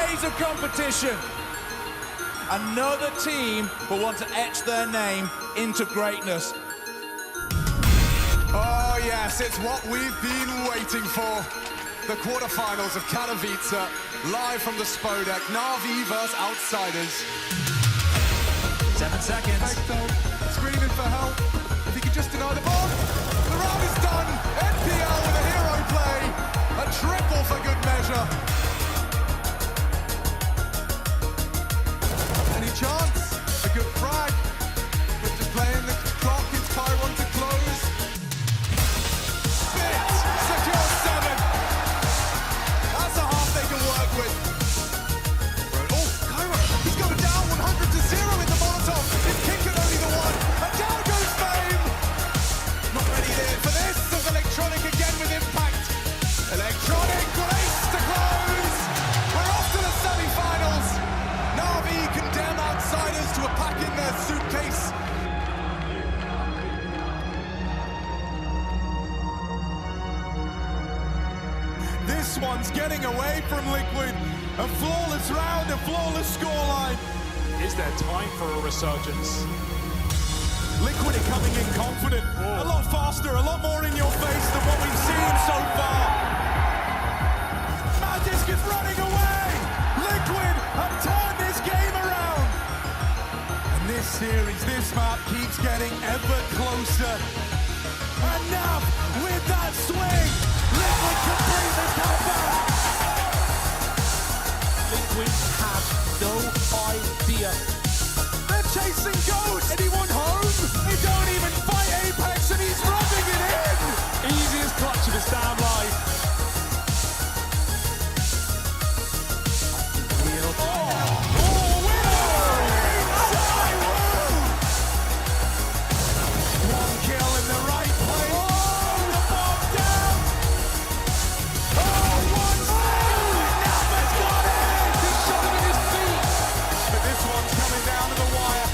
days of competition. Another team will want to etch their name into greatness. Oh yes, it's what we've been waiting for. The quarterfinals of Katowice, live from the Spodek, Na'Vi vs Outsiders. 7 seconds. Hector screaming for help. If he could just deny the ball. The round is done. NPL with a hero play. A triple for good measure. Any chance? A good frag. But just playing the clock. It's Chiron to close. Spit. Secure 7. That's a half they can work with. Oh, Chiron. He's going down 100-0 in the Molotov. His kick at only the one. And down goes Fame. Not ready there for this. There's Electronic again with impact. Electronic race to close. We're off to the semi-finals. Na'Vi condemn Outsiders to a pack in their suitcase. This one's getting away from Liquid. A flawless round, a flawless scoreline. Is there time for a resurgence? Liquid are coming in confident. A lot faster, a lot more in your face than what we've seen so far. Magisk is running away. Liquid have turned this game around. And this series, this map keeps getting ever closer. And now, with that swing, Liquid complete the comeback. Liquid have no idea. They're chasing Ghost. Anyone home? They don't even fight Apex and he's rubbing it in. Easiest clutch of his damn life. One kill in the right place. Oh, the bomb down. Oh, one save. Nappa's got it. He shot him in his feet. But this one's coming down to the wire.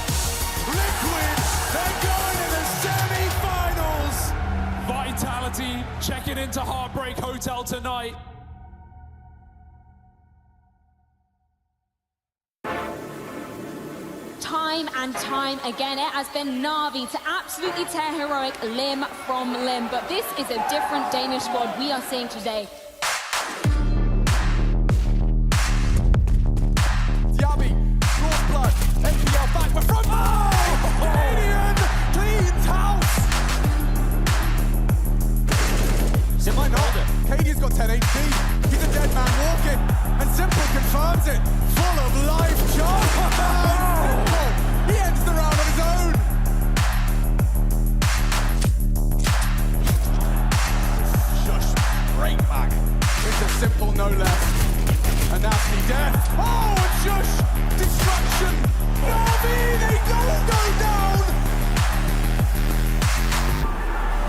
Liquid, they're going to the semi-finals. Vitality checking into Heartbreak Hotel tonight. Time and time again, it has been Na'Vi to absolutely tear Heroic limb from limb. But this is a different Danish squad we are seeing today. Yabi, draws blood. NPL back, we're front. Oh! Canadian cleans house. Why not? Cadian's got 10 HP. He's a dead man walking. And Simple confirms it. Full of life charge. Simple, he ends the round on his own. Shush, break back. Into Simple, no less. A nasty death. Oh, and Shush, destruction. Na'Vi, they don't go down.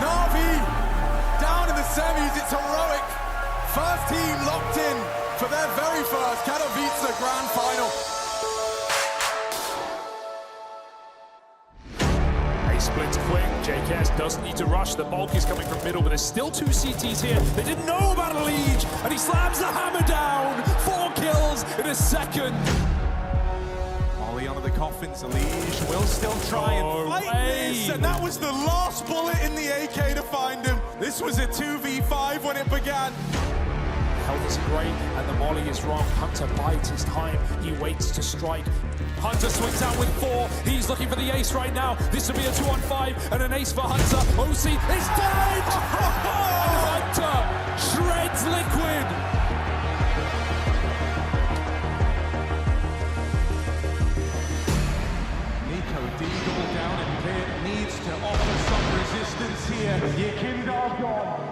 Na'Vi, down in the semis, it's heroic. First team locked in for their very first Katowice Grand Final. He splits quick. JKS doesn't need to rush. The bulk is coming from middle, but there's still 2 CTs here. They didn't know about a Liege, and he slams the hammer down. 4 kills in a second. Molly under the coffins, Liege will still try and fight this, and that was the last bullet in the AK to find him. This was a 2v5 when it began. Health is great, and the molly is wrong. Hunter bides his time. He waits to strike. Hunter swings out with 4. He's looking for the ace right now. This will be a 2-on-5 and an ace for Hunter. OC is dead! And Hunter shreds Liquid. Nico Deagle down in pit needs to offer some resistance here. Yekindar gone.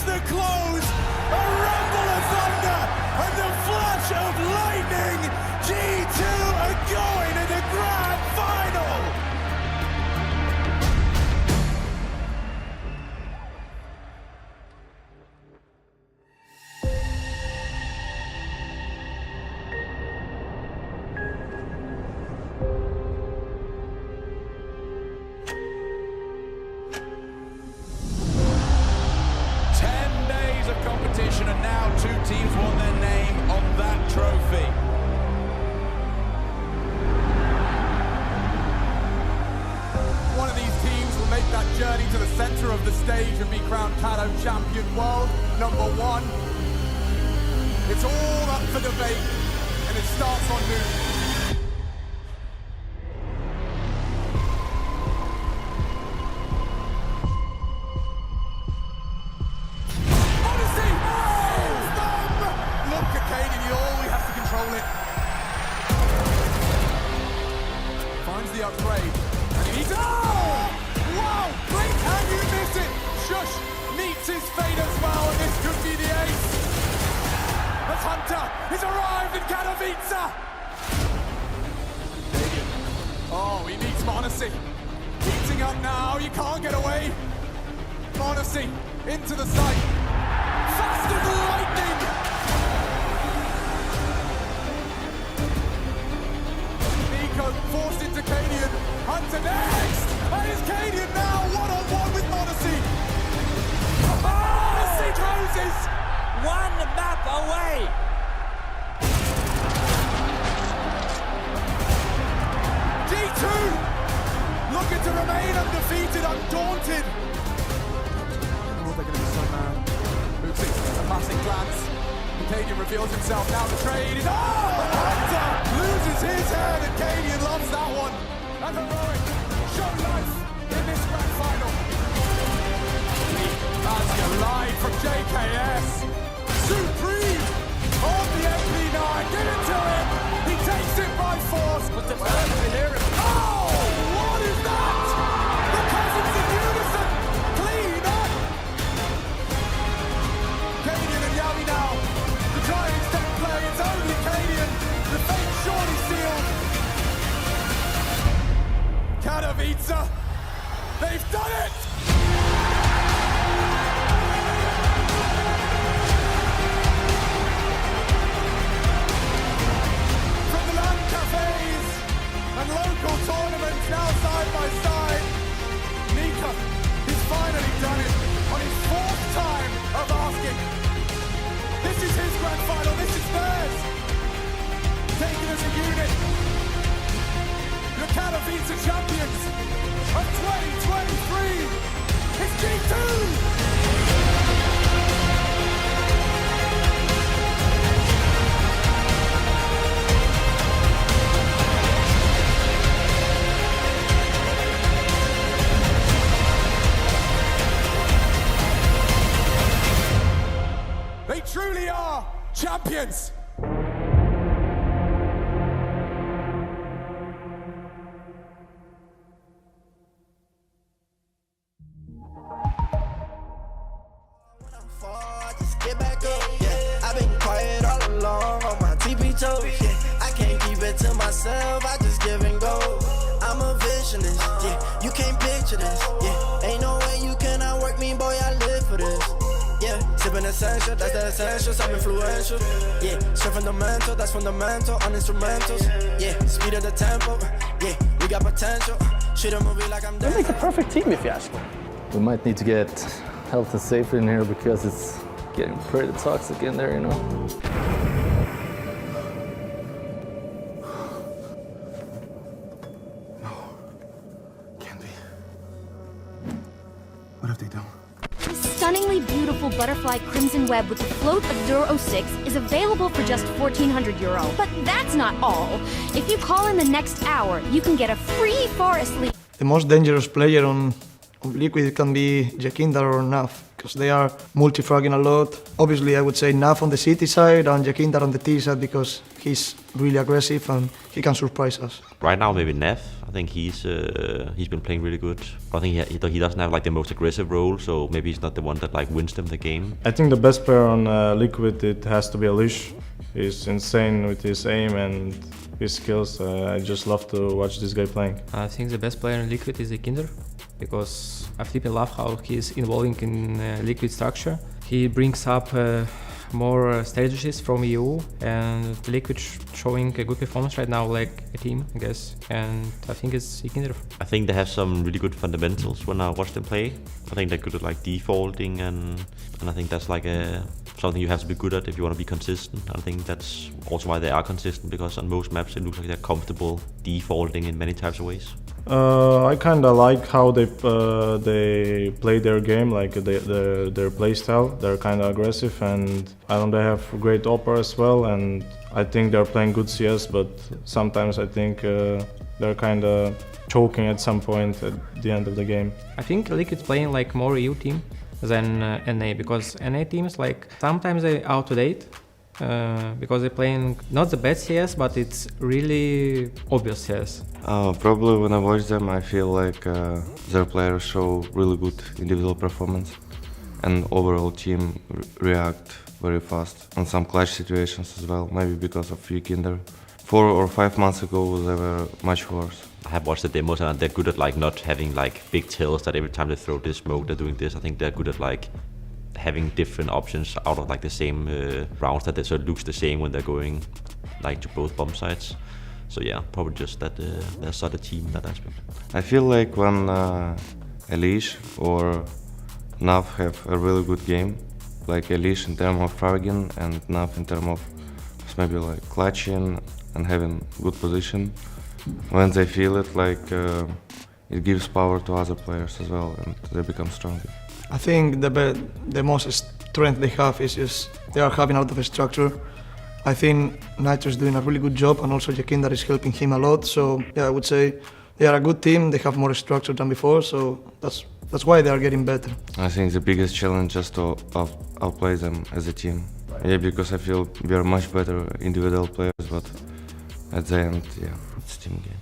The close, a rumble of thunder, and the flash Cato champion, world #1. It's all up for debate, and it starts on noon. Odyssey! Look at Caden, he always has to control it. Finds the upgrade, and he needs... Oh! Wow! Blink and you miss it! Shush meets his fate as well, and this could be the ace. As Hunter has arrived in Katowice! Oh, he meets Monacy. Heating up now, you can't get away. Monacy into the site. Fast as lightning! Nico forced into Cadian. Hunter next! And it's Cadian now, one-on-one with Monacy. Monacy closes! One map away! G2 looking to remain undefeated, undaunted. Oh, they're going to be so mad. Moves in, a passing glance. Cadian reveals himself, now the trade is... Oh! Hunter loses his head, and Cadian loves that one. And heroic, show life in this grand final. Azia live from JKS. Supreme on the MP9, get into it! He takes it by force! But the oh! What is that? The cousins in unison! Clean up! Cadian and Yavi now to try and extend play. It's only Cadian. The fate surely sealed. Katowice, they've done it! And local tournaments now side by side. Nika, he's finally done it on his 4th time of asking. This is his grand final, this is theirs. Taken as a unit. The Katowice champions of 2023. It's G2! They truly are champions! Get back up, yeah. I've been quiet all along on my TP toes, yeah. I can't keep it to myself, I just give and go. I'm a visionist, yeah. You can't picture this, yeah. Ain't no way you cannot work me, boy, I live for this. Yeah, sipping essential, that's the essentials, I'm influential. Yeah, straight fundamental, that's fundamental, on instrumentals. Yeah, speed of the tempo, yeah, we got potential. Shoot a movie like I'm They make the perfect team if you ask me. We might need to get health and safety in here because it's getting pretty toxic in there, you know. What have they done? Stunningly beautiful butterfly crimson web with the float of Duro 6 is available for just €1,400. But that's not all. If you call in the next hour, you can get a free forest leaf. The most dangerous player on Liquid can be Jackindar or Naf, because they are multi-fragging a lot. Obviously, I would say Naf on the CT side and Jackindar on the T side because he's really aggressive and he can surprise us. Right now, maybe Naf. I think he's been playing really good. I think he doesn't have like the most aggressive role, so maybe he's not the one that like wins them the game. I think the best player on Liquid, it has to be Alish. He's insane with his aim and his skills. I just love to watch this guy playing. I think the best player in Liquid is Kinder, because I flipping love how he's involving in Liquid structure. He brings up more strategies from EU, and Liquid showing a good performance right now, like a team, I guess. And I think it's Kinder. I think they have some really good fundamentals when I watch them play. I think they're good at like defaulting, and I think that's like something you have to be good at if you want to be consistent. I think that's also why they are consistent, because on most maps it looks like they're comfortable defaulting in many types of ways. I kind of like how they play their game, like their play style. They're kind of aggressive, and they have great AWP as well. And I think they're playing good CS, but sometimes I think they're kind of choking at some point at the end of the game. I think Liquid's playing like more EU team than NA, because NA teams like sometimes they out to date. Because they're playing not the best CS, but it's really obvious CS. Probably when I watch them, I feel like their players show really good individual performance, and overall team react very fast on some clutch situations as well. Maybe because of Jakinder. 4 or 5 months ago, they were much worse. I have watched the demos and they're good at like not having like big tells that every time they throw this smoke, they're doing this. I think they're good at like having different options out of like the same rounds, that so it looks the same when they're going like to both bomb sites. So yeah, probably just that they're such a team in that aspect. I feel like when Elish or Nav have a really good game, like Elish in terms of fragging and Nav in terms of maybe like clutching and having good position, when they feel it, like it gives power to other players as well, and they become stronger. I think the most strength they have is just they are having a lot of structure. I think Nitro is doing a really good job, and also Jakinder is helping him a lot. So yeah, I would say they are a good team. They have more structure than before, so that's why they are getting better. I think the biggest challenge is to outplay them as a team. Yeah, because I feel we are much better individual players, but at the end, yeah, it's a team game.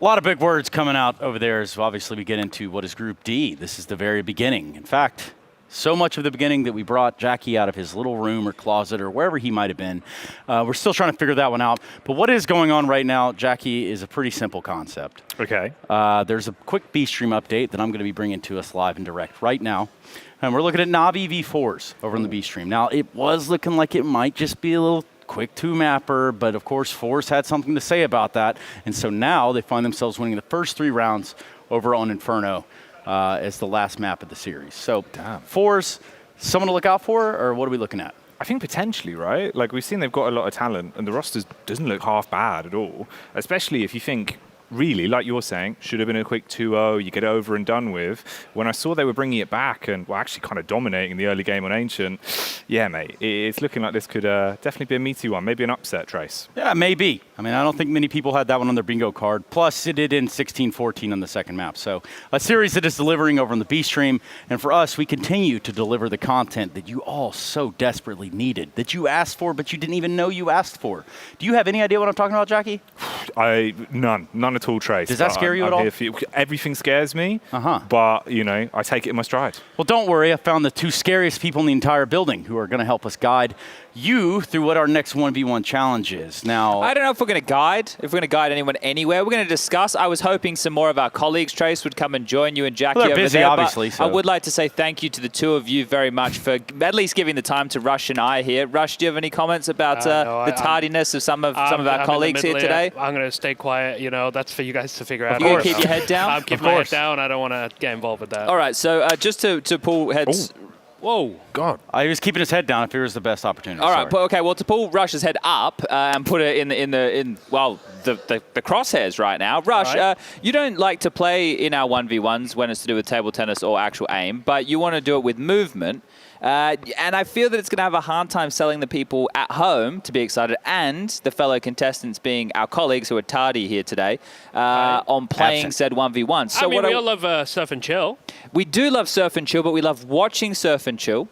A lot of big words coming out over there as obviously we get into what is Group D. This is the very beginning. In fact, so much of the beginning that we brought Jackie out of his little room or closet or wherever he might have been. We're still trying to figure that one out. But what is going on right now, Jackie, is a pretty simple concept. Okay. There's a quick B-Stream update that I'm going to be bringing to us live and direct right now. And we're looking at Navi V4s over on the B-Stream. Now, it was looking like it might just be a little quick two-mapper, but of course, Force had something to say about that. And so now they find themselves winning the first 3 rounds over on Inferno as the last map of the series. So, Force, someone to look out for, or what are we looking at? I think potentially, right? Like, we've seen they've got a lot of talent, and the roster doesn't look half bad at all, especially if you think, really, like you're saying, should have been a quick 2-0, you get it over and done with. When I saw they were bringing it back and were actually kind of dominating the early game on Ancient, yeah, mate, it's looking like this could definitely be a meaty one, maybe an upset, Trace. Yeah, maybe. I mean, I don't think many people had that one on their bingo card. Plus, it did in 16-14 on the second map. So a series that is delivering over on the B-Stream. And for us, we continue to deliver the content that you all so desperately needed, that you asked for, but you didn't even know you asked for. Do you have any idea what I'm talking about, Jackie? None at all, Trace. Does that scare you at all? Everything scares me, but, you know, I take it in my stride. Well, don't worry. I found the 2 scariest people in the entire building who are going to help us guide you through what our next 1v1 challenge is. Now, I don't know if we're going to guide, anyone anywhere. We're going to discuss. I was hoping some more of our colleagues, Trace, would come and join you and Jackie over busy, there. Obviously, I would like to say thank you to the 2 of you very much for at least giving the time to Rush and I here. Rush, do you have any comments about the tardiness of some of our colleagues here today? I'm going to stay quiet. You know, that's for you guys to figure out. You're going to keep your head down? I'm keeping my head down. I don't want to get involved with that. All right, so just to pull heads... Ooh. Whoa, God. He was keeping his head down if it was the best opportunity. All right, okay, well, to pull Rush's head up and put it in the crosshairs right now. Rush, right. You don't like to play in our 1v1s when it's to do with table tennis or actual aim, but you want to do it with movement. And I feel that it's going to have a hard time selling the people at home to be excited, and the fellow contestants being our colleagues who are tardy here today on playing said 1v1. So we all love Surf and Chill. We do love Surf and Chill, but we love watching Surf and Chill.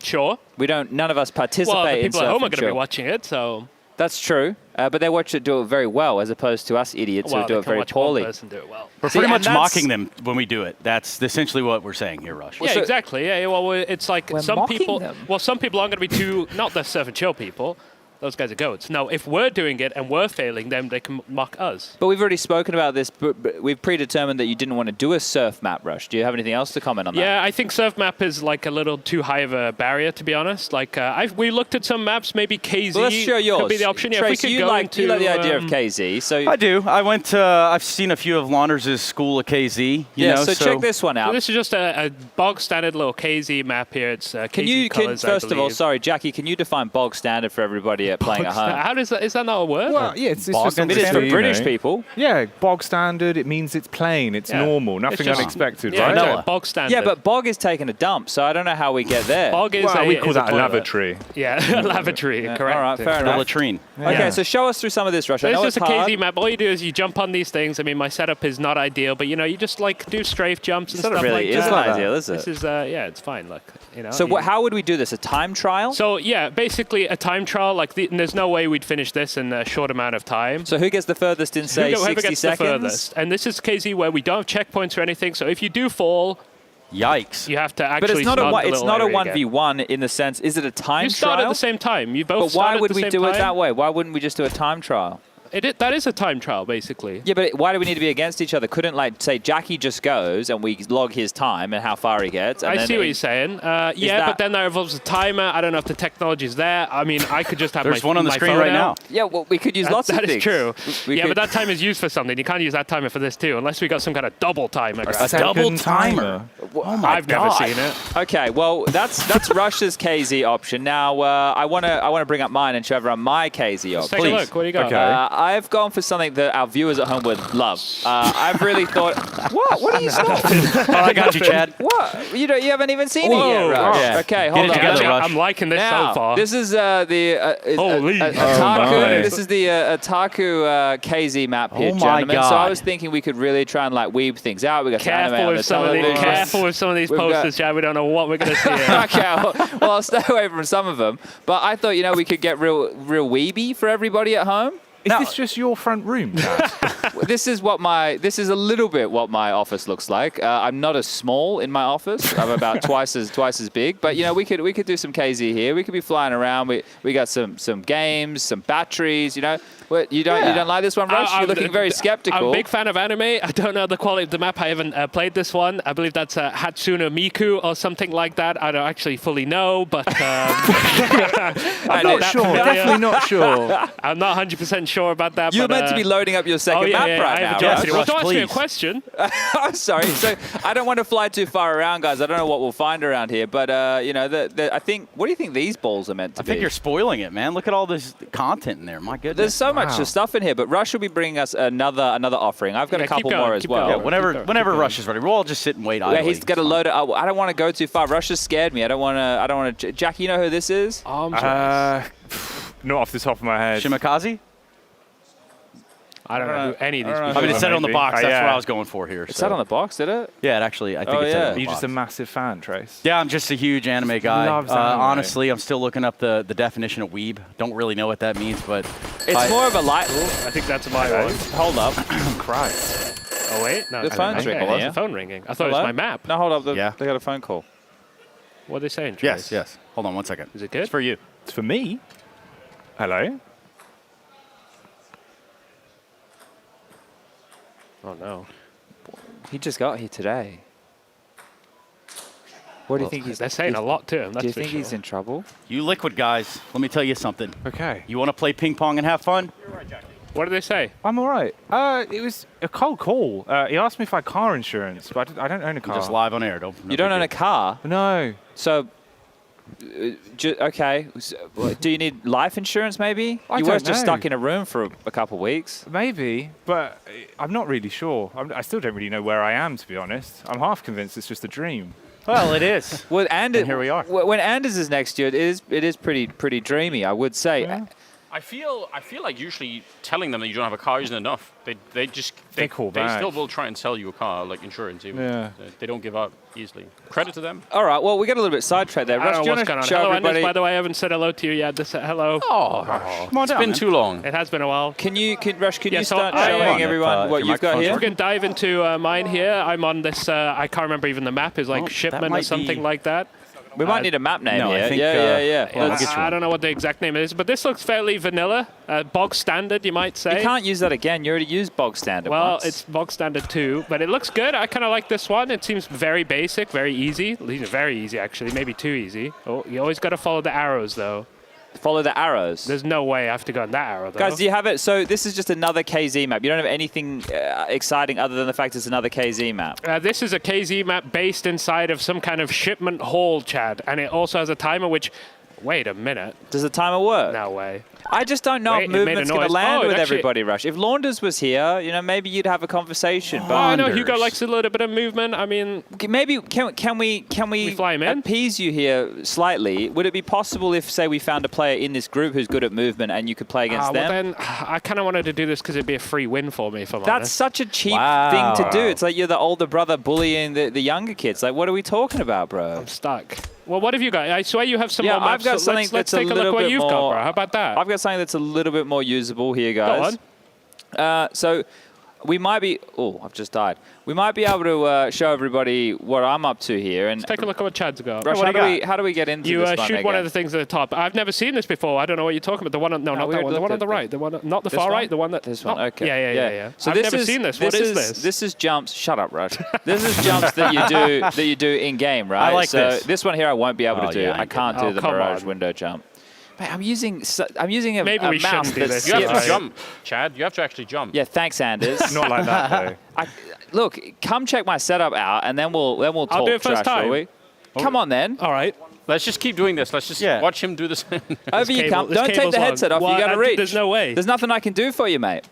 Sure. We don't. None of us participate in Surf and Chill. Well, the people at home are going to be watching it, so... That's true, but they watch it do it very well, as opposed to us idiots who do it very poorly. One person do it well. We're pretty much mocking them when we do it. That's essentially what we're saying here, Rush. Yeah, exactly. Yeah, well, it's like some people. Well, some people aren't going to be too, not the Surf and Chill people, Those guys are goats. Now, if we're doing it and we're failing, then they can mock us. But we've already spoken about this, but we've predetermined that you didn't want to do a surf map, Rush. Do you have anything else to comment on that? Yeah, I think surf map is like a little too high of a barrier, to be honest. Like, we looked at some maps, maybe KZ Well, let's show yours. could be the option. Yeah, Trace, if we could you go like into, you like the idea of KZ, so I do. I went to, I've seen a few of Launders' school of KZ. You know, so check this one out. So this is just a bog standard little KZ map here. It's KZ colors, first of all, believe. sorry, Jackie, can you define bog standard for everybody at playing at home? How does that, is that not a word? Well, yeah, it's Bog just standard. It is for British people. Yeah, bog standard, it means it's plain, it's normal, nothing unexpected, right? Yeah, bog standard. Yeah, but bog is taking a dump, so I don't know how we get there. Bog is we call that a toilet. lavatory. Yeah, lavatory, correct. All right, fair enough. Latrine. Okay, so show us through some of this, Rush. I know It's it's just a hard. KZ map. All you do is you jump on these things. I mean, my setup is not ideal, but you know, you just like do strafe jumps and It's not stuff really like that. it's not ideal, is it? This is yeah, it's fine. Look, you know. So how would we do this? A time trial? So yeah, basically a time trial. Like there's no way we'd finish this in a short amount of time. So who gets the furthest in, say, Whoever 60 gets seconds? the furthest. And this is KZ where we don't have checkpoints or anything. So if you do fall, yikes! You have to actually. But it's not snod the it's little not a area again. 1v1 in the sense. Is it a time You start trial? at the same time. You both. But start why at would the we same do it time. that way? Why wouldn't we just do a time trial? That is a time trial, basically. Yeah, but why do we need to be against each other? Couldn't, like, say Jackie just goes and we log his time and how far he gets? And I then see what you're saying. Yeah, but then there involves a timer. I don't know if the technology's there. I mean, I could just have There's my one on the my screen phone right out. now. Yeah, well, we could use lots of That things. is true. We Yeah, could- but that time is used for something. You can't use that timer for this too, unless we got some kind of double timer. A double timer. Oh my I've never God. seen it. Okay, well, that's Russia's KZ option. Now, I want to bring up mine and show everyone my KZ Let's option. take a look. What do you got? Okay. I've gone for something that our viewers at home would love. I've really thought. What? What are you stopping? I got you, Chad. What? You haven't even seen it yet, Whoa. Rush. Yeah. Okay, Get hold it on. together, Rush. I'm liking this Now, so far. this is the Holy. Otaku. my. This is the Otaku KZ map here, Oh my gentlemen. So I God. was thinking we could really try and like weave things out. We got some anime Careful on the with some of these. television. Careful with some of these We've got- posters, Chad. We don't know what we're going to see. Here. Okay, well, I'll stay away from some of them. But I thought, we could get real weeby for everybody at home. Is this just your front room, Chad? This is a little bit what my office looks like. I'm not as small in my office. I'm about twice as big. But we could do some KZ here. We could be flying around. We got some games, some batteries. What, you don't like this one, Rush? You're looking very skeptical. I'm a big fan of anime. I don't know the quality of the map. I haven't played this one. I believe that's Hatsune Miku or something like that. I don't actually fully know, but I'm not sure. Definitely not sure. I'm not 100% sure about that. You're but, meant to be loading up your second map right now, Rush. Rush, Don't ask me a please. question. I'm sorry. So I don't want to fly too far around, guys. I don't know what we'll find around here, but I think. What do you think these balls are meant to I be? think you're spoiling it, man. Look at all this content in there. My goodness. There's so much stuff in here, but Rush will be bringing us another offering. I've got a couple more as well. Yeah, whenever Rush is ready, we'll all just sit and wait. Yeah, he's got a load of. I don't want to go too far. Rush has scared me. I don't want to. Jack, you know who this is? Not off the top of my head. Shimakaze? I don't know who any of these people I mean, it said it on the maybe. box. That's Yeah. what I was going for here. It said on the box, did it? Yeah, it actually. I think Oh, it said yeah. it on Are the you box. just a massive fan, Trace? Yeah, I'm just a huge anime guy. Loves anime. Honestly, I'm still looking up the definition of weeb. Don't really know what that means, but It's more of a light. I think that's my one. Hold up. Christ. Oh, wait. No, The phone's okay. ringing What's here. the phone ringing? I thought it Hello? was my map. No, hold up. Yeah. They got a phone call. What are they saying, yes, Trace? yes. Hold on 1 second. Is it good? It's for you. It's for me. Hello. Oh, no. He just got here today. What do you think he's? They're saying a lot to him. That's Do you for think sure. he's in trouble? You liquid guys, let me tell you something. Okay. You want to play ping pong and have fun? What did they say? I'm all right. It was a cold call. He asked me if I had car insurance, but I don't own a car. Just live on air. You don't own a car? No. So, okay. So, do you need life insurance, maybe? I You were don't just know. stuck in a room for a couple of weeks. Maybe, but I'm not really sure. I still don't really know where I am, to be honest. I'm half convinced it's just a dream. Well, it is. Well, And here we are. When Anders is next year, it is pretty dreamy, I would say. Yeah. I feel like usually telling them that you don't have a car isn't enough. They call They back. still will try and sell you a car, like insurance. Even. Yeah. They don't give up easily. Credit to them. All right. Well, we got a little bit sidetracked there. I Rush, don't do know you what's going want on. to show Hello, Anders. everybody? By the way, I haven't said hello to you yet. Hello. Oh, Come on it's down, been man. too long. It has been a while. Rush, can you Yeah, so start I- showing Come on, everyone what your you've got microphone's here? We can dive into mine here. I'm on this, I can't remember even the map, is like Oh, that shipment might or something be- like that. We might need a map name no, here. I think, yeah. I don't know what the exact name is, but this looks fairly vanilla, bog standard, you might say. You can't use that again. You already used bog standard Well, once. it's bog standard too, but it looks good. I kind of like this one. It seems very basic, very easy. Very easy, actually. Maybe too easy. Oh, you always got to follow the arrows, though. Follow the arrows. There's no way I have to go on that arrow, though. Guys, do you have it? So this is just another KZ map. You don't have anything exciting other than the fact it's another KZ map. This is a KZ map based inside of some kind of shipment hall, Chad, and it also has a timer which... Wait a minute. Does the timer work? No way. I just don't know if movement's going to land with everybody, Rush. If Launders was here, you know, maybe you'd have a conversation. Oh, I know Hugo likes a little bit of movement. I mean, maybe can we fly him in? Appease you here slightly? Would it be possible if, say, we found a player in this group who's good at movement and you could play against them? Well, then I kind of wanted to do this because it'd be a free win for me, if I'm That's honest. such a cheap thing to do. It's like you're the older brother bullying the younger kids. Like, what are we talking about, bro? I'm stuck. Well, what have you got? I swear you have some more maps. I've got something let's that's a take a little look what bit you've more, got, bro. How about that? I've got something that's a little bit more usable here, guys. Go on. So we might be... Oh, I've just died. We might be able to show everybody what I'm up to here. And let's take a look at what Chad's got. Rush, how do we get into this one shoot one again? of the things at the top. I've never seen this before. I don't know what you're talking about. The one, not that one. The one on the right. The one, not the far right. The one that. This one. Okay. Yeah. So I've never seen this. What is this? This is jumps. Shut up, Rush. This is jumps that you do in game, right? I like this. So this one here I won't be able to do. Yeah, I can't do the Mirage window jump. Man, I'm using a Maybe we mouse shouldn't do that's... this. You have to jump, Chad. You have to actually jump. Yeah, thanks, Anders. Not like that, though. Look, come check my setup out, and then we'll talk I'll do it first trash, shall time. we? Come on, then. All right. Let's just keep doing this. Let's just watch him do this. Over you come. Don't take the headset off. Well, You got to reach. There's no way. There's nothing I can do for you, mate.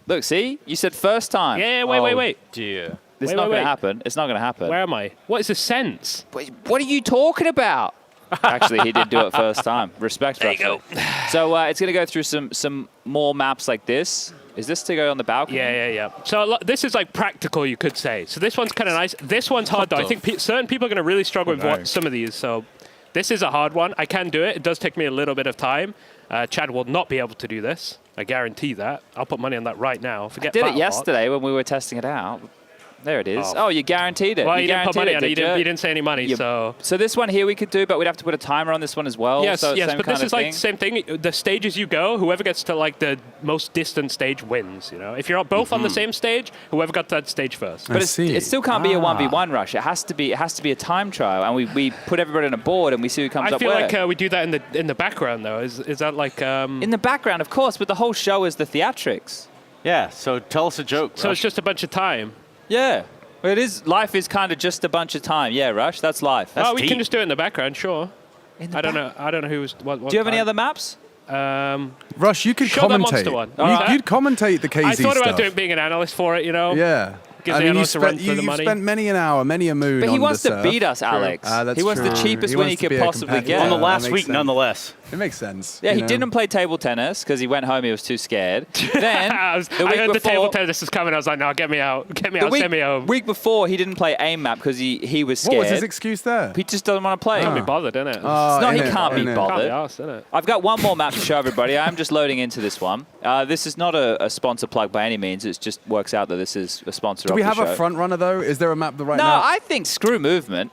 Look, see? You said first time. Yeah, wait. Dear. It's Wait, not going wait. to happen. It's not going to happen. Where am I? What is the sense? What are you talking about? Actually, he did do it first time. Respect, There you go. So it's going to go through some more maps like this. Is this to go on the balcony? Yeah. So this is like practical, you could say. So this one's kind of nice. This one's hard, though. I think certain people are going to really struggle with some of these. So this is a hard one. I can do it. It does take me a little bit of time. Chad will not be able to do this. I guarantee that. I'll put money on that right now. I did it yesterday when we were testing it out. There it is. Oh, you guaranteed it. Well, you didn't put money it, on it. You did didn't say any money, so... So this one here we could do, but we'd have to put a timer on this one as well. Yes, so but this is like the same thing. The stages you go, whoever gets to like the most distant stage wins, you know? If you're both on the same stage, whoever got to that stage first. But it still can't be a 1v1 rush. It has to be a time trial, and we put everybody on a board and we see who comes I up feel where. like we do that in the background, though. Is that like... In the background, of course, but the whole show is the theatrics. Yeah, so tell us a joke, So Rush. it's just a bunch of time. Yeah. Well, it is. Life is kind of just a bunch of time. Yeah, Rush, that's life. We can just do it in the background, sure. I don't know who's... What do you have any other maps? Rush, you could show the commentate. monster one. You'd commentate the KZ stuff. I thought about being an analyst for it, you know? Yeah. Gives the analyst a run for the you've money. spent many an hour, many a moon But he on wants the to surf. beat us, Alex. That's He wants the true. cheapest win he wants to could be a possibly competitor. get. On the That last makes week, sense. nonetheless. It makes sense. Yeah, you he know? didn't play table tennis because he went home. He was too scared. Then I heard the table tennis is coming. I was like, no, get me out. Get me out. Send me home. Week before, he didn't play aim map because he was scared. What was his excuse there? He just doesn't want to play. Can't be bothered, innit? It's not he can't be Can't bothered. be arsed, innit? I've got one more map to show everybody. I'm just loading into this one. This is not a sponsor plug by any means. It just works out that this is a sponsor Do of we the have show. a front runner though? Is there a map right No, now? I think screw movement.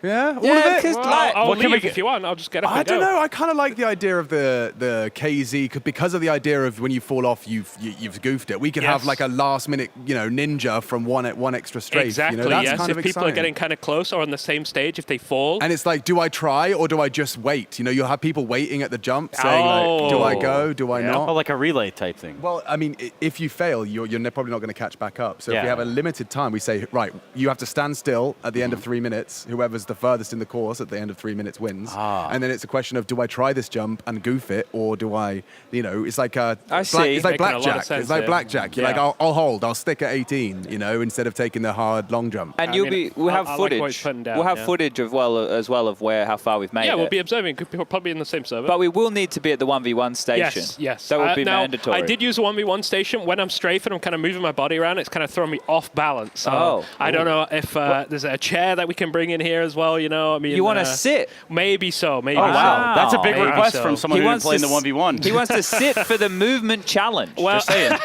Yeah, all Yeah, of it. 'cause I'll what can leave we if you want. I'll just get up I and go. don't know. I kind of like the idea of the KZ because of the idea of when you fall off, you've goofed it. We could have Yes. like a last minute, ninja from one extra strafe. Exactly, That's yes. kind If of people are exciting. getting kind of close or on the same stage, if they fall. And it's like, do I try or do I just wait? You'll have people waiting at the jump saying, like, do I go? Do I not? Oh, like a relay type thing. Well, I mean, if you fail, you're probably not going to catch back up. So if we Yeah. have a limited time, we say, right, you have to stand still at the end of 3 minutes. Whoever's the furthest in the course at the end of 3 minutes wins. And then it's a question of, do I try this jump and goof it, or do I, it's like it's like Making a lot of blackjack. sense, It's like yeah. blackjack. You're like, I'll hold. I'll stick at 18. Instead of taking the hard long jump. And we'll have I like what he's footage. putting down, We'll have yeah. footage of how far we've made Yeah, it. we'll be observing. People probably in the same server. But we will need to be at the 1v1 station. Yes. That would be now, mandatory. I did use a 1v1 station. When I'm strafing, I'm kind of moving my body around. It's kind of throwing me off balance. So I don't know if there's a chair that we can bring in here as well. I mean, You want to sit? Maybe so. Maybe Oh, so. wow. That's a big Maybe request so. from someone He who wants didn't play in the to 1v1. He wants to sit for the movement challenge. Well, Just saying.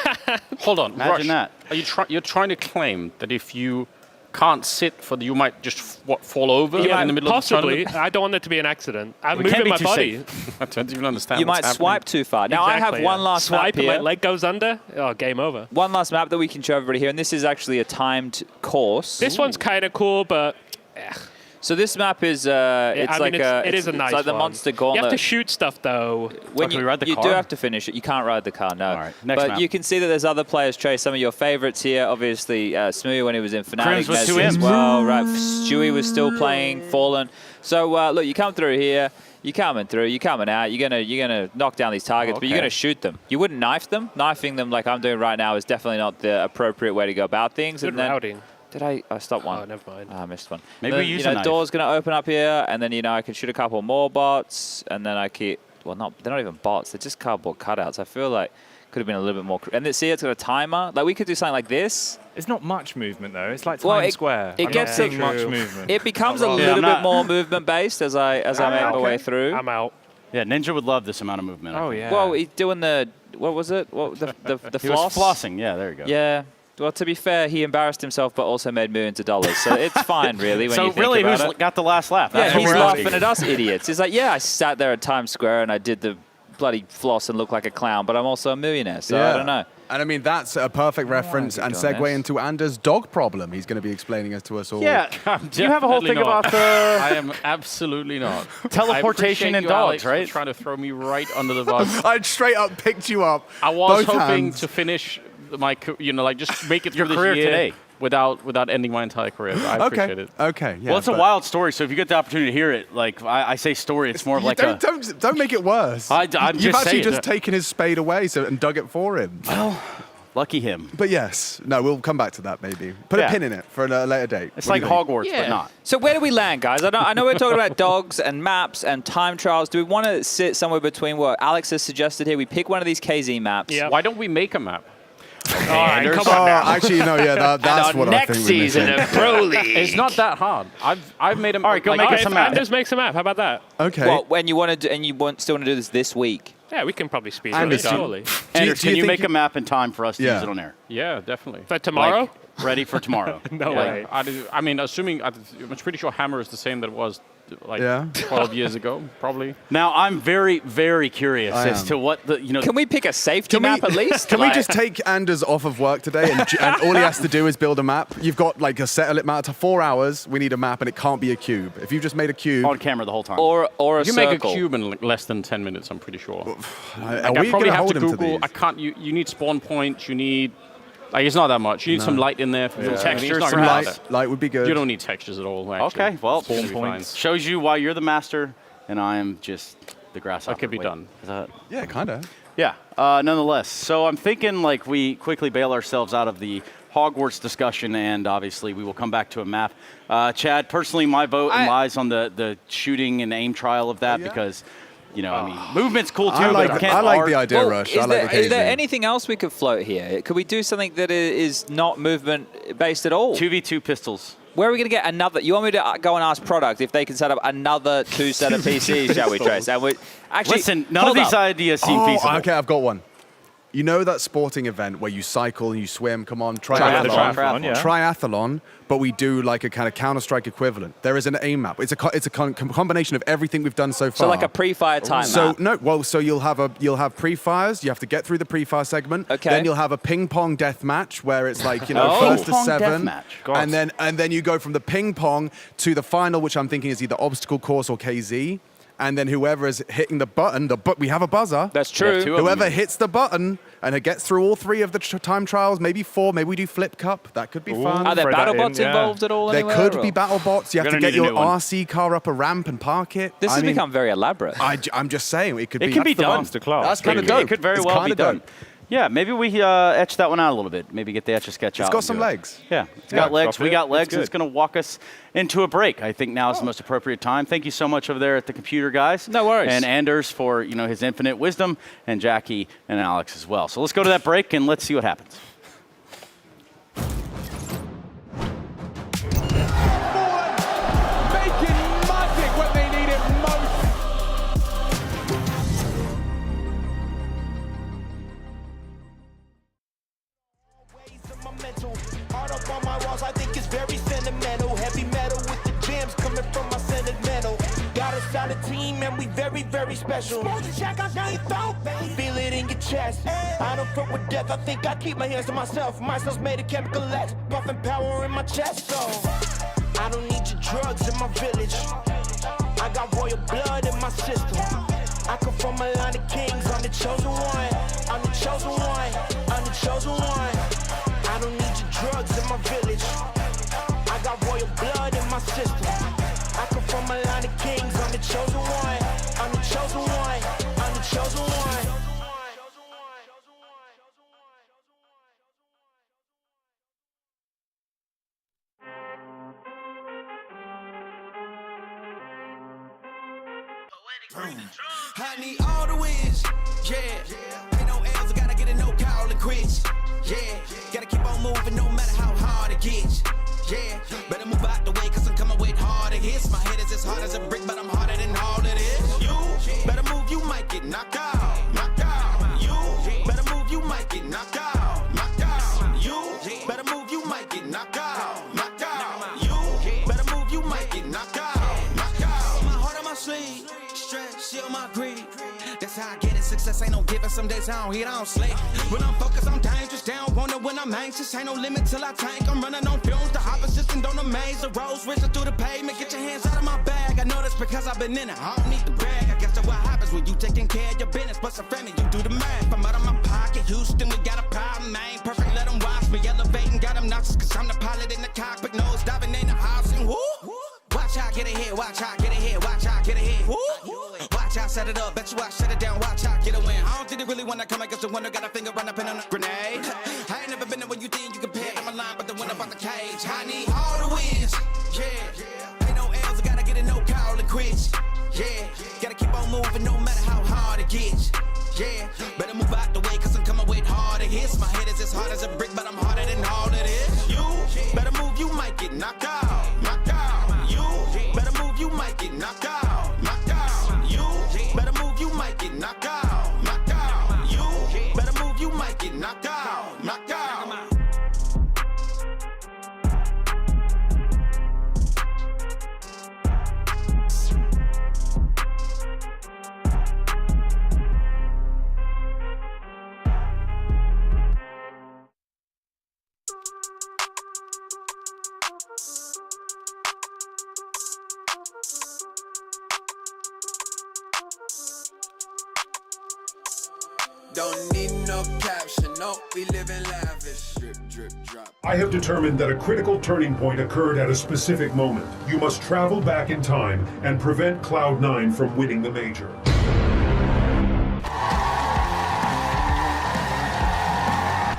Hold on, Imagine Rush, that. You're trying to claim that if you can't sit for the. You might just fall over in the middle possibly. of the tournament. I don't want it to be an accident. I'm We can't moving be my too body. safe. I don't even understand. You what's might happening. swipe too far. Now I have one last swipe map here. and my leg goes under. Oh, game over. One last map that we can show everybody here, and this is actually a timed course. This one's kind of cool, but. So this map is it is a nice like the one. Monster Gauntlet. You have to shoot stuff though. When Can we ride the you car? do have to finish it. You can't ride the car, no. All right, next but map. you can see that there's other players, Trey, some of your favorites here. Obviously, Smoothie when he was in Fnatic. Crims was Messi 2M. as well, right? Stewie was still playing, Fallen. So look, you come through here. You're coming through. You're coming out. You're gonna knock down these targets, but you're gonna shoot them. You wouldn't knife them. Knifing them like I'm doing right now is definitely not the appropriate way to go about things. Good and then, routing. Did I stopped one? Oh, never mind. I missed one. Maybe then, we use you know, a knife. door's going to open up here, and then, you know, I can shoot a couple more bots, and then I keep... Well, they're not even bots. They're just cardboard cutouts. I feel like could have been a little bit more... And then, see, it's got a timer. Like, we could do something like this. It's not much movement, though. It's like Times Square. It I'm gets not seeing much movement. It becomes a little bit more movement-based as I make my way through. I'm out. Yeah, Ninja would love this amount of movement. Oh, yeah. Well, he's doing the... What was it? What, the He floss? was flossing. Yeah, there you go. Yeah. Well, to be fair, he embarrassed himself, but also made millions of dollars. So it's fine, really, when so you think really, about who's it. got the last laugh? That's Yeah, what he's we're laughing asking. at us idiots. He's like, yeah, I sat there at Times Square and I did the bloody floss and looked like a clown, but I'm also a millionaire, so I don't know. And I mean, that's a perfect reference and segue into Anders' dog problem. He's going to be explaining it to us all. Yeah, do you have a whole thing about the I am absolutely not. teleportation and dogs, Alex, right? for trying to throw me right under the bus. I straight up picked you up. I was both hoping hands. to finish my, like just make it Your through career this year today. without ending my entire career. I appreciate it. Okay. Yeah, well, it's a wild story, so if you get the opportunity to hear it, like I say story, it's more of like don't make it worse. I'm You've just actually saying. just taken his spade away and dug it for him. Well, lucky him. But yes, no, we'll come back to that maybe. Put a pin in it for a later date. It's What like do you think? Hogwarts, but not. So where do we land, guys? I know we're talking about dogs and maps and time trials. Do we want to sit somewhere between what Alex has suggested here? We pick one of these KZ maps. Yeah. Why don't we make a map? All right, come on now. Actually, no, yeah, that's what I think next we're season missing. of Pro League. It's not that hard. I've made a All right, go make Okay, us if a map. Anders makes a map, how about that? Okay. Well, when you want to, still want to do this week. Yeah, we can probably speed it Anders, up slowly. Anders, do you can you think make you- a map in time for us to Yeah. use it on air? Yeah, definitely. For tomorrow? Like, ready for tomorrow. No Yeah. way. I mean, assuming I'm pretty sure Hammer is the same that it was like Yeah. 12 years ago, probably. Now, I'm very, very curious I as am. to what the, Can we pick a safety map at least? Can we Like- just take Anders off of work today and all he has to do is build a map? You've got like a set amount of 4 hours. We need a map and it can't be a cube. If you just made a cube, on camera the whole time. or a You can make a circle? cube in less than 10 minutes, I'm pretty sure. are I we probably going to have hold to him to Google. these? I can't. You need spawn points. You need. Like, it's not that much. You need some light in there. For Textures, It's not some gonna light. matter. Light would be good. You don't need textures at all, actually. Okay, well, Spawn spawn points. shows you why you're the master and I am just the grasshopper. That could be Wait, done. is that- Yeah, kind of. Yeah, nonetheless. So I'm thinking like we quickly bail ourselves out of the Hogwarts discussion, and obviously we will come back to a map. Chad, personally, my vote lies on the shooting and aim trial of that because, you know, I mean, movement's cool too. I like but the, you can't I like art- the idea, Well, Rush. is, I like the is there KZ. anything else we could float here? Could we do something that is not movement-based at all? 2v2 pistols. Where are we going to get another? You want me to go and ask Product if they can set up another 2 set of PCs, shall we, Trace? And we actually Listen, none of hold these up. ideas seem feasible. Okay, I've got one. You know that sporting event where you cycle and you swim? Come on, Triathlon, triathlon. yeah. Triathlon, but we do like a kind of Counter-Strike equivalent. There is an aim map. It's a combination of everything we've done so far. So like a pre-fire time map. So you'll have pre-fires. You have to get through the pre-fire segment. Okay. Then you'll have a ping pong death match where it's like first to Ping-pong 7, deathmatch. and then you go from the ping pong to the final, which I'm thinking is either obstacle course or KZ. And then whoever is hitting the button, we have a buzzer. That's true. Whoever hits the button and it gets through all 3 of the time trials, maybe 4, maybe we do flip cup. That could be fun. Are there Throw that battle in, bots yeah. involved at all? There anywhere, could or? be battle bots. You have We're to gonna get need a your new one. RC car up a ramp and park it. This has become very elaborate. I'm just saying, it could be. It can be that's the done. Masterclass. That's kind of dope. It could very It's well be kinda done. dope. Yeah, maybe we etch that one out a little bit. Maybe get the Etch-a-Sketch out. It's got and some do it. legs. Yeah, it's got legs. drop We it. got legs. That's It's going to walk us into a break. I think now is the most appropriate time. Thank you so much over there at the computer, guys. No worries. And Anders for his infinite wisdom, and Jackie and Alex as well. So let's go to that break and let's see what happens. Making magic when they need it most. Art up on my walls, I think it's very sentimental. on the team and we very, very special. Check out down your throat, baby. Feel it in your chest. I don't fuck with death, I think I keep my hands to myself. My cells made of chemical X, puffing power in my chest, so I don't need your drugs in my village. I got royal blood in my system. I come from a line of kings, I'm the chosen one. I'm the chosen one, I'm the chosen one. I don't need your drugs in my village. I got royal blood in my system. I come from a line of kings, I'm the chosen one. I'm the chosen one, I'm the chosen one. I need all the wins, yeah. Ain't no L's, I gotta get a no call and quits, yeah. Gotta keep on moving no matter how hard it gets, yeah. Better move out the way cause I'm coming with harder hits. My head is as hard as a brick but I'm harder than all of this. You better move, you might get knocked out, knocked out. You better move, you might get knocked out, knocked out. You better move, you might get knocked out, knocked out. You better move, you might get knocked out, knocked out. My heart on my sleeve, stress, shield my greed. That's how I get it, success ain't no giving. Some days I don't eat, I don't sleep. When I'm focused, I'm dangerous, down wonder when I'm anxious. Ain't no limit till I tank, I'm running on fumes. The opposition don't amaze, the roads racing through the pavement. Get your hands out of my bag, I know that's because I've been in it. I don't need to brag, I guess that's what happens when you taking care of your business. Plus a family, you do the math. I'm out of my pocket, Houston, we got a problem, man. Perfect, let them watch me elevating, got them nauseous. Cause I'm the pilot in the cockpit, nose diving in the house and woo. Watch out, get ahead, watch out, get ahead, watch out, get ahead. Woo. Watch out, set it up, bet you I shut it down, watch out, get a win. I don't think they really wanna come against the winner, got a finger run up in a grenade. I ain't never been there when you think you compare, I'm a line, but the winner about the cage. I need all the wins, yeah. Ain't no L's, I gotta get a no call and quits, yeah. Gotta keep on moving no matter how hard it gets, yeah. Better move out the way cause I'm coming with harder hits. My head is as hard as a brick, but I'm harder than all of this. You better move, you might get knocked out, knocked out. You better move, you might get knocked out, knocked out. You better move, you might get knocked out, knocked out. You better move, you might get knocked out, knocked out. Don't need no caption, no, we live in lavish. Drip, drip, drop. I have determined that a critical turning point occurred at a specific moment. You must travel back in time and prevent Cloud9 from winning the major.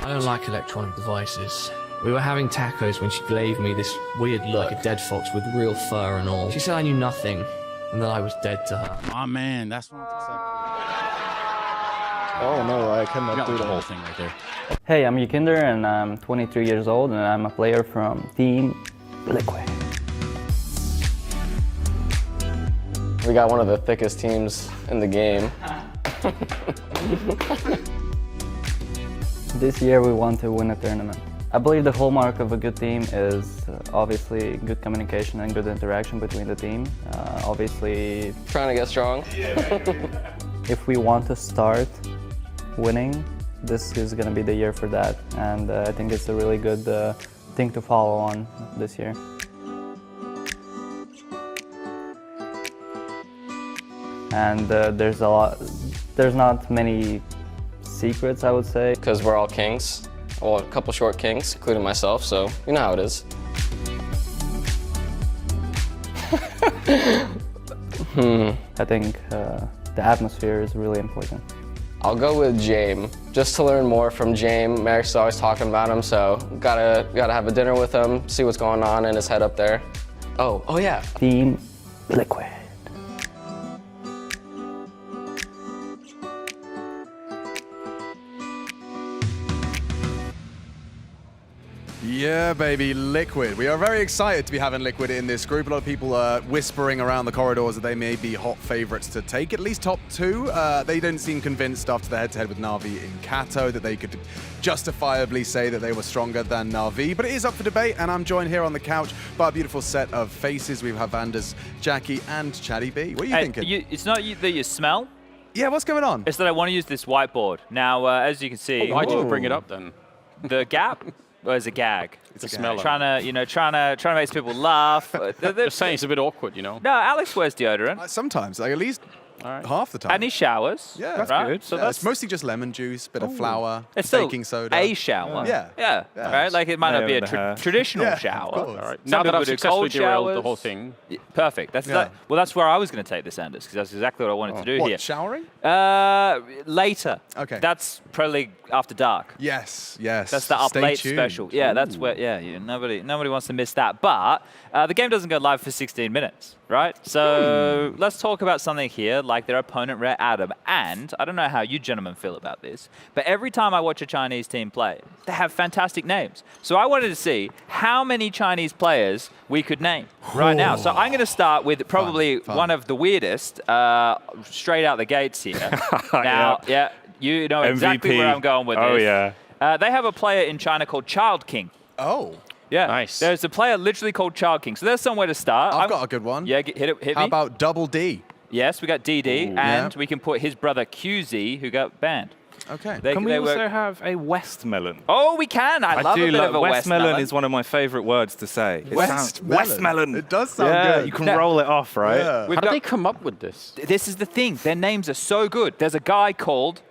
I don't like electronic devices. We were having tacos when she gave me this weird look, like a dead fox with real fur and all. She said I knew nothing and that I was dead to her. Oh man, that's what Oh no, I cannot do the whole thing right there. Hey, I'm Yakinder and I'm 23 years old and I'm a player from Team Liquid. We got one of the thickest teams in the game. This year we want to win a tournament. I believe the hallmark of a good team is obviously good communication and good interaction between the team. Obviously trying to get strong. If we want to start winning, this is going to be the year for that, and I think it's a really good thing to follow on this year. And there's not many secrets, I would say. Because we're all kings. Well, a couple short kings, including myself, so you know how it is. I think the atmosphere is really important. I'll go with Jame, just to learn more from Jame. Merrick's always talking about him, so gotta have a dinner with him, see what's going on in his head up there. Oh yeah. Team Liquid. Yeah, baby, Liquid. We are very excited to be having Liquid in this group. A lot of people are whispering around the corridors that they may be hot favorites to take at least top 2. They didn't seem convinced after the head-to-head with Na'Vi in Kato that they could justifiably say that they were stronger than Na'Vi. But it is up for debate, and I'm joined here on the couch by a beautiful set of faces. We have Anders, Jackie, and Chatty B. What are you thinking? It's not that you smell. Yeah, what's going on? It's that I want to use this whiteboard. Now, as you can see... Why did you bring it up then? The gap was a gag. It's a smeller. Trying to make people laugh. Just saying it's a bit awkward, you know? No, Alex wears deodorant. Sometimes, like at least half the time. And he showers. Yeah, that's good. So it's mostly just lemon juice, bit of flour, it's baking soda. A shower. Yeah. Right? Like it might not be a traditional shower. Of course. All right. Now that I've successfully derailed the whole thing. Perfect. That's where I was going to take this, Anders, because that's exactly what I wanted to do here. Showering? Later. Okay. That's Pro League After Dark. Yes. That's the up Stay late tuned. special. Yeah, that's where. Nobody wants to miss that. But the game doesn't go live for 16 minutes, right? So let's talk about something here, like their opponent Rare Adam. And I don't know how you gentlemen feel about this, but every time I watch a Chinese team play, they have fantastic names. So I wanted to see how many Chinese players we could name right now. So I'm going to start with probably one of the weirdest, straight out the gates here. Now, you know exactly MVP. where I'm going with this. Oh, yeah. They have a player in China called Child King. Oh. Yeah. Nice. There's a player literally called Child King. So there's somewhere to start. I've got a good one. Yeah, hit me. How about Double D? Yes, we got DD, and we can put his brother QZ, who got banned. Okay. Can we also have a Westmelon? Oh, we can. I love a bit of a Westmelon is one of my favorite words to say. Westmelon. It does sound good. You can roll it off, right? Yeah. How did they come up with this? This is the thing. Their names are so good. There's a guy called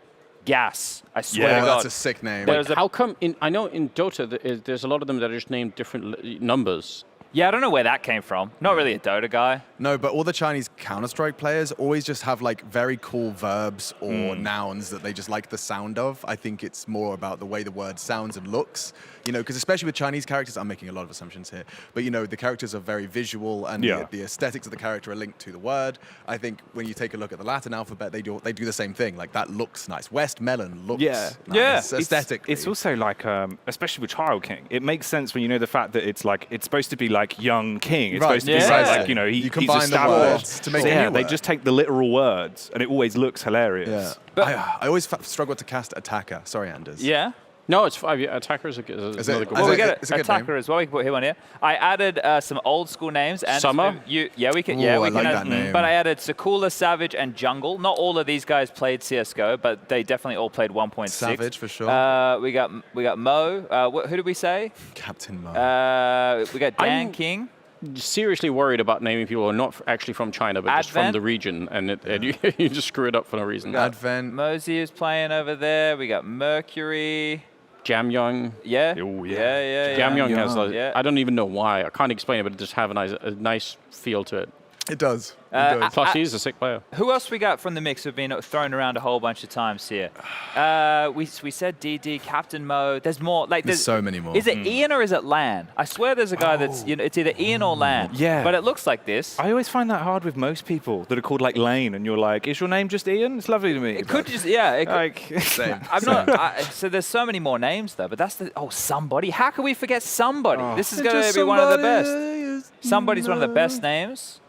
Gas. I swear to God. That's a sick name. How come? I know in Dota there's a lot of them that are just named different numbers. Yeah, I don't know where that came from. Not really a Dota guy. No, but all the Chinese Counter-Strike players always just have like very cool verbs or nouns that they just like the sound of. I think it's more about the way the word sounds and looks. You know, because especially with Chinese characters, I'm making a lot of assumptions here, but you know, the characters are very visual and the aesthetics of the character are linked to the word. I think when you take a look at the Latin alphabet, they do the same thing. Like that looks nice. Westmelon looks nice aesthetically. It's also like, especially with Child King, it makes sense when you know the fact that it's supposed to be like young king. It's supposed to be like, you know, you he's combine the established. words to make so a new they word. just take the literal words, and it always looks hilarious. Yeah. But I always struggle to cast attacker. Sorry, Anders. Yeah. No, it's 5. Attacker is another good Well, one. we got an attacker as well. We can put him on here. I added some old school names. And Summer? We can. Ooh, We I can. like that name. But I added Sakula, Savage, and Jungle. Not all of these guys played CS:GO, but they definitely all played 1.6. Savage for sure. We got Mo. Who did we say? Captain Mo. We got Dan King. Seriously worried about naming people who are not actually from China, but just from the region, and you just screw it up for no reason. Advent. Mosey is playing over there. We got Mercury. Jamyoung. Yeah. Jamyoung has. I don't even know why. I can't explain it, but it just have a nice feel to it. It does. Plus, he's a sick player. Who else we got from the mix? We've been thrown around a whole bunch of times here. We said DD, Captain Mo. There's more. There's so many more. Is it Ian or is it Lan? I swear there's a guy that's it's either Ian or Lan. Yeah. But it looks like this. I always find that hard with most people that are called like Lane, and you're like, is your name just Ian? It's lovely to meet you. It could just It could, like same. I'm not. So there's so many more names though. But that's somebody. How can we forget somebody? This is going to be one of the best. Somebody's one of the best names.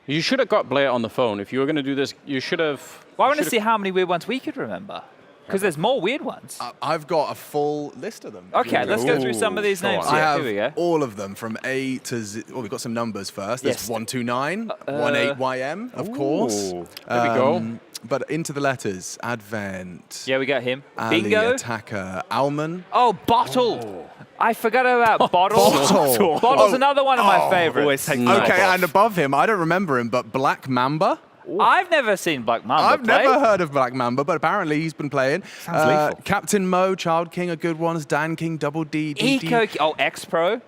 You should have got Blair on the phone. If you were going to do this, you should have... Well, I want to see how many weird ones we could remember. Because there's more weird ones. I've got a full list of them. Okay, let's go through some of these names. I have here we go. all of them from A to Z. Well, we've got some numbers first. There's 129, 18YM, of course. There we go. But into the letters, Advent. Yeah, we got him. Ali, Bingo. Attacker, Alman. Oh, Bottle. I forgot about Bottle. Bottle's another one of my favorites. Okay, and above him, I don't remember him, but Black Mamba. I've never seen Black Mamba I've play. never heard of Black Mamba, but apparently he's been playing. Sounds lethal. Captain Mo, Child King are good ones. Dan King, Double D, DD. X-Pro.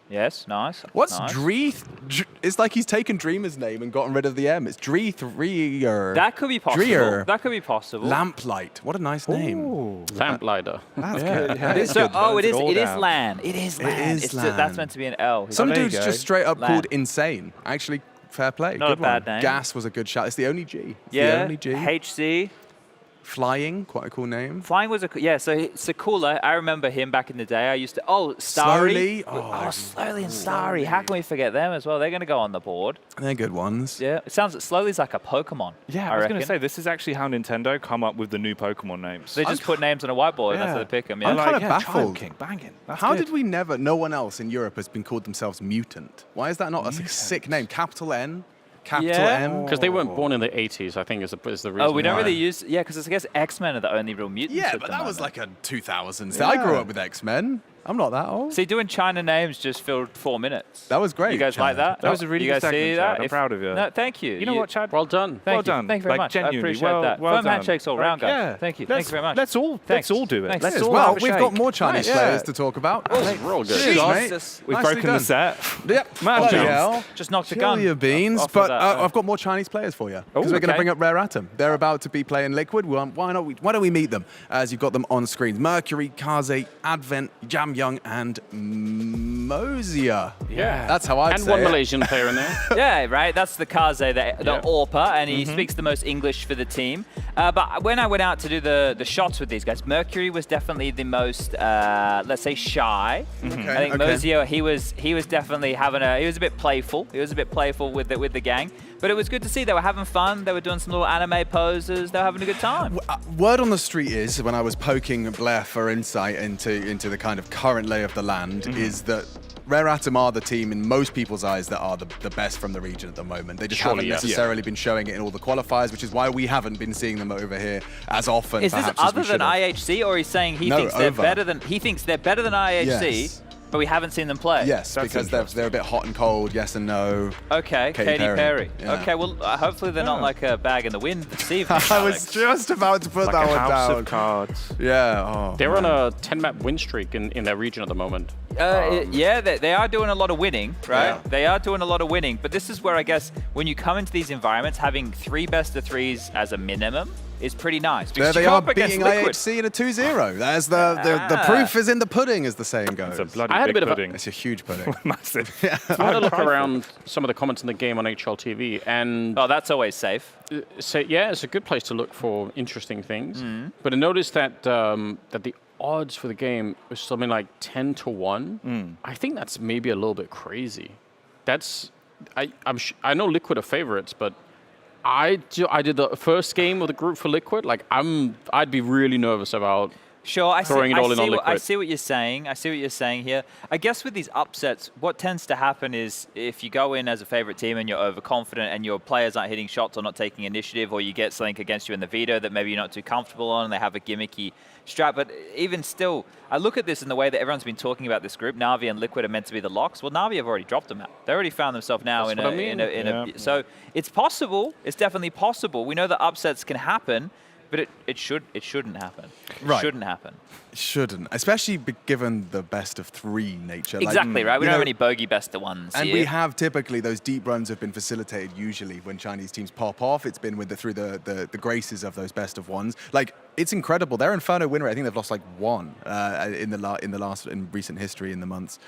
Yes, nice. What's nice. Dreeth? It's like he's taken Dreamer's name and gotten rid of the M. It's Dreeth. That could be possible. Dreer. That could be possible. Lamplight. What a nice name. Lamplighter. That's good. Yeah, It is Lan. It is Lan. It is Lan. That's meant to be an L. Some dude's go. just straight up Lan. called Insane. Actually, fair play. Not good a bad one. name. Gas was a good shout. It's the only G. It's Yeah. the only G. HC. Flying, quite a cool name. Flying was so Sakula, I remember him back in the day. I used to, Starry. Slowly and Starry. How can we forget them as well? They're going to go on the board. They're good ones. Yeah, it sounds Slowly's like a Pokemon. Yeah, I was going to say, this is actually how Nintendo come up with the new Pokemon names. They just put names on a whiteboard and that's how they pick them. Yeah. I'm kind of baffled. King, banging. How did we never, no one else in Europe has been called themselves Mutant? Why is that not a sick name? Capital N? Capital M? Because they weren't born in the 80s, I think is the reason. Oh, we don't really use... Yeah, because I guess X-Men are the only real mutants. Yeah, but that was like a 2000s thing. I grew up with X-Men. I'm not that old. See, doing China names just filled 4 minutes. That was great. You guys like that? That was a really good segment, Chad. I'm proud of you. No, thank you. You know what, Chad? Well done. Thank you very much. Genuinely, I appreciate that. well Firm done. handshakes all round, guys. Yeah. Thank you. Thank you very much. Let's all do it. Thanks. Let's As all well, have a we've shake. got more Chinese players to talk about. We're all good. Jesus. We've Nicely broken the done. set. Yep. Magic. Bloody hell. Just knocked a Kill gun. your beans. off of But that, I've got more Chinese players for you. Because we're going to bring up Rare Atom. They're about to be playing Liquid. Why don't we meet them? As you've got them on screens. Mercury, Kaze, Advent, Jam Young, and Mozia. Yeah. That's how I'd and say one it. Malaysian player in there. Yeah, right. That's the Kaze, the AWPer, and he speaks the most English for the team. But when I went out to do the shots with these guys, Mercury was definitely the most, let's say, shy. I think Mozio, he was definitely he was a bit playful. He was a bit playful with the gang. But it was good to see they were having fun. They were doing some little anime poses. They were having a good time. Word on the street is, when I was poking Blair for insight into the kind of current lay of the land, is that Rare Atom are the team in most people's eyes that are the best from the region at the moment. They just haven't necessarily been showing it in all the qualifiers, which is why we haven't been seeing them over here as often. Is this other than IHC, or he's saying he thinks they're better than IHC? Yes. But we haven't seen them play. Yes, because they're a bit hot and cold, yes and no. Okay, Katy Perry. Yeah. Okay, well, hopefully they're not like a bag in the wind this evening. I was just about to put like that a one house down. of cards. Yeah. They're on a 10-map win streak in their region at the moment. Yeah, they are doing a lot of winning, right? Yeah. They are doing a lot of winning. But this is where I guess when you come into these environments, having 3 best of 3s as a minimum is pretty nice. There they are beating IHC in a 2-0. There's the proof is in the pudding, as the saying goes. It's a bloody big pudding. It's a huge pudding. Massive. I had a look around some of the comments in the game on HLTV, and that's always safe. Yeah, it's a good place to look for interesting things. But I noticed that that the odds for the game was something like 10 to 1. I think that's maybe a little bit crazy. I know Liquid are favorites, but I did the first game of the group for Liquid. Like I'd be really nervous about throwing it all in on Liquid. I see what you're saying. I see what you're saying here. I guess with these upsets, what tends to happen is if you go in as a favorite team and you're overconfident and your players aren't hitting shots or not taking initiative, or you get something against you in the veto that maybe you're not too comfortable on and they have a gimmicky strat. But even still, I look at this in the way that everyone's been talking about this group. Na'Vi and Liquid are meant to be the locks. Well, Na'Vi have already dropped them out. They already found themselves now so it's possible. It's definitely possible. We know that upsets can happen, but it shouldn't happen. Right. It shouldn't happen. Shouldn't, especially given the best of 3 nature. Exactly, right? We don't have any bogey best of 1s And here. we have typically, those deep runs have been facilitated usually when Chinese teams pop off. It's been through the graces of those best of 1s. Like, it's incredible. Their Inferno win rate, I think they've lost like 1 in recent history in the months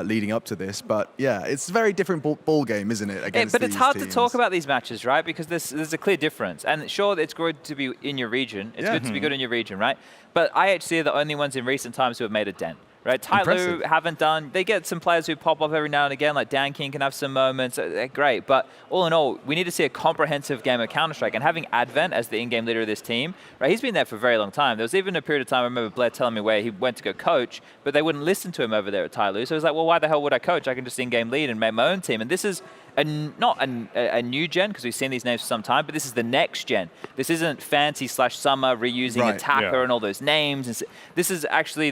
leading up to this. But yeah, it's a very different ball game, isn't it? Against but it's hard teams. to talk about these matches, right? Because there's a clear difference. And sure, it's good to be in your region. It's good to be good in your region, right? But IHC are the only ones in recent times who have made a dent. Right, Tyloo haven't done. They get some players who pop up every now and again, like Dan King can have some moments. They're great, but all in all, we need to see a comprehensive game of Counter-Strike. And having Advent as the in-game leader of this team, right? He's been there for a very long time. There was even a period of time I remember Blair telling me where he went to go coach, but they wouldn't listen to him over there at Tyloo. So he was like, well, why the hell would I coach? I can just in-game lead and make my own team. And this is not a new gen, because we've seen these names for some time, but this is the next gen. This isn't Fancy/Summer reusing Attacker and all those names. This is actually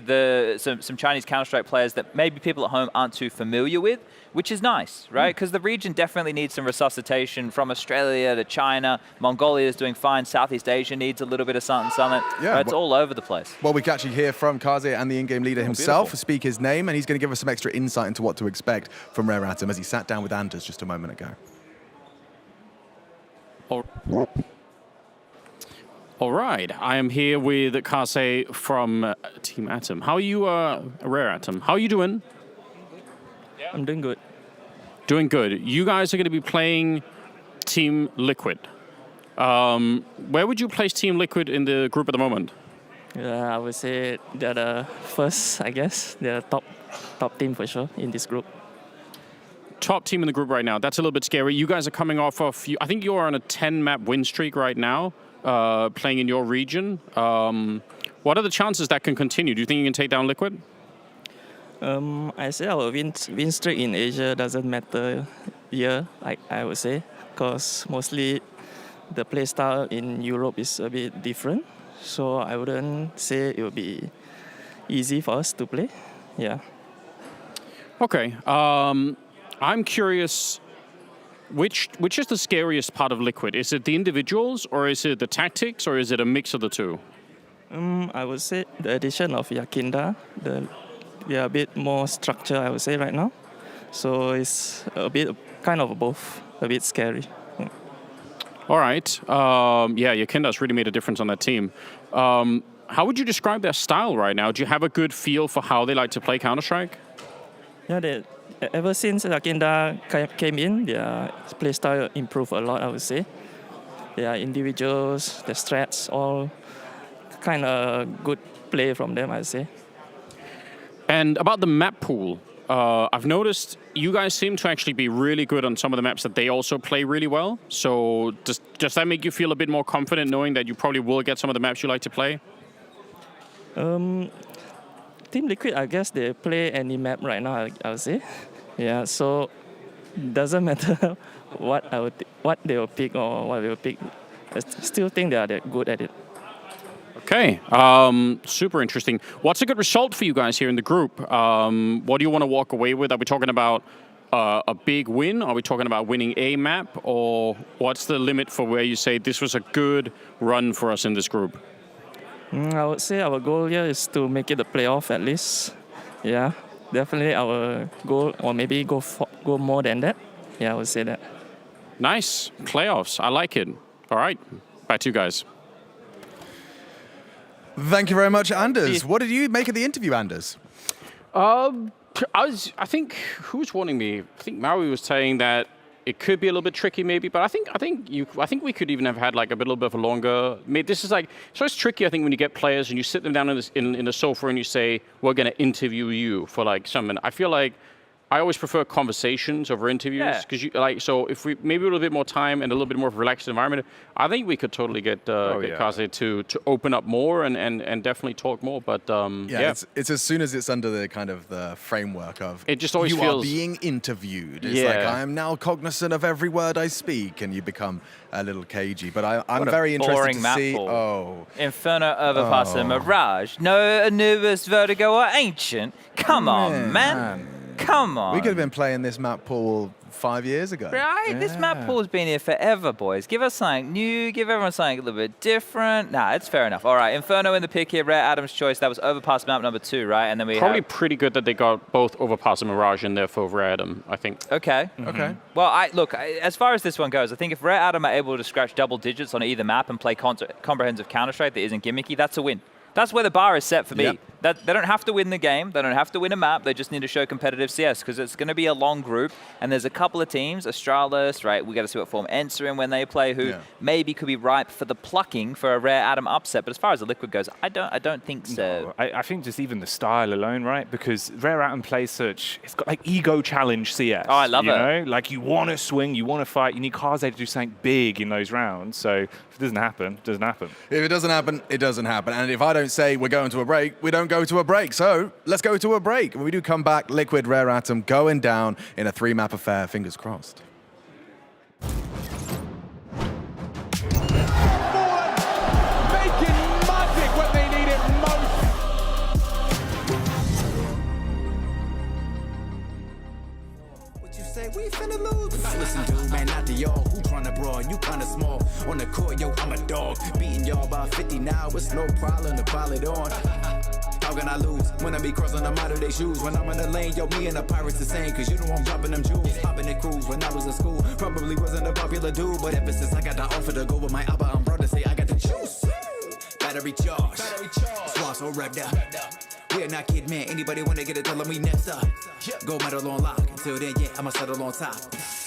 some Chinese Counter-Strike players that maybe people at home aren't too familiar with, which is nice, right? Because the region definitely needs some resuscitation, from Australia to China. Mongolia is doing fine. Southeast Asia needs a little bit of something. Yeah, it's all over the place. Well, we can actually hear from Kaze and the in-game leader himself speak his name, and he's going to give us some extra insight into what to expect from Rare Atom as he sat down with Anders just a moment ago. All right, I am here with Kaze from Team Atom. How are you, Rare Atom? How are you doing? Yeah, I'm doing good. Doing good. You guys are going to be playing Team Liquid. Where would you place Team Liquid in the group at the moment? I would say they're the first, I guess. They're top team for sure in this group. Top team in the group right now. That's a little bit scary. You guys are coming off of, I think you're on a 10-map win streak right now, playing in your region. What are the chances that can continue? Do you think you can take down Liquid? I say our win streak in Asia doesn't matter here, I would say, because mostly the play style in Europe is a bit different. So I wouldn't say it would be easy for us to play. Yeah. Okay. I'm curious, which is the scariest part of Liquid? Is it the individuals, or is it the tactics, or is it a mix of the two? I would say the addition of Yakinda, we are a bit more structure, I would say, right now. So it's a bit kind of both, a bit scary. All right. Yeah, Yakinda's really made a difference on that team. How would you describe their style right now? Do you have a good feel for how they like to play Counter-Strike? Yeah, ever since Yakinda came in, their play style improved a lot, I would say. Their individuals, the strats, all kind of good play from them, I'd say. And about the map pool, I've noticed you guys seem to actually be really good on some of the maps that they also play really well. So does that make you feel a bit more confident knowing that you probably will get some of the maps you like to play? Team Liquid, I guess they play any map right now, I would say. Yeah, so doesn't matter what they will pick or what we will pick. I still think they are good at it. Okay, super interesting. What's a good result for you guys here in the group? What do you want to walk away with? Are we talking about a big win? Are we talking about winning a map? Or what's the limit for where you say this was a good run for us in this group? I would say our goal here is to make it the playoff at least. Yeah, definitely our goal, or maybe go more than that. Yeah, I would say that. Nice, playoffs, I like it. All right, back to you guys. Thank you very much, Anders. What did you make of the interview, Anders? I think who was warning me? I think Maui was saying that it could be a little bit tricky, maybe. But I think we could even have had like a little bit of a longer. This is like so it's tricky. I think when you get players and you sit them down in the sofa and you say we're going to interview you for like something. I feel like I always prefer conversations over interviews because so if we maybe a little bit more time and a little bit more of a relaxed environment, I think we could totally get Kaze to open up more and definitely talk more. But it's as soon as it's under the kind of the framework of it just always you feels are being interviewed. It's like I am now cognizant of every word I speak, and you become a little cagey. But I'm very interested to see. Inferno, Overpass, and Mirage. No Anubis, Vertigo, or Ancient. Come on, man. Come on. We could have been playing this map pool 5 years ago. Right? This map pool's been here forever, boys. Give us something new. Give everyone something a little bit different. Nah, it's fair enough. All right, Inferno in the pick here. Rare Adam's choice. That was Overpass map number 2, right? And then we probably pretty good that they got both Overpass and Mirage in there for Rare Adam, I think. Okay. Okay. Well, as far as this one goes, I think if Rare Adam are able to scratch double digits on either map and play comprehensive Counter-Strike that isn't gimmicky, that's a win. That's where the bar is set for me. Yep. That they don't have to win the game. They don't have to win a map. They just need to show competitive CS because it's going to be a long group. And there's a couple of teams, Astralis, right? We got to see what form Enter in when they play, who maybe could be ripe for the plucking for a Rare Adam upset. But as far as the Liquid goes, I don't think so. No, I think just even the style alone, right? Because Rare Adam plays such, it's got like ego challenge CS. Oh, I love it. You know, like you want to swing, you want to fight. You need Kaze to do something big in those rounds. So if it doesn't happen, it doesn't happen. If it doesn't happen, it doesn't happen. And if I don't say we're going to a break, we don't go to a break. So let's go to a break. When we do come back, Liquid, Rare Atom going down in a 3-map affair. Fingers crossed. Making magic when they need it most. What you say? We finna lose. Listen, dude, man, not to y'all. Who tryna brawl? You kinda small. On the court, yo, I'm a dog. Beating y'all by 50 now. It's no problem to pile it on. How can I lose when I be crossing them out of their shoes? When I'm in the lane, yo, me and the pirates the same. Cause you know I'm dropping them jewels. Hopping the cruise when I was in school. Probably wasn't a popular dude, but ever since I got the offer to go with my Abba, I'm proud to say I got the juice. Battery charged. Swap so wrapped up. We're not kidding, man. Anybody wanna get it, tell them we next up. Gold medal on lock. Until then, yeah, I'ma settle on top.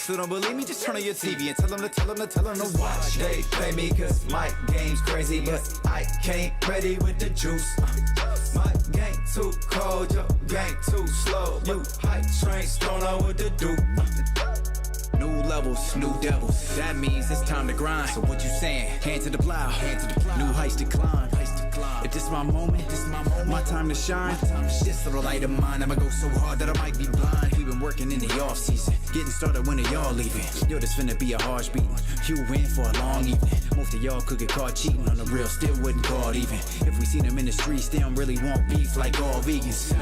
Still don't believe me? Just turn on your TV and tell them to watch. They play me cause my game's crazy, but I came ready with the juice. My game too cold, your game too slow. You hype trains, don't know what to do. New levels, new devils. That means it's time to grind. So what you saying? Hand to the plow. New heights to climb. If this my moment, my time to shine. This little light of mine, I'ma go so hard that I might be blind. We've been working in the off season, getting started when y'all leaving. Yo, this finna be a harsh beating. You in for a long evening. Most of y'all could get caught cheating on the real, still wouldn't call it even. If we seen them in the streets, they don't really want beef like all vegans.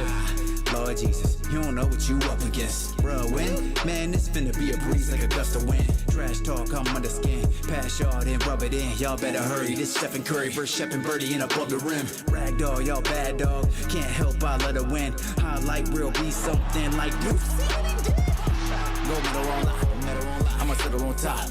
Lord Jesus, you don't know what you up against. Bruh, when? Man, this finna be a breeze like a gust of wind. Trash talk, I'm under skin. Pass y'all, then rub it in. Y'all better hurry. This Stephen Curry versus Shep and Birdie in above the rim. Ragdoll, y'all bad dog. Can't help, I let her win. Highlight real be something like you. Gold medal on lock, I'ma settle on top.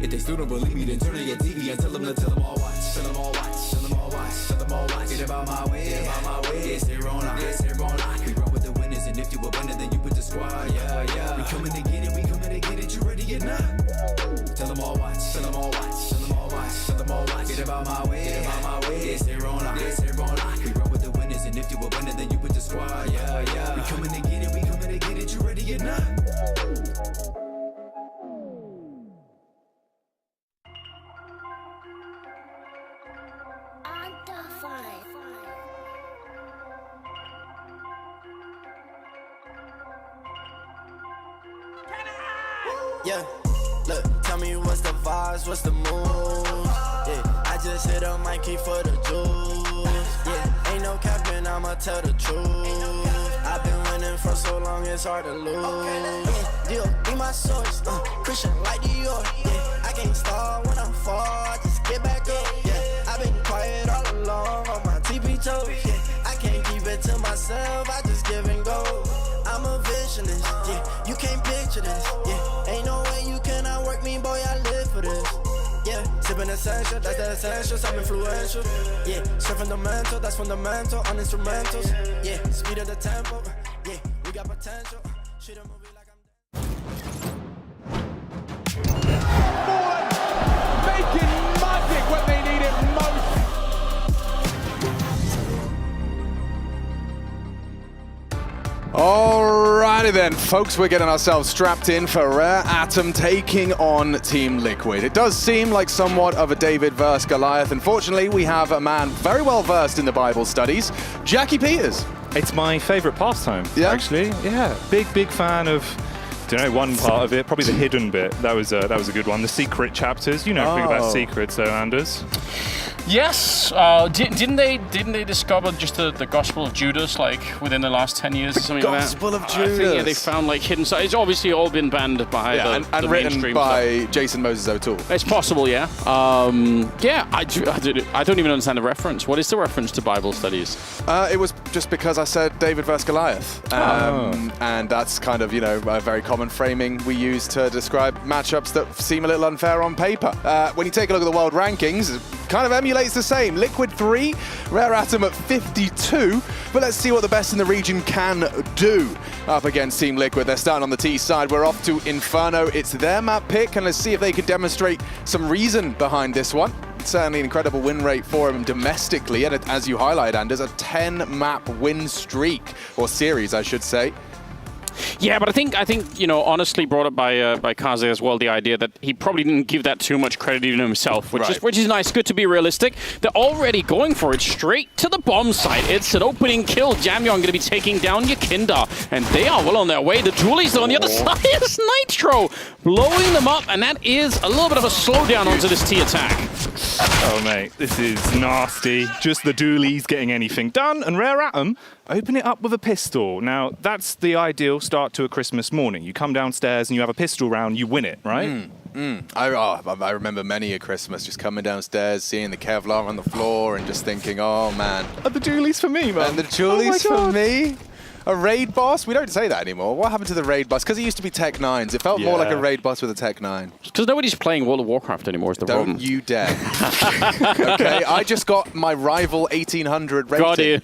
If they still don't believe me, then turn on your TV and tell them all watch. Tell them all watch. Tell them all watch. Tell them all watch. Get about my way. Get about my way. It's here on lock. It's here on lock. We roll with the winners, and if you a winner, then you with the squad. Yeah. We coming to get it. We coming to get it. You ready or not? Tell them all watch. Tell them all watch. Tell them all watch. Tell them all watch. Get about my way. Get about my way. It's here on lock. It's here on lock. We roll with the winners, and if you a winner, then you with the squad. Yeah. We coming to get it. We coming to get it. You ready or not? Yeah, look, tell me what's the vibes, what's the mood? Yeah, I just hit a Mikey for the juice. Yeah, ain't no capping, I'ma tell the truth. I've been winning for so long, it's hard to lose. Yeah, deal, be my source, Christian like Dior. Yeah, I can't start when I'm far, I just get back up. Yeah, I've been quiet all along on my TP toes. Yeah, I can't keep it to myself, I just give and go. I'm a visionist, yeah, you can't picture this, yeah. Ain't no way you cannot work me, boy, I live for this. Yeah, sipping essential, that's the essentials, I'm influential. Yeah, surfing the mental, that's fundamental, on instrumentals. Yeah, speed of the tempo, yeah, we got potential. Shoot a movie like I'm making magic when they need it most. Alrighty then, folks, we're getting ourselves strapped in for Rare Atom taking on Team Liquid. It does seem like somewhat of a David versus Goliath. Unfortunately, we have a man very well versed in the Bible studies, Jackie Peters. It's my favourite pastime, actually. Yeah, big fan of, one part of it, probably the hidden bit. That was a good one. The secret chapters. You know everything about secrets, though, Anders. Yes, didn't they discover just the Gospel of Judas like within the last 10 years or something like that? Gospel of Judas. I think, yeah, they found like hidden. So it's obviously all been banned by the and written by Jason Moses O'Toole. It's possible, yeah. I don't even understand the reference. What is the reference to Bible studies? It was just because I said David versus Goliath, and that's kind of a very common framing we use to describe matchups that seem a little unfair on paper. When you take a look at the world rankings, it kind of emulates the same. Liquid 3, Rare Atom at 52, but let's see what the best in the region can do up against Team Liquid. They're starting on the T side. We're off to Inferno. It's their map pick, and let's see if they can demonstrate some reason behind this one. Certainly an incredible win rate for him domestically, and as you highlight, Anders, a 10-map win streak, or series, I should say. Yeah, but I think honestly brought up by Kaze as well, the idea that he probably didn't give that too much credit to himself, which is nice. Good to be realistic. They're already going for it straight to the bomb site. It's an opening kill. Jamyon going to be taking down Yakinda, and they are well on their way. The Dualies on the other side is Nitro blowing them up, and that is a little bit of a slowdown onto this T attack. Oh mate, this is nasty. Just the Dualies getting anything done, and Rare Atom open it up with a pistol. Now, that's the ideal start to a Christmas morning. You come downstairs and you have a pistol round, you win it, right? I remember many a Christmas just coming downstairs, seeing the Kevlar on the floor and just thinking, oh man. Are the Dualies for me, man? And the Dualies for me? A raid boss? We don't say that anymore. What happened to the raid boss? Because it used to be Tech 9s. It felt more like a raid boss with a Tech 9. Because nobody's playing World of Warcraft anymore is the problem. Don't you dare. Okay, I just got my rival 1800 rating.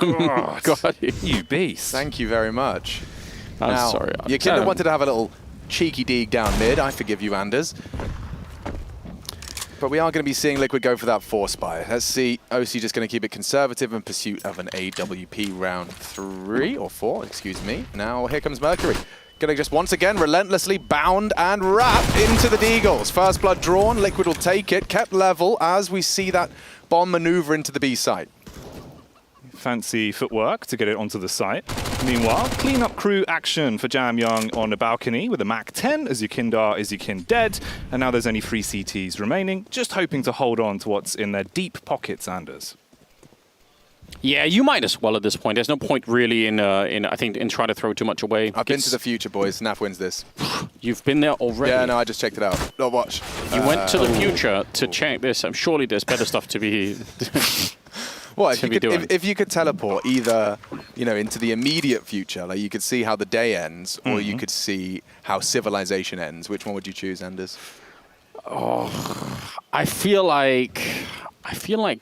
Got him. You beast. Thank you very much. I'm sorry. Yakinda wanted to have a little cheeky dig down mid. I forgive you, Anders. But we are going to be seeing Liquid go for that 4 spy. Let's see. OC just going to keep it conservative in pursuit of an AWP round 3 or 4, excuse me. Now here comes Mercury. Going to just once again relentlessly bound and wrap into the Deagles. First blood drawn. Liquid will take it. Kept level as we see that bomb maneuver into the B site. Fancy footwork to get it onto the site. Meanwhile, clean-up crew action for Jam Young on the balcony with a Mac 10 as Yakin dead. And now there's only 3 CTs remaining, just hoping to hold on to what's in their deep pockets, Anders. Yeah, you might as well at this point. There's no point really in trying to throw too much away. I've been to the future, boys. NAF wins this. You've been there already? Yeah, no, I just checked it out. No, watch. You went to the future to check this. Surely there's better stuff to be... Well, if you could teleport either, into the immediate future, like you could see how the day ends, or you could see how civilization ends. Which one would you choose, Anders? Oh, I feel like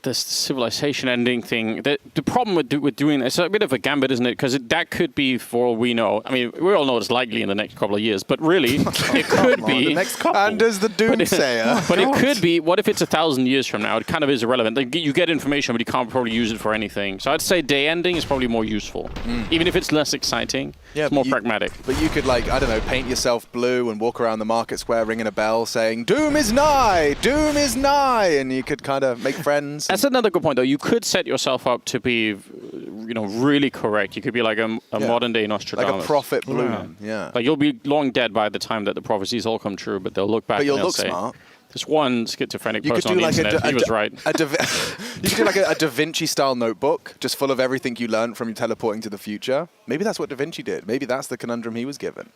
this civilization ending thing, the problem with doing it's a bit of a gambit, isn't it? Because that could be, for all we know, I mean, we all know it's likely in the next couple of years, but really, it could be. The next couple. Anders the Doomsayer. But it could be, what if it's 1,000 years from now? It kind of is irrelevant. Like, you get information, but you can't probably use it for anything. So I'd say day ending is probably more useful. Even if it's less exciting, it's more pragmatic. But you could, like, I don't know, paint yourself blue and walk around the market square ringing a bell saying, Doom is nigh! Doom is nigh! And you could kind of make friends. That's another good point, though. You could set yourself up to be, really correct. You could be like a modern-day Nostradamus. Like a prophet bloom, yeah. Like you'll be long dead by the time that the prophecies all come true, but they'll look back and they'll say, smart. There's one schizophrenic person on the internet, he was right. You could do like a Da Vinci-style notebook, just full of everything you learned from teleporting to the future. Maybe that's what Da Vinci did. Maybe that's the conundrum he was given.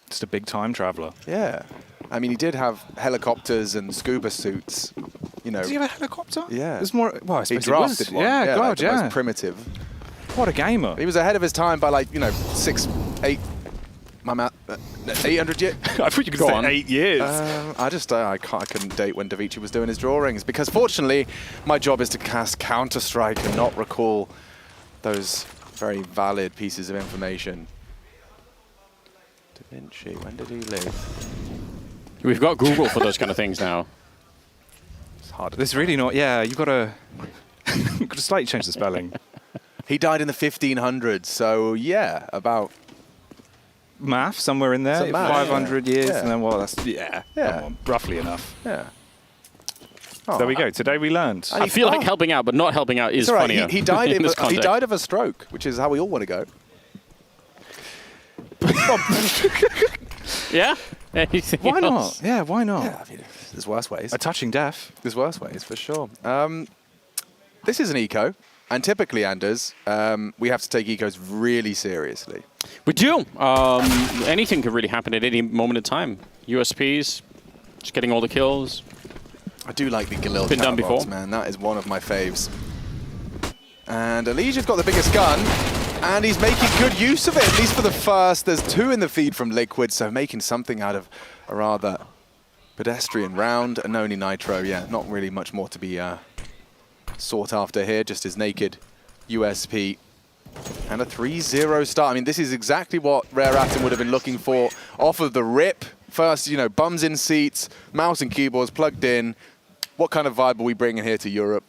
Just a big time traveler. Yeah. I mean, he did have helicopters and scuba suits. Did he have a helicopter? Yeah. There's more. Well, I he suppose drafted one. Yeah, God, like the most primitive. What a gamer. He was ahead of his time by 6, 8. My math, 800 years. I thought you could say 8 years. I couldn't date when Da Vinci was doing his drawings because fortunately, my job is to cast Counter-Strike and not recall those very valid pieces of information. Da Vinci, when did he live? We've got Google for those kind of things now. It's hard. There's really not. Yeah, you've got to slightly change the spelling. He died in the 1500s, so yeah, about math somewhere in there. 500 years, and then that's roughly enough. Yeah. So there we go. Today we learned. I feel like helping out, but not helping out is funnier. He died in this context. He died of a stroke, which is how we all want to go. Yeah. Why not? Yeah, why not? Yeah, I mean, there's worse ways. A touching death. There's worse ways, for sure. This is an eco, and typically, Anders, we have to take ecos really seriously. We do. Anything could really happen at any moment in time. USPs, just getting all the kills. I do like the Galil Been done before, man. That is one of my faves. And Elijah's got the biggest gun. And he's making good use of it, at least for the first. There's 2 in the feed from Liquid, so making something out of a rather pedestrian round. And only Nitro, not really much more to be sought after here, just his naked USP. And a 3-0 start. I mean, this is exactly what Rare Atom would have been looking for off of the rip. First, bums in seats, mouse and keyboards plugged in. What kind of vibe are we bringing here to Europe?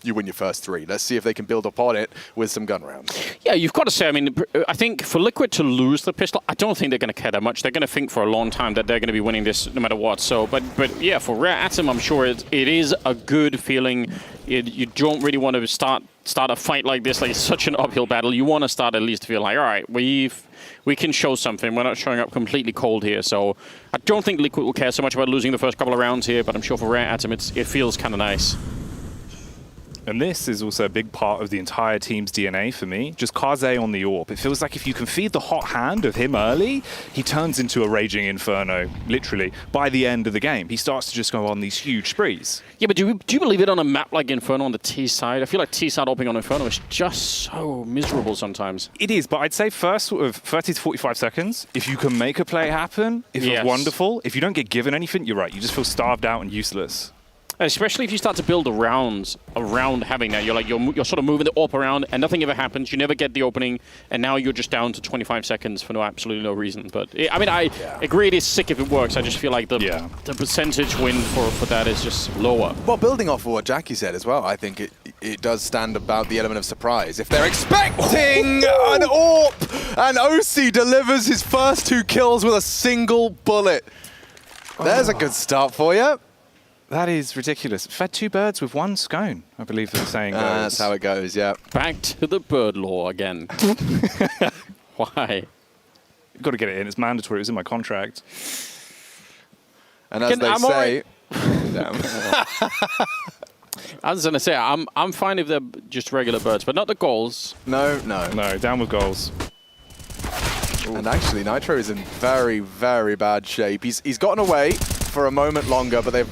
You win your first 3. Let's see if they can build upon it with some gun rounds. Yeah, you've got to say, I mean, I think for Liquid to lose the pistol, I don't think they're going to care that much. They're going to think for a long time that they're going to be winning this no matter what. So, but yeah, for Rare Atom, I'm sure it is a good feeling. You don't really want to start a fight like this, like it's such an uphill battle. You want to start at least to feel like, all right, we can show something. We're not showing up completely cold here. So I don't think Liquid will care so much about losing the first couple of rounds here, but I'm sure for Rare Atom, it feels kind of nice. And this is also a big part of the entire team's DNA for me. Just Kaze on the AWP. It feels like if you can feed the hot hand of him early, he turns into a raging inferno, literally, by the end of the game. He starts to just go on these huge sprees. Yeah, but do you believe it on a map like Inferno on the T side? I feel like T side AWPing on Inferno is just so miserable sometimes. It is, but I'd say first sort of 30 to 45 seconds, if you can make a play happen, it feels wonderful. If you don't get given anything, you're right. You just feel starved out and useless. And especially if you start to build around having that. You're sort of moving the AWP around and nothing ever happens. You never get the opening, and now you're just down to 25 seconds for absolutely no reason. But I agree it is sick if it works. I just feel like the percentage win for that is just lower. Well, building off of what Jackie said as well, I think it does stand about the element of surprise. If they're expecting an AWP, and OC delivers his first 2 kills with a single bullet. There's a good start for you. That is ridiculous. Fed 2 birds with 1 scone, I believe the saying goes. That's how it goes, yeah. Back to the bird law again. Why? You've got to get it in. It's mandatory. It was in my contract. And as they say... I was going to say, I'm fine if they're just regular birds, but not the goals. No. No, down with goals. And actually, Nitro is in very, very bad shape. He's gotten away for a moment longer, but they've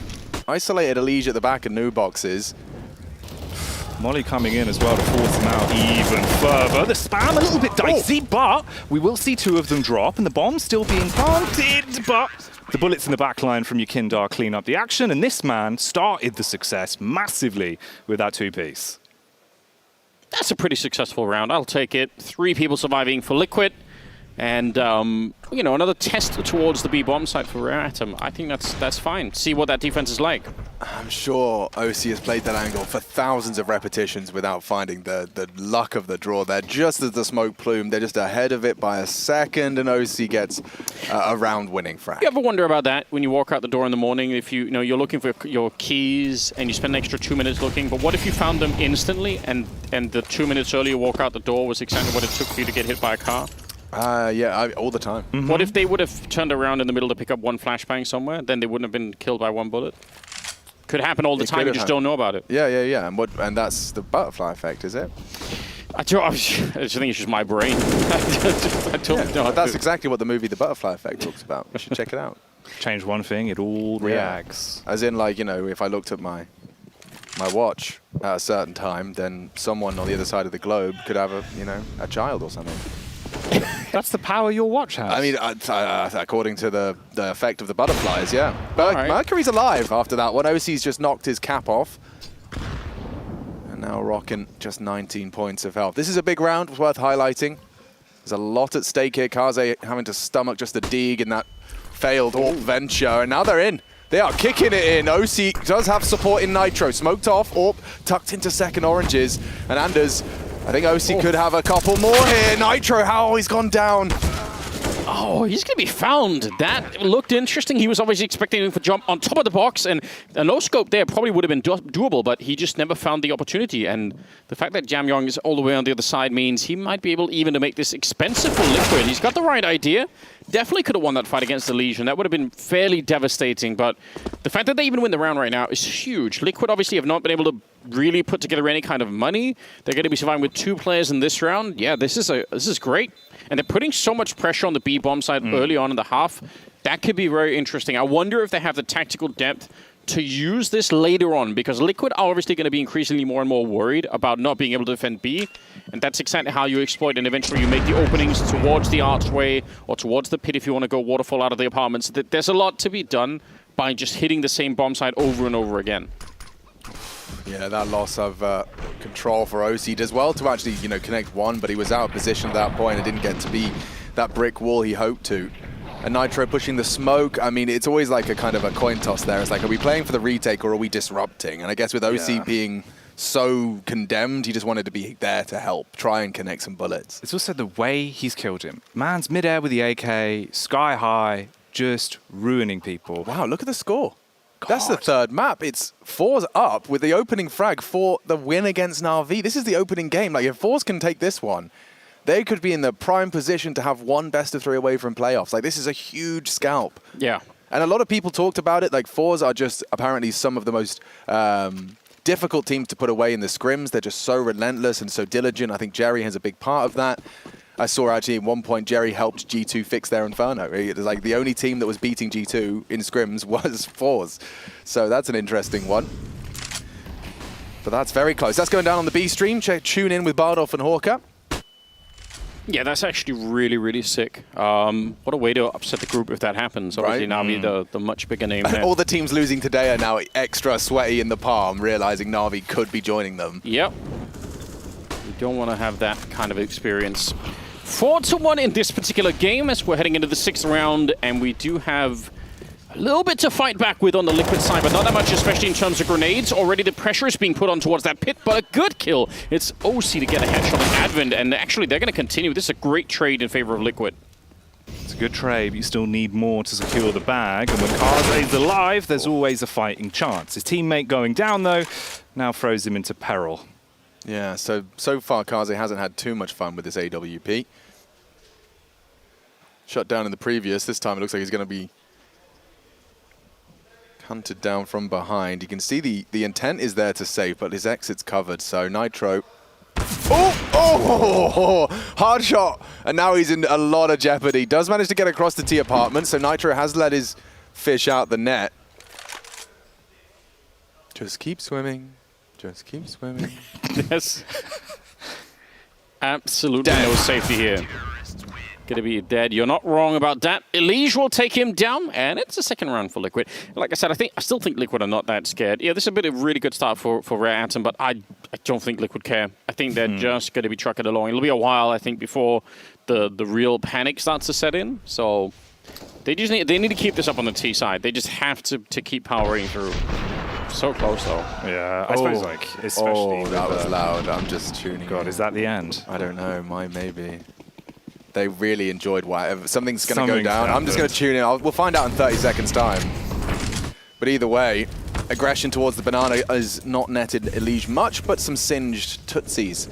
isolated Elige at the back and new boxes. Molly coming in as well to force him out even further. The spam a little bit dicey, but we will see 2 of them drop, and the bomb's still being planted, but the bullets in the back line from Yakindar clean up the action, and this man started the success massively with that 2-piece. That's a pretty successful round. I'll take it. 3 people surviving for Liquid. And, another test towards the B-bomb side for Atom. I think that's fine. See what that defense is like. I'm sure OC has played that angle for thousands of repetitions without finding the luck of the draw there. Just as the smoke plume, they're just ahead of it by a second, and OC gets a round-winning frag. You ever wonder about that when you walk out the door in the morning? If you're looking for your keys and you spend an extra 2 minutes looking, but what if you found them instantly and the 2 minutes earlier you walk out the door was exactly what it took for you to get hit by a car? All the time. Mm-hmm. What if they would have turned around in the middle to pick up 1 flashbang somewhere? Then they wouldn't have been killed by 1 bullet. Could happen all the time. You just don't know about it. Yeah. And that's the butterfly effect, is it? I just think it's just my brain. I don't know. That's exactly what the movie The Butterfly Effect talks about. You should check it out. Change one thing, it all reacts. As in, if I looked at my watch at a certain time, then someone on the other side of the globe could have a child or something. That's the power your watch has. I mean, according to the effect of the butterflies, yeah. But Mercury's alive after that one. OC's just knocked his cap off. And now rocking just 19 points of health. This is a big round, worth highlighting. There's a lot at stake here. Kaze having to stomach just a dig in that failed AWP venture. And now they're in. They are kicking it in. OC does have support in Nitro. Smoked off, AWP tucked into second oranges. And Anders, I think OC could have a couple more here. Nitro, how he's gone down. Oh, he's going to be found. That looked interesting. He was obviously expecting him to jump on top of the box, and a no-scope there probably would have been doable, but he just never found the opportunity. And the fact that Jamyong is all the way on the other side means he might be able even to make this expensive for Liquid. He's got the right idea. Definitely could have won that fight against the Legion. That would have been fairly devastating, but the fact that they even win the round right now is huge. Liquid obviously have not been able to really put together any kind of money. They're going to be surviving with 2 players in this round. Yeah, this is great. And they're putting so much pressure on the B-bomb side early on in the half. That could be very interesting. I wonder if they have the tactical depth to use this later on, because Liquid are obviously going to be increasingly more and more worried about not being able to defend B. And that's exactly how you exploit, and eventually you make the openings towards the archway or towards the pit if you want to go waterfall out of the apartments. There's a lot to be done by just hitting the same bomb site over and over again. Yeah, that loss of control for OC does well to actually, connect one, but he was out of position at that point and didn't get to be that brick wall he hoped to. And Nitro pushing the smoke, I mean, it's always like a kind of a coin toss there. It's like, are we playing for the retake or are we disrupting? And I guess with OC being so condemned, he just wanted to be there to help, try and connect some bullets. It's also the way he's killed him. Man's midair with the AK, sky high, just ruining people. Wow, look at the score. God. That's the third map. It's Fours up with the opening frag for the win against Na'Vi. This is the opening game. Like, if Fours can take this one, they could be in the prime position to have one best of 3 away from playoffs. Like, this is a huge scalp. Yeah. And a lot of people talked about it. Like, Fours are just apparently some of the most difficult teams to put away in the scrims. They're just so relentless and so diligent. I think Jerry has a big part of that. I saw actually at one point Jerry helped G2 fix their Inferno. It was like the only team that was beating G2 in scrims was Fours. So that's an interesting one. But that's very close. That's going down on the B stream. Tune in with Bardolph and Hawker. Yeah, that's actually really, really sick. What a way to upset the group if that happens. Obviously, Navi, the much bigger name there. All the teams losing today are now extra sweaty in the palm, realizing Navi could be joining them. Yep. We don't want to have that kind of experience. 4-1 in this particular game as we're heading into the 6th round, and we do have a little bit to fight back with on the Liquid side, but not that much, especially in terms of grenades. Already the pressure is being put on towards that pit, but a good kill. It's OC to get a headshot on Advent, and actually they're going to continue. This is a great trade in favor of Liquid. It's a good trade, but you still need more to secure the bag. And when Kaze's alive, there's always a fighting chance. His teammate going down, though, now throws him into peril. Yeah, so far Kaze hasn't had too much fun with this AWP. Shut down in the previous. This time it looks like he's going to be hunted down from behind. You can see the intent is there to save, but his exit's covered. So Nitro. Oh, hard shot. And now he's in a lot of jeopardy. Does manage to get across the T apartment. So Nitro has let his fish out the net. Just keep swimming. Just keep swimming. Yes. Absolutely no safety here. Gonna be dead. You're not wrong about that. Elige will take him down, and it's a 2nd round for Liquid. Like I said, I still think Liquid are not that scared. Yeah, this is a really good start for Rare Atom, but I don't think Liquid care. I think they're just gonna be trucking along. It'll be a while, I think, before the real panic starts to set in. So they need to keep this up on the T side. They just have to keep powering through. So close, though. Yeah, I suppose, like, especially. Oh, that was loud. I'm just tuning. God, is that the end? I don't know. Maybe. They really enjoyed whatever. Something's going to go down. I'm just going to tune in. We'll find out in 30 seconds' time. But either way, aggression towards the banana is not netted Elige much, but some singed tootsies.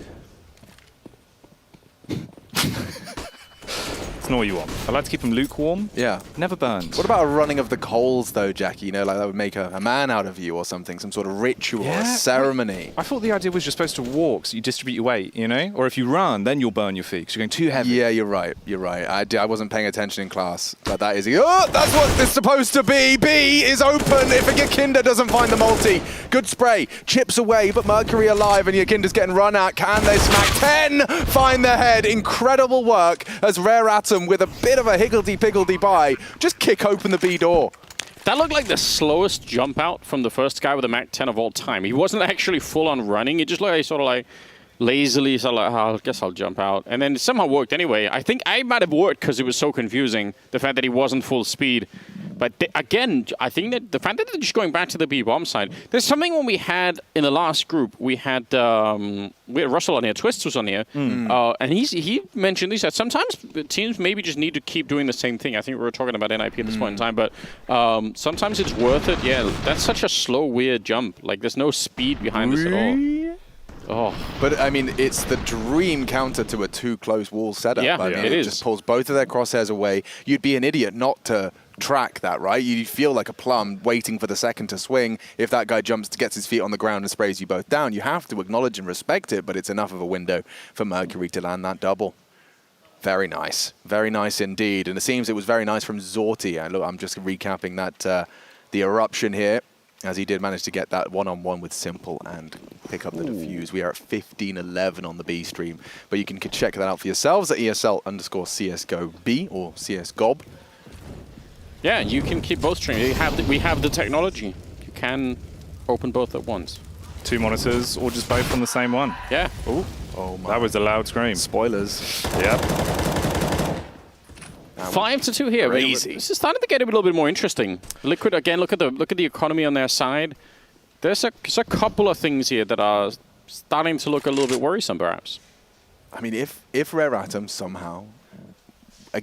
It's not what you want. I like to keep them lukewarm. Yeah. Never burned. What about a running of the coals, though, Jackie? You know, like that would make a man out of you or something, some sort of ritual, a ceremony. I thought the idea was you're supposed to walk, so you distribute your weight, you know? Or if you run, then you'll burn your feet, because you're going too heavy. Yeah, you're right. You're right. I wasn't paying attention in class, but that is... Oh, that's what it's supposed to be! B is open if a Yakinda doesn't find the multi. Good spray. Chips away, but Mercury alive, and Yakinda's getting run at. Can they smack 10? Find their head. Incredible work as Rare Atom, with a bit of a higgledy-piggledy by, just kick open the B door. That looked like the slowest jump out from the first guy with a Mac 10 of all time. He wasn't actually full on running. It just looked like sort of like lazily, sort of like, oh, I guess I'll jump out. And then it somehow worked anyway. I think I might have worked because it was so confusing, the fact that he wasn't full speed. But again, I think that the fact that they're just going back to the B-bomb side, there's something when we had in the last group, we had Russell on here, Twist was on here, and he mentioned, he said sometimes teams maybe just need to keep doing the same thing. I think we were talking about NIP at this point in time, but sometimes it's worth it. Yeah, that's such a slow, weird jump. Like, there's no speed behind this at all. Oh. But, I mean, it's the dream counter to a too close wall setup. Yeah, I mean, it is. Just pulls both of their crosshairs away. You'd be an idiot not to track that, right? You'd feel like a plum waiting for the second to swing. If that guy jumps, gets his feet on the ground and sprays you both down, you have to acknowledge and respect it, but it's enough of a window for Mercury to land that double. Very nice indeed. And it seems it was very nice from Zorti. And look, I'm just recapping that the eruption here, as he did manage to get that one-on-one with Simple and pick up the defuse. We are at 15-11 on the B stream, but you can check that out for yourselves at ESL_CSGO-B or CSGOB. Yeah, you can keep both streaming. We have the technology. You can open both at once. 2 monitors or just both on the same one. Yeah. Ooh. Oh my. That was a loud scream. Spoilers. Yep. 5-2 here. Crazy. This is starting to get a little bit more interesting. Liquid again. Look at the economy on their side. There's a couple of things here that are starting to look a little bit worrisome, perhaps. I mean, if Rare Atom somehow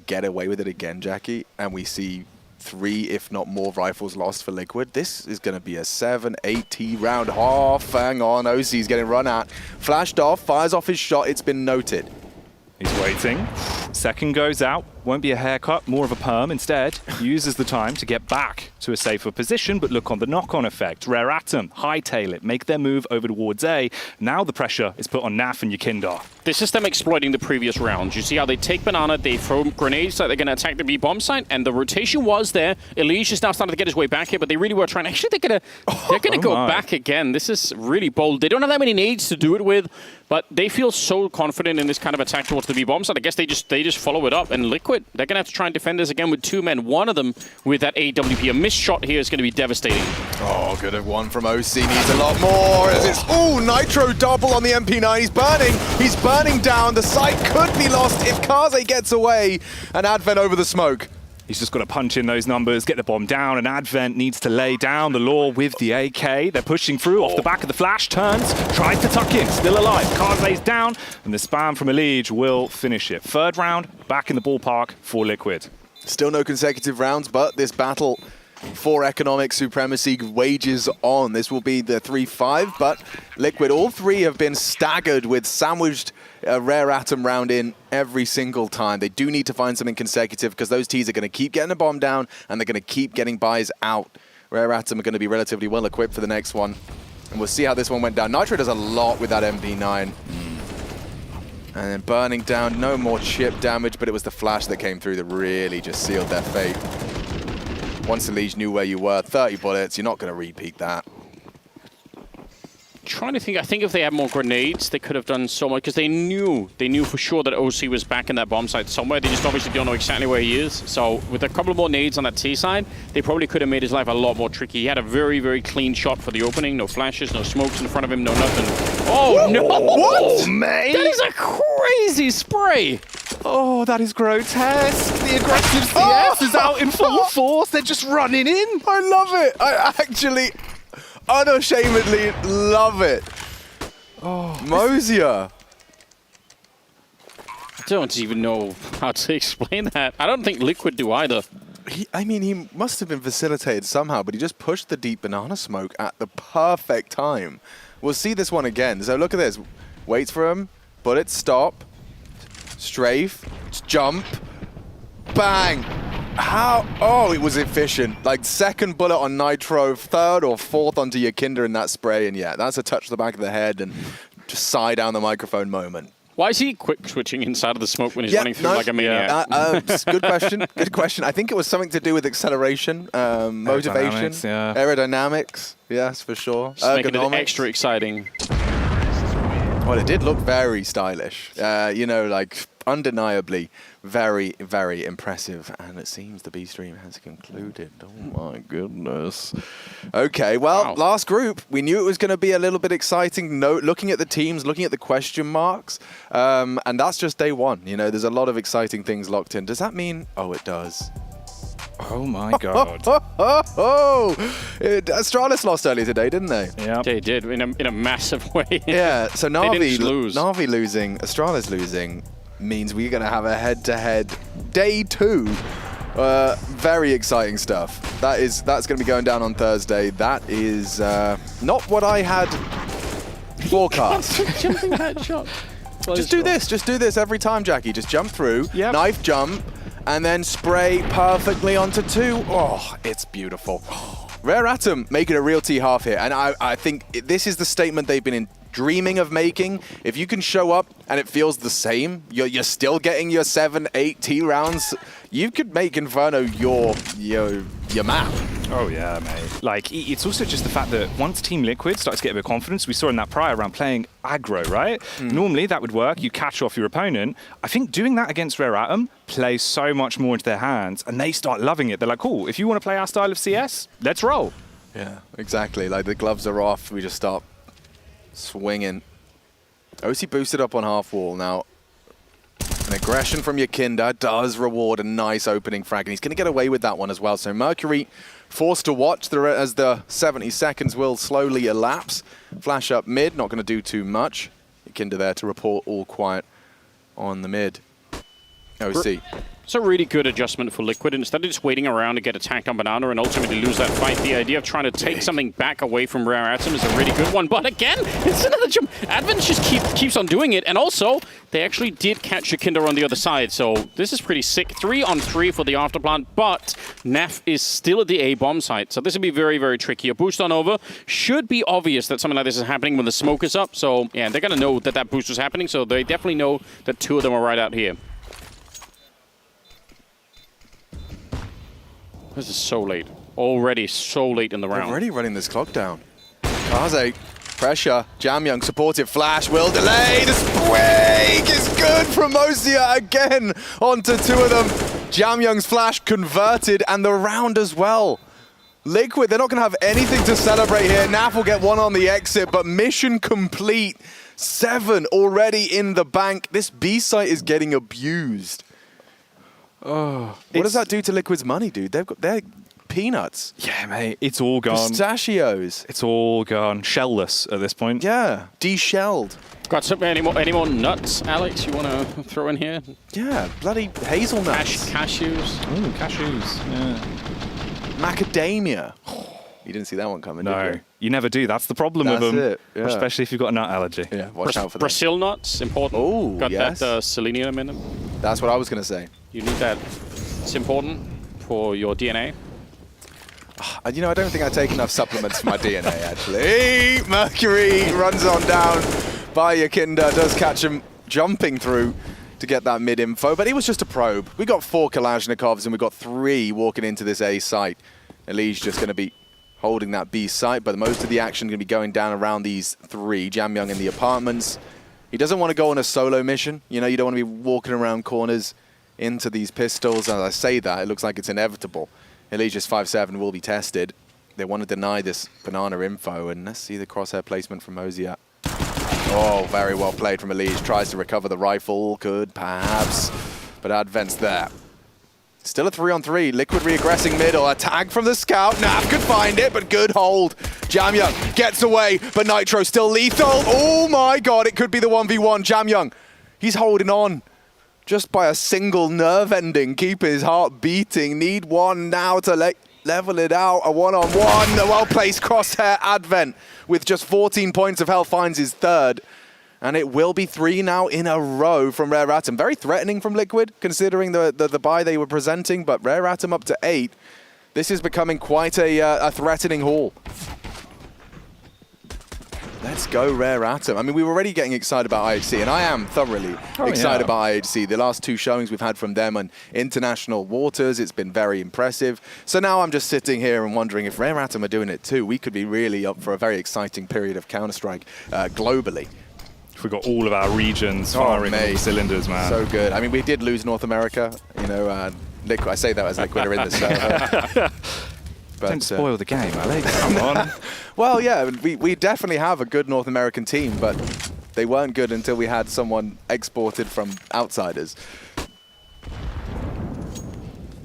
get away with it again, Jackie, and we see 3, if not more, rifles lost for Liquid, this is going to be a 7-8 round half. Hang on, OC's getting run at. Flashed off, fires off his shot. It's been noted. He's waiting. Second goes out. won't be a haircut, more of a perm. Instead, uses the time to get back to a safer position, but look on the knock-on effect. Rare Atom, hightail it, make their move over towards A. Now the pressure is put on Naf and Yakinda. This is them exploiting the previous rounds. You see how they take Banana, they throw grenades like they're going to attack the B bomb site, and the rotation was there. Elish is now starting to get his way back here, but they really were trying. Actually, they're gonna go back again. This is really bold. They don't have that many nades to do it with, but they feel so confident in this kind of attack towards the B bomb site. I guess they just follow it up. And Liquid, they're gonna have to try and defend this again with 2 men. One of them with that AWP. A missed shot here is going to be devastating. Oh, good at one from OC. Needs a lot more. As it's Nitro double on the MP9. He's burning. He's burning down. The site could be lost if Kaze gets away. And Advent over the smoke. He's just got to punch in those numbers, get the bomb down, and Advent needs to lay down the law with the AK. They're pushing through off the back of the flash, turns, tries to tuck in, still alive. Kaze's down, and the spam from Elige will finish it. Third round, back in the ballpark for Liquid. Still no consecutive rounds, but this battle for economic supremacy wages on. This will be the 3-5, but Liquid, all three have been staggered with sandwiched Rare Atom round in every single time. They do need to find something consecutive because those Ts are going to keep getting a bomb down and they're going to keep getting buys out. Rare Atom are going to be relatively well equipped for the next one. And we'll see how this one went down. Nitro does a lot with that MP9. And then burning down, no more chip damage, but it was the flash that came through that really just sealed their fate. Once Elige knew where you were, 30 bullets, you're not going to repeat that. Trying to think, I think if they had more grenades, they could have done so much, because they knew for sure that OC was back in that bomb site somewhere. They just obviously don't know exactly where he is. So with a couple more nades on that T side, they probably could have made his life a lot more tricky. He had a very, very clean shot for the opening. No flashes, no smokes in front of him, no nothing. Oh, no! What? Mate? That is a crazy spray! Oh, that is grotesque. The aggressive CS is out in full force. They're just running in. I love it. I actually unashamedly love it. Oh, Mosier. I don't even know how to explain that. I don't think Liquid do either. He must have been facilitated somehow, but he just pushed the deep banana smoke at the perfect time. We'll see this one again. So look at this. Waits for him. Bullets stop. Strafe. Jump. Bang. How? Oh, it was efficient. Like second bullet on Nitro, third or fourth onto Yakinda in that spray, and yeah, that's a touch to the back of the head and just sigh down the microphone moment. Why is he quick switching inside of the smoke when he's running through like a maniac? Good question. Good question. I think it was something to do with acceleration, motivation, aerodynamics. Yes, for sure. Just making it extra exciting. Well, it did look very stylish. You know, like undeniably very, very impressive. And it seems the B stream has concluded. Oh my goodness. Okay, well, last group. We knew it was going to be a little bit exciting. Looking at the teams, looking at the question marks. And that's just day one. You know, there's a lot of exciting things locked in. Does that mean? Oh, it does. Oh my god. Astralis lost earlier today, didn't they? Yeah, they did in a massive way. Yeah, so Na'Vi losing, Astralis losing means we're going to have a head-to-head day 2. Very exciting stuff. That's going to be going down on Thursday. That is not what I had forecast. Jumping headshot. Just do this every time, Jackie. Just jump through, knife jump, and then spray perfectly onto 2. Oh, it's beautiful. Rare Atom making a real T-half here, and I think this is the statement they've been dreaming of making. If you can show up and it feels the same, you're still getting your 7, 8 T rounds, you could make Inferno your map. Oh yeah, mate. Like, it's also just the fact that once Team Liquid starts to get a bit of confidence, we saw in that prior round playing aggro, right? Normally that would work, you catch off your opponent. I think doing that against Rare Atom plays so much more into their hands, and they start loving it. They're like, cool, if you want to play our style of CS, let's roll. Yeah, exactly. Like, the gloves are off, we just start swinging. OC boosted up on half wall now. An aggression from Yakinda does reward a nice opening frag, and he's going to get away with that one as well. So Mercury forced to watch as the 70 seconds will slowly elapse. Flash up mid, not going to do too much. Yakinda there to report all quiet on the mid. OC. It's a really good adjustment for Liquid. Instead of just waiting around to get attacked on Banana and ultimately lose that fight, the idea of trying to take something back away from Rare Atom is a really good one. But again, it's another jump. Advent just keeps on doing it. And also, they actually did catch Jakinder on the other side. So this is pretty sick. 3-on-3 for the Afterplant, but Naf is still at the A-bomb site. So this will be very, very tricky. A boost on over should be obvious that something like this is happening when the smoke is up. So yeah, they're going to know that that boost is happening. So they definitely know that two of them are right out here. This is so late. Already so late in the round. Already running this clock down. Kaze, pressure. Jamyoung, supportive flash, will delay. The squeak is good from Mosia again. Onto two of them. Jamyoung's flash converted, and the round as well. Liquid, they're not going to have anything to celebrate here. Naf will get one on the exit, but mission complete. 7 already in the bank. This B site is getting abused. Oh, what does that do to Liquid's money, dude? They're peanuts. Yeah, mate, it's all gone. Pistachios. It's all gone. Shellless at this point. Yeah, de-shelled. Got some any more nuts, Alex? You want to throw in here? Yeah, bloody hazelnuts. Cashews. Ooh, cashews. Yeah. Macadamia. You didn't see that one coming, No, did you never do. That's the problem with them. It, yeah. Especially if you've got a nut allergy. Yeah, watch out for that. Brazil nuts, important. Oh, got yes. that selenium in them. That's what I was going to say. You need that. It's important for your DNA. You know, I don't think I take enough supplements for my DNA, actually. Mercury runs on down by Jakinder, does catch him jumping through to get that mid-info, but it was just a probe. We got 4 Kalashnikovs and we got 3 walking into this A site. Elige just going to be holding that B site, but most of the action going to be going down around these 3. Jamyoung in the apartments. He doesn't want to go on a solo mission. You know, you don't want to be walking around corners into these pistols. As I say that, it looks like it's inevitable. Elige's 5-7 will be tested. They want to deny this banana info, and let's see the crosshair placement from Mosia. Oh, very well played from Elige. Tries to recover the rifle. Could, perhaps. But Advent's there. Still a 3-on-3. Liquid reaggressing middle. A tag from the scout. Naf could find it, but good hold. Jamyoung gets away, but Nitro still lethal. Oh my god, it could be the 1v1. Jamyoung, he's holding on. Just by a single nerve ending, keep his heart beating. Need one now to level it out. A one-on-one. A well-placed crosshair. Advent, with just 14 points of health, finds his 3rd. And it will be 3 now in a row from Rare Atom. Very threatening from Liquid, considering the buy they were presenting. But Rare Atom up to 8. This is becoming quite a threatening haul. Let's go, Rare Atom. I mean, we were already getting excited about IHC, and I am thoroughly excited about IHC. The last 2 showings we've had from them on international waters, it's been very impressive. So now I'm just sitting here and wondering if Rare Atom are doing it too. We could be really up for a very exciting period of Counter-Strike globally. We've got all of our regions firing on all the cylinders, man. So good. I mean, we did lose North America. You know, Liquid. I say that as Liquid are in the server. But, don't spoil the game, Alex. Come on. Well, yeah, we definitely have a good North American team, but they weren't good until we had someone exported from outsiders.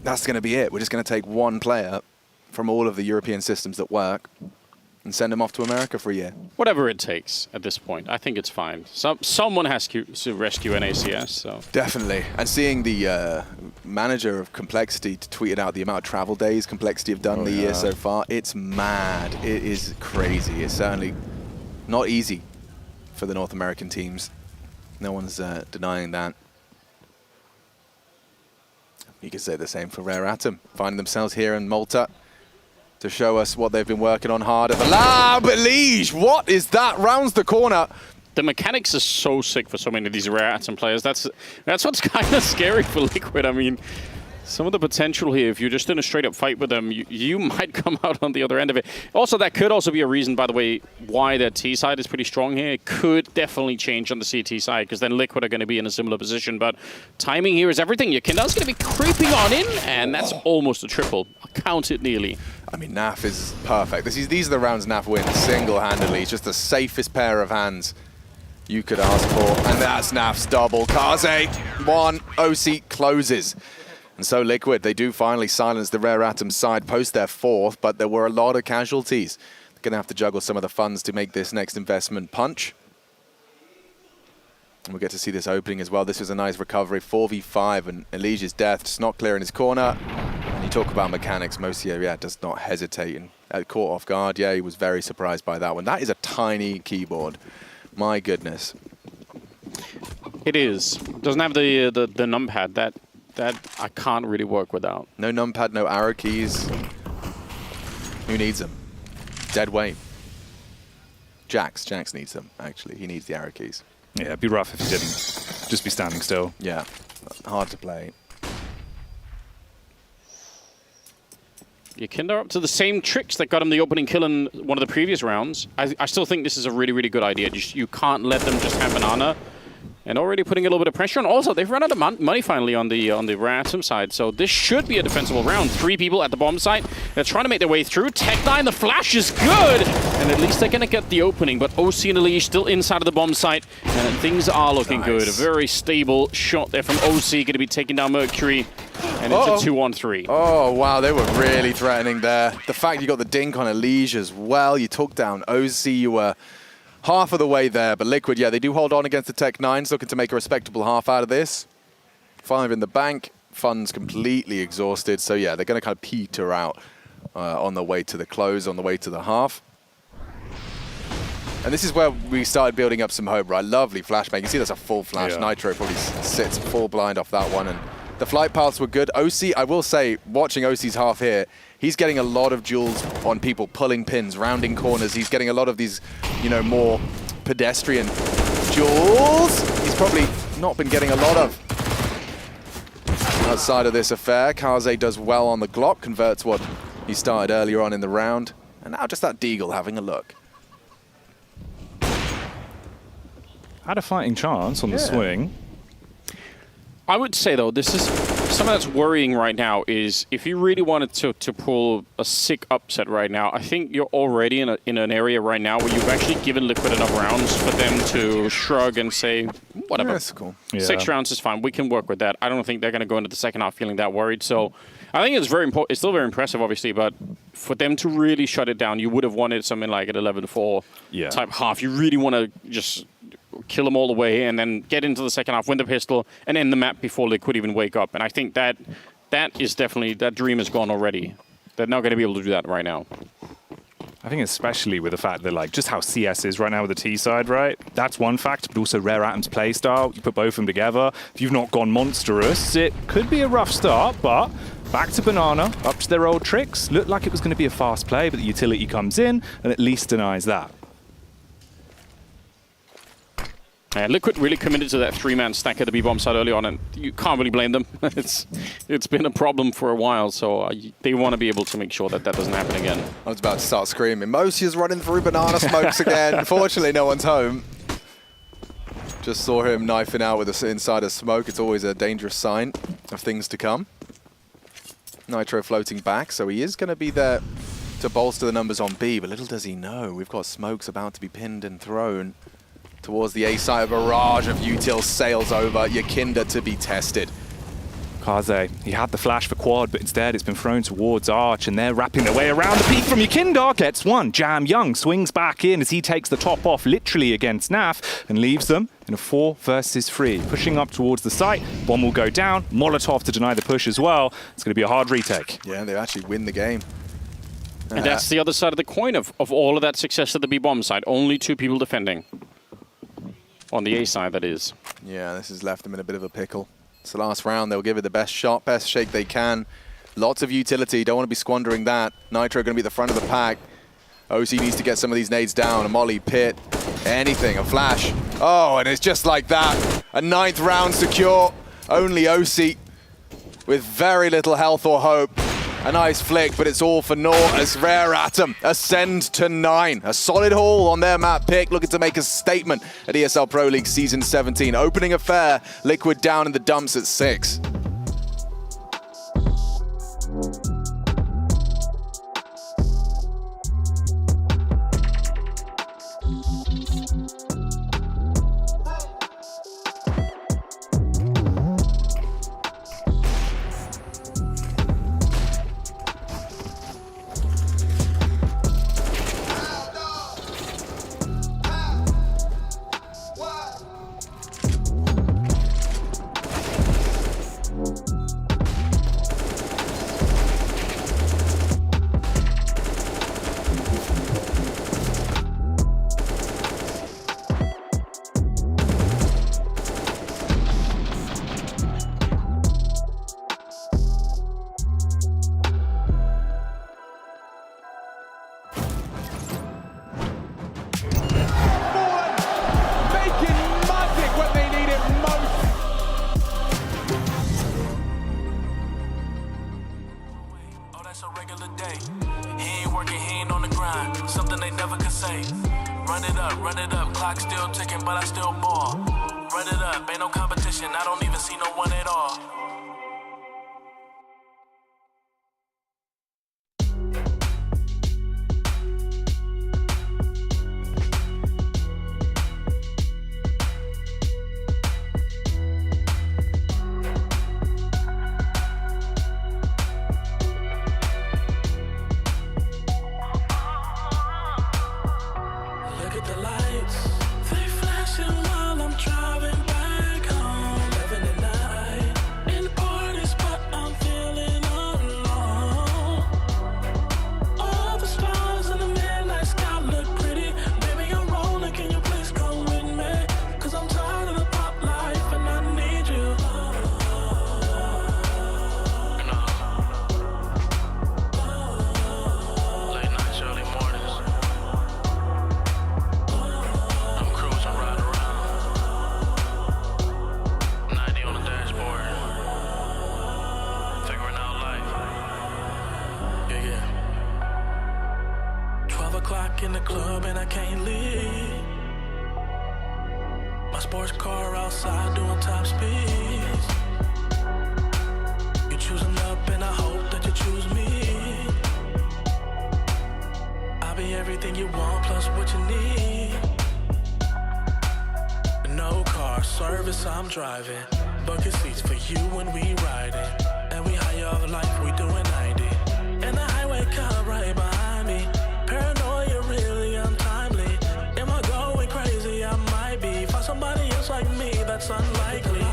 That's going to be it. We're just going to take one player from all of the European systems that work and send him off to America for a year. Whatever it takes at this point. I think it's fine. Someone has to rescue NACS, so. Definitely. And seeing the manager of Complexity tweeted out the amount of travel days Complexity have done the year so far, it's mad. It is crazy. It's certainly not easy for the North American teams. No one's denying that. You could say the same for Rare Atom, finding themselves here in Malta to show us what they've been working on hard at the lab. Elige, what is that? Rounds the corner. The mechanics are so sick for so many of these Rare Atom players. That's what's kind of scary for Liquid. I mean, some of the potential here, if you're just in a straight-up fight with them, you might come out on the other end of it. Also, that could also be a reason, by the way, why their T side is pretty strong here. It could definitely change on the CT side, because then Liquid are going to be in a similar position. But timing here is everything. Jakinder's going to be creeping on in, and that's almost a triple. I'll count it nearly. I mean, Naf is perfect. These are the rounds Naf wins single-handedly. It's just the safest pair of hands you could ask for. And that's Naf's double. Kaze, 1, OC closes. And so Liquid, they do finally silence the Rare Atom side post their 4th, but there were a lot of casualties. They're going to have to juggle some of the funds to make this next investment punch. And we'll get to see this opening as well. This was a nice recovery, 4v5, and Elige's death just not clear in his corner. And you talk about mechanics, Mosier, yeah, does not hesitate and caught off guard. Yeah, he was very surprised by that one. That is a tiny keyboard. My goodness. It is. Doesn't have the numpad. That I can't really work without. No numpad, no arrow keys. Who needs them? Dead weight. Jax needs them, actually. He needs the arrow keys. Yeah, it'd be rough if he didn't. Just be standing still. Yeah, hard to play. Yakinda up to the same tricks that got him the opening kill in one of the previous rounds. I still think this is a really, really good idea. You can't let them just have banana. And already putting a little bit of pressure on. Also, they've run out of money finally on the Ratum side, so this should be a defensible round. 3 people at the bomb site. They're trying to make their way through. Tech9, the flash is good! And at least they're going to get the opening, but OC and Elige still inside of the bomb site, and things are looking good. A very stable shot there from OC, going to be taking down Mercury, and it's a 2-on-3. Oh, wow, they were really threatening there. The fact you got the dink on Elige as well, you took down OC, you were half of the way there, but Liquid, yeah, they do hold on against the Tech9s, looking to make a respectable half out of this. 5 in the bank, funds completely exhausted, so yeah, they're going to kind of peter out on the way to the close, on the way to the half. And this is where we started building up some hope, right? Lovely flashbang. You see that's a full flash. Yeah. Nitro probably sits full blind off that one, and the flight paths were good. OC, I will say, watching OC's half here, he's getting a lot of duels on people pulling pins, rounding corners. He's getting a lot of these, you know, more pedestrian duels. He's probably not been getting a lot of outside of this affair. Kaze does well on the Glock, converts what he started earlier on in the round. And now just that Deagle having a look. Had a fighting chance on the swing. I would say, though, this is something that's worrying right now is if you really wanted to pull a sick upset right now, I think you're already in an area right now where you've actually given Liquid enough rounds for them to shrug and say, whatever. Yeah, that's cool. Yeah. 6 rounds is fine. We can work with that. I don't think they're going to go into the second half feeling that worried. So I think it's very important. It's still very impressive, obviously, but for them to really shut it down, you would have wanted something like an 11-4 type half. You really want to just kill them all the way and then get into the second half, win the pistol, and end the map before they could even wake up. And I think that is definitely, that dream is gone already. They're not going to be able to do that right now. I think especially with the fact that, like, just how CS is right now with the T side, right? That's one fact, but also Rare Atom's play style. You put both of them together. If you've not gone monstrous, it could be a rough start, but back to Banana, up to their old tricks. Looked like it was going to be a fast play, but the utility comes in and at least denies that. Liquid really committed to that 3-man stack at the B-bomb side early on, and you can't really blame them. It's been a problem for a while, so they want to be able to make sure that doesn't happen again. I was about to start screaming. Mosia's running through banana smokes again. Unfortunately, no one's home. Just saw him knifing out with us inside of smoke. It's always a dangerous sign of things to come. Nitro floating back, so he is going to be there to bolster the numbers on B, but little does he know, we've got smokes about to be pinned and thrown towards the A side. A barrage of util sails over. Yakinda to be tested. Kaze, he had the flash for quad, but instead it's been thrown towards Arch, and they're wrapping their way around the peak from Yakinda. Gets one. Jam Young swings back in as he takes the top off literally against Naf and leaves them in a 4 versus 3. Pushing up towards the site. Bomb will go down. Molotov to deny the push as well. It's going to be a hard retake. Yeah, they actually win the game. And that's the other side of the coin of all of that success at the B-bomb side. Only 2 people defending. On the A side, that is. Yeah, this has left them in a bit of a pickle. It's the last round. They'll give it the best shot, best shake they can. Lots of utility. Don't want to be squandering that. Nitro going to be at the front of the pack. OC needs to get some of these nades down. A molly, pit, anything. A flash. Oh, and it's just like that. A 9th round secure. Only OC with very little health or hope. A nice flick, but it's all for naught as Rare Atom ascend to 9. A solid haul on their map pick, looking to make a statement at ESL Pro League Season 17. Opening affair, Liquid down in the dumps at 6. niggas say. Run it up, clock still ticking, but I still ball. Run it up, ain't no competition, I don't even see no one at all. Look at the lights, they flashing while I'm driving back home. 11 at night, in the party spot, I'm feeling alone. All the stars in the midnight sky look pretty. Baby, I'm rolling, can you please come with me? Cause I'm tired of the pop life and I need you. Late nights, early mornings. I'm cruising right around. 90 on the dashboard. Figuring out life. Yeah. 12 o'clock in the club and I can't leave. My sports car outside doing top speeds. You choosing up and I hope that you choose me. I'll be everything you want plus what you need. No car service, I'm driving. Bucket seats for you when we riding. And we high off life, we doing 90. And the highway car right behind me. Paranoia really untimely. Am I going crazy? I might be. For somebody else like me, that's unlikely.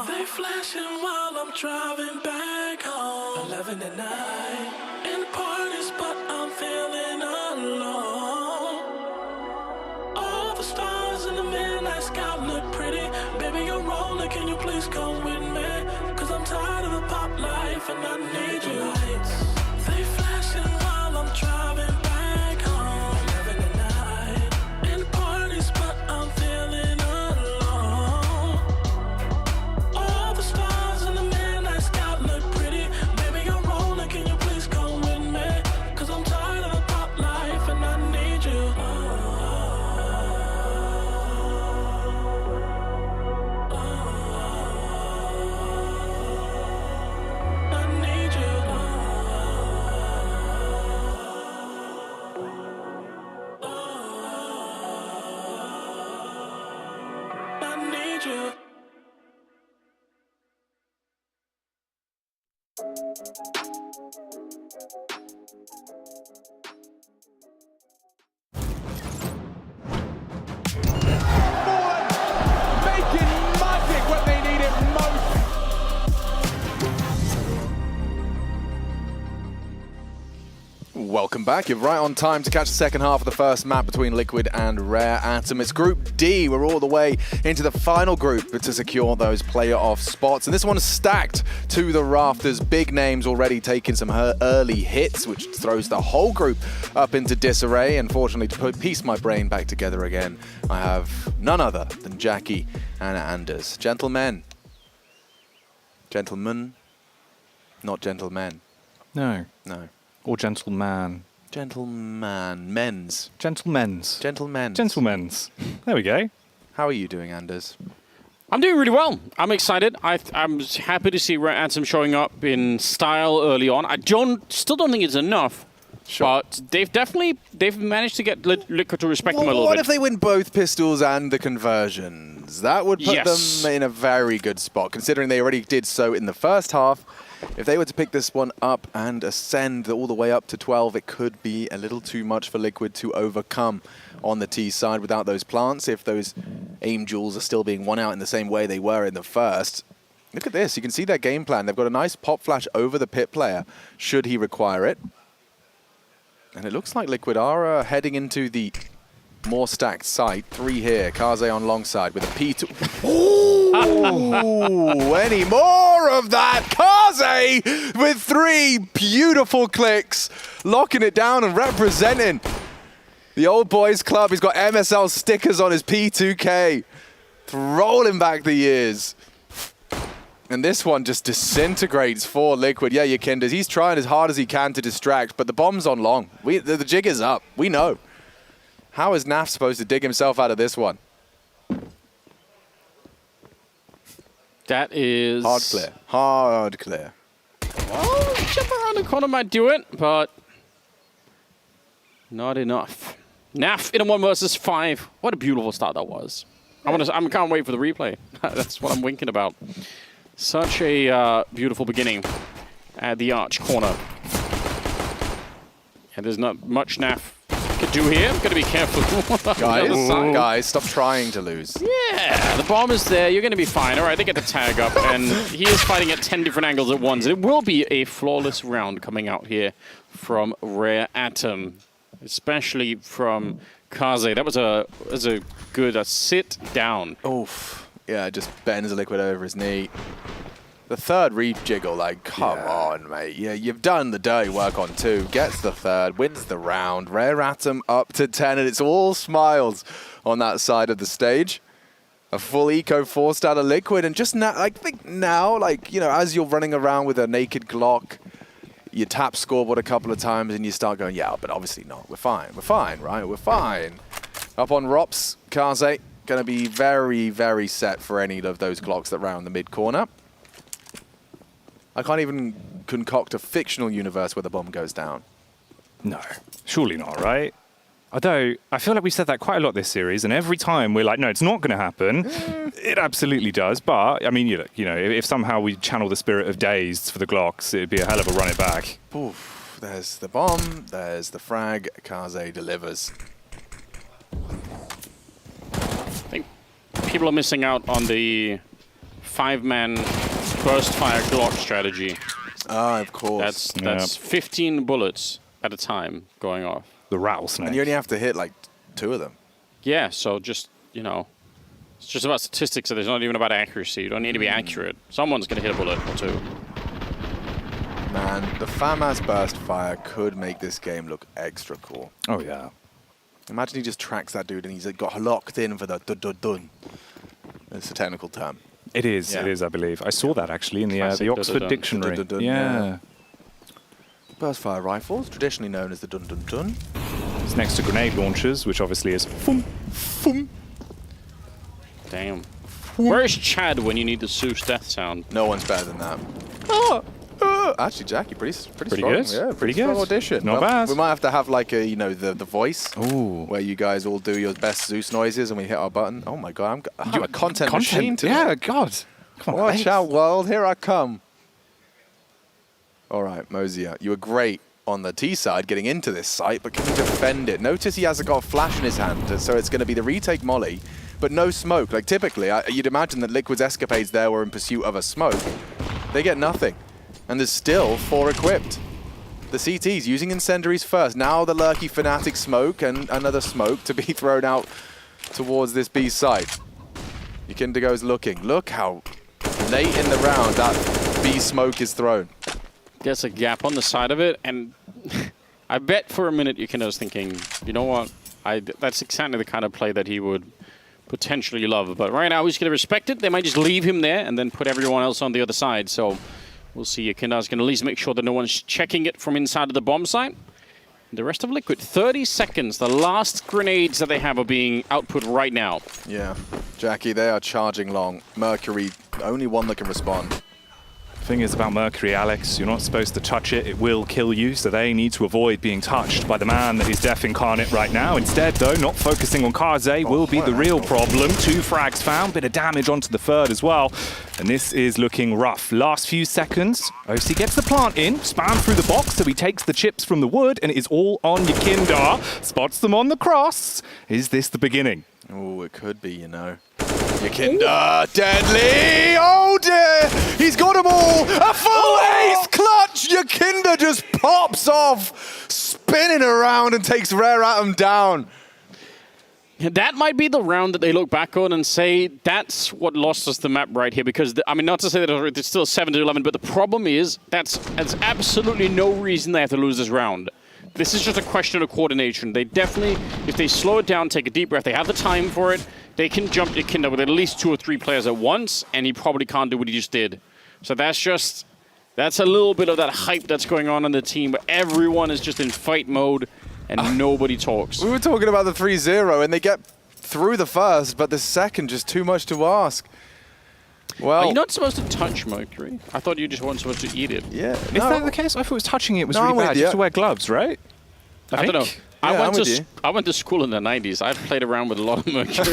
They flashing while I'm driving back home. 11 at night. In the party spot, I'm feeling alone. All the stars in the midnight sky look pretty. Baby, you're rolling, can you please come with me? Cause I'm tired of the pop life and I need you. Lights, they flashing while I'm driving back home. 11 at night, in the party spot, I'm feeling alone. All the stars in the midnight sky look pretty. Baby, you're rolling, can you please come with me? Cause I'm tired of the pop life and I need you. I need you. I need you. Making magic when they need it most. Welcome back. You're right on time to catch the second half of the first map between Liquid and Rare Atom. It's Group D. We're all the way into the final group to secure those player-off spots. And this one is stacked to the rafters. Big names already taking some early hits, which throws the whole group up into disarray. Unfortunately, to piece my brain back together again, I have none other than Jackie and Anders. Gentlemen. Gentlemen. Not gentlemen. No. No. Or gentleman. Gentleman. Men's. Gentlemen's. Gentlemen's. Gentlemen's. There we go. How are you doing, Anders? I'm doing really well. I'm excited. I'm happy to see Rare Atom showing up in style early on. Still don't think it's enough. Sure. But they've managed to get Liquid to respect them a little bit. What if they win both pistols and the conversions? That would put them in a very good spot, considering they already did so in the first half. If they were to pick this one up and ascend all the way up to 12, it could be a little too much for Liquid to overcome on the T side without those plants. If those aim jewels are still being won out in the same way they were in the first. Look at this. You can see their game plan. They've got a nice pop flash over the pit player, should he require it. And it looks like Liquid are heading into the more stacked site. 3 here. Kaze on long side with a P2. Ooh, any more of that? Kaze with 3 beautiful clicks, locking it down and representing the old boys club. He's got MSL stickers on his P2K, rolling back the years. And this one just disintegrates for Liquid. Yeah, Yakinders, he's trying as hard as he can to distract, but the bomb's on long. The jig is up. We know. How is Naf supposed to dig himself out of this one? That is... Hard clear. Hard clear. Well, jump around the corner might do it, but not enough. Naf in a 1 versus 5. What a beautiful start that was. I can't wait for the replay. That's what I'm winking about. Such a beautiful beginning at the arch corner. And there's not much Naf could do here. Got to be careful. Guys, stop trying to lose. Yeah, the bomb is there. You're going to be fine. All right, they get the tag up, and he is fighting at 10 different angles at once. It will be a flawless round coming out here from Rare Atom, especially from Kaze. That was a good sit down. Oof. Yeah, just bends Liquid over his knee. The third re-jiggle, like, come on, mate. Yeah, you've done the dirty work on 2. Gets the third, wins the round. Rare Atom up to 10, and it's all smiles on that side of the stage. A full eco forced out of Liquid, and just now, I think now, like, you know, as you're running around with a naked Glock, you tap scoreboard a couple of times, and you start going, yeah, but obviously not. We're fine, right? We're fine. Up on Rops, Kaze, going to be very, very set for any of those Glocks that round the mid-corner. I can't even concoct a fictional universe where the bomb goes down. No, surely not, right? Although, I feel like we said that quite a lot this series, and every time we're like, no, it's not going to happen. It absolutely does, but, I mean, you know, if somehow we channel the spirit of Dazed for the Glocks, it'd be a hell of a run it back. Oof, there's the bomb, there's the frag, Kaze delivers. I think people are missing out on the 5-man burst fire Glock strategy. Ah, of course. That's 15 bullets at a time going off. The rattlesnake. And you only have to hit like 2 of them. Yeah, so just, you know, it's just about statistics. So there's not even about accuracy. You don't need to be accurate. Someone's going to hit a bullet or 2. Man, the FAMAS burst fire could make this game look extra cool. Oh, yeah. Imagine he just tracks that dude and he's got locked in for the dun-dun-dun. It's a technical term. It is, I believe. I saw that actually in the Oxford Dictionary. Yeah. Burst fire rifles, traditionally known as the dun-dun-dun. It's next to grenade launchers, which obviously is fum, fum. Damn. Where is Chad when you need the Zeus death sound? No one's better than that. Actually, Jackie, pretty strong. Good. Yeah, pretty strong good. audition. Not bad. We might have to have like a, you know, the voice. Ooh. Where you guys all do your best Zeus noises and we hit our button. Oh my god, I'm a content machine today. Yeah, God. Come on, watch out, world. Here I come. All right, Mosier, you were great on the T side getting into this site, but can you defend it? Notice he hasn't got a flash in his hand, so it's going to be the retake molly, but no smoke. Like typically, you'd imagine that Liquid's escapades there were in pursuit of a smoke. They get nothing. And there's still 4 equipped. The CTs using incendiaries first. Now the Lurky Fnatic smoke and another smoke to be thrown out towards this B site. Yukindigo's looking. Look how late in the round that B smoke is thrown. There's a gap on the side of it, and I bet for a minute Yukindo's thinking, you know what, that's exactly the kind of play that he would potentially love. But right now he's going to respect it. They might just leave him there and then put everyone else on the other side. So we'll see. Yukindo's going to at least make sure that no one's checking it from inside of the bomb site. The rest of Liquid, 30 seconds. The last grenades that they have are being output right now. Yeah, Jackie, they are charging long. Mercury, only one that can respond. Thing is about Mercury, Alex, you're not supposed to touch it. It will kill you, so they need to avoid being touched by the man that is Death Incarnate right now. Instead, though, not focusing on Kaze will be the real problem. 2 frags found, bit of damage onto the third as well. And this is looking rough. Last few seconds, OC gets the plant in, spam through the box, so he takes the chips from the wood, and it is all on Yukinda. Spots them on the cross. Is this the beginning? Oh, it could be, you know. Yukinda, deadly! Oh dear! He's got them all! A full ace clutch! Yukinda just pops off, spinning around and takes Rare Atom down. That might be the round that they look back on and say, that's what lost us the map right here. Because, I mean, not to say that it's still 7-11, but the problem is that's absolutely no reason they have to lose this round. This is just a question of coordination. They definitely, if they slow it down, take a deep breath, they have the time for it, they can jump Yukinda with at least 2 or 3 players at once, and he probably can't do what he just did. So that's a little bit of that hype that's going on in the team, but everyone is just in fight mode. and nobody talks. We were talking about the 3-0, and they get through the first, but the second just too much to ask. Well, are you not supposed to touch Mercury? I thought you just weren't supposed to eat it. Yeah. Is that the case? I thought it was touching it was really bad. You have to wear gloves, right? I don't know. I went to school in the 90s. I played around with a lot of Mercury.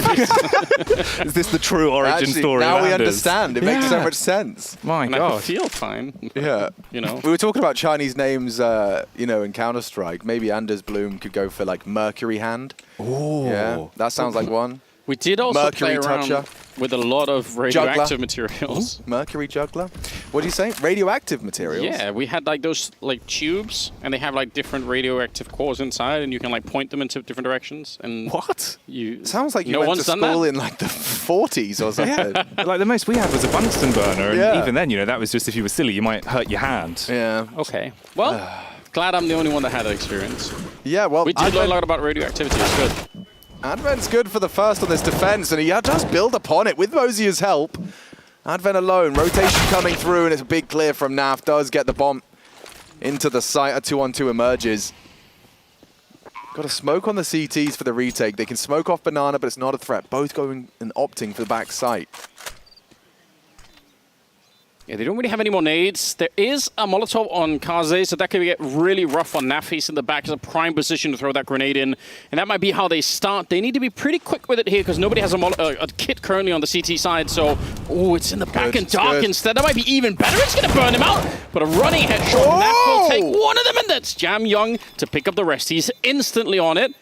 Is this the true origin story? Now of we Anders? understand. It makes so much sense. My and God. I feel fine. Yeah. You know. We were talking about Chinese names, in Counter-Strike. Maybe Anders Bloom could go for like Mercury Hand. Oh. Yeah, that sounds like one. We did also Mercury play around Toucher. with a lot of radioactive materials. Mercury Juggler? What do you say? Radioactive materials? Yeah, we had like those like tubes, and they have like different radioactive cores inside, and you can like point them into different directions. And what? You sounds like you no went one's to done school that? in like the 40s or something. Yeah. Like the most we had was a Bunsen burner, and Yeah. even then, that was just if you were silly, you might hurt your hand. Yeah. Okay. Well, glad I'm the only one that had that experience. Yeah, well, We did learn a lot about radioactivity. It's good. Advent's good for the first on this defense, and he does build upon it with Mosier's help. Advent alone, rotation coming through, and it's a big clear from Naf. Does get the bomb into the site. A 2-on-2 emerges. Got a smoke on the CTs for the retake. They can smoke off Banana, but it's not a threat. Both going and opting for the back site. Yeah, they don't really have any more nades. There is a Molotov on Kaze, so that could get really rough on Naf. He's in the back. It's a prime position to throw that grenade in. And that might be how they start. They need to be pretty quick with it here because nobody has a kit currently on the CT side. So, it's in the back and dark instead. That might be even better. It's going to burn him out. But a running headshot. Naf will take one of them, and that's Jam Young to pick up the rest. He's instantly on it.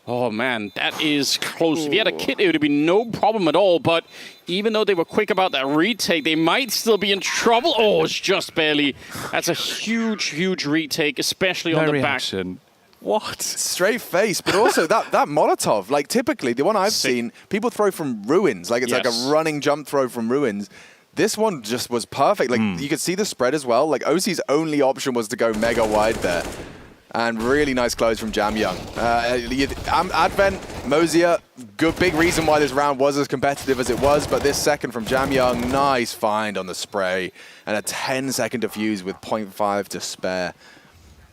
Oh, man, that is close. If he had a kit, it would have been no problem at all. But even though they were quick about that retake, they might still be in trouble. Oh, it's just barely. That's a huge, huge retake, especially on the back. What? Straight face, but also that Molotov, like typically, the one I've seen, people throw from ruins. Like it's like a running jump throw from ruins. This one just was perfect. Like you could see the spread as well. Like OC's only option was to go mega wide there. And really nice close from Jam Young. Advent, Mosier, good big reason why this round was as competitive as it was, but this second from Jam Young, nice find on the spray, and a 10-second defuse with 0.5 to spare.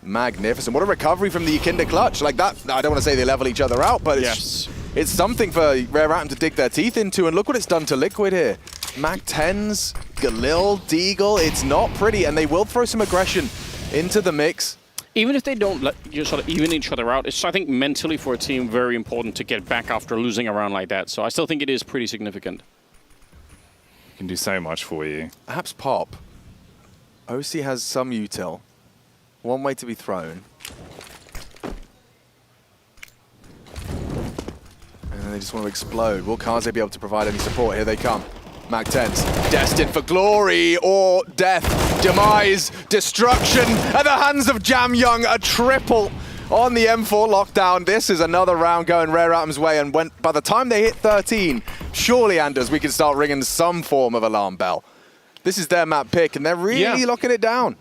Magnificent. What a recovery from the Yakinda clutch. Like that, I don't want to say they level each other out, but it's something for Rare Atom to dig their teeth into, and look what it's done to Liquid here. Mac 10s, Galil, Deagle, it's not pretty, and they will throw some aggression into the mix. Even if they don't sort of even each other out, it's, I think, mentally for a team very important to get back after losing a round like that. So I still think it is pretty significant. Can do so much for you. Perhaps pop. OC has some util. One way to be thrown. And they just want to explode. Will Kaze be able to provide any support? Here they come. Mac 10s, destined for glory or death, demise, destruction at the hands of Jam Young, a triple on the M4 lockdown. This is another round going Rare Atom's way, and by the time they hit 13, surely, Anders, we can start ringing some form of alarm bell. This is their map pick, and they're really locking it down.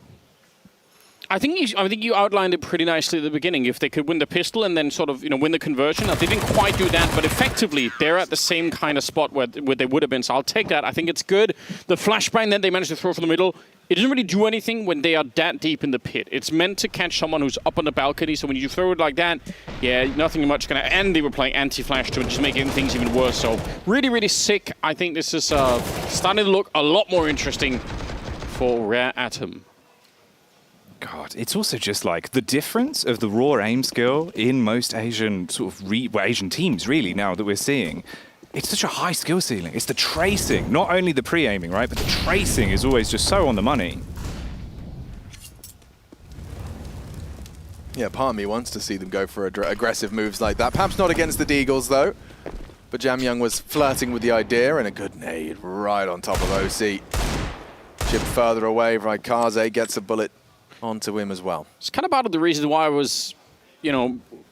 I think you outlined it pretty nicely at the beginning. If they could win the pistol and then sort of win the conversion, they didn't quite do that, but effectively they're at the same kind of spot where they would have been. So I'll take that. I think it's good. The flashbang that they managed to throw from the middle, it doesn't really do anything when they are that deep in the pit. It's meant to catch someone who's up on the balcony. So when you throw it like that, nothing much gonna. And they were playing anti-flash to it, just making things even worse. So really, really sick. I think this is starting to look a lot more interesting for Rare Atom. God, it's also just like the difference of the raw aim skill in most Asian Asian teams, really, now that we're seeing. It's such a high skill ceiling. It's the tracing, not only the pre-aiming, right? But the tracing is always just so on the money. Yeah, part of me wants to see them go for aggressive moves like that. Perhaps not against the Deagles, though. But Jam Young was flirting with the idea, and a good nade right on top of OC. Chipped further away, right? Kaze gets a bullet onto him as well. It's kind of part of the reason why I was,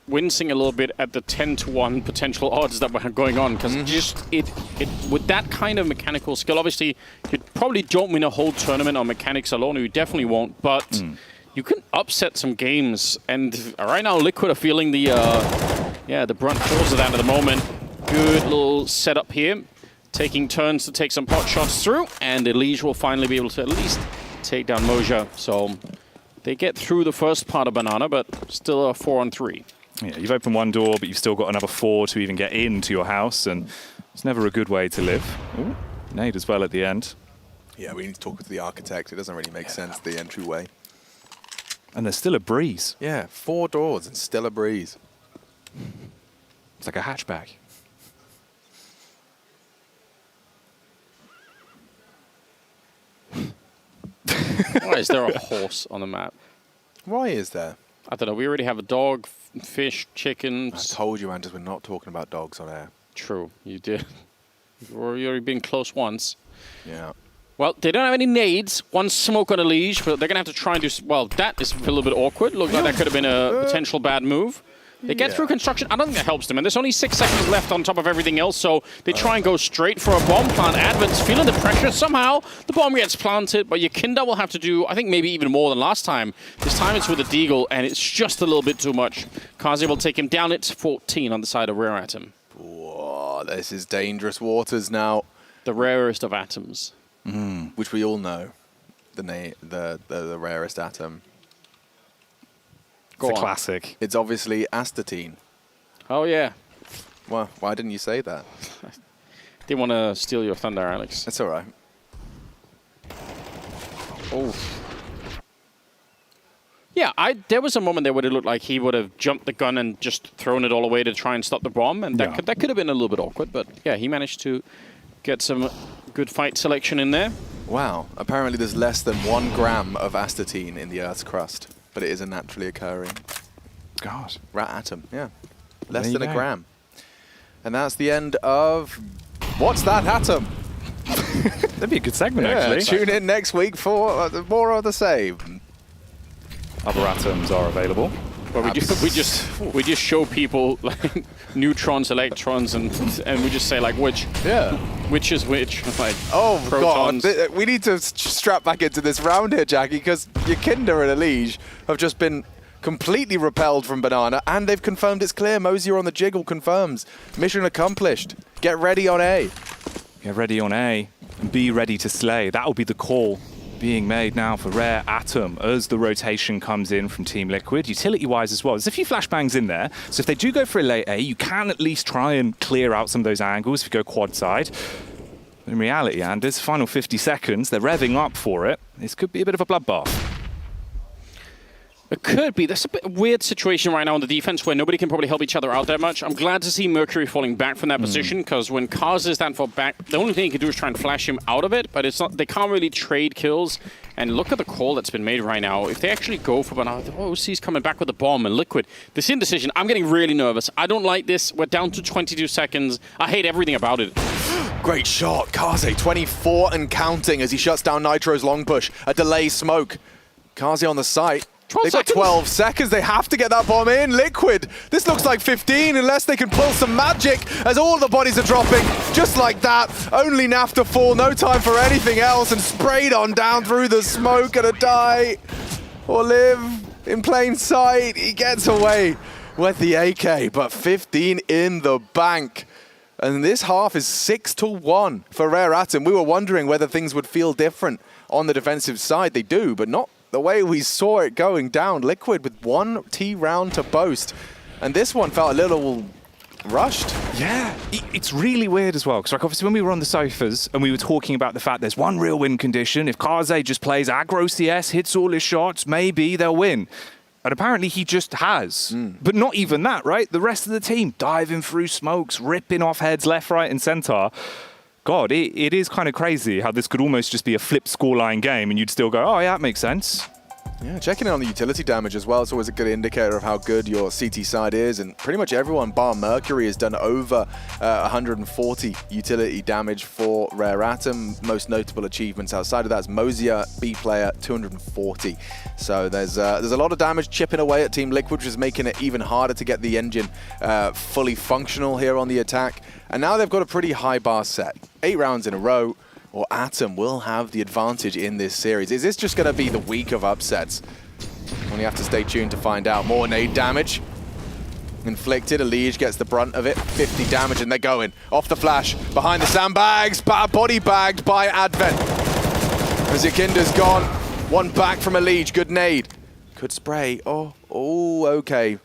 wincing a little bit at the 10-to-1 potential odds that were going on, because with that kind of mechanical skill, obviously you probably don't win a whole tournament on mechanics alone. You definitely won't, but you can upset some games. And right now, Liquid are feeling the brunt force of that at the moment. Good little setup here, taking turns to take some pot shots through, and Elige will finally be able to at least take down Moja. So they get through the first part of Banana, but still a 4-on-3. Yeah, you've opened one door, but you've still got another 4 to even get into your house, and it's never a good way to live. Ooh, nade as well at the end. Yeah, we need to talk to the architect. It doesn't really make sense, the entryway. And there's still a breeze. Yeah, 4 doors and still a breeze. It's like a hatchback. Why is there a horse on the map? Why is there? I don't know. We already have a dog, fish, chickens. I told you, Anders, we're not talking about dogs on air. True, you did. You've already been close once. Yeah. Well, they don't have any nades. One smoke on a leash, but they're going to have to try and do... Well, that is a little bit awkward. Looked like that could have been a potential bad move. They get through construction. I don't think that helps them. And there's only 6 seconds left on top of everything else, so they try and go straight for a bomb plant. Advent's feeling the pressure. Somehow, the bomb gets planted, but Yakinda will have to do, I think, maybe even more than last time. This time it's with a Deagle, and it's just a little bit too much. Kaze will take him down. It's 14 on the side of Rare Atom. Whoa, this is dangerous waters now. The rarest of atoms. Which we all know. The rarest atom. It's a classic. It's obviously astatine. Oh, yeah. Well, why didn't you say that? Didn't want to steal your thunder, Alex. That's all right. Oh. Yeah, there was a moment there where it looked like he would have jumped the gun and just thrown it all away to try and stop the bomb, and that could have been a little bit awkward, but yeah, he managed to get some good fight selection in there. Wow. Apparently there's less than 1 gram of astatine in the Earth's crust, but it is a naturally occurring rat atom. Yeah. Less than a gram. And that's the end of What's That Atom? That'd be a good segment, actually. Tune in next week for more of the same. Other atoms are available. Well, we just show people like neutrons, electrons, and we just say like which is which. Like protons. God, we need to strap back into this round here, Jackie, because Yakinda and Elige have just been completely repelled from Banana, and they've confirmed it's clear. Mosier on the jiggle confirms. Mission accomplished. Get ready on A. Get ready on A, and be ready to slay. That will be the call being made now for Rare Atom as the rotation comes in from Team Liquid, utility-wise as well. There's a few flashbangs in there, so if they do go for a late A, you can at least try and clear out some of those angles if you go quad side. In reality, Anders, final 50 seconds, they're revving up for it. This could be a bit of a bloodbath. It could be. That's a bit weird situation right now on the defense where nobody can probably help each other out that much. I'm glad to see Mercury falling back from that position, because when Kaz is that far back, the only thing he can do is try and flash him out of it, but it's not. They can't really trade kills. And look at the call that's been made right now. If they actually go for Banana, OC's coming back with the bomb and Liquid. This indecision, I'm getting really nervous. I don't like this. We're down to 22 seconds. I hate everything about it. Great shot. Kaze 24 and counting as he shuts down Nitro's long push. A delay smoke. Kaze on the site. They've got 12 seconds. They have to get that bomb in. Liquid. This looks like 15 unless they can pull some magic as all the bodies are dropping. Just like that. Only Naf to fall. No time for anything else. And sprayed on down through the smoke. Gonna die or live in plain sight. He gets away with the AK, but 15 in the bank. And this half is 6-1 for Rare Atom. We were wondering whether things would feel different on the defensive side. They do, but not the way we saw it going down. Liquid with 1 T round to boast. And this one felt a little rushed. Yeah, it's really weird as well, because like obviously when we were on the sofas and we were talking about the fact there's one real win condition, if Kaze just plays aggro CS, hits all his shots, maybe they'll win. And apparently he just has. But not even that, right? The rest of the team diving through smokes, ripping off heads left, right, and center. God, it is kind of crazy how this could almost just be a flip scoreline game and you'd still go, oh yeah, that makes sense. Yeah, checking in on the utility damage as well. It's always a good indicator of how good your CT side is. And pretty much everyone, bar Mercury, has done over 140 utility damage for Rare Atom. Most notable achievements outside of that is Mosier, B player, 240. So there's a lot of damage chipping away at Team Liquid, which is making it even harder to get the engine fully functional here on the attack. And now they've got a pretty high bar set. 8 rounds in a row, or Atom will have the advantage in this series. Is this just going to be the week of upsets? Only have to stay tuned to find out. More nade damage inflicted. Elige gets the brunt of it. 50 damage, and they're going. Off the flash, behind the sandbags, body bagged by Advent. As Yakinda's gone. One back from Elige. Good nade. Could spray. Oh, okay.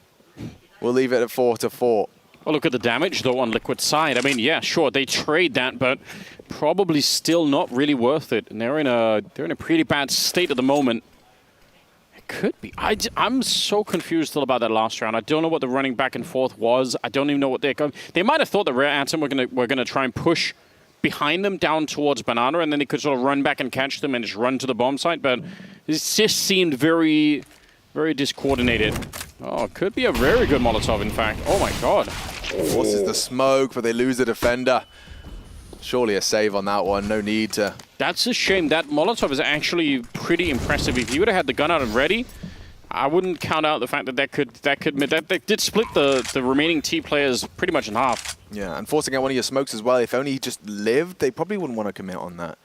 We'll leave it at 4-4. Well, look at the damage, though, on Liquid's side. I mean, yeah, sure, they trade that, but probably still not really worth it. And they're in a pretty bad state at the moment. It could be. I'm so confused still about that last round. I don't know what the running back and forth was. I don't even know what they're going. They might have thought that Rare Atom were gonna try and push behind them down towards Banana, and then they could sort of run back and catch them and just run to the bomb site. But it just seemed very, very discoordinated. Oh, it could be a very good Molotov, in fact. Oh my god. Forces the smoke, but they lose the defender. Surely a save on that one. No need to. That's a shame. That Molotov is actually pretty impressive. If you would have had the gun out and ready, I wouldn't count out the fact that that did split the remaining T players pretty much in half. Yeah, and forcing out one of your smokes as well. If only he just lived, they probably wouldn't want to commit on that.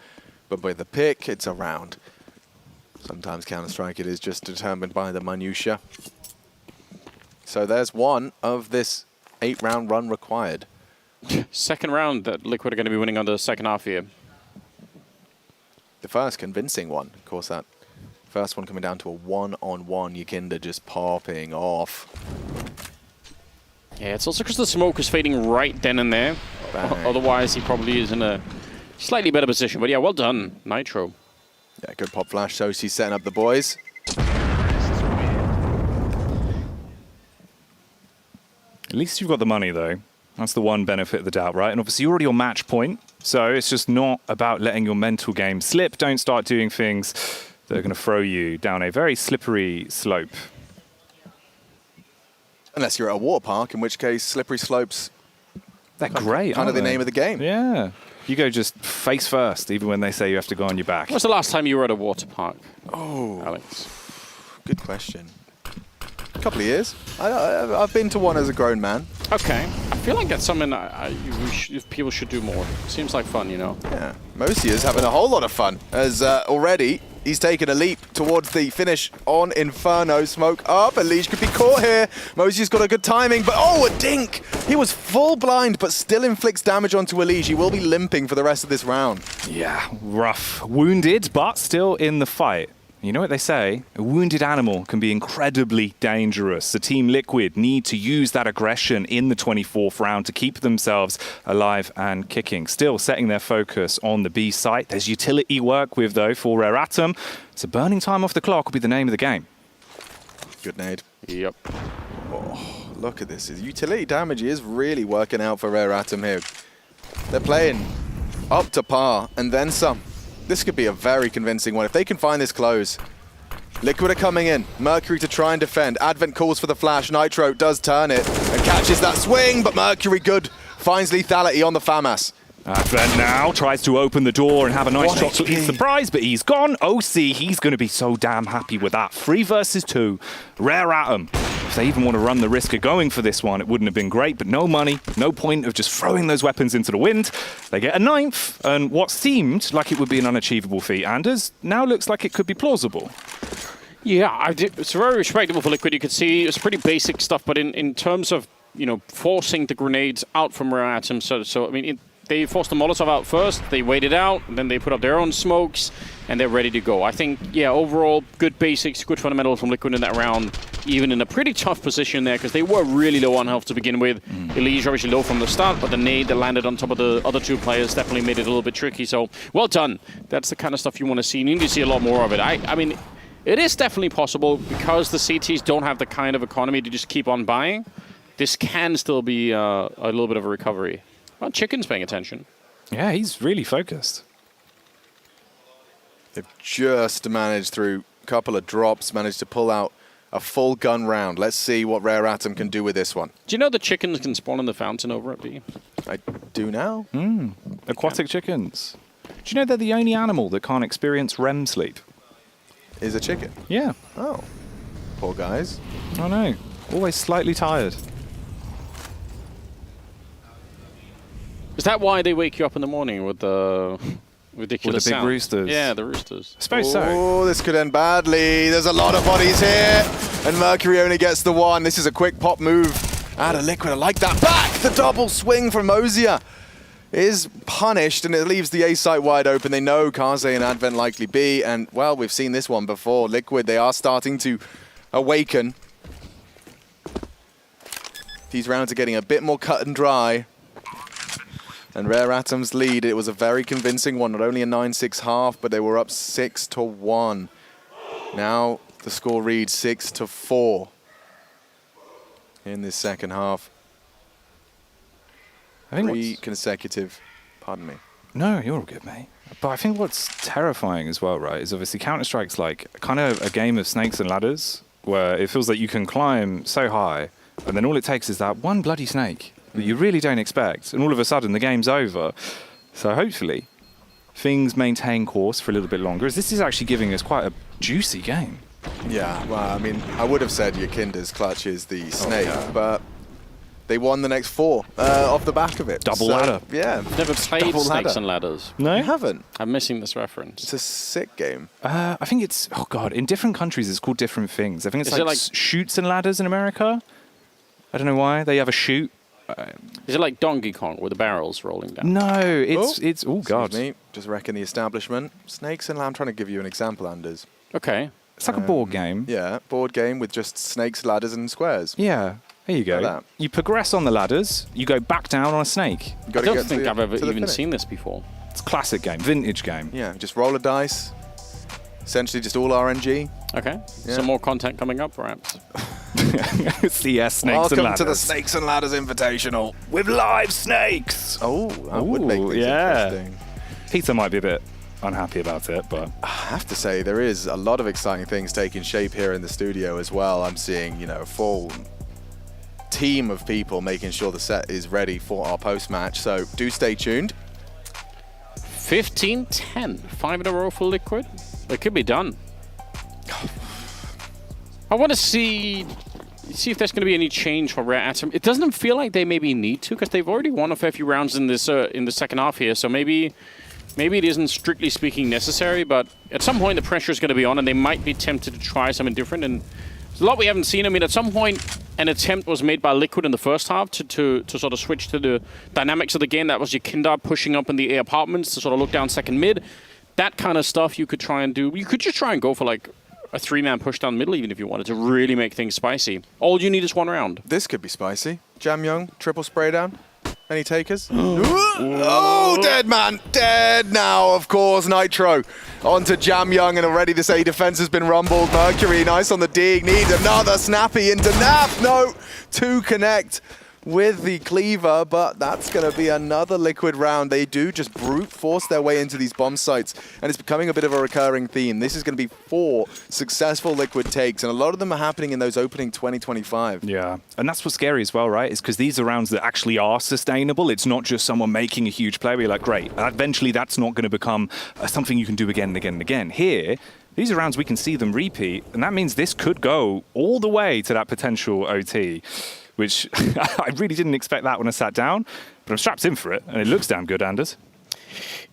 But with the pick, it's a round. Sometimes Counter-Strike, it is just determined by the minutia. So there's one of this 8-round run required. Second round that Liquid are going to be winning on the second half here. The first convincing one. Of course, that first one coming down to a one-on-one. Yakinda just popping off. Yeah, it's also because the smoke is fading right then and there. Otherwise, he probably is in a slightly better position. But yeah, well done, Nitro. Yeah, good pop flash. So she's setting up the boys. At least you've got the money, though. That's the one benefit of the doubt, right? And obviously, you're already on match point, so it's just not about letting your mental game slip. Don't start doing things that are going to throw you down a very slippery slope. Unless you're at a water park, in which case slippery slopes. They're great, Kind of the name of the game. Yeah. You go just face first, even when they say you have to go on your back. When's the last time you were at a water park? Oh, Alex. Good question. A couple of years. I've been to one as a grown man. Okay. I feel like that's something people should do more. Seems like fun, you know? Yeah. Mosia's having a whole lot of fun, as already he's taken a leap towards the finish on Inferno. Smoke up. Elige could be caught here. Mosia's got a good timing, but oh, a dink! He was full blind, but still inflicts damage onto Elige. He will be limping for the rest of this round. Yeah, rough. Wounded, but still in the fight. You know what they say? A wounded animal can be incredibly dangerous. So Team Liquid need to use that aggression in the 24th round to keep themselves alive and kicking. Still setting their focus on the B site. There's utility work with, though, for Rare Atom. So burning time off the clock will be the name of the game. Good nade. Yep. Oh, look at this. His utility damage is really working out for Rare Atom here. They're playing up to par and then some. This could be a very convincing one. If they can find this close. Liquid are coming in. Mercury to try and defend. Advent calls for the flash. Nitro does turn it and catches that swing, but Mercury good. Finds lethality on the FAMAS. Advent now tries to open the door and have a nice shot to eat surprise, but he's gone. OC, he's going to be so damn happy with that. 3 versus 2. Rare Atom. If they even want to run the risk of going for this one, it wouldn't have been great, but no money, no point of just throwing those weapons into the wind. They get a 9th, and what seemed like it would be an unachievable feat, Anders, now looks like it could be plausible. Yeah, it's very respectable for Liquid. You could see it's pretty basic stuff, but in terms of, you know, forcing the grenades out from Rare Atom, so I mean, they forced the Molotov out first, they waited out, and then they put up their own smokes, and they're ready to go. I think, yeah, overall, good basics, good fundamentals from Liquid in that round, even in a pretty tough position there, because they were really low on health to begin with. Elige obviously low from the start, but the nade that landed on top of the other 2 players definitely made it a little bit tricky, so well done. That's the kind of stuff you want to see. You need to see a lot more of it. I mean, it is definitely possible, because the CTs don't have the kind of economy to just keep on buying. This can still be a little bit of a recovery. Well, Chicken's paying attention. Yeah, he's really focused. They've just managed through a couple of drops, managed to pull out a full gun round. Let's see what Rare Atom can do with this one. Do you know the chickens can spawn in the fountain over at B? I do now. Aquatic chickens. Do you know they're the only animal that can't experience REM sleep? Is a chicken? Yeah. Oh. Poor guys. I know. Always slightly tired. Is that why they wake you up in the morning with the ridiculous with the big sound? roosters? Yeah, the roosters. I suppose so. Oh, this could end badly. There's a lot of bodies here. And Mercury only gets the 1. This is a quick pop move out of Liquid. I like that. Back! The double swing from Mosia is punished, and it leaves the A site wide open. They know Kaze and Advent likely B. And, well, we've seen this one before. Liquid, they are starting to awaken. These rounds are getting a bit more cut and dry. And Rare Atom's lead, it was a very convincing one. Not only a 9-6 half, but they were up 6-1. Now the score reads 6-4 in this second half. I think 3 consecutive, pardon me. No, you're all good, mate. But I think what's terrifying as well, right, is obviously Counter-Strike's like kind of a game of snakes and ladders where it feels like you can climb so high and then all it takes is that one bloody snake that you really don't expect, and all of a sudden the game's over. So hopefully things maintain course for a little bit longer, as this is actually giving us quite a juicy game. Yeah, well, I mean, I would have said Yakinda's clutch is the snake, but they won the next 4 off the back of it. Double ladder. Yeah. I've never played Double Snakes ladder. and Ladders. No? You haven't? I'm missing this reference. It's a sick game. I think it's, oh God, in different countries it's called different things. I think it's Is it like shoots and ladders in America. I don't know why. They have a shoot. Is it like Donkey Kong with the barrels rolling down? No, it's oh God. Excuse me, just wrecking the establishment. Snakes and I'm trying to give you an example, Anders. Okay. It's like a board game. Yeah, board game with just snakes, ladders, and squares. Yeah, there you go. Like that. You progress on the ladders, you go back down on a snake. You I don't think I've ever even seen this before. It's a classic game, vintage game. Yeah, just roll a dice. Essentially just all RNG. Okay. Yeah. Some more content coming up, perhaps. CS Snakes Welcome and Ladders. to the Snakes and Ladders Invitational. With live snakes. Oh, that would make things interesting. Peter might be a bit unhappy about it, but I have to say there is a lot of exciting things taking shape here in the studio as well. I'm seeing, you know, a full team of people making sure the set is ready for our post-match. So do stay tuned. 15-10. 5 in a row for Liquid. It could be done. I want to see if there's going to be any change for Rare Atom. It doesn't feel like they maybe need to, because they've already won a fair few rounds in this in the second half here. So maybe it isn't strictly speaking necessary, but at some point the pressure is going to be on, and they might be tempted to try something different. And there's a lot we haven't seen. I mean, at some point an attempt was made by Liquid in the first half to sort of switch to the dynamics of the game. That was Yakinda pushing up in the A apartments to sort of look down second mid. That kind of stuff you could try and do. You could just try and go for like a 3-man push down middle, even if you wanted to really make things spicy. All you need is one round. This could be spicy. Jam Young, triple spray down. Any takers? Oh, dead man. Dead now, of course. Nitro onto Jam Young, and already this A defense has been rumbled. Mercury, nice on the dig. Needs another snappy into Naf. No, 2 connect with the cleaver, but that's going to be another Liquid round. They do just brute force their way into these bomb sites, and it's becoming a bit of a recurring theme. This is going to be 4 successful Liquid takes, and a lot of them are happening in those opening 20-25. yeah, and that's what's scary as well, right? Is because these are rounds that actually are sustainable. It's not just someone making a huge play where you're like, great, eventually that's not going to become something you can do again and again and again. Here, these are rounds we can see them repeat, and that means this could go all the way to that potential OT, which I really didn't expect that when I sat down, but I'm strapped in for it, and it looks damn good, Anders.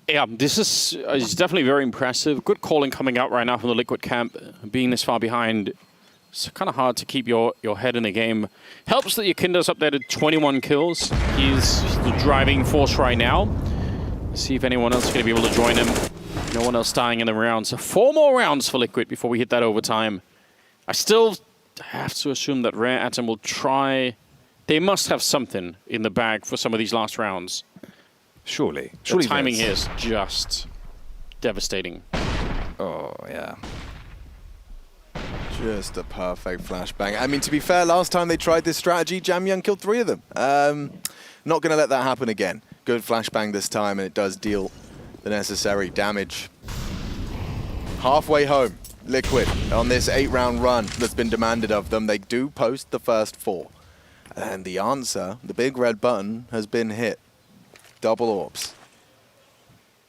Yeah, this is definitely very impressive. Good calling coming out right now from the Liquid camp. Being this far behind, it's kind of hard to keep your head in the game. Helps that Yakinda's up there to 21 kills. He's the driving force right now. See if anyone else is going to be able to join him. No one else dying in the round. So 4 more rounds for Liquid before we hit that overtime. I still have to assume that Rare Atom will try. They must have something in the bag for some of these last rounds. Surely. The timing here is just devastating. Oh, yeah. Just a perfect flashbang. I mean, to be fair, last time they tried this strategy, Jam Young killed 3 of them. Not going to let that happen again. Good flashbang this time, and it does deal the necessary damage. Halfway home. Liquid on this 8-round run that's been demanded of them. They do post the first 4. And the answer, the big red button, has been hit. Double orbs.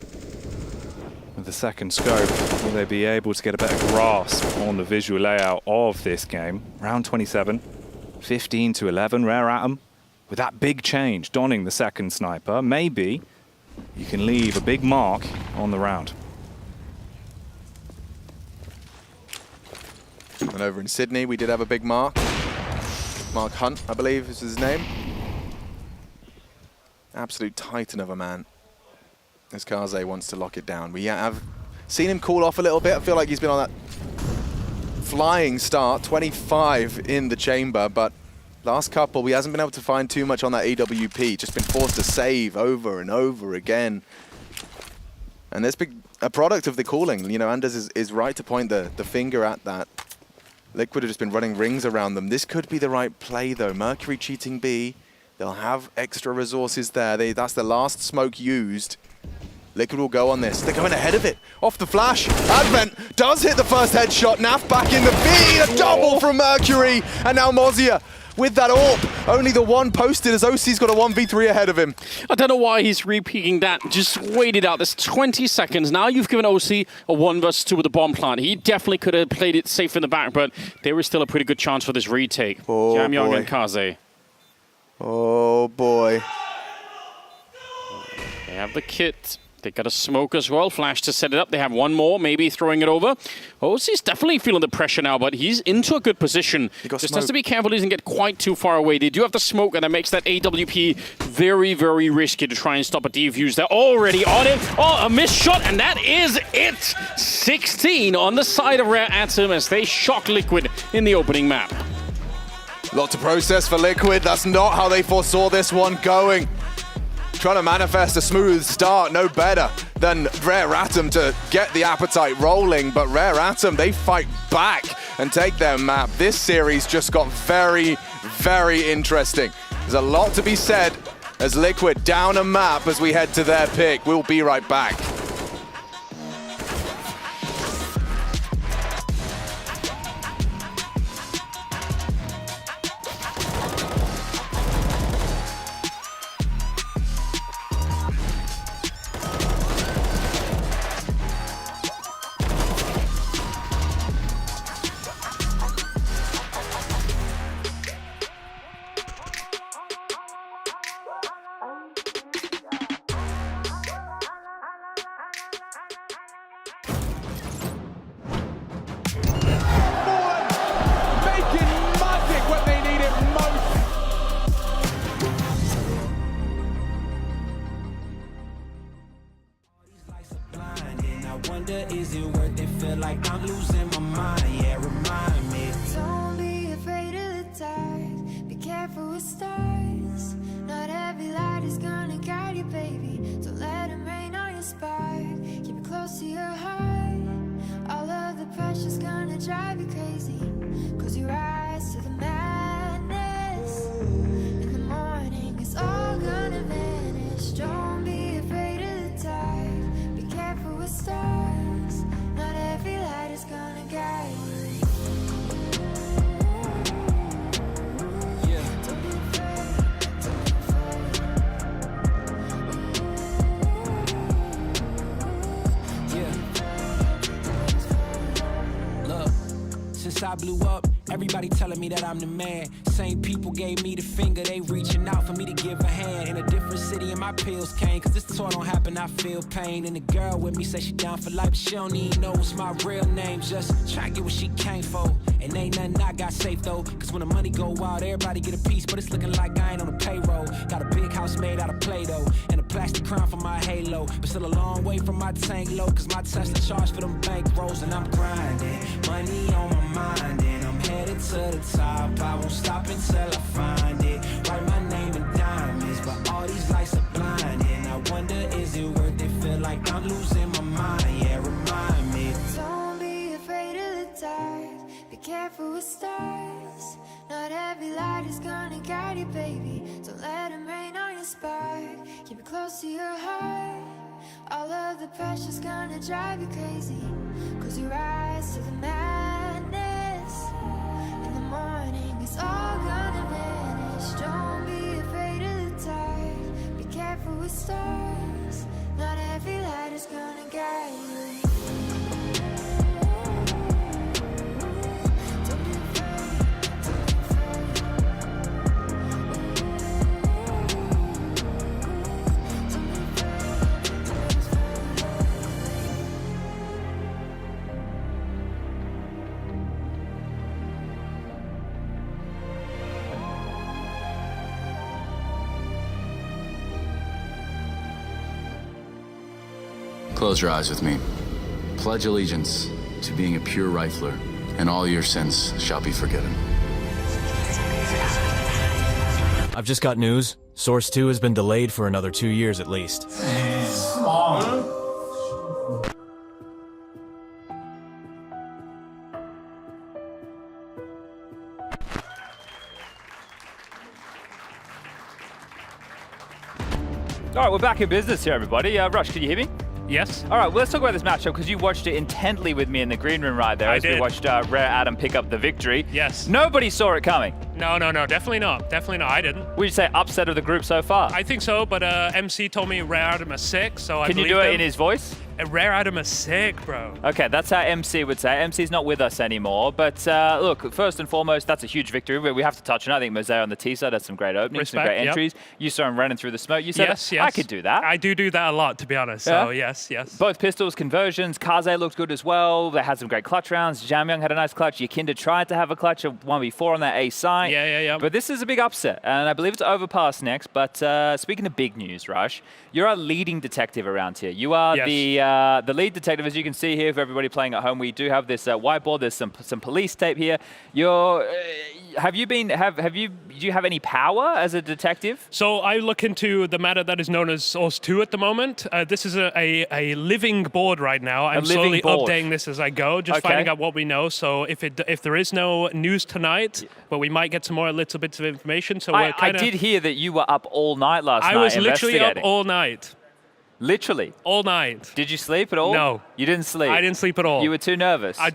With the second scope, will they be able to get a better grasp on the visual layout of this game? Round 27, 15-11, Rare Atom. With that big change, donning the second sniper, maybe you can leave a big mark on the round. And over in Sydney, we did have a big mark. Mark Hunt, I believe is his name. Absolute titan of a man. As Kaze wants to lock it down. We have seen him cool off a little bit. I feel like he's been on that flying start. 25 in the chamber, but Last couple, he hasn't been able to find too much on that AWP, just been forced to save over and over again. And there's been a product of the calling. You know, Anders is right to point the finger at that. Liquid have just been running rings around them. This could be the right play, though. Mercury cheating B. They'll have extra resources there. That's the last smoke used. Liquid will go on this. They're going ahead of it. Off the flash. Advent does hit the first headshot. Naf back in the B. A double from Mercury. And now Mozia with that AWP. Only the one posted as OC's got a 1v3 ahead of him. I don't know why he's repeating that. Just wait it out. There's 20 seconds. Now you've given OC a 1 versus 2 with the bomb plant. He definitely could have played it safe in the back, but there was still a pretty good chance for this retake. Oh, Jamyong boy. and Kaze. Oh, boy. They have the kit. They got a smoke as well. Flash to set it up. They have one more, maybe throwing it over. OC's definitely feeling the pressure now, but he's into a good position. Just has to be careful he doesn't get quite too far away. They do have the smoke, and that makes that AWP very, very risky to try and stop a defuse. They're already on it. Oh, a missed shot, and that is it. 16 on the side of Rare Atom as they shock Liquid in the opening map. Lot to process for Liquid. That's not how they foresaw this one going. Trying to manifest a smooth start, no better than Rare Atom to get the appetite rolling, but Rare Atom, they fight back and take their map. This series just got very, very interesting. There's a lot to be said as Liquid down a map as we head to their pick. We'll be right back. Is it worth it? Feel like I'm losing my mind. Yeah, remind me. Don't be afraid of the dark. Be careful with stars. Not every light is gonna guide you, baby. Don't let them rain on your spark. Keep it close to your heart. All of the pressure's gonna drive you crazy. Close your eyes to the madness. In the morning, it's all gonna vanish. Don't be afraid of the dark. Be careful with stars. Not every light is gonna guide you. Yeah. Don't be afraid, don't be afraid. Yeah. Look, since I blew up, everybody telling me that I'm the man. Same people gave me the finger, they reaching out for me to give a hand. In a different city and my pills came, cause this tour don't happen, I feel pain. And the girl with me say she down for life, but she don't even know what's my real name. Just try to get what she came for. And ain't nothing I got safe though, cause when the money go wild, everybody get a piece, but it's looking like I ain't on the payroll. Got a big house made out of Play-Doh, and a plastic crown for my halo. But still a long way from my tank low, cause my Tesla charged for them bank rolls. And I'm grinding, money on my mind, and I'm headed to the top. I won't stop until I find it. Write my name in diamonds, but all these lights are blinding. I wonder, is it worth it? Feel like I'm losing my mind. Yeah, remind me. Don't be afraid of the dark. Be careful with stars. Not every light is gonna guide you, baby. Don't let them rain on your spark. Keep it close to your heart. All of the pressure's gonna drive you crazy. Close your eyes to the madness. In the morning, it's all gonna vanish. Don't be afraid of the dark. Be careful with stars. Not every light is gonna guide you. Close your eyes with me. Pledge allegiance to being a pure rifler, and all your sins shall be forgiven. I've just got news. Source 2 has been delayed for another 2 years at least. All right, we're back in business here, everybody. Rush, can you hear me? Yes. All right, well, let's talk about this matchup because you watched it intently with me in the green room right there. I as did. We watched Rare Adam pick up the victory. Yes. Nobody saw it coming. No, definitely not. Definitely not. I didn't. Would you say upset of the group so far? I think so, but MC told me Rare Adam is sick, so I Can you believe do it them. in his voice? Rare Adam is sick, bro. Okay, that's how MC would say. MC's not with us anymore, but look, first and foremost, that's a huge victory. We have to touch on it. I think Mosaic on the T side had some great openings, some great entries. You saw him running through the smoke. You said, yes. I could do that. I do that a lot, to be honest. Yeah? So, yes. Both pistols, conversions. Kaze looked good as well. They had some great clutch rounds. Jamyang had a nice clutch. Yakinda tried to have a clutch of 1v4 on that A site. Yeah. But this is a big upset, and I believe it's Overpass next. But speaking of big news, Rush, you're our leading detective around here. You are the lead detective, as you can see here, for everybody playing at home. We do have this whiteboard. There's some police tape here. Do you have any power as a detective? So I look into the matter that is known as Source 2 at the moment. This is a living board right now. I'm slowly updating this as I go, just finding out what we know. So if there is no news tonight, but we might get some more little bits of information. So I did hear that you were up all night last night. I was literally up all night. Literally? All night. Did you sleep at all? No. You didn't sleep? I didn't sleep at all. You were too nervous? I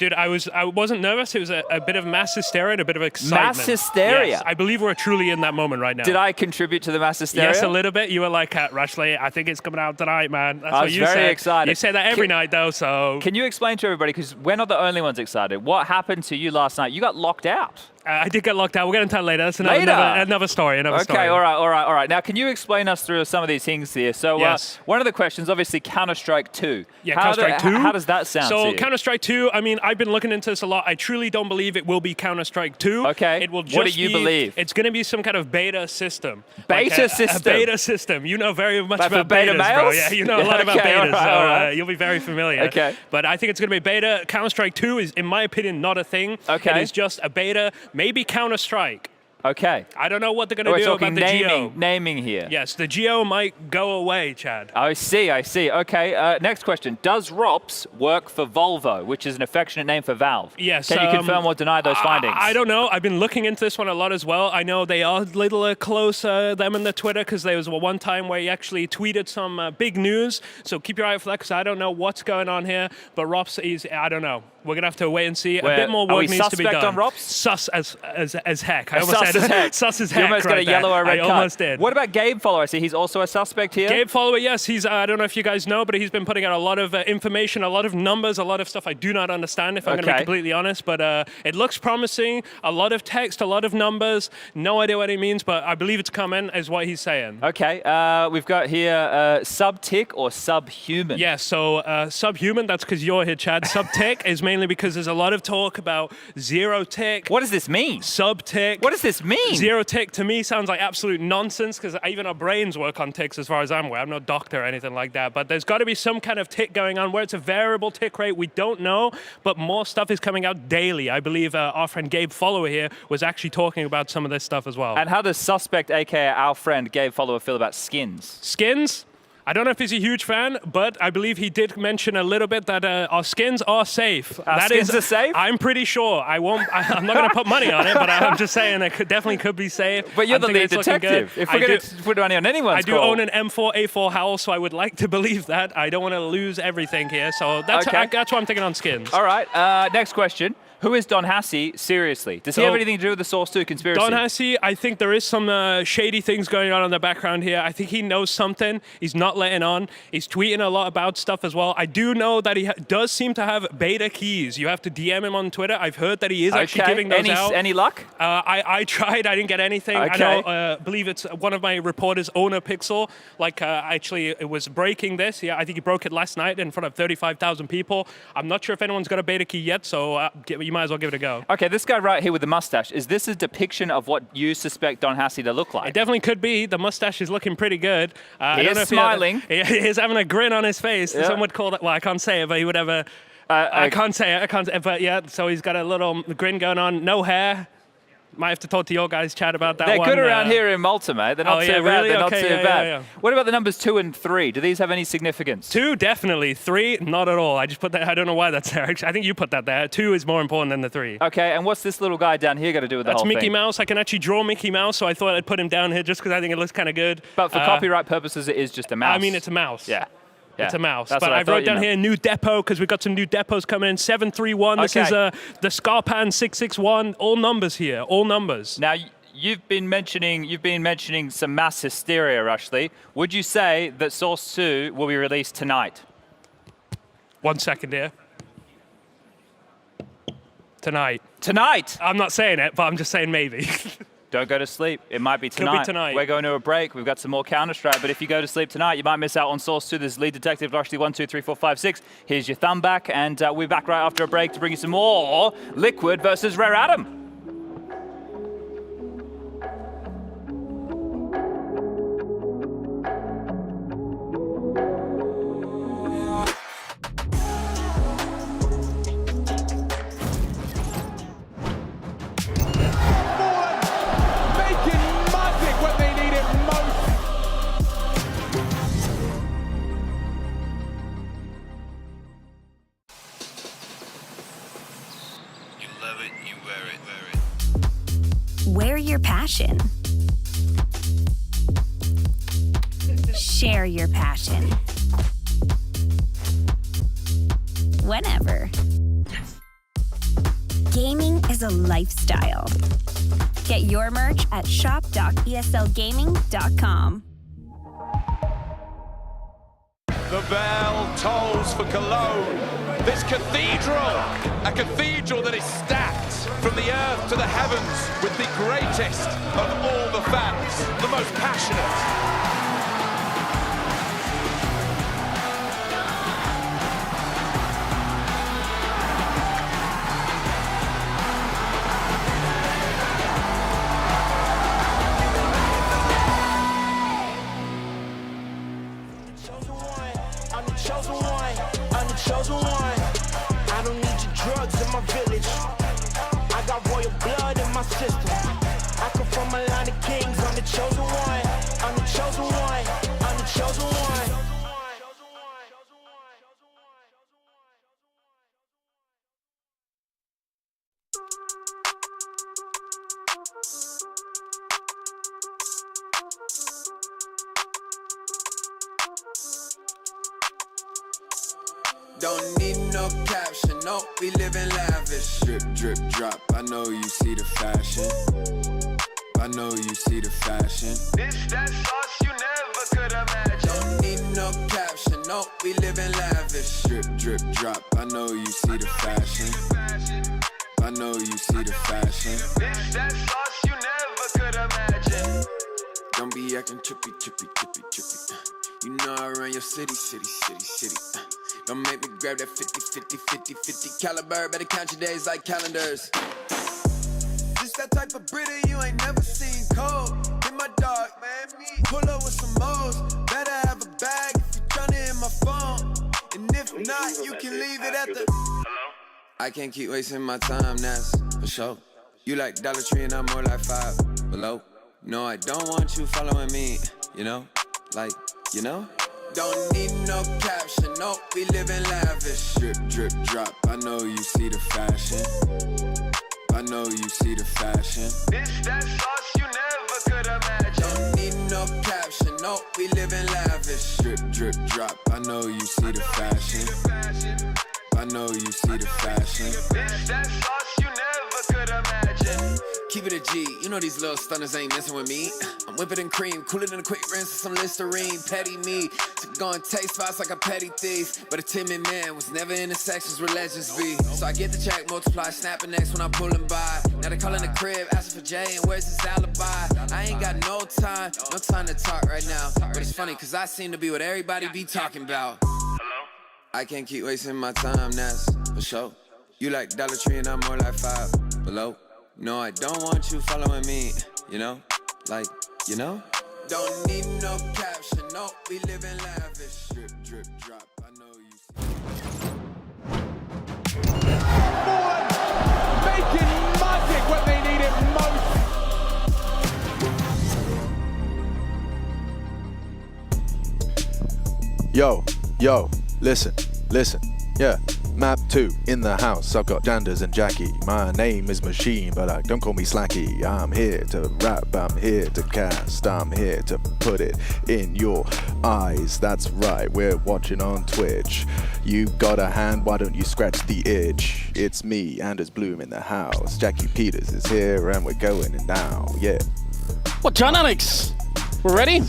wasn't nervous. It was a bit of mass hysteria and a bit of excitement. Mass hysteria? Yes, I believe we're truly in that moment right now. Did I contribute to the mass hysteria? Yes, a little bit. You were like, Rushley, I think it's coming out tonight, man. That's I was very excited. You say that every night, though, so... Can you explain to everybody, because we're not the only ones excited, what happened to you last night? You got locked out. I did get locked out. We'll get into that later. That's another story. Okay, all right. Now, can you explain us through some of these things here? So, one of the questions, obviously, Counter-Strike 2. Yeah, Counter-Strike 2. How does that sound to you? So, Counter-Strike 2, I mean, I've been looking into this a lot. I truly don't believe it will be Counter-Strike 2. Okay. It will just what do you believe? It's going to be some kind of beta system. Beta system? A beta system. You know very much like about beta betas, males? bro. Yeah, you know a lot about betas. All right. You'll be very familiar. Okay. But I think it's going to be beta. Counter-Strike 2 is, in my opinion, not a thing. Okay. It is just a beta. Maybe Counter-Strike. Okay. I don't know what they're going to do about the Geo. Naming here. Yes, the Geo might go away, Chad. I see. Okay, next question. Does ROPS work for Volvo, which is an affectionate name for Valve? Yes. Can you confirm or deny those findings? I don't know. I've been looking into this one a lot as well. I know they are a little close, them and the Twitter, because there was one time where he actually tweeted some big news. So keep your eye out for that, because I don't know what's going on here. But ROPS is, I don't know. We're going to have to wait and see. A bit more work needs to be done. Are we suspect on ROPS? Sus as heck. I almost said sus as heck. You almost got a yellow or red card. I almost did. What about Gabe Follower? I see he's also a suspect here. Gabe Follower, yes. He's, I don't know if you guys know, but he's been putting out a lot of information, a lot of numbers, a lot of stuff I do not understand, if I'm going to be completely honest. But it looks promising. A lot of text, a lot of numbers. No idea what he means, but I believe it's coming, is what he's saying. Okay. We've got here sub-tick or subhuman. Yeah, so subhuman, that's because you're here, Chad. Sub-tick is mainly because there's a lot of talk about zero-tick. What does this mean? Sub-tick. What does this mean? Zero-tick to me sounds like absolute nonsense, because even our brains work on ticks as far as I'm aware. I'm no doctor or anything like that, but there's got to be some kind of tick going on where it's a variable tick rate. We don't know, but more stuff is coming out daily. I believe our friend Gabe Follower here was actually talking about some of this stuff as well. And how does Suspect, aka our friend Gabe Follower, feel about skins? Skins? I don't know if he's a huge fan, but I believe he did mention a little bit that our skins are safe. Skins are safe? I'm pretty sure. I'm not going to put money on it, but I'm just saying it definitely could be safe. But you're the lead detective. If we're going to put money on anyone's I do own an M4A4 Howl, so I would like to believe that. I don't want to lose everything here, so that's why I'm thinking on skins. All right, next question. Who is Don Hassie, seriously? Does he have anything to do with the Source 2 conspiracy? Don Hassie, I think there is some shady things going on in the background here. I think he knows something. He's not letting on. He's tweeting a lot about stuff as well. I do know that he does seem to have beta keys. You have to DM him on Twitter. I've heard that he is actually giving those out. Any luck? I tried. I didn't get anything. Okay. I believe it's one of my reporters, Owner Pixel, actually it was breaking this. Yeah, I think he broke it last night in front of 35,000 people. I'm not sure if anyone's got a beta key yet, so you might as well give it a go. Okay, this guy right here with the mustache, is this a depiction of what you suspect Don Hassie to look like? It definitely could be. The mustache is looking pretty good. He is smiling. He is having a grin on his face. Yeah. Some would call that, well, I can't say it, but he would have a... I can't say it, but yeah, so he's got a little grin going on. No hair. Might have to talk to your guys, chat about that They're one. good around here in Malta, mate. They're not too bad. Really? They're not Okay, too yeah, bad. yeah, yeah. What about the numbers 2 and 3? Do these have any significance? 2, definitely. 3, not at all. I just put that. I don't know why that's there. Actually, I think you put that there. 2 is more important than the 3. Okay, and what's this little guy down here got to do with the That's whole Mickey thing? Mouse. I can actually draw Mickey Mouse, so I thought I'd put him down here just because I think it looks kind of good. But for copyright purposes, it is just a mouse. I mean, it's a mouse. Yeah. It's a mouse. That's But what I I wrote thought down you here new depot because we've got some new depots coming in. 731. This is the Scarpan 661. All numbers here. All numbers. Now, you've been mentioning some mass hysteria, Rushley. Would you say that Source 2 will be released tonight? 1 second here. Tonight. Tonight? I'm not saying it, but I'm just saying maybe. Don't go to sleep. It might be tonight. Could be tonight. We're going to a break. We've got some more Counter-Strike, but if you go to sleep tonight, you might miss out on Source 2. This is lead detective Rushley 1, 2, 3, 4, 5, 6. Here's your thumb back, and we're back right after a break to bring you some more Liquid versus Rare Atom. Wear your passion. Share your passion. Whenever. Gaming is a lifestyle. Get your merch at shop.eslgaming.com. The bell tolls for Cologne. This cathedral, a cathedral that is stacked from the earth to the heavens with the greatest of all the fans, the most passionate. Chosen one, I don't need your drugs in my village. I got royal blood in my system. I come from a line of kings. I'm the chosen one. I'm the chosen one. I'm the chosen one. Don't need no caption, no, we live in lavish. Drip, drip, drop, I know you see the fashion. I know you see the fashion. This that sauce you never could imagine. Don't need no caption, no, we live in lavish. Drip, drip, drop, I know you see the fashion. I know you see the fashion. This that sauce you never could imagine. Don't be acting trippy, trippy, trippy, trippy. You know I run your city, city, city, city. Don't make me grab that 50, 50, 50, 50 caliber. Better count your days like calendars. This that type of Brita you ain't never seen. Cold, in my dog, man. Pull up with some moles. Better have a bag if you're trying to hit my phone. And if not, you can leave it at the... I can't keep wasting my time, that's for sure. You like Dollar Tree and I'm more like Five Below. No, I don't want you following me, you know? Like, you know? Don't need no caption, no, we live in lavish. Drip, drip, drop, I know you see the fashion. I know you see the fashion. This that sauce you never could imagine. Don't need no caption, no, we live in lavish. Drip, drip, drop, I know you see the fashion. I know you see the fashion. This that sauce you never could imagine. Keep it a G, you know these little stunners ain't messing with me. I'm whipping in cream, cooler than a quick rinse with some Listerine. Petty me, to go and take spots like a petty thief. But a timid man was never in the sections where legends be. So I get the check, multiply, snapping next when I'm pulling by. Now they calling the crib, asking for Jay, and where's his alibi? I ain't got no time to talk right now. But it's funny, cause I seem to be what everybody be talking about. I can't keep wasting my time, that's for sure. You like Dollar Tree and I'm more like Five Below. No, I don't want you following me, you know? Like, you know? Don't need no caption, no, we live in lavish. Drip, drip, drop, I know you see. Making magic when they need it most. Yo, listen. Yeah, map 2 in the house. I've got Janders and Jackie. My name is Machine, but don't call me Slacky. I'm here to rap, I'm here to cast, I'm here to put it in your eyes. That's right, we're watching on Twitch. You got a hand, why don't you scratch the itch? It's me, Anders Bloom in the house. Jackie Peters is here and we're going now, yeah. What, John Alex? We're ready?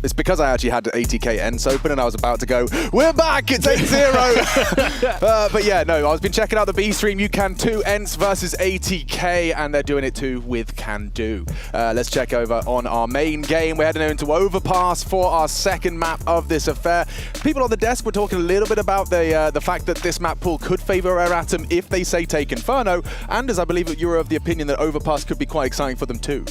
It's because I actually had the ATK ends open and I was about to go, we're back, it's 8-0. But yeah, no, I've been checking out the B stream. You can too, Ents versus ATK, and they're doing it too with Can Do. Let's check over on our main game. We're heading into Overpass for our second map of this affair. People on the desk were talking a little bit about the fact that this map pool could favor Air Atom if they say take Inferno. Anders, I believe that you were of the opinion that Overpass could be quite exciting for them too.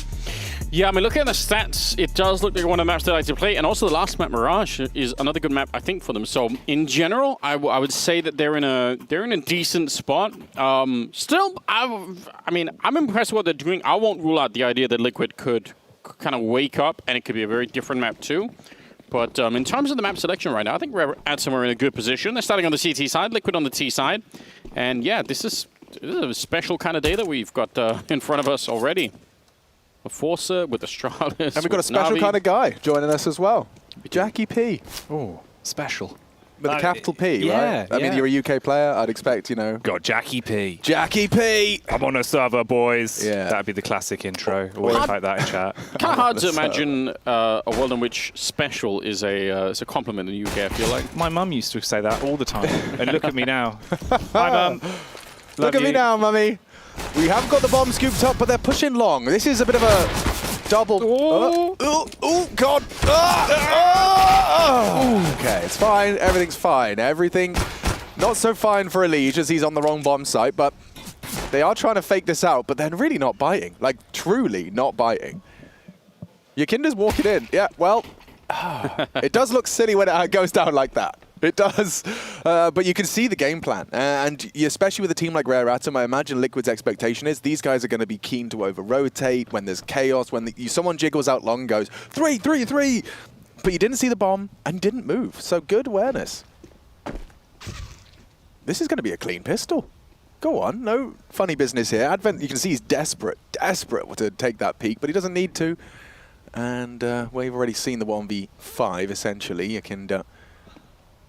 Yeah, I mean, looking at the stats, it does look like one of the maps they like to play, and also the last map, Mirage, is another good map, I think, for them. So, in general, I would say that they're in a decent spot. Still, I mean, I'm impressed with what they're doing. I won't rule out the idea that Liquid could kind of wake up, and it could be a very different map too. But in terms of the map selection right now, I think we're at somewhere in a good position. They're starting on the CT side, Liquid on the T side, and yeah, this is a special kind of day that we've got in front of us already. A Forcer with Astralis. And we've got a special kind of guy joining us as well. Jackie P. Oh, special. With a capital P, yeah, right? I mean, you're a UK player, I'd expect, you know. Got Jackie P. Jackie P! I'm on a server, boys. Yeah. That'd be the classic intro. Always like that in chat. Kind of hard to imagine a world in which special is a compliment in the UK, I feel like. My mum used to say that all the time. And look at me now. Hi, Mum. Look at me now, Mummy. We have got the bomb scooped up, but they're pushing long. This is a bit of a double. Oh, God. Okay, it's fine. Everything's fine. Everything not so fine for Elige as he's on the wrong bomb site, but they are trying to fake this out, but they're really not biting. Like, truly not biting. Yakinda's walking in. Yeah, well, it does look silly when it goes down like that. It does, but you can see the game plan, and especially with a team like Rare Atom, I imagine Liquid's expectation is these guys are going to be keen to over-rotate when there's chaos, when someone jiggles out long and goes, 3, 3, 3, but you didn't see the bomb and didn't move, so good awareness. This is going to be a clean pistol. Go on, no funny business here. Advent, you can see he's desperate to take that peek, but he doesn't need to, and we've already seen the 1v5, essentially. You can...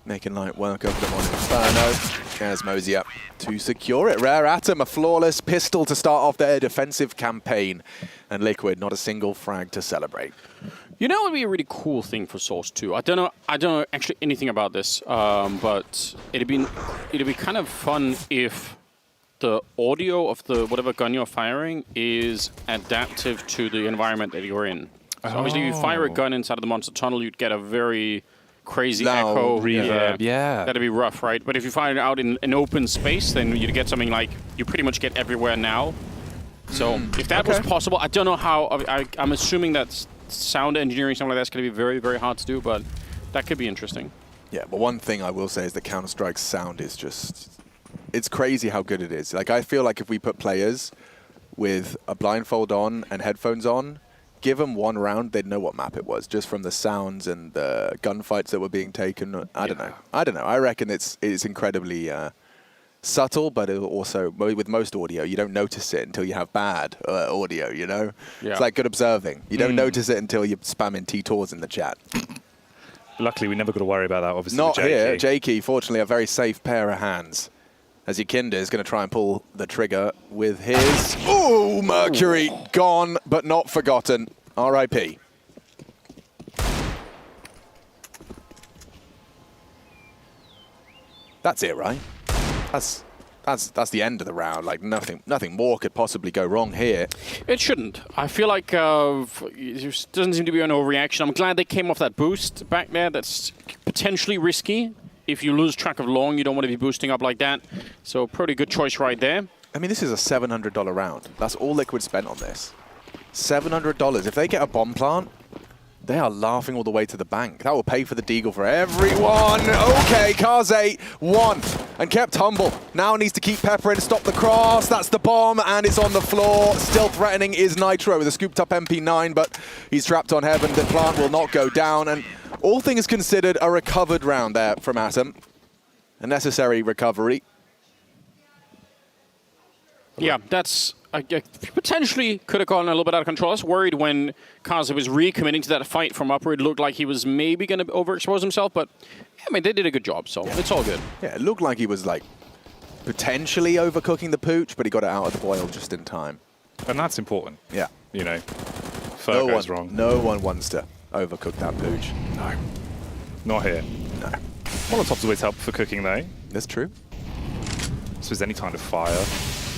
making light work over them on Inferno. There's Mosey up to secure it. Rare Atom, a flawless pistol to start off their defensive campaign. And Liquid, not a single frag to celebrate. You know what would be a really cool thing for Source 2? I don't know actually anything about this, but it'd be kind of fun if the audio of the whatever gun you're firing is adaptive to the environment that you're in. So obviously if you fire a gun inside of the monster tunnel, you'd get a very crazy echo, reverb. Yeah, that'd be rough, right? But if you fire it out in an open space, then you'd get something like you pretty much get everywhere now. So if that was possible, I don't know how. I'm assuming that sound engineering, something like that's going to be very, very hard to do, but that could be interesting. Yeah, but one thing I will say is that Counter-Strike's sound is just, it's crazy how good it is. Like, I feel like if we put players with a blindfold on and headphones on, give them one round, they'd know what map it was, just from the sounds and the gunfights that were being taken. I don't know. I reckon it's incredibly subtle, but it also, with most audio, you don't notice it until you have bad audio, you know? Yeah. It's like good observing. You don't notice it until you're spamming T-Tors in the chat. Luckily, we never got to worry about that, obviously. Not here. Jakey, fortunately, a very safe pair of hands. As Yakinda is going to try and pull the trigger with his... Ooh, Mercury gone, but not forgotten. R.I.P. That's it, right? That's the end of the round. Like, nothing more could possibly go wrong here. It shouldn't. I feel like it doesn't seem to be an overreaction. I'm glad they came off that boost back there. That's potentially risky. If you lose track of long, you don't want to be boosting up like that. So pretty good choice right there. I mean, this is a $700 round. That's all Liquid spent on this. $700. If they get a bomb plant, they are laughing all the way to the bank. That will pay for the deagle for everyone. Okay, Kaze won and kept humble. Now needs to keep peppering, stop the cross. That's the bomb, and it's on the floor. Still threatening is Nitro with a scooped up MP9, but he's trapped on Heaven. The plant will not go down, and all things considered, a recovered round there from Atom. A necessary recovery. Yeah, that's potentially could have gone a little bit out of control. I was worried when Kaza was recommitting to that fight from upper. It looked like he was maybe going to overexpose himself, but I mean, they did a good job, so it's all good. Yeah, it looked like he was like potentially overcooking the pooch, but he got it out of the boil just in time. And that's important. Yeah. You know, Fur goes wrong. No one wants to overcook that pooch. No. Not here. No. Molotovs always help for cooking, though. That's true. So is any kind of fire.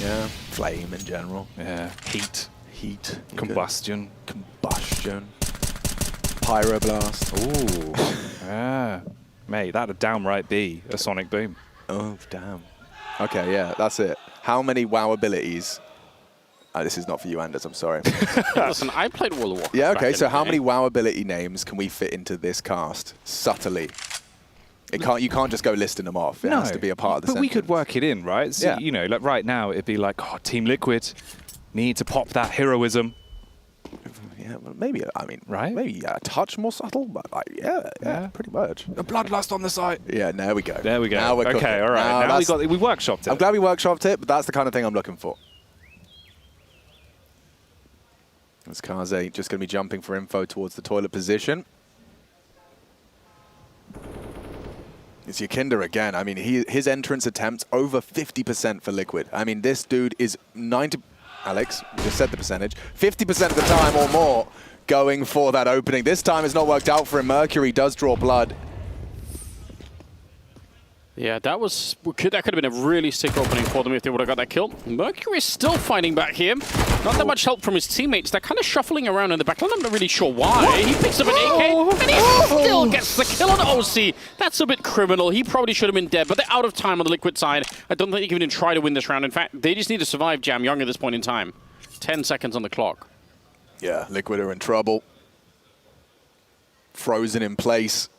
Yeah. Flame in general. Yeah. Heat. Heat. Combustion. Combustion. Pyroblast. Ooh. Yeah. Mate, that'd downright be a sonic boom. Oh, damn. Okay, yeah, that's it. How many WoW abilities? This is not for you, Anders, I'm sorry. Listen, I played World of Warcraft. Yeah, okay, so how many WoW ability names can we fit into this cast subtly? You can't just go listing them off. It has to be a part of the But sentence. we could work it in, right? So, Yeah. you know, like right now, it'd be like, oh, Team Liquid need to pop that heroism. Yeah, well, maybe, I mean, right? Maybe a touch more subtle, but like, yeah, pretty much. The bloodlust on the site. Yeah, there we go. There we go. Now we're cooking. Okay, all right. Now we workshopped it. I'm glad we workshopped it, but that's the kind of thing I'm looking for. As Kaze just going to be jumping for info towards the toilet position. It's Yakinda again. I mean, his entrance attempts over 50% for Liquid. I mean, this dude is 90... Alex, you just said the percentage. 50% of the time or more going for that opening. This time it's not worked out for him. Mercury does draw blood. Yeah, that could have been a really sick opening for them if they would have got that kill. Mercury is still fighting back here. Not that much help from his teammates. They're kind of shuffling around in the back. I'm not really sure why. He picks up an AK, and he still gets the kill on OC. That's a bit criminal. He probably should have been dead, but they're out of time on the Liquid side. I don't think they can even try to win this round. In fact, they just need to survive Jam Young at this point in time. 10 seconds on the clock. Yeah, Liquid are in trouble. Frozen in place.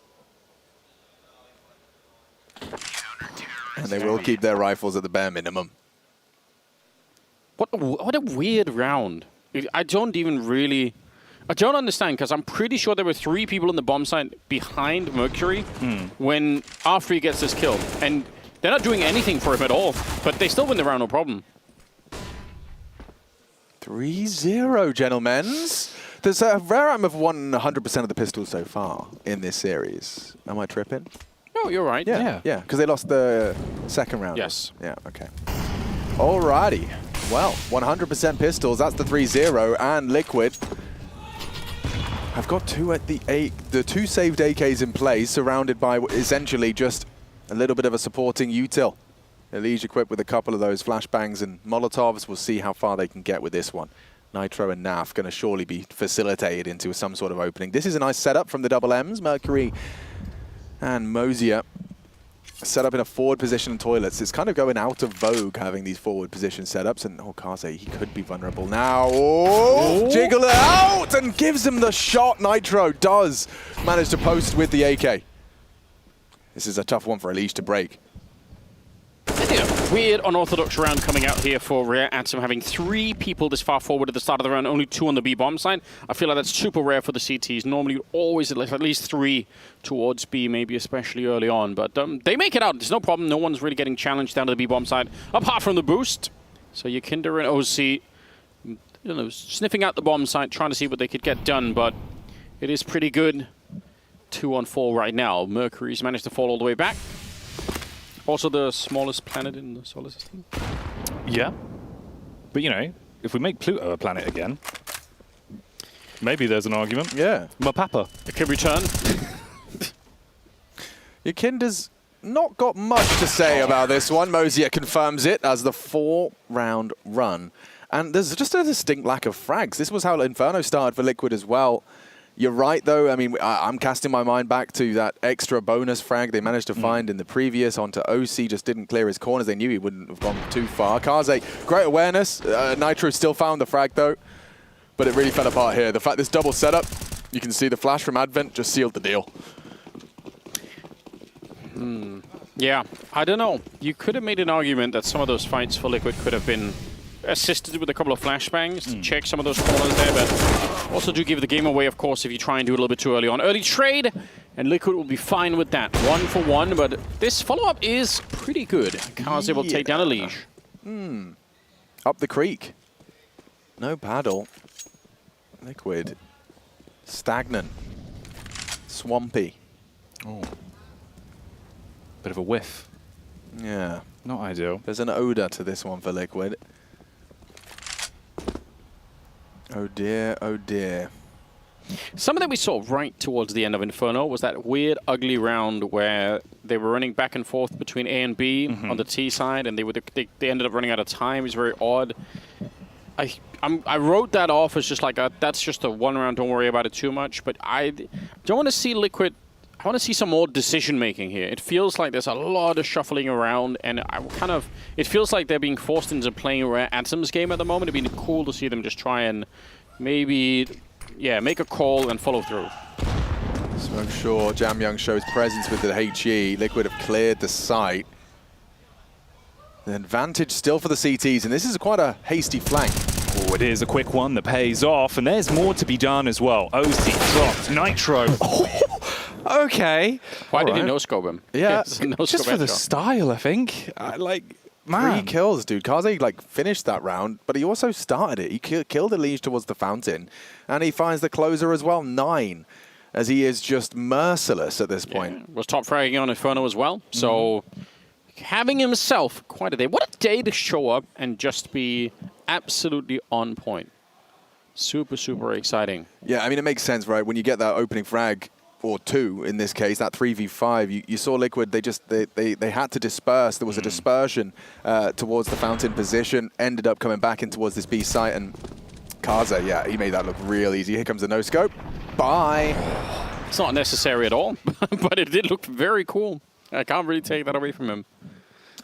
And they will keep their rifles at the bare minimum. What a weird round. I don't understand, because I'm pretty sure there were 3 people on the bomb site behind Mercury when after he gets this kill. And they're not doing anything for him at all, but they still win the round, no problem. 3-0, gentlemen. There's a rare item of won 100% of the pistols so far in this series. Am I tripping? No, you're right. Yeah, because they lost the second round. Yes. Yeah, okay. Alrighty. Well, 100% pistols, that's the 3-0, and Liquid have got 2 at the 2 saved AKs in place, surrounded by essentially just a little bit of a supporting util. Elige equipped with a couple of those flashbangs and Molotovs. We'll see how far they can get with this one. Nitro and Naf going to surely be facilitated into some sort of opening. This is a nice setup from the double M's. Mercury and Mosier set up in a forward position in toilets. It's kind of going out of vogue having these forward position setups. And Kaze, he could be vulnerable now. Oh, jiggle it out and gives him the shot. Nitro does manage to post with the AK. This is a tough one for Elige to break. Weird, unorthodox round coming out here for Rare Atom, having 3 people this far forward at the start of the round, only 2 on the B-bomb side. I feel like that's super rare for the CTs. Normally, always at least 3 towards B, maybe especially early on. But they make it out. There's no problem. No one's really getting challenged down to the B-bomb side, apart from the boost. So Yakinda and OC, sniffing out the bomb site, trying to see what they could get done. But it is pretty good. 2 on 4 right now. Mercury's managed to fall all the way back. Also the smallest planet in the solar system. Yeah. But, you know, if we make Pluto a planet again, maybe there's an argument. Yeah. My papa. It could return. Yakinda's not got much to say about this one. Mosier confirms it as the 4-round run. And there's just a distinct lack of frags. This was how Inferno started for Liquid as well. You're right, though. I mean, I'm casting my mind back to that extra bonus frag they managed to find in the previous onto OC. Just didn't clear his corners. They knew he wouldn't have gone too far. Kaze, great awareness. Nitro still found the frag, though. But it really fell apart here. The fact this double setup, you can see the flash from Advent just sealed the deal. Yeah, I don't know. You could have made an argument that some of those fights for Liquid could have been assisted with a couple of flashbangs to check some of those corners there, but also do give the game away, of course, if you try and do it a little bit too early on. Early trade, And Liquid will be fine with that. 1 for 1, but this follow-up is pretty good. Kaze will take down a leash. Up the creek. No paddle. Liquid. Stagnant. Swampy. Oh. Bit of a whiff. Yeah. Not ideal. There's an odor to this one for Liquid. Oh dear, oh dear. Something that we saw right towards the end of Inferno was that weird, ugly round where they were running back and forth between A and B on the T side, and they ended up running out of time. It was very odd. I wrote that off as just like that's just a one round. Don't worry about it too much. But I don't want to see Liquid. I want to see some more decision making here. It feels like there's a lot of shuffling around, and it feels like they're being forced into playing Rare Atom's game at the moment. It'd be cool to see them just try and maybe. Yeah, make a call and follow through. Smoke Shaw, Jam Young shows presence with the HE. Liquid have cleared the site. The advantage still for the CTs, and this is quite a hasty flank. Oh, it is a quick one that pays off, and there's more to be done as well. OC dropped, Nitro. Okay. Why did he no-scope him? Yeah, just for the style, I think. Man. 3 kills, dude. Kaze finished that round, but he also started it. He killed the leash towards the fountain, and he finds the closer as well, 9, as he is just merciless at this point. Was top fragging on Inferno as well, so having himself quite a day. What a day to show up and just be absolutely on point. Super, super exciting. Yeah, I mean, it makes sense, right? When you get that opening frag, or 2 in this case, that 3v5, you saw Liquid, they had to disperse. There was a dispersion towards the fountain position, ended up coming back in towards this B site, and Kaze, yeah, he made that look real easy. Here comes the no-scope. Bye. It's not necessary at all, but it did look very cool. I can't really take that away from him.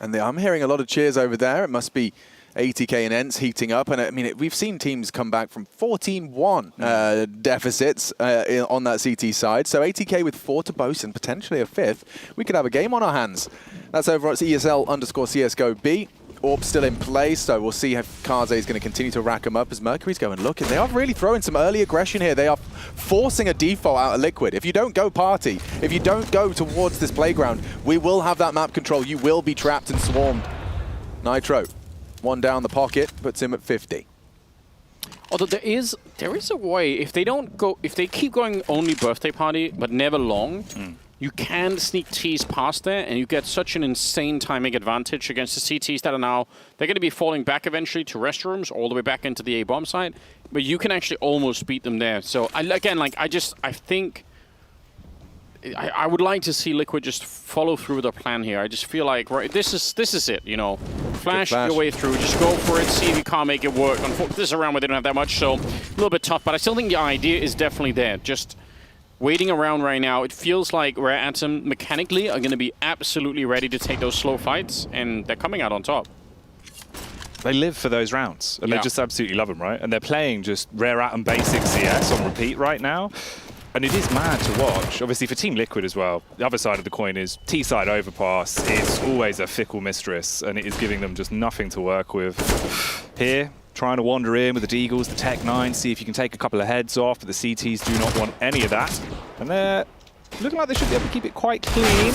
And I'm hearing a lot of cheers over there. It must be ATK and ENCE heating up. And I mean, we've seen teams come back from 14-1 deficits on that CT side. So ATK with 4 to boast and potentially a 5th. We could have a game on our hands. That's over at ESL_CSGO B. Orb still in play, so we'll see if Kaze is going to continue to rack them up as Mercury's going looking. They are really throwing some early aggression here. They are forcing a default out of Liquid. If you don't go party, if you don't go towards this playground, we will have that map control. You will be trapped and swarmed. Nitro, 1 down the pocket, puts him at 50. Although there is a way, if they keep going only birthday party, but never long, you can sneak Ts past there, and you get such an insane timing advantage against the CTs that are now, they're going to be falling back eventually to restrooms, all the way back into the A-bomb site, but you can actually almost beat them there. So, I think I would like to see Liquid just follow through their plan here. I just feel like, right, this is it, you know. Flash your way through, just go for it, see if you can't make it work. Unfortunately, this is a round where they don't have that much, so a little bit tough, but I still think the idea is definitely there. Just waiting around right now, it feels like Rare Atom mechanically are going to be absolutely ready to take those slow fights, and they're coming out on top. They live for those rounds, and they just absolutely love them, right? And they're playing just Rare Atom basic CS on repeat right now. And it is mad to watch. Obviously, for Team Liquid as well, the other side of the coin is T-side overpass. It's always a fickle mistress, and it is giving them just nothing to work with. Here, trying to wander in with the Deagles, the Tech 9, see if you can take a couple of heads off, but the CTs do not want any of that. And they're looking like they should be able to keep it quite clean.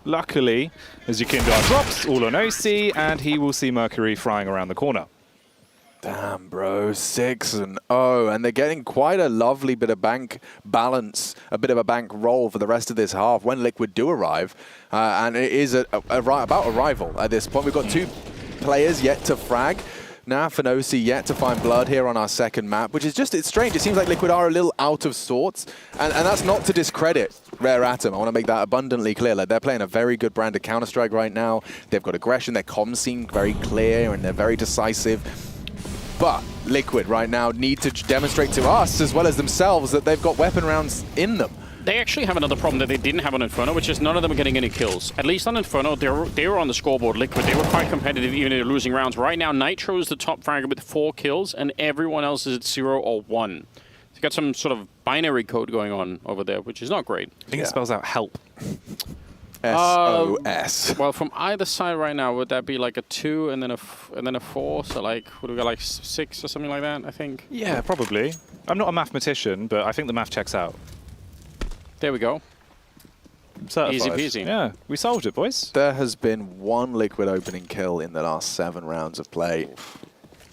Luckily, as Yakindar drops, all on OC, and he will see Mercury flying around the corner. Damn, bro, 6-0, and they're getting quite a lovely bit of bank balance, a bit of a bank roll for the rest of this half when Liquid do arrive, and it is about arrival at this point. We've got 2 players yet to frag. Naf and OC yet to find blood here on our second map, which is just, it's strange. It seems like Liquid are a little out of sorts, and that's not to discredit Rare Atom. I want to make that abundantly clear. Like, they're playing a very good brand of Counter-Strike right now. They've got aggression, their comms seem very clear, and they're very decisive. But Liquid right now need to demonstrate to us, as well as themselves, that they've got weapon rounds in them. They actually have another problem that they didn't have on Inferno, which is none of them are getting any kills. At least on Inferno, they were on the scoreboard. Liquid, they were quite competitive even if they're losing rounds. Right now, Nitro is the top fragger with 4 kills, and everyone else is at 0 or 1. You've got some sort of binary code going on over there, which is not great. I think it spells out help. SOS. Well, from either side right now, would that be like a 2 and then a 4? So like, would we got like 6 or something like that, I think? Yeah, probably. I'm not a mathematician, but I think the math checks out. There we go. Certified. Easy peasy. Yeah, we solved it, boys. There has been one Liquid opening kill in the last 7 rounds of play.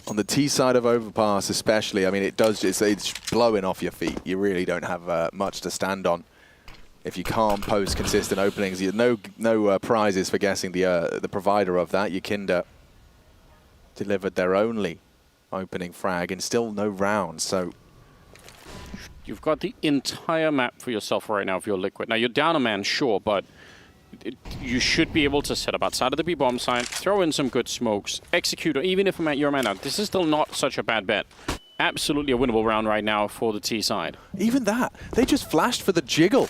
On the T side of Overpass especially, I mean, it's blowing off your feet. You really don't have much to stand on. If you can't post consistent openings, you no prizes for guessing the provider of that. Yukinda delivered their only opening frag and still no rounds, so... You've got the entire map for yourself right now if you're Liquid. Now, you're down a man, sure, but you should be able to set up outside of the B-bomb side, throw in some good smokes, execute, or even if you're a man out. This is still not such a bad bet. Absolutely a winnable round right now for the T side. Even that, they just flashed for the jiggle.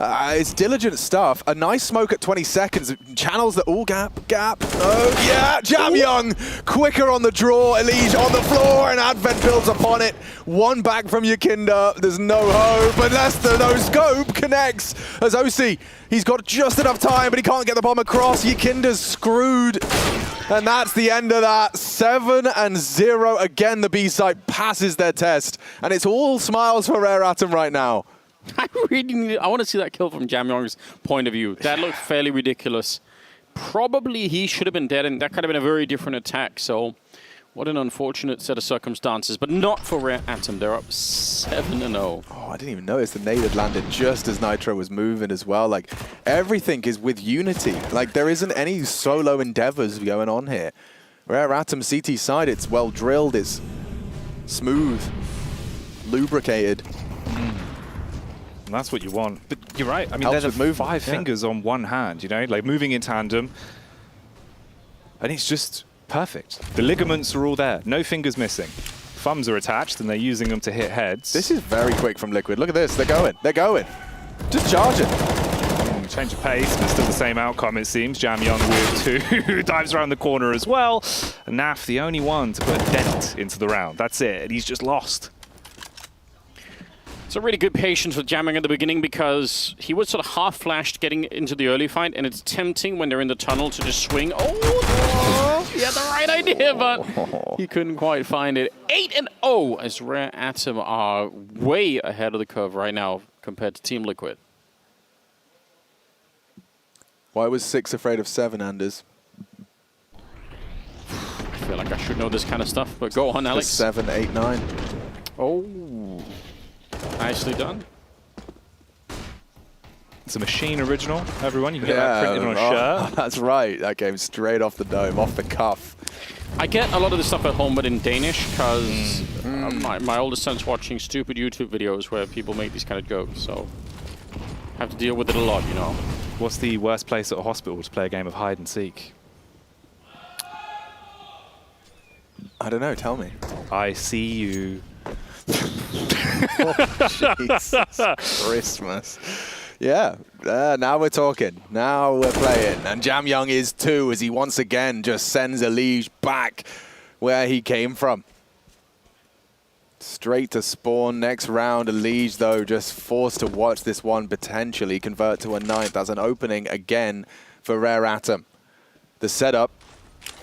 It's diligent stuff. A nice smoke at 20 seconds. Channels that all gap. Oh, yeah. Jamyang quicker on the draw. Elige on the floor, and Advent builds upon it. One back from Yukinda. There's no hope unless the no scope connects. As OC, he's got just enough time, but he can't get the bomb across. Yukinda's screwed. And that's the end of that. 7-0. Again, the B side passes their test. And it's all smiles for Rare Atom right now. I want to see that kill from Jamyong's point of view. That looked fairly ridiculous. Probably he should have been dead, and that could have been a very different attack. So, what an unfortunate set of circumstances, but not for Rare Atom. They're up 7-0. Oh, I didn't even notice the nade had landed just as Nitro was moving as well. Like, everything is with unity. Like, there isn't any solo endeavors going on here. Rare Atom CT side, it's well drilled, it's smooth, lubricated. And that's what you want. But you're right. I mean, Helps there's with five fingers on one hand, you know, like moving in tandem. And it's just perfect. The ligaments are all there. No fingers missing. Thumbs are attached, and they're using them to hit heads. This is very quick from Liquid. Look at this. They're going. They're going. Just charging. Change of pace, but still the same outcome, it seems. Jamyang with 2 dives around the corner as well. And Naf, the only one to put a dent into the round. That's it. And he's just lost. It's a really good patience with Jamyang at the beginning because he was sort of half-flashed getting into the early fight, and it's tempting when they're in the tunnel to just swing. Oh, he had the right idea, but he couldn't quite find it. 8-0 as Rare Atom are way ahead of the curve right now compared to Team Liquid. Why was 6 afraid of 7, Anders? I feel like I should know this kind of stuff, but go on, Alex. 7, 8, 9. Oh. Nicely done. It's a Machine original, everyone. You can get that printed on a shirt. That's right. That came straight off the dome, off the cuff. I get a lot of this stuff at home, but in Danish, because my oldest son's watching stupid YouTube videos where people make these kind of jokes, so I have to deal with it a lot, you know. What's the worst place at a hospital to play a game of hide and seek? I don't know. Tell me. I see you. Oh, Jesus Christmas. Yeah, now we're talking. Now we're playing. And Jamyang is too, as he once again just sends Elige back where he came from. Straight to spawn. Next round, Elige, though, just forced to watch this one potentially convert to a 9th. That's an opening again for Rare Atom. The setup,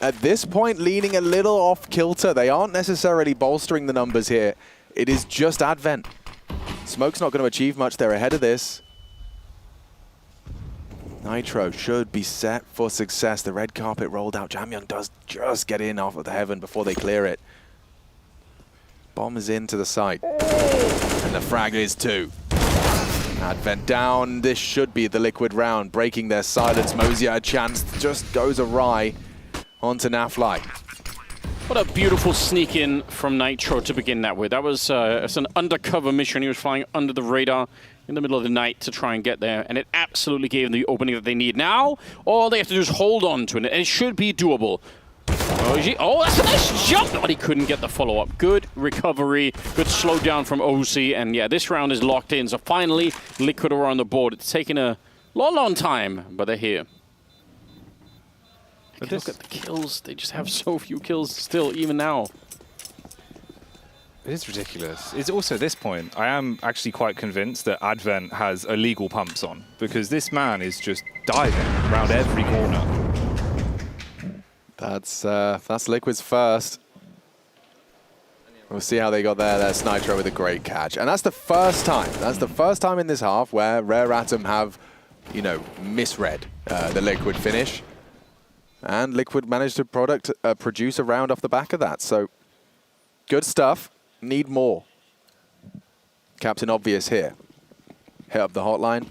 at this point, leaning a little off kilter. They aren't necessarily bolstering the numbers here. It is just Advent. Smoke's not going to achieve much. They're ahead of this. Nitro should be set for success. The red carpet rolled out. Jamyang does just get in off of the heaven before they clear it. Bomb is into the site. And the frag is 2. Advent down. This should be the Liquid round. Breaking their silence. Mosier a chance. Just goes awry onto Nafly. What a beautiful sneak in from Nitro to begin that with. That was it's an undercover mission. He was flying under the radar in the middle of the night to try and get there, and it absolutely gave them the opening that they need. Now, all they have to do is hold on to it, and it should be doable. Oh, that's a nice jump! But he couldn't get the follow-up. Good recovery, good slowdown from OC, and yeah, this round is locked in. So finally, Liquid are on the board. It's taken a long time, but they're here. Look at the kills. They just have so few kills still, even now. It is ridiculous. It's also at this point, I am actually quite convinced that Advent has illegal pumps on, because this man is just diving around every corner. That's Liquid's first. We'll see how they got there. That's Nitro with a great catch. And that's the first time. That's the first time in this half where Rare Atom have you know, misread the Liquid finish. And Liquid managed to produce a round off the back of that. So good stuff. Need more. Captain Obvious here. Hit up the hotline.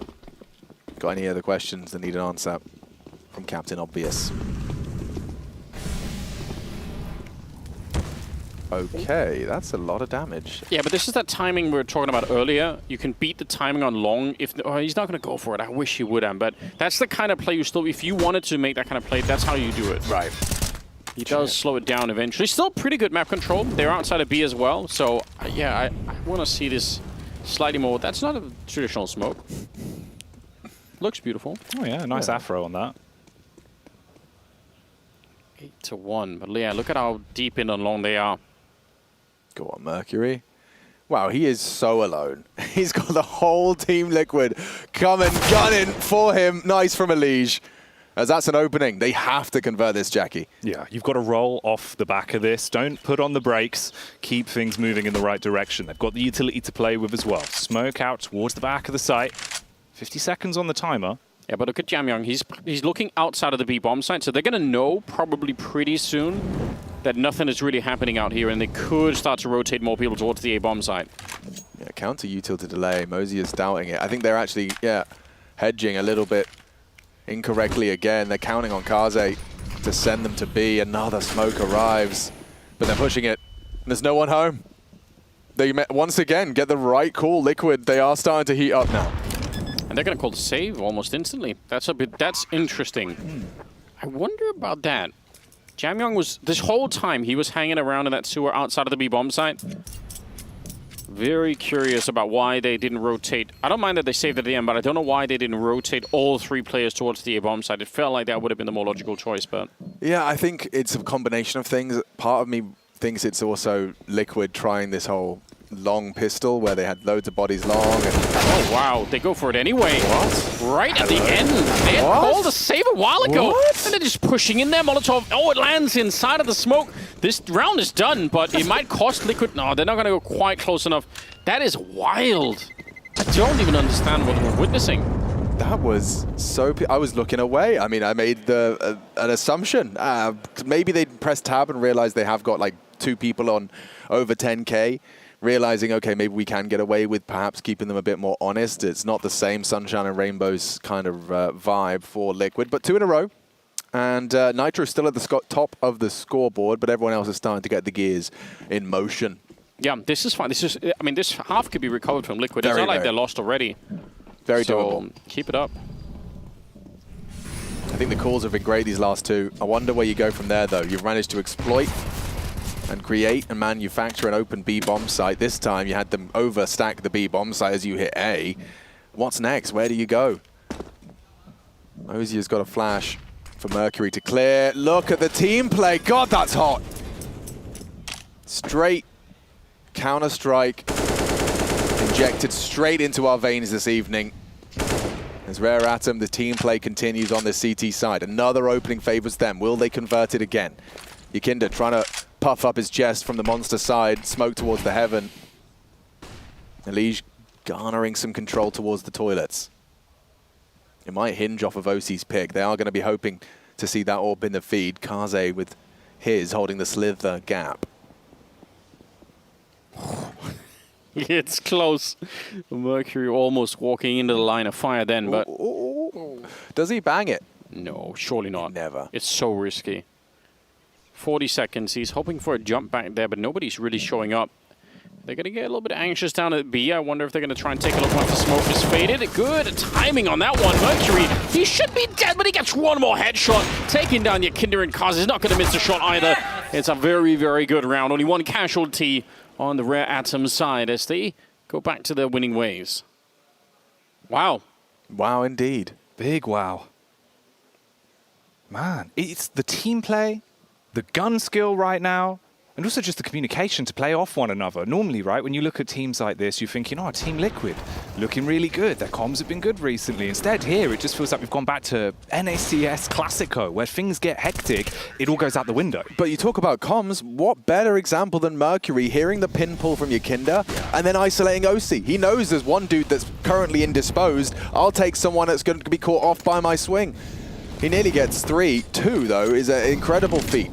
Got any other questions that need an answer from Captain Obvious? Okay, that's a lot of damage. Yeah, but this is that timing we were talking about earlier. You can beat the timing on long. If he's not going to go for it. I wish he would have, but that's the kind of play you still. If you wanted to make that kind of play, that's how you do it. Right. He does slow it down eventually. Still pretty good map control. They're outside of B as well. So yeah, I want to see this slightly more. That's not a traditional smoke. Looks beautiful. Oh yeah, nice afro on that. 8-1, but yeah, look at how deep in and long they are. Go on, Mercury. Wow, he is so alone. He's got the whole Team Liquid coming, gunning for him. Nice from Elige. As that's an opening. They have to convert this, Jackie. Yeah, you've got to roll off the back of this. Don't put on the brakes. Keep things moving in the right direction. They've got the utility to play with as well. Smoke out towards the back of the site. 50 seconds on the timer. Yeah, but look at Jamyong. He's looking outside of the B bomb site, so they're going to know probably pretty soon that nothing is really happening out here, and they could start to rotate more people towards the A bomb site. Yeah, counter util to delay. Mosey is doubting it. I think they're actually, hedging a little bit incorrectly again. They're counting on Kaze to send them to B. Another smoke arrives, but they're pushing it. There's no one home. They once again get the right call. Liquid, they are starting to heat up now. And they're going to call the save almost instantly. That's interesting. I wonder about that. Jamyong was, this whole time, he was hanging around in that sewer outside of the B bomb site. Very curious about why they didn't rotate. I don't mind that they saved at the end, but I don't know why they didn't rotate all 3 players towards the A bomb site. It felt like that would have been the more logical choice, but... Yeah, I think it's a combination of things. Part of me thinks it's also Liquid trying this whole long pistol where they had loads of bodies long. And oh, wow. They go for it anyway. What? Right at the end. They had called a save a while ago. What? And they're just pushing in there. Molotov. Oh, it lands inside of the smoke. This round is done, but it might cost Liquid. No, they're not going to go quite close enough. That is wild. I don't even understand what we're witnessing. That was so... I was looking away. I mean, I made an assumption. Maybe they pressed tab and realized they have got like 2 people on over 10K. Realizing, okay, maybe we can get away with perhaps keeping them a bit more honest. It's not the same sunshine and rainbows kind of vibe for Liquid, but 2 in a row. And Nitro is still at the top of the scoreboard, but everyone else is starting to get the gears in motion. Yeah, this is fine. This is, I mean, this half could be recovered from Liquid. It's Very, not like they're lost already. Very so, doable. Keep it up. I think the calls have been great these last 2. I wonder where you go from there, though. You've managed to exploit and create and manufacture an open B bomb site. This time you had them overstack the B bomb site as you hit A. What's next? Where do you go? Ozier's got a flash for Mercury to clear. Look at the team play. God, that's hot. Straight Counter-Strike injected straight into our veins this evening. As Rare Atom, the team play continues on the CT side. Another opening favors them. Will they convert it again? Yakinda trying to puff up his chest from the monster side, smoke towards the heaven. Elige garnering some control towards the toilets. It might hinge off of OC's pick. They are going to be hoping to see that orb in the feed. Kaze with his holding the slither gap. It's close. Mercury almost walking into the line of fire then, but... Does he bang it? No, surely not. Never. It's so risky. 40 seconds. He's hoping for a jump back there, but nobody's really showing up. They're going to get a little bit anxious down at B. I wonder if they're going to try and take a look once the smoke is faded. Good timing on that one. Mercury, he should be dead, but he gets one more headshot. Taking down Yakinda and Kaz is not going to miss a shot either. It's a very, very good round. Only 1 casualty on the Rare Atom side as they go back to their winning ways. Wow. Wow, indeed. Big wow. Man, it's the team play, the gun skill right now, And also just the communication to play off one another. Normally, right, when you look at teams like this, you're thinking, oh, Team Liquid, looking really good. Their comms have been good recently. Instead, here, it just feels like we've gone back to NACS Classico, where things get hectic, it all goes out the window. But you talk about comms, what better example than Mercury hearing the pin pull from Yakinda and then isolating OC? He knows there's one dude that's currently indisposed. I'll take someone that's going to be caught off by my swing. He nearly gets 3. 2, though, is an incredible feat.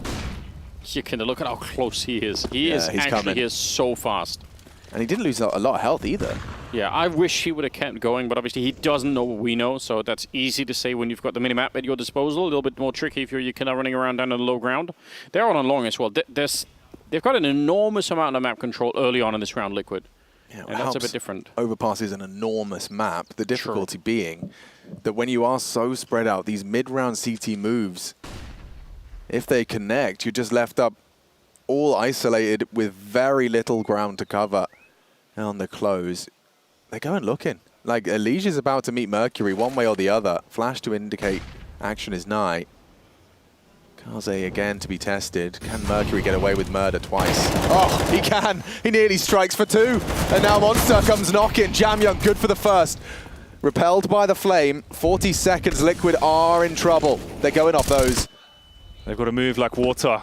Yakinda, look at how close he is. He is he's actually coming. He is so fast. And he didn't lose a lot of health either. Yeah, I wish he would have kept going, but obviously he doesn't know what we know, so that's easy to say when you've got the minimap at your disposal. A little bit more tricky if you're Yakinda running around down on the low ground. They're on a long as well. They've got an enormous amount of map control early on in this round, Liquid. Yeah, and that's a bit different. Overpass is an enormous map. The difficulty being that when you are so spread out, these mid-round CT moves, if they connect, you're just left up all isolated with very little ground to cover. And on the close, they're going looking. Like, Alicia's about to meet Mercury one way or the other. Flash to indicate action is nigh. Kaze again to be tested. Can Mercury get away with murder twice? Oh, he can! He nearly strikes for 2. And now Monster comes knocking. Jamyoung good for the first. Repelled by the flame. 40 seconds. Liquid are in trouble. They're going off those. They've got to move like water.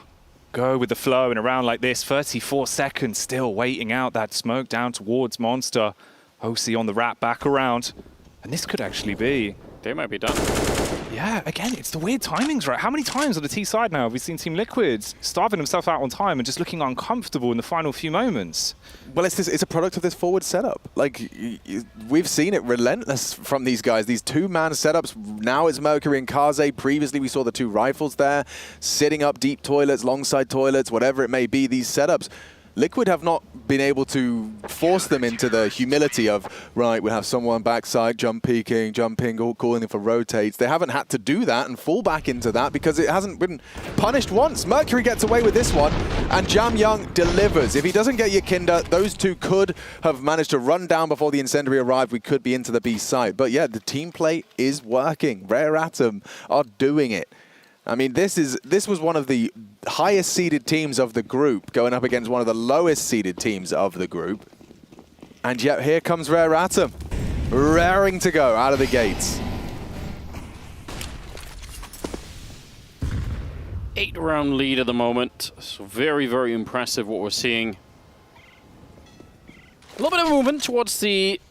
Go with the flow in a round like this. 34 seconds still waiting out that smoke down towards Monster. OC on the wrap back around. And this could actually be... They might be done. Yeah, again, it's the weird timings, right? How many times on the T side now have we seen Team Liquids starving themselves out on time and just looking uncomfortable in the final few moments? Well, it's a product of this forward setup. Like, we've seen it relentless from these guys. These 2-man setups. Now it's Mercury and Kaze. Previously, we saw the 2 rifles there, sitting up deep toilets, longside toilets, whatever it may be. These setups, Liquid have not been able to force them into the humility of, right, we'll have someone backside, jumping, calling for rotates. They haven't had to do that and fall back into that because it hasn't been punished once. Mercury gets away with this one, and Jamyoung delivers. If he doesn't get Yakinda, those 2 could have managed to run down before the incendiary arrived. We could be into the B site. But yeah, the team play is working. Rare Atom are doing it. I mean, this was one of the highest seeded teams of the group going up against one of the lowest seeded teams of the group. And yet here comes Rare Atom, raring to go out of the gates. 8-round lead at the moment. So very, very impressive what we're seeing. A little bit of movement towards the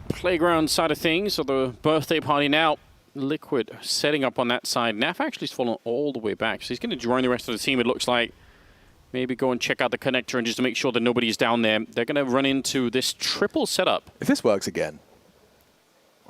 playground side of things, or the birthday party now. Liquid setting up on that side. Naf actually's fallen all the way back, so he's going to join the rest of the team, it looks like. Maybe go and check out the connector and just to make sure that nobody's down there. They're going to run into this triple setup. If this works again.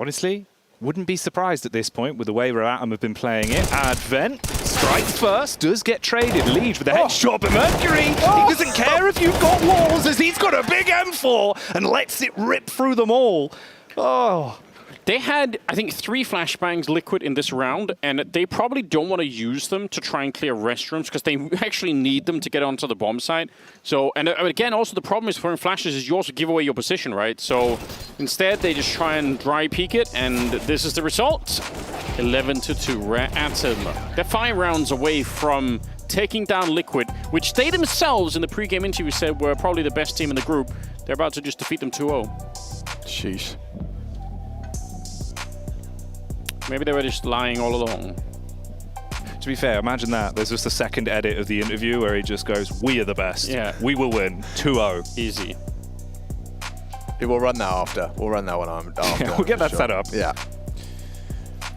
Honestly, wouldn't be surprised at this point with the way Atom have been playing it. Advent strikes first, does get traded. Liege with the headshot, but Mercury, he doesn't care if you've got walls as he's got a big M4 and lets it rip through them all. Oh. They had, I think, 3 flashbangs Liquid in this round, and they probably don't want to use them to try and clear restrooms because they actually need them to get onto the bomb site. So, and again, also the problem is throwing flashes is you also give away your position, right? So instead, they just try and dry peek it, and this is the result. 11-2, Rare Atom. They're 5 rounds away from taking down Liquid, which they themselves in the pre-game interview said were probably the best team in the group. They're about to just defeat them 2-0. Sheesh. Maybe they were just lying all along. To be fair, imagine that. There's just a second edit of the interview where he just goes, we are the best. Yeah. We will win. 2-0. Easy. We'll run that after. We'll run that one after. Yeah, we'll get that set up. Yeah.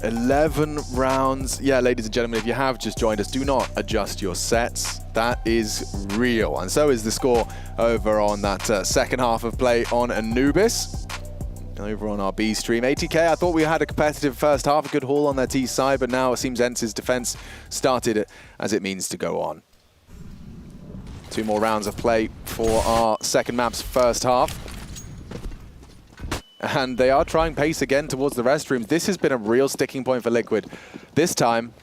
11 rounds. Yeah, ladies and gentlemen, if you have just joined us, do not adjust your sets. That is real. And so is the score over on that second half of play on Anubis. Over on our B stream. ATK, I thought we had a competitive first half, a good haul on their T side, but now it seems Ence's defense started as it means to go on. 2 more rounds of play for our second map's first half. And they are trying pace again towards the restrooms. This has been a real sticking point for Liquid. This time,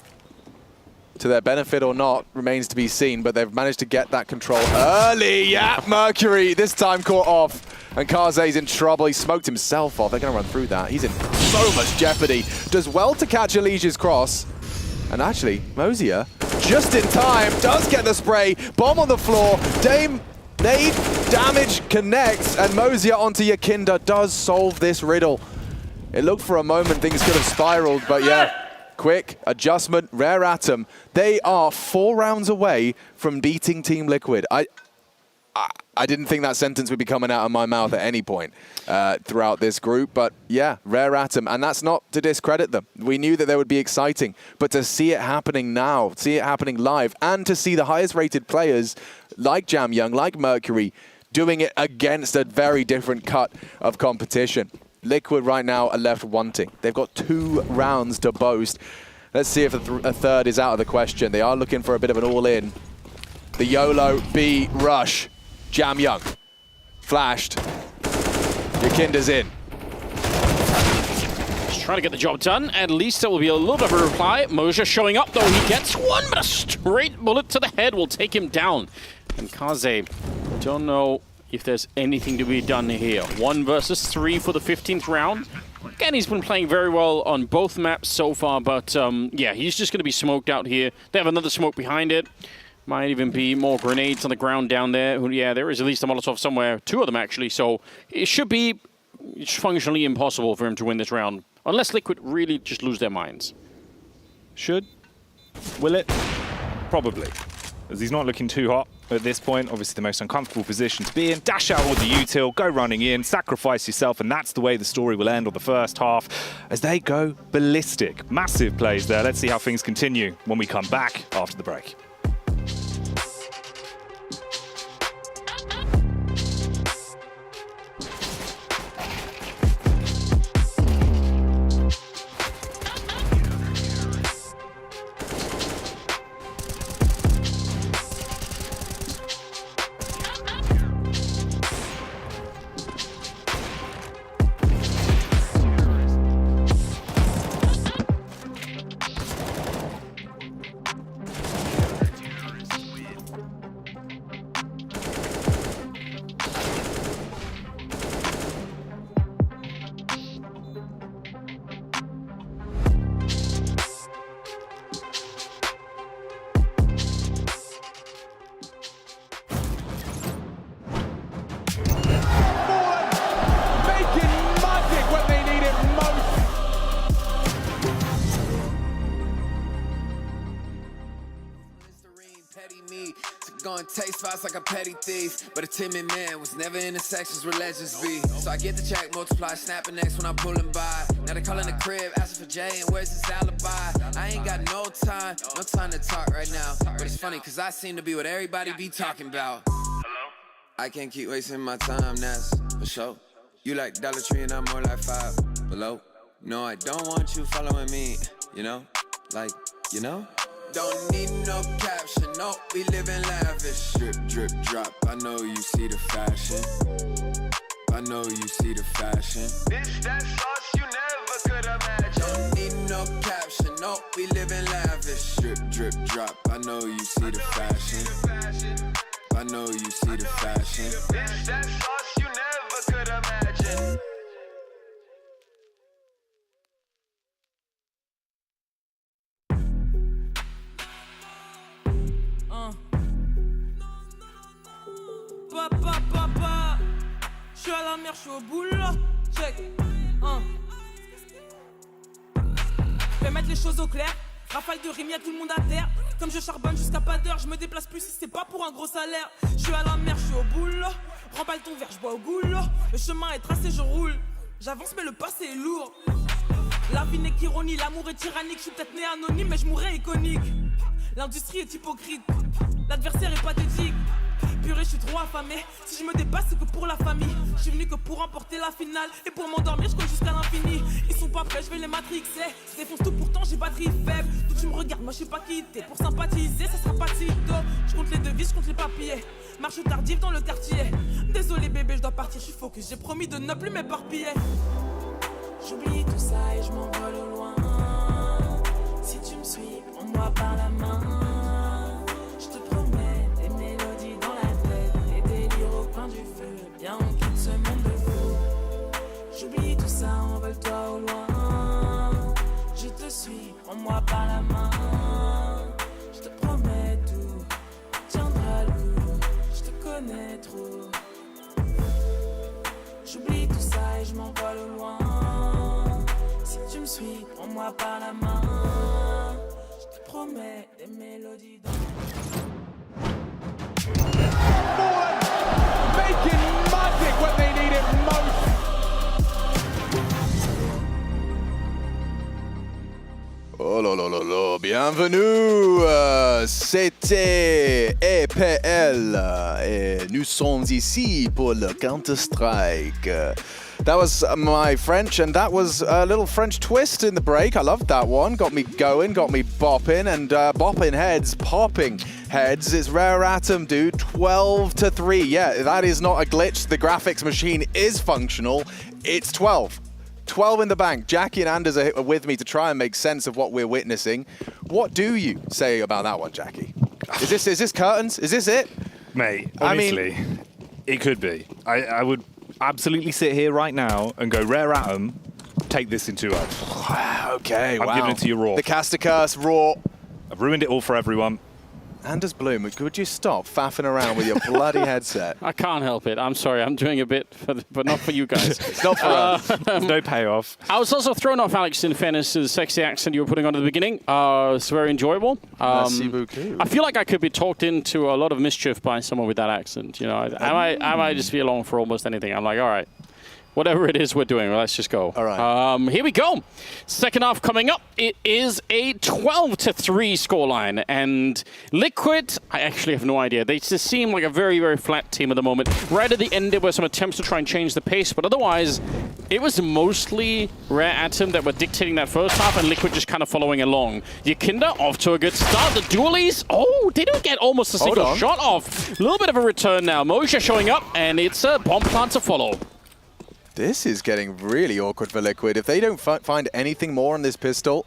to their benefit or not, remains to be seen, but they've managed to get that control early. Yeah, Mercury this time caught off. And Kaze's in trouble. He smoked himself off. They're going to run through that. He's in so much jeopardy. Does well to catch Alicia's cross. And actually, Mosier just in time, does get the spray, bomb on the floor, Dame, nade, damage connects, and Mosier onto Yakinda does solve this riddle. It looked for a moment things could have spiraled, but yeah, quick adjustment, Rare Atom. They are 4 rounds away from beating Team Liquid. I didn't think that sentence would be coming out of my mouth at any point throughout this group, but yeah, Rare Atom, and that's not to discredit them. We knew that they would be exciting, but to see it happening now, see it happening live, and to see the highest rated players like Jam Young, like Mercury, doing it against a very different cut of competition. Liquid right now are left wanting. They've got 2 rounds to boast. Let's see if a third is out of the question. They are looking for a bit of an all-in. The YOLO B rush. Jam Young. Flashed. Yakinda's in. Just trying to get the job done. At least there will be a little bit of a reply. Mosier showing up, though. He gets one, but a straight bullet to the head will take him down. And Kaze, don't know if there's anything to be done here. 1 versus 3 for the 15th round. Again, he's been playing very well on both maps so far, but yeah, he's just going to be smoked out here. They have another smoke behind it. Might even be more grenades on the ground down there. Yeah, there is at least a Molotov somewhere. 2 of them, actually. So it should be functionally impossible for him to win this round. Unless Liquid really just lose their minds. Should. Will it? Probably. As he's not looking too hot at this point. Obviously the most uncomfortable position to be in. Dash out with the util, go running in, sacrifice yourself, and that's the way the story will end on the first half as they go ballistic. Massive plays there. Let's see how things continue when we come back after the break. Taste spots like a petty thief, but a timid man was never in the sections where legends be. So I get the check, multiply, snapping next when I'm pulling by. Now they calling the crib, asking for Jay, and where's his alibi? I ain't got no time to talk right now. But it's funny, cause I seem to be what everybody be talking about. I can't keep wasting my time, that's for sure. You like Dollar Tree and I'm more like 5 below. No, I don't want you following me, you know? Like, you know? Don't need no caption, no, we living lavish. Drip, drip, drop, I know you see the fashion. I know you see the fashion. Bitch, that sauce you never could imagine. Don't need no caption, no, we living lavish. Drip, drip, drop, I know you see the fashion. I know you see the fashion. Bitch, that sauce you never could imagine. Je suis à la mer, je suis au boulot. Check. Je vais mettre les choses au clair. Rafale de rime, y'a tout le monde à terre. Comme je charbonne jusqu'à pas d'heure, je me déplace plus si c'est pas pour un gros salaire. Je suis à la mer, je suis au boulot. Remballe ton verre, je bois au goulot. Le chemin est tracé, je roule. J'avance, mais le passé est lourd. La vie n'est qu'ironie, l'amour est tyrannique. Je suis peut-être né anonyme, mais je mourrai iconique. L'industrie est hypocrite, l'adversaire est pathétique. Purée, je suis trop affamé. Si je me dépasse, c'est que pour la famille. Je suis venu que pour remporter la finale. Et pour m'endormir, je colle jusqu'à l'infini. Ils sont pas prêts, je vais les matrixer. Je défonce tout, pourtant j'ai batterie faible. Tout tu me regardes, moi je sais pas qui t'es. Pour sympathiser, ça sera pas de sitôt. Je compte les devises, je compte les papiers. Marche tardive dans le quartier. Désolé bébé, je dois partir, je suis focus. J'ai promis de ne plus m'éparpiller. J'oublie tout ça et je m'envole au loin. Si tu me suis, prends-moi par la main. Je te promets des mélodies dans la tête, des délires au coin du feu. Bien on quitte ce monde de fou. J'oublie tout ça, envole-toi au loin. Je te suis, prends-moi par la main. Je te promets jamais trop. J'oublie tout ça et je m'envole au loin. Si tu me suis, prends-moi par la main. Je te promets des mélodies dans... Making magic when they need it most. Oh là là là là, bienvenue, c'était EPL et nous sommes ici pour le Counter-Strike. That was my French, and that was a little French twist in the break. I loved that one. Got me going, got me bopping, and bopping heads, popping heads. It's Rare Atom, dude. 12-3. Yeah, that is not a glitch. The graphics machine is functional. It's 12. 12 in the bank. Jackie and Anders are with me to try and make sense of what we're witnessing. What do you say about that one, Jackie? Is this curtains? Is this it? Mate, honestly, it could be. I would absolutely sit here right now and go, Rare Atom, take this in 2-0. Okay, I'm giving it to you raw. The caster curse, raw. I've ruined it all for everyone. Anders Bloom, could you stop faffing around with your bloody headset? I can't help it. I'm sorry. I'm doing a bit, but not for you guys. It's not for us. There's no payoff. I was also thrown off, Alex, in fairness to the sexy accent you were putting on at the beginning. It's very enjoyable. Merci beaucoup. I feel like I could be talked into a lot of mischief by someone with that accent. You know, I might just be along for almost anything. I'm like, all right. Whatever it is we're doing, let's just go. All right. Here we go. Second half coming up. It is a 12-3 scoreline. And Liquid, I actually have no idea. They just seem like a very, very flat team at the moment. Right at the end, there were some attempts to try and change the pace. But otherwise, it was mostly Rare Atom that were dictating that first half and Liquid just kind of following along. Yakinda off to a good start. The dualies, they don't get almost a single shot off. A little bit of a return now. Moja showing up, and it's a bomb plant to follow. This is getting really awkward for Liquid. If they don't find anything more on this pistol,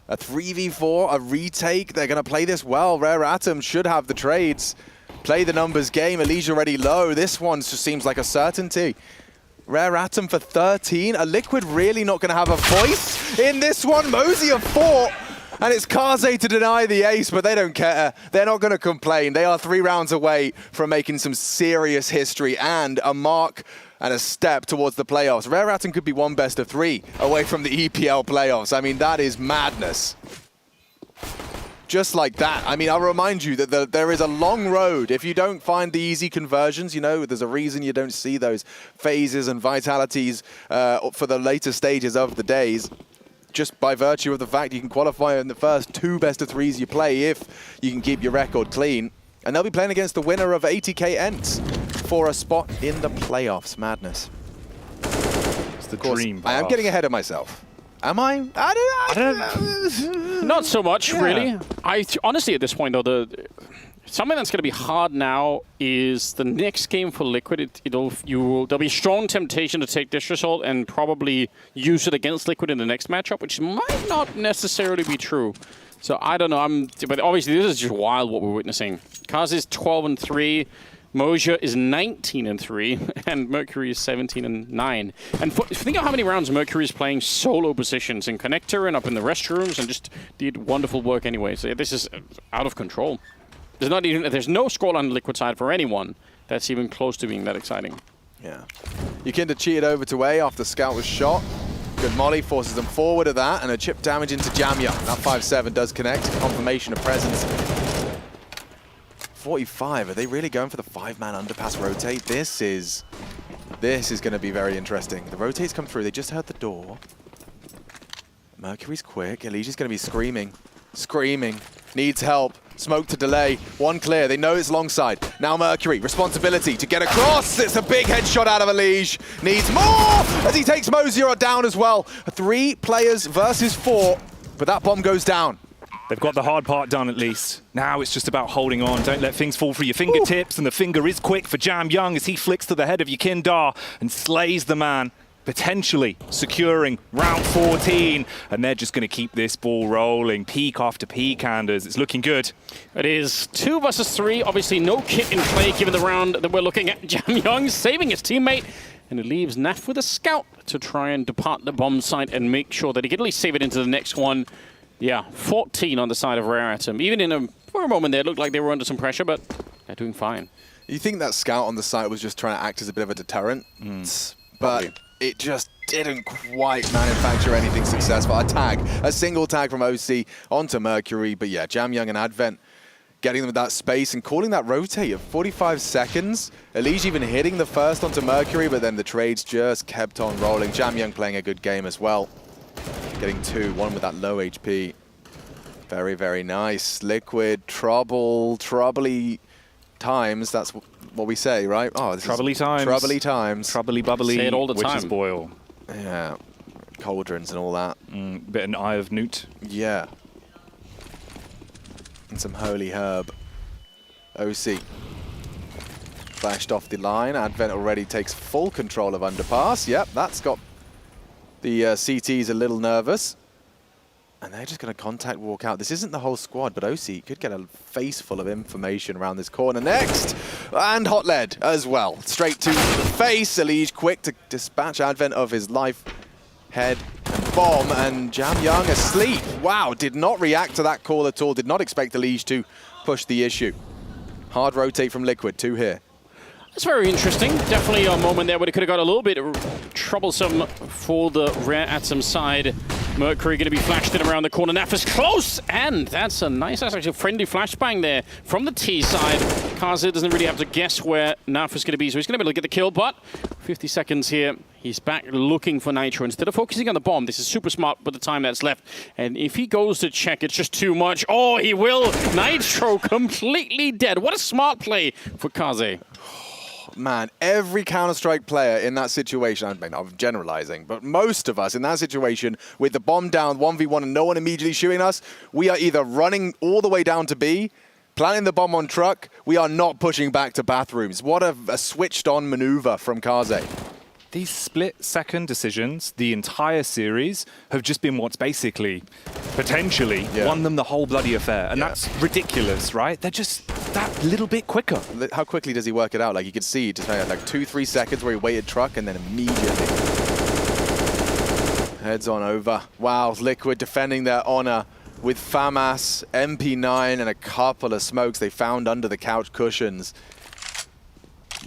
a 3v4, a retake, they're going to play this well. Rare Atom should have the trades. Play the numbers game. Elise already low. This one just seems like a certainty. Rare Atom for 13. A Liquid really not going to have a voice in this one. Mosey of 4. And it's Kaze to deny the ace, but they don't care. They're not going to complain. They are 3 rounds away from making some serious history and a mark and a step towards the playoffs. Rare Atom could be one best of 3 away from the EPL playoffs. I mean, that is madness. Just like that. I mean, I'll remind you that there is a long road. If you don't find the easy conversions, you know, there's a reason you don't see those phases and vitalities for the later stages of the days. Just by virtue of the fact you can qualify in the first 2 best of 3s you play if you can keep your record clean. And they'll be playing against the winner of 80k Ents for a spot in the playoffs. Madness. It's the dream. I am getting ahead of myself. Am I? I don't know. Not so much, really. Honestly, at this point, though, something that's going to be hard now is the next game for Liquid. There'll be strong temptation to take this result and probably use it against Liquid in the next matchup, which might not necessarily be true. So I don't know. But obviously, this is just wild what we're witnessing. Kaz is 12-3. Moja is 19-3, and Mercury is 17-9. And think of how many rounds Mercury is playing solo positions in connector and up in the restrooms, and just did wonderful work anyway. So this is out of control. There's no score on the Liquid side for anyone that's even close to being that exciting. Yeah. Yakinda cheated over to A after Scout was shot. Good molly, forces them forward at that, and a chip damage into Jamya. That 5-7 does connect, confirmation of presence. 45, are they really going for the 5-man underpass rotate? This is going to be very interesting. The rotates come through, they just heard the door. Mercury's quick, Alicia's going to be screaming, needs help. Smoke to delay, 1 clear, they know it's long side. Now Mercury, responsibility to get across. It's a big headshot out of Elige. Needs more as he takes Mosier down as well. 3 players versus 4, but that bomb goes down. They've got the hard part done at least. Now it's just about holding on. Don't let things fall through your fingertips. And the finger is quick for Jam Young as he flicks to the head of Yakinda and slays the man, potentially securing round 14. And they're just going to keep this ball rolling, peak after peak, Anders. It's looking good. It is 2 versus 3. Obviously no kit in play given the round that we're looking at. Jam Young saving his teammate. And it leaves Naf with a scout to try and depart the bomb site and make sure that he can at least save it into the next one. Yeah, 14 on the side of Rare Atom. Even for a moment there, it looked like they were under some pressure, but they're doing fine. You think that scout on the site was just trying to act as a bit of a deterrent, but it just didn't quite manufacture anything successful. A single tag from OC onto Mercury, but yeah, Jamyoung and Advent getting them with that space and calling that rotate of 45 seconds. Elige even hitting the first onto Mercury, but then the trades just kept on rolling. Jamyoung playing a good game as well. Getting 2, one with that low HP. Very, very nice. Liquid, troubly times. That's what we say, right? Oh, this troubly times. Troubly times. Troubly bubbly. Say it all the time. Witch's boil. Yeah. Cauldrons and all that. Bit an Eye of Newt. Yeah. And some Holy Herb. OC. Flashed off the line. Advent already takes full control of Underpass. Yep, that's got the CTs a little nervous. And they're just going to contact walk out. This isn't the whole squad, but OC could get a face full of information around this corner next. And Hot Lead as well. Straight to the face. Elige quick to dispatch Advent of his life. Head and bomb, and Jamyoung asleep. Wow, did not react to that call at all. Did not expect Elige to push the issue. Hard rotate from Liquid, 2 here. That's very interesting. Definitely a moment there where it could have got a little bit troublesome for the Rare Atom side. Mercury going to be flashed in around the corner. Naf is close, and that's a nice, that's actually a friendly flashbang there from the T side. Kaze doesn't really have to guess where Naf is going to be, so he's going to be able to get the kill, but 50 seconds here. He's back looking for Nitro. Instead of focusing on the bomb, this is super smart with the time that's left. And if he goes to check, it's just too much. Oh, he will. Nitro completely dead. What a smart play for Kaze. Man, every Counter-Strike player in that situation, I mean, I'm generalizing, but most of us in that situation with the bomb down 1v1 and no one immediately shooting us, we are either running all the way down to B, planting the bomb on truck, we are not pushing back to bathrooms. What a switched-on maneuver from Kaze. These split-second decisions, the entire series, have just been what's basically, potentially, won them the whole bloody affair. And that's ridiculous, right? They're just that little bit quicker. How quickly does he work it out? Like, you could see, just like 2-3 seconds where he waited truck and then immediately heads on over. Wow, Liquid defending their honor with FAMAS, MP9, and a couple of smokes they found under the couch cushions.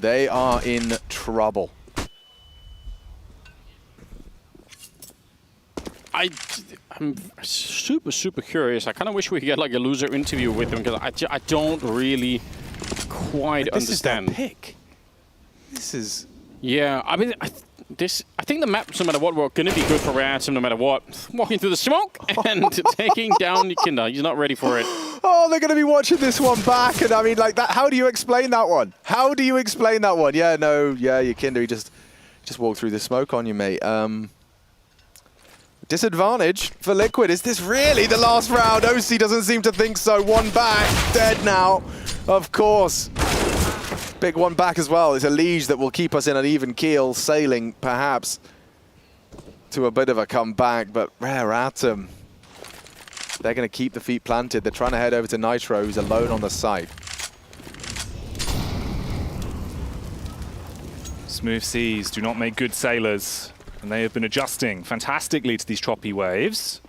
They are in trouble. I'm super curious. I kind of wish we could get like a loser interview with him because I don't really quite understand. This is their pick. This is... Yeah, I mean, I think the maps, no matter what, were going to be good for Rare Atom no matter what. Walking through the smoke and taking down Nikinda. He's not ready for it. Oh, they're going to be watching this one back. And I mean, like that. How do you explain that one? How do you explain that one? Yeah, no, yeah, Nikinda, he just walked through the smoke on you, mate. Disadvantage for Liquid. Is this really the last round? OC doesn't seem to think so. One back, dead now, of course. Big one back as well. It's a Elige that will keep us in an even keel, sailing perhaps to a bit of a comeback, but Rare Atom, they're going to keep the feet planted. They're trying to head over to Nitro, who's alone on the site. Smooth seas do not make good sailors. And they have been adjusting fantastically to these choppy waves.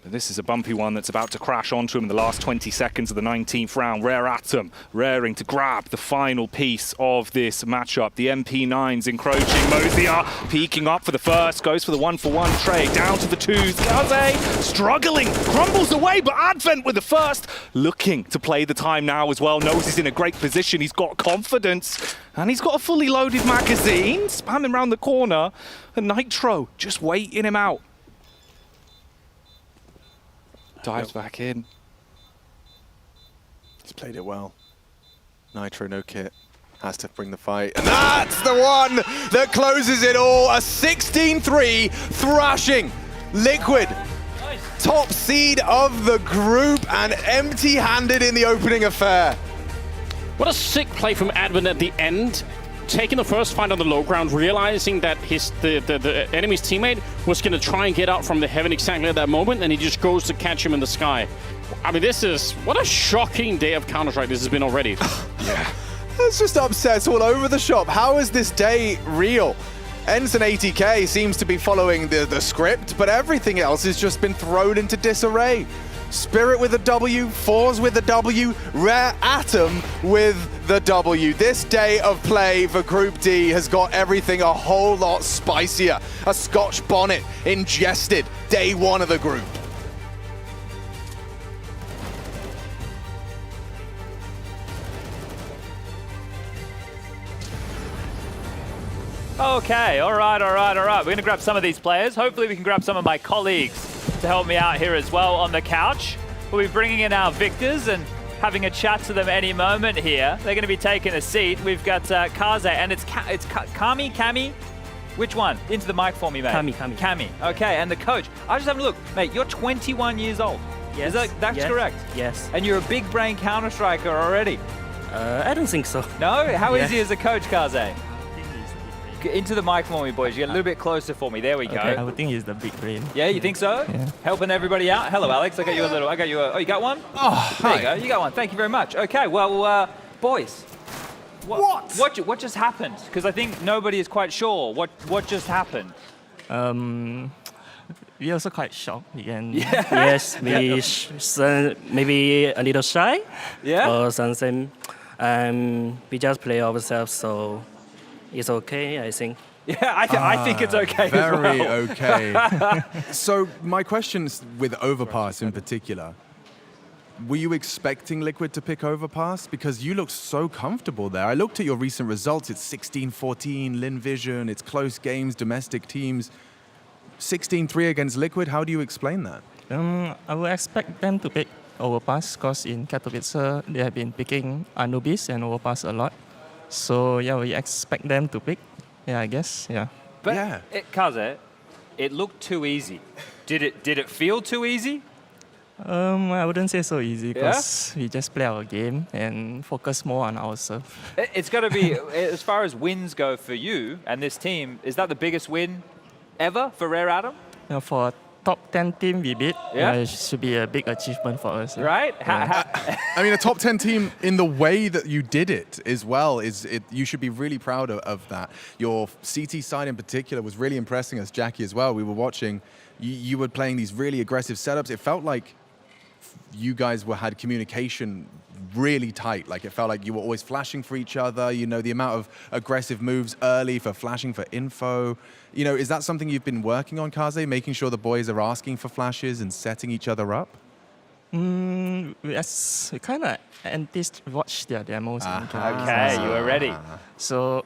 But this is a bumpy one that's about to crash onto him in the last 20 seconds of the 19th round. Rare Atom raring to grab the final piece of this matchup. The MP9's encroaching. Mozia peeking up for the first, goes for the 1-for-1 trade. Down to the 2s. Kaze struggling, crumbles away, but Advent with the first. Looking to play the time now as well. Knows he's in a great position. He's got confidence. And he's got a fully loaded magazine. Spamming around the corner. And Nitro just waiting him out. Dives back in. He's played it well. Nitro, no kit. Has to bring the fight. And that's the one that closes it all. A 16-3 thrashing Liquid. Nice. Top seed of the group and empty-handed in the opening affair. What a sick play from Advent at the end. Taking the first fight on the low ground, realizing that the enemy's teammate was going to try and get out from the heaven exactly at that moment, and he just goes to catch him in the sky. I mean, what a shocking day of Counter-Strike this has been already. Yeah. It's just upsets all over the shop. How is this day real? Ensign 80K seems to be following the script, but everything else has just been thrown into disarray. Spirit with a W, Fours with a W, Rare Atom with the W. This day of play for Group D has got everything a whole lot spicier. A Scotch bonnet ingested day one of the group. Okay, all right. We're going to grab some of these players. Hopefully we can grab some of my colleagues to help me out here as well on the couch. We'll be bringing in our victors and having a chat to them any moment here. They're going to be taking a seat. We've got Kaze, and it's Kami? Which one? Into the mic for me, mate. Kami. Okay, and the coach. I was just having a look. Mate, you're 21 years old. Yes. That's correct? Yes. And you're a big brain Counter-Striker already. I don't think so. No? How easy is a coach, Kaze? Into the mic for me, boys. You get a little bit closer for me. There we go. I would think it's the big brain. Yeah, you think so? Yeah. Helping everybody out. Hello, Alex. Oh, you got one? Oh, there you go. You got one. Thank you very much. Okay, well, boys. What just happened? Because I think nobody is quite sure what just happened. We also quite shocked again. Yes, maybe a little shy. Yeah. Or something. We just play ourselves, so it's okay, I think. Yeah, I think it's okay Very as well. okay. So my questions with Overpass in particular, were you expecting Liquid to pick Overpass? Because you look so comfortable there. I looked at your recent results. It's 16-14, Lin Vision, it's close games, domestic teams. 16-3 against Liquid, how do you explain that? I would expect them to pick Overpass because in Katowice they have been picking Anubis and Overpass a lot. So yeah, we expect them to pick. Yeah, I guess. Yeah. But Kaze, it looked too easy. Did it feel too easy? I wouldn't say so easy because we just play our game and focus more on ourselves. It's got to be, as far as wins go for you and this team, is that the biggest win ever for Rare Atom? For a top 10 team we beat, it should be a big achievement for us. Right? I mean, a top 10 team in the way that you did it as well, you should be really proud of that. Your CT side in particular was really impressing us, Jackie, as well. We were watching, you were playing these really aggressive setups. It felt like you guys had communication really tight. Like it felt like you were always flashing for each other. You know, the amount of aggressive moves early for flashing for info. You know, is that something you've been working on, Kaze? Making sure the boys are asking for flashes and setting each other up? Yes, we kind of watch their demos. Okay, you were ready. So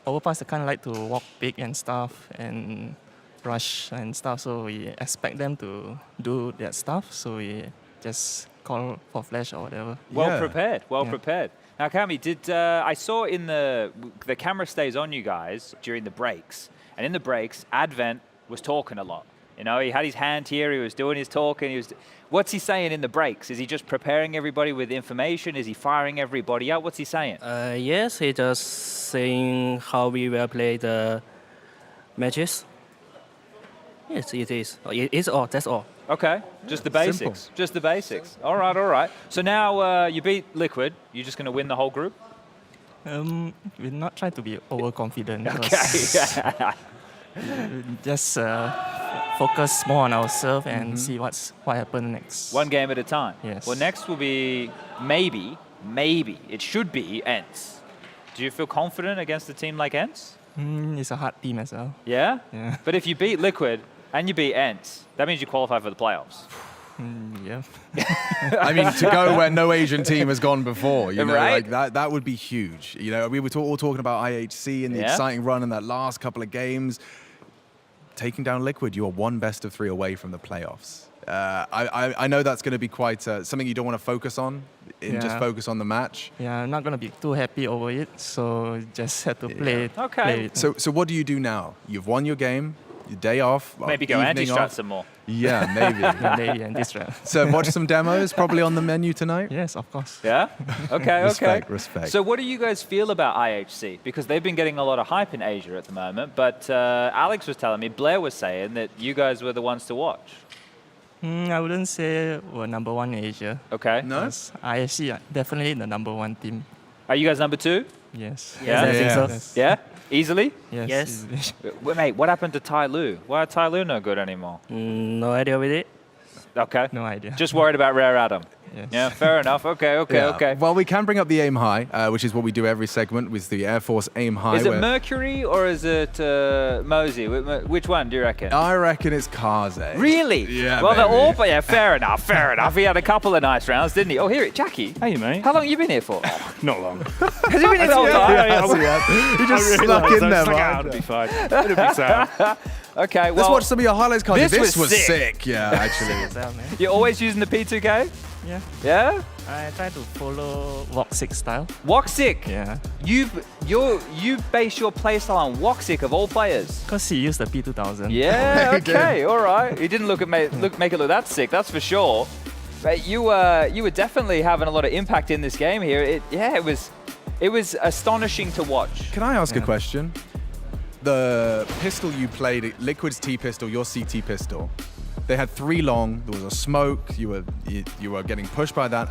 Overpass they kind of like to walk big and stuff and rush and stuff. So we expect them to do that stuff. So we just call for flash or whatever. Well prepared. Now, Kami, I saw in the camera stays on you guys during the breaks, and in the breaks, Advent was talking a lot. You know, he had his hand here, he was doing his talking. What's he saying in the breaks? Is he just preparing everybody with information? Is he firing everybody out? What's he saying? Yes, he just saying how we will play the matches. Yes, it is. It's all. That's all. Okay, just the basics. Simple. Just the basics. All right. So now you beat Liquid. You're just going to win the whole group? We're not trying to be overconfident. Okay. Just focus more on ourselves and see what happens next. One game at a time. Yes. Well, next will be maybe, it should be ENCE. Do you feel confident against a team like ENCE? It's a hard team as well. Yeah? Yeah. But if you beat Liquid and you beat ENCE, that means you qualify for the playoffs. Yeah. I mean, to go where no Asian team has gone before, you know, Right? like that would be huge. You know, we were all talking about IHC and the exciting run in that last couple of games. Taking down Liquid, you are one best of 3 away from the playoffs. I know that's going to be quite something you don't want to focus on, just focus on the match. Yeah, I'm not going to be too happy over it, so just have to play it. Okay. Play it. So what do you do now? You've won your game, your day off. Maybe go evening anti-strat off. some more. Yeah, maybe. Maybe and this round. So watch some demos, probably on the menu tonight? Yes, of course. Yeah? Okay, Respect. So what do you guys feel about IHC? Because they've been getting a lot of hype in Asia at the moment, but Alex was telling me, Blair was saying that you guys were the ones to watch. I wouldn't say we're number 1 in Asia. Okay. No? ISC definitely the number 1 team. Are you guys number 2? Yes. Yeah? I think so. Yes. Yeah? Easily? Yes. Yes. Mate, what happened to Tai Lu? Why is Tai Lu no good anymore? No idea with it. Okay. No idea. Just worried about Rare Adam. Yes. Yeah, fair enough. Okay, okay, Yeah. okay. Well, we can bring up the aim high, which is what we do every segment with the Air Force aim high. Is it where- Mercury or is it Mosey? Which one do you reckon? I reckon it's Kaze. Really? Yeah, Well, they're baby. all, but yeah, fair enough, fair enough. He had a couple of nice rounds, didn't he? Oh, here, Jackie. Hey, mate. How long have you been here for? Not long. Has he been here the whole time? He just snuck in there, It'll be fine. It'll be sound. Okay, well. Let's watch some of your highlights, Kaze. This was sick. sick. Yeah, actually. You're always using the P2K? Yeah. Yeah? I try to follow Voxic style. Woxic? Yeah. You base your playstyle on Woxic of all players. Because he used the P2000. Yeah, He did. okay, all right. He didn't make it look that sick, that's for sure. But you were definitely having a lot of impact in this game here. It was astonishing to watch. Can I ask a question? The pistol you played, Liquid's T pistol, your CT pistol, they had 3 long, there was a smoke, you were getting pushed by that,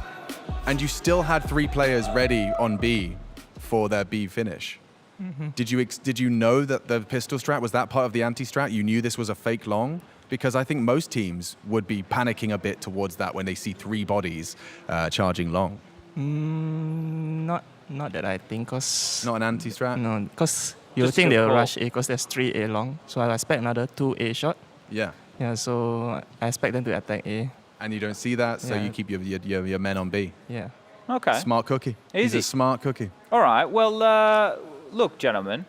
and you still had 3 players ready on B for their B finish. Did you know that the pistol strat, was that part of the anti-strat? You knew this was a fake long? Because I think most teams would be panicking a bit towards that when they see 3 bodies charging long. Not that I think, cause Not an anti-strat? no, because you Just think your they'll call. rush A, because there's 3 A long, so I expect another 2 A shot. Yeah. Yeah, so I expect them to attack A. And you don't see that, so Yeah. you keep your men on B. Yeah. Okay. Smart cookie. He's Easy. a smart cookie. All right. Well, look, gentlemen,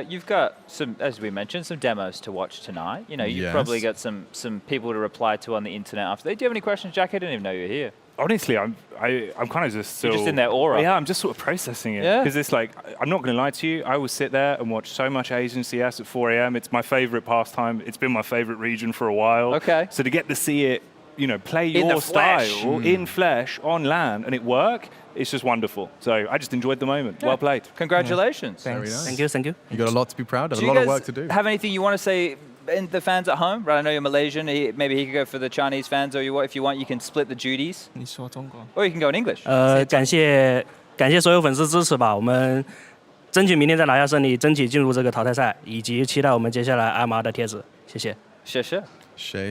you've got some, as we mentioned, some demos to watch tonight. You know, you've Yes. probably got some people to reply to on the internet after. Do you have any questions, Jack? I didn't even know you were here. Honestly, I'm kind of just still... You're just in their aura. Yeah, I'm just sort of processing it. Yeah. Because it's like, I'm not going to lie to you, I will sit there and watch so much Asian CS at 4 a.m. It's my favorite pastime. It's been my favorite region for a while. Okay. So to get to see it, you know, play In your the flesh. style in flesh, on LAN, and it work, it's just wonderful. So I just enjoyed the moment. Yeah. Well played. Congratulations. Very nice. Thank you, thank you. You got a lot to be proud of, Do a you lot of guys work to do. have anything you want to say in the fans at home? Right, I know you're Malaysian. Maybe he could go for the Chinese fans, or if you want, you can split the duties. 你说中国。 Or you can go in English. 感谢所有粉丝支持吧，我们争取明天再拿下胜利，争取进入这个淘汰赛，以及期待我们接下来 MR 的贴纸。谢谢。谢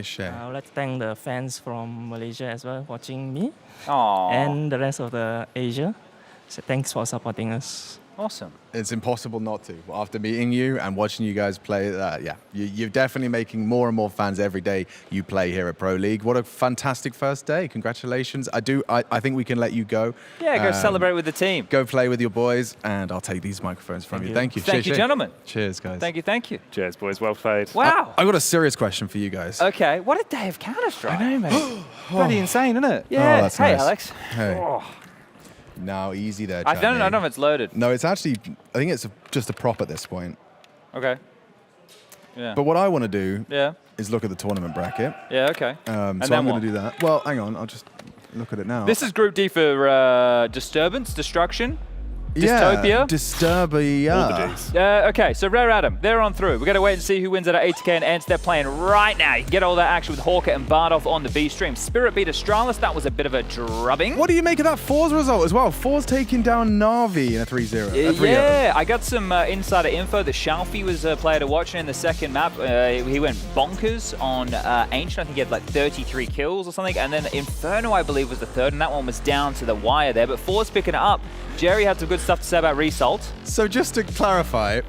谢。 I would like to thank the fans from Malaysia as well watching me. Aww. And the rest of the Asia. So thanks for supporting us. Awesome. It's impossible not to. After meeting you and watching you guys play, you're definitely making more and more fans every day you play here at Pro League. What a fantastic first day. Congratulations. I think we can let you go. Yeah, go celebrate with the team. Go play with your boys, and I'll take these microphones from you. Thank you. Thank you, gentlemen. Cheers, guys. Thank you. Cheers, boys. Well played. Wow. I got a serious question for you guys. Okay, what a day of Counter-Strike. I know, mate. Bloody insane, isn't it? Yeah. Oh, that's Hey, nice. Alex. Hey. Oh. Now, easy there, I don't Chadney. know if it's loaded. No, it's actually, I think it's just a prop at this point. Okay. Yeah. But what I want to do Yeah. is look at the tournament bracket. Yeah, okay. So And I'm then going what? to do that. Well, hang on. I'll just look at it now. This is Group D for Disturbance, Destruction, Dystopia. Yeah, Disturbia. All the Ds. Okay, so Rare Adam, they're on through. We've got to wait and see who wins out of 80k and ends. They're playing right now. You can get all that action with Hawker and Bardolph on the B stream. Spirit beat Astralis. That was a bit of a drubbing. What do you make of that Fours result as well? Fours taking down Navi in a 3-0. Yeah, I got some insider info that Shalfie was a player to watch in the second map. He went bonkers on Ancient. I think he had like 33 kills or something. And then Inferno, I believe, was the third. And that one was down to the wire there. But Fours picking it up. Jerry had some good stuff to say about Result. So just to clarify,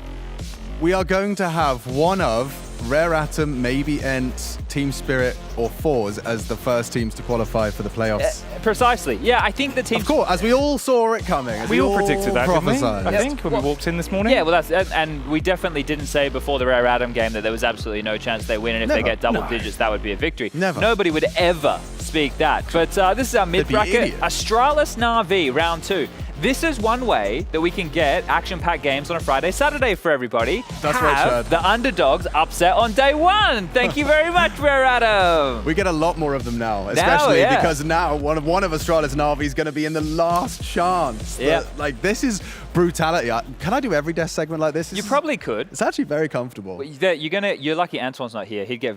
we are going to have one of Rare Atom, maybe Ent, Team Spirit, or Fours as the first teams to qualify for the playoffs. Precisely. Yeah, I think the team. Of course, as we all saw it coming. As We all predicted that, didn't we? prophesied. I think, when we walked in this morning. Yeah, well, and we definitely didn't say before the Rare Adam game that there was absolutely no chance they win, and if they Never. get double No. digits, that would be a victory. Never. Nobody would ever speak that. But this is our be mid-bracket. idiots. Astralis Na'Vi, round 2. This is one way that we can get action-packed games on a Friday, Saturday for everybody. That's right, Have Chad. the underdogs upset on day 1. Thank you very much, Rare Adam. We get a lot more of them now, especially yeah. because now one of Astralis Navi is going to be in the last chance. Yeah. Like, this is brutality. Can I do every death segment like this? You probably could. It's actually very comfortable. You're lucky Antoine's not here. He'd get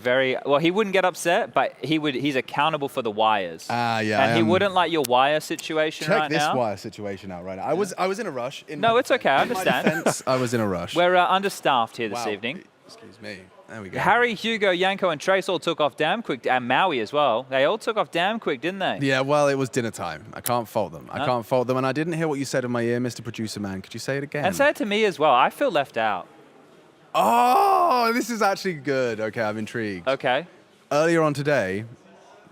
he wouldn't get upset, but he's accountable for the wires. Ah, yeah. And he wouldn't like your wire situation Check right this now. wire situation out right now. I was in a rush. No, it's okay. I in my understand. defense, I was in a rush. We're understaffed here this Wow. evening. Excuse me. There we go. Harry, Hugo, Yanko, and Trace all took off damn quick, and Maui as well. They all took off damn quick, didn't they? Yeah, well, it was dinner time. I can't fault them. I can't fault them. And I didn't hear what you said in my ear, Mr. Producer Man. Could you say it again? And say it to me as well. I feel left out. Oh, this is actually good. Okay, I'm intrigued. Okay. Earlier on today,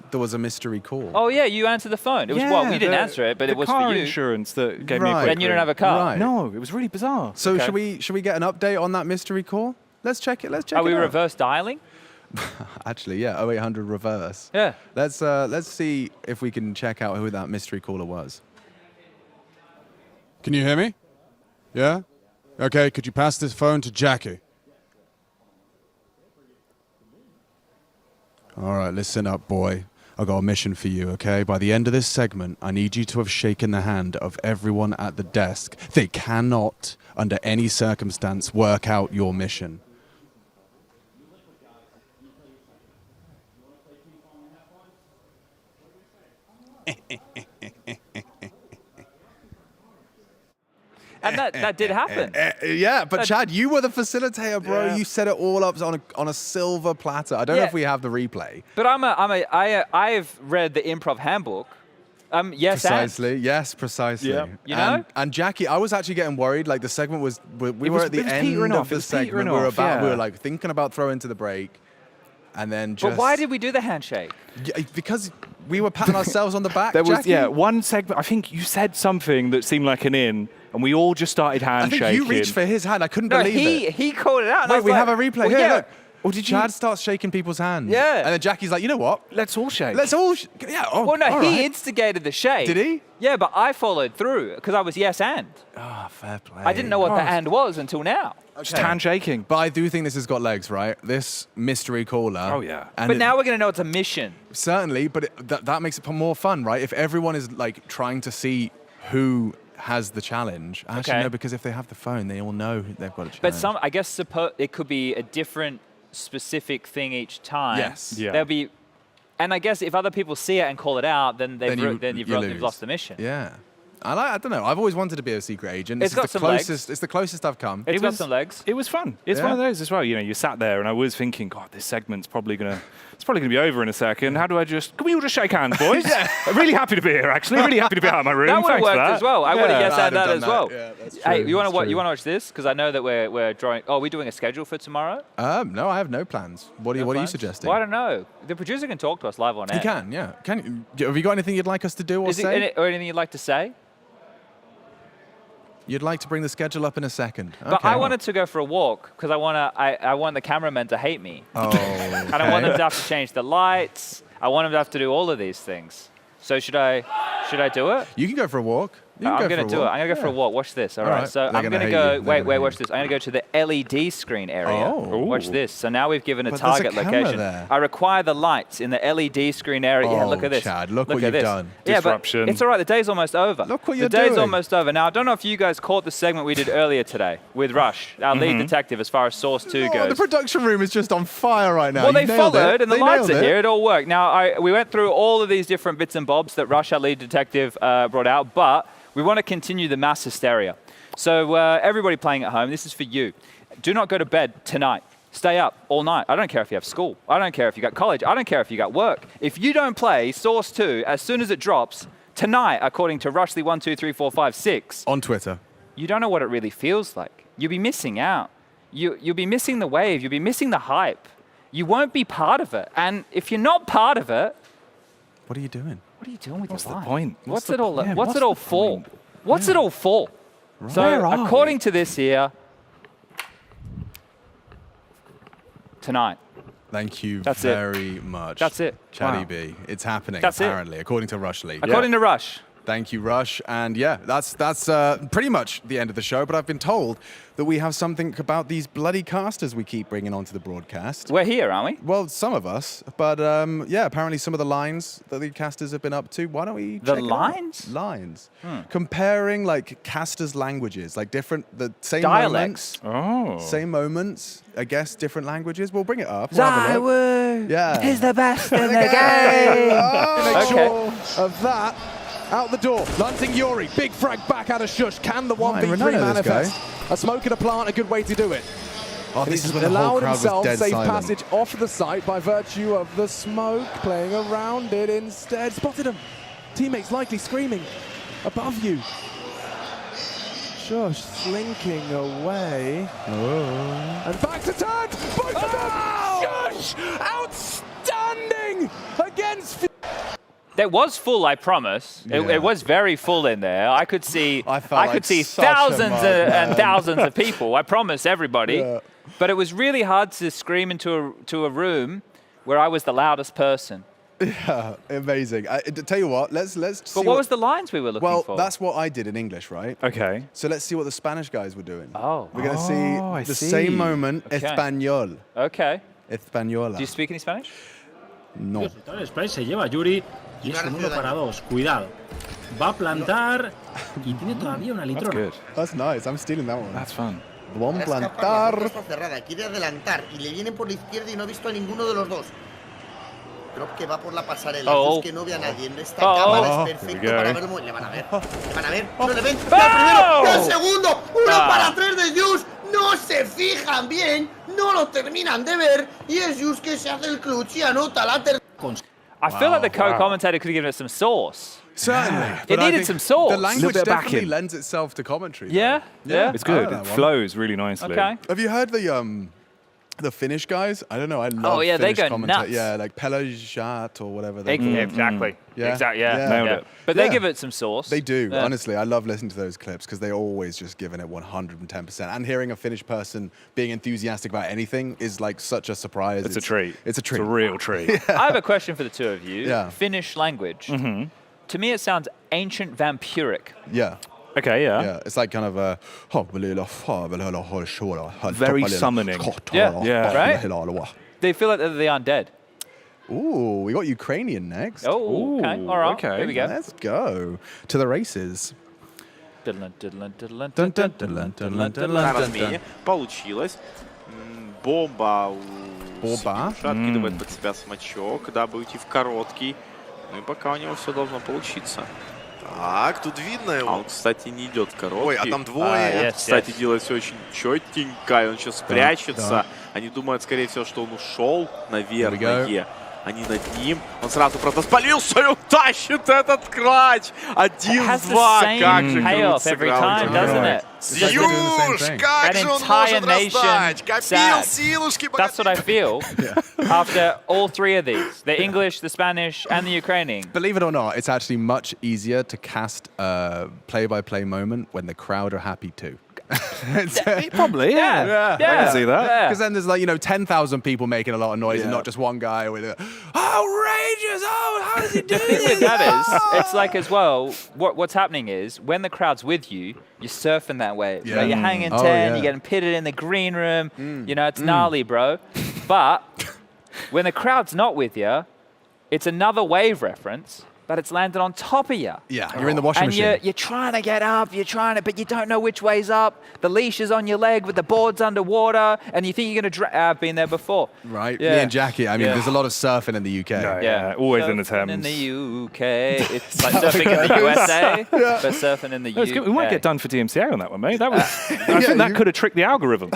there was a mystery call. Oh, yeah, you answered the phone. It was what? We didn't answer it, but it was for you. The car insurance that gave me a quick And you don't have a car? Right. No, it was really bizarre. So should we get an update on that mystery call? Let's check it. Are we reverse dialing? Actually, yeah, 0800 reverse. Yeah. Let's see if we can check out who that mystery caller was. Can you hear me? Yeah? Okay, could you pass this phone to Jackie? All right, listen up, boy. I've got a mission for you, okay? By the end of this segment, I need you to have shaken the hand of everyone at the desk. They cannot, under any circumstance, work out your mission. And that did happen. Yeah, but Chad, you were the facilitator, bro. Yeah. You set it all up on a silver platter. I don't know if we have the replay. But I've read the improv handbook. Yes, precisely. Yes, precisely. Yeah. You know? And Jackie, I was actually getting worried. Like the segment was, we were at the end of the segment. We were like thinking about throwing to the break, and then just. But why did we do the handshake? Because we were patting ourselves on the back. There was Jackie. one segment. I think you said something that seemed like an in. And we all just started handshaking. I think you reached for his hand. I couldn't believe it. He called it out. Wait, we have a replay. Here, look. Or did Chad starts shaking people's hands. Yeah. And then Jackie's like, you know what? Let's all shake. Let's all yeah. Oh, well, no, all he right. instigated the shake. Did he? Yeah, but I followed through because I was yes and. Ah, fair play. I didn't know what the and was until now. Okay. Just handshaking. But I do think this has got legs, right? This mystery caller. Oh, yeah. But now we're going to know it's a mission. Certainly, but that makes it more fun, right? If everyone is like trying to see who has the challenge. Actually, no, because if they have the phone, they all know they've got a challenge. But I guess it could be a different specific thing each time. Yes. Yeah. There'll be, and I guess if other people see it and call it out, then you've lost the mission. Yeah. I don't know. I've always wanted to be a secret agent. It's got some legs. It's the closest I've come. It's got some legs. It was fun. It's one of those as well. You know, you sat there and I was thinking, God, this segment's probably gonna be over in a second. Can we all just shake hands, boys? I'm really happy to be here, actually. Really happy to be out of my room. That would have Thanks for worked that. as well. I would have yes and that as well. Yeah, that's true. Hey, you want to watch this? Because I know that we're drawing. Oh, are we doing a schedule for tomorrow? No, I have no plans. What are you suggesting? Well, I don't know. The producer can talk to us live on air. He can, yeah. Have you got anything you'd like us to do or say? Or anything you'd like to say? You'd like to bring the schedule up in a second. But okay. I wanted to go for a walk because I want the cameramen to hate me. Oh, okay. I don't want them to have to change the lights. I want them to have to do all of these things. So should I do it? You can go for a walk. I'm going to do it. I'm going to go for a walk. Watch this. All right. So I'm going to go. Wait. Watch this. I'm going to go to the LED screen area. Oh. Watch this. So now we've given a But target there's a camera location. there. I require the lights in the LED screen area. Yeah, look at this. Chad, look what at you've this. done. Yeah, Disruption. but it's all right. The day's almost over. Look what you're The day's doing. almost over. Now I don't know if you guys caught the segment we did earlier today with Rush, our lead detective, as far as Source 2 goes. The production room is just on fire right now. Well, You they nailed followed, it. and the They lights nailed are it. here. It all worked. Now, we went through all of these different bits and bobs that Rush, our lead detective, brought out, but we want to continue the mass hysteria. So everybody playing at home, this is for you. Do not go to bed tonight. Stay up all night. I don't care if you have school. I don't care if you got college. I don't care if you got work. If you don't play Source 2 as soon as it drops tonight, according to Rushly123456 on Twitter, you don't know what it really feels like. You'll be missing out. You'll be missing the wave. You'll be missing the hype. You won't be part of it. And if you're not part of it, what are you doing? What are you doing with What's your the life? point? What's the it all? point? What's it all for? What's it all for? Right. So Where are according to this here, tonight. Thank you That's very much. That's it. Chatty Wow. B. It's happening, That's it. apparently, according to Rushly. According to Rush. Thank you, Rush. And yeah, that's pretty much the end of the show. But I've been told that we have something about these bloody casters we keep bringing onto the broadcast. We're here, aren't we? Well, some of us. But yeah, apparently some of the lines that the casters have been up to. Why don't we The check it out? lines? Lines. Comparing like casters' languages, like the same Dialects. moments. Same moments. I guess different languages. We'll bring it up. We'll have a look. Yeah. He's the best in the game. game. Oh, Sure of that. Out the door, Lanting Yuri, big frag back out of Shush. Can the Right, 1v3 Renato, this manifest? A smoke and a plant, a good way to do it. Oh, this He's is when the whole allowed crowd was himself dead safe silent. passage off the site by virtue of the smoke, playing around it instead. Spotted him. Teammates likely screaming above you. Shush slinking away. And back to turn. Both of them. Shush! Outstanding against. There was full, I promise. It was very full in there. I could see, I could like see such a thousands mug, and thousands of people. I promise everybody. Yeah. But it was really hard to scream into a room where I was the loudest person. Yeah, amazing. Tell you what, let's see. But what was the lines we were looking for? Well, that's what I did in English, right? Okay. So let's see what the Spanish guys were doing. Oh. We're going to see the same moment, Okay. español. Okay. Española. Do you speak any Spanish? No. Spray se lleva a Yuri y es un 1 para 2. Cuidado. Va a plantar y tiene todavía una litrona. That's good. That's nice. I'm stealing that one. That's fun. Vamos a La plantar. puerta está cerrada, quiere adelantar y le vienen por la izquierda y no ha visto a ninguno de los dos. Drop que va por la pasarela, es que no ve a nadie. En esta cámara es perfecto para verlo. Le van a ver, no le ven. ¡Ya el primero! ¡Ya el segundo! ¡1 para 3 de Jus! No se fijan bien, no lo terminan de ver y es Jus que se hace el clutch y anota la tercera. I feel like the co-commentator could have given it some sauce. Certainly. It needed some sauce. The language bit of definitely backing. lends itself to commentary. Yeah? Yeah. It's good. I like It that one. flows really nicely. Okay. Have you heard the Finnish guys? I don't know. I love yeah, they Finnish go commenta- nuts. Yeah, like Pelajat or whatever they call it. Exactly. Yeah. Exactly. Yeah. Yeah. Nailed Yeah. it. But they Yeah. give it some sauce. They do. Yeah. Honestly, I love listening to those clips because they're always just giving it 110%. And hearing a Finnish person being enthusiastic about anything is like such a surprise. It's a treat. It's a treat. It's a real treat. I have a question for the two of you. Yeah. Finnish language. To me, it sounds ancient vampiric. Yeah. Okay, yeah. Yeah, it's like kind of a Very summoning. Yeah, right? They feel like they're the undead. Ooh, we got Ukrainian next. Oh, okay. All right. okay. Here we go. Let's go to the races. Размене получилось. Бомба. Откидывает под себя смачок, дабы уйти в короткий. Ну и пока у него все должно получиться. Так, тут видно его. А он, кстати, не идет в короткий. Ой, а там двое. Кстати, делает все очень четенько. И он сейчас спрячется. Да. Они думают, скорее всего, что он ушел, наверное. Они над ним. Он сразу просто спалился и утащит этот клатч. 1-2. Как же круто сыграл. Зюш, как же он может раздать? Копил силушки. That's what I feel after all three of these. The English, the Spanish, and the Ukrainian. Believe it or not, it's actually much easier to cast a play-by-play moment when the crowd are happy too. Probably, yeah. I can see that. Because then there's like, 10,000 people making a lot of noise and not just one guy with a, outrageous, how does he do The thing with that is, it's like as well, what's happening is, when the crowd's with you, you're surfing that wave. Yeah. Right? You're hanging 10, you're getting pitted in the green room, it's gnarly, bro. But when the crowd's not with you, it's another wave reference, but it's landed on top of you. Yeah, you're in the washing machine. And you're trying to get up, but you don't know which way's up. The leash is on your leg, but the board's underwater, and you think you're going to I've been there before. Right, Yeah. me and Jackie, I mean, there's a lot of surfing in the UK. Yeah, always in the Surfing Thames. in the UK. It's like surfing in the USA, but surfing in the That's UK. good. We might get done for DMCA on that one, mate. That was. I think that could have tricked the algorithm.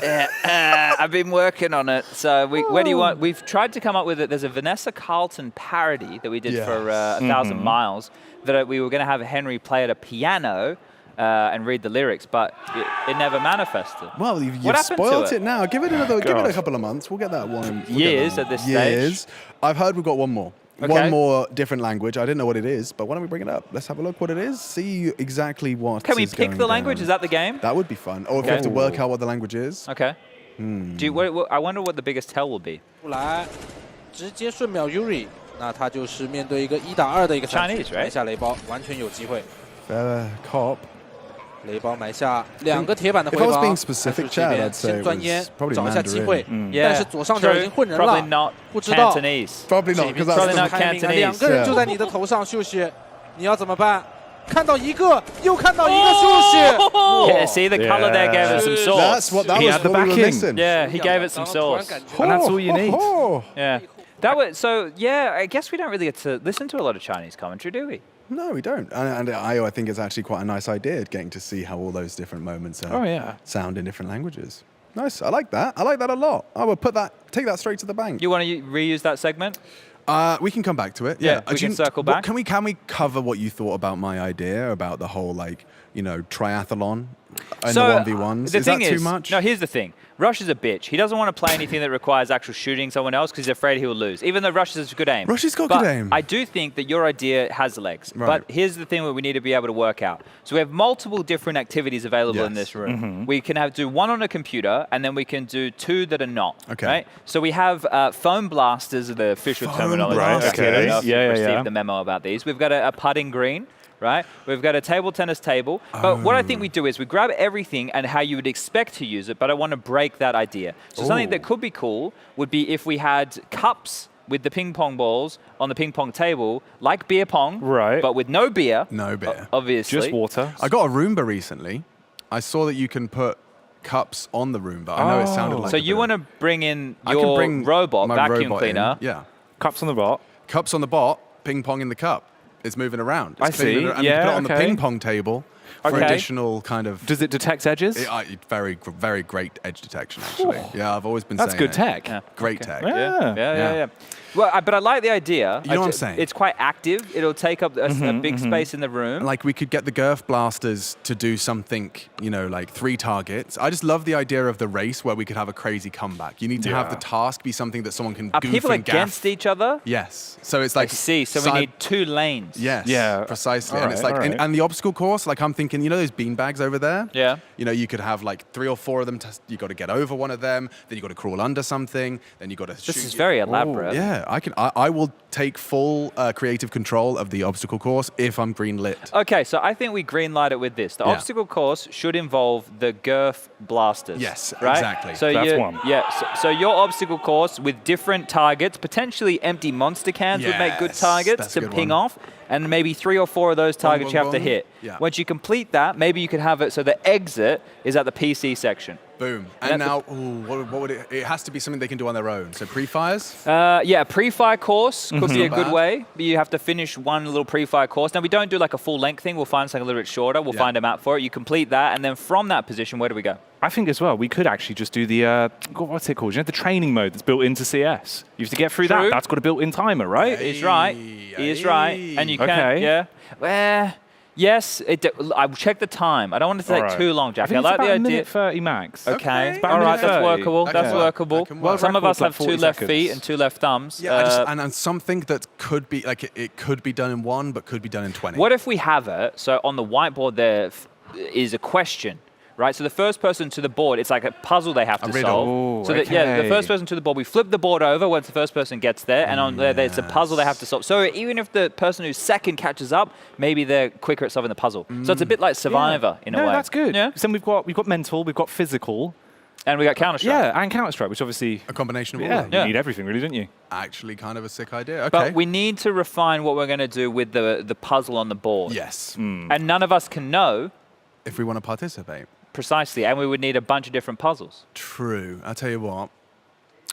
I've been working on it. So where do you want? We've tried to come up with it. There's a Vanessa Carlton parody that we did for 1,000 Miles. That we were going to have Henry play at a piano and read the lyrics, but it never manifested. Well, you've What happened to spoiled it? it now. Give it a couple of months. We'll get that one. Years at this Years. stage. I've heard we've got one more. Okay. One more different language. I didn't know what it is, but why don't we bring it up? Let's have a look what it is. See exactly what. Can we is pick going the language? down. Is that the game? That would be fun. Or if we have to work out what the language is. Okay. I wonder what the biggest tell will be. 来，直接瞬秒 Yuri，那他就是面对一个1打2的一个赛局，埋下雷包，完全有机会。Cop. 雷包埋下2个铁板的回 If I was 防， being 但是 specific, 这 Chad, 边 I'd say 先 it 钻烟 was，probably 找一下机会 Mandarin.，但是左上角已经混人 Probably 了 not，不知道。 Cantonese. Probably not, because that's Probably the not timing 啊 Cantonese. 两个人就在你的头上秀血，你要怎么办？看到一个，又看到一个秀血。 Yeah, see the color there gave it some sauce. That's what that He was had the what we were backing. missing. Yeah, he gave it some sauce. And that's all you need. Yeah. That was so. Yeah, I guess we don't really get to listen to a lot of Chinese commentary, do we? No, we don't. And I think it's actually quite a nice idea getting to see how all those different moments Oh, yeah. sound in different languages. Nice. I like that. I like that a lot. I would take that straight to the bank. You want to reuse that segment? We can come back to it. Yeah, we can circle back. Can we cover what you thought about my idea about the whole triathlon and the 1v1s? The thing that too much? No, here's the thing. Rush is a bitch. He doesn't want to play anything that requires actual shooting someone else because he's afraid he will lose, even though Rush has good aim. Rush has got good aim. I do think that your idea has legs. Right. But here's the thing that we need to be able to work out. So we have multiple different activities available in this room. We can do one on a computer, and then we can do 2 that are not. Okay. Right? So we have foam blasters, the official terminology. blasters. I don't know if Yeah, you've yeah. received the memo about these. We've got a putting green. Right? We've got a table tennis table. But what I think we do is we grab everything and how you would expect to use it, but I want to break that idea. So something that could be cool would be if we had cups with the ping pong balls on the ping pong table, like beer pong, but with no beer. No beer. Obviously. Just water. I got a Roomba recently. I saw that you can put cups on the Roomba. I know it sounded like So a you bit want to bring in I can your bring robot, my vacuum robot cleaner. in. Yeah. Cups on the bot. Cups on the bot, ping pong in the cup. It's moving around. I It's cleaning see. it, and Yeah, you put it on the okay. ping pong table for additional kind of... Does it detect edges? Very great edge detection, actually. Yeah, I've always been That's saying good it. tech. Yeah. Great tech. Yeah. Well, but I like the idea. You know what I'm saying? It's quite active. It'll take up a big space in the room. Like we could get the Girth blasters to do something, like 3 targets. I just love the idea of the race where we could have a crazy comeback. You need to have the task be something that someone can Are goof people and gaff. against each other? Yes. So it's like... I see. So we need 2 lanes. Yes. Yeah. Precisely. All And it's right, like, all right. and the obstacle course, like I'm thinking, those bean bags over there? Yeah. You could have like 3 or 4 of them. You got to get over one of them. Then you got to crawl under something. Then you got to shoot. This is very elaborate. Yeah. I will take full creative control of the obstacle course if I'm green lit. Okay, so I think we greenlight it with this. The obstacle course should involve the Girth blasters. Yes, right? exactly. So That's one. Yeah, so your obstacle course with different targets, potentially empty monster cans would make good Yes, targets that's a to good ping one. off, and maybe 3 or 4 of those targets you have to hit. Yeah. Once you complete that, maybe you could have it so the exit is at the PC section. Boom. And now, what would it? It has to be something they can do on their own. So pre-fires. Yeah, pre-fire course could be a Not good bad. way. But you have to finish one little pre-fire course. Now, we don't do like a full length thing. We'll find something a little bit shorter. We'll find a map for it. You complete that, and then from that position, where do we go? I think as well, we could actually just do the, what's it called? The training mode that's built into CS. You have to get through True. that. That's got a built-in timer, right? He's right. He is right. And you can, yeah. Yes, I will check the time. I don't want it to take too long, Jackie. I, think like it's about the a minute idea. 30 max. Okay. It's about a All right, minute that's 30. workable. That That's can work. workable. That can work. Some of us Like have 2 40 left seconds. feet and 2 left thumbs. Yeah, and something that could be like it could be done in 1, but could be done in 20. What if we have it, so on the whiteboard there is a question, right? So the first person to the board, it's like a puzzle they have to riddle. solve. Ooh, So that, the okay. first person to the board, we flip the board over once the first person gets there, and on there, it's a puzzle they have to solve. So even if the person who's second catches up, maybe they're quicker at solving the puzzle. So it's a bit like Survivor in a way. that's good. Yeah. So then we've got mental, we've got physical. And we got Counter-Strike. Yeah, and Counter-Strike, which obviously... A combination of all Yeah, of them. you need everything, really, don't you? Actually, kind of a sick idea. Okay. But we need to refine what we're going to do with the puzzle on the board. Yes. And none of us can know If we want to participate. precisely, and we would need a bunch of different puzzles. True. I'll tell you what.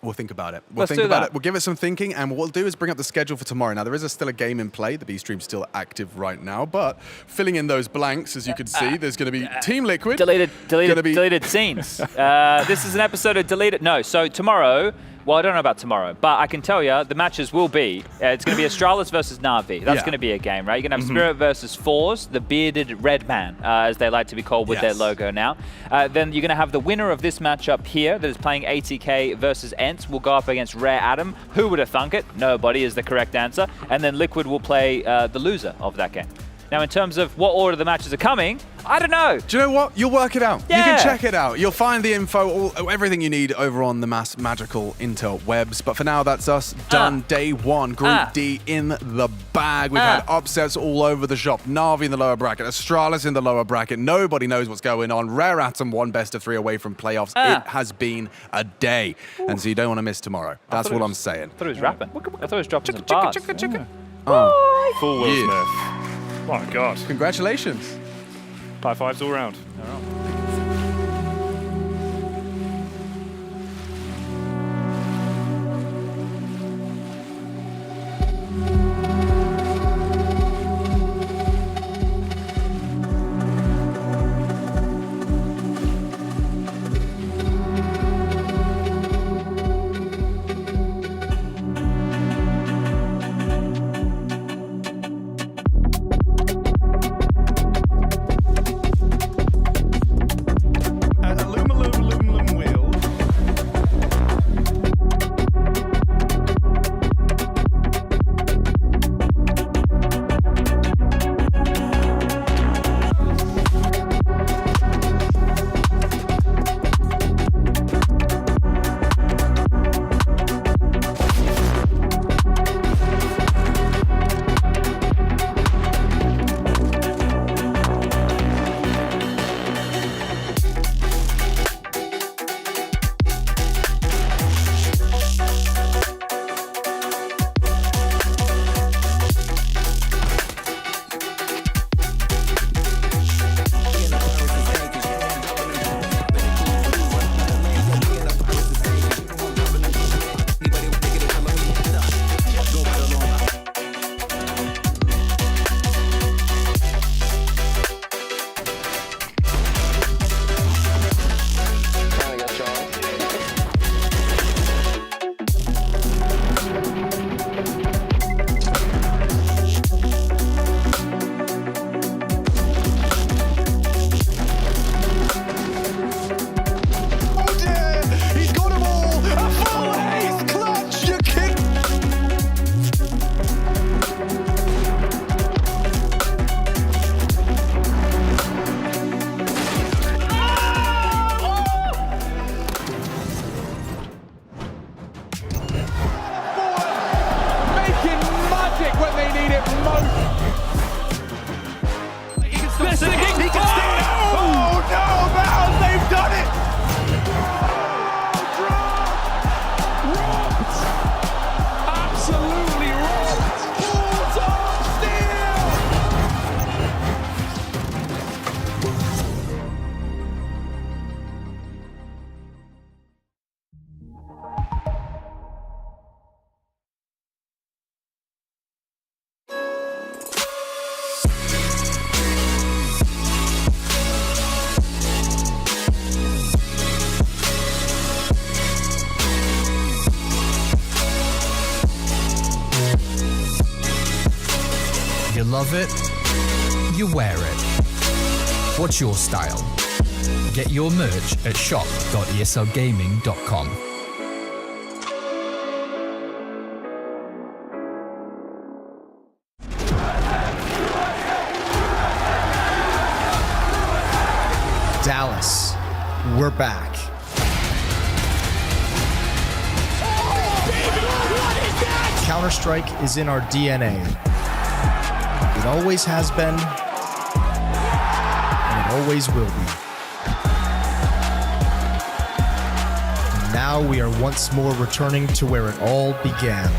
We'll think about it. Let's do that. We'll give it some thinking, and what we'll do is bring up the schedule for tomorrow. Now, there is still a game in play. The B-Stream's still active right now, but filling in those blanks, as you can see, there's going to be Team Liquid. Deleted scenes. This is an episode of Deleted. No, so tomorrow, well, I don't know about tomorrow, but I can tell you the matches will be, it's going to be Astralis versus Na'Vi. That's going to be a game, right? You're going to have Spirit versus Force, the bearded red man, as they like to be called with their logo now. Then you're going to have the winner of this matchup here that is playing ATK versus Ents will go up against Rare Adam. Who would have thunk it? Nobody is the correct answer. And then Liquid will play the loser of that game. Now, in terms of what order the matches are coming, I don't know. Do you know what? You'll work it out. Yeah. You can check it out. You'll find the info, everything you need over on the magical interwebs. But for now, that's us done. Day 1, Group D in the bag. We've had upsets all over the shop. Na'Vi in the lower bracket, Astralis in the lower bracket. Nobody knows what's going on. Rare Atom 1 best of 3 away from playoffs. It has been a day. And so you don't want to miss tomorrow. That's what I'm saying. I thought he was rapping. I thought he was dropping some bars. Full Will Smith. My God. Congratulations. High fives all round. love it, you wear it. What's your style? Get your merch at shop.eslgaming.com. Dallas, we're back. Counter-Strike is in our DNA. It always has been, and it always will be. And now we are once more returning to where it all began.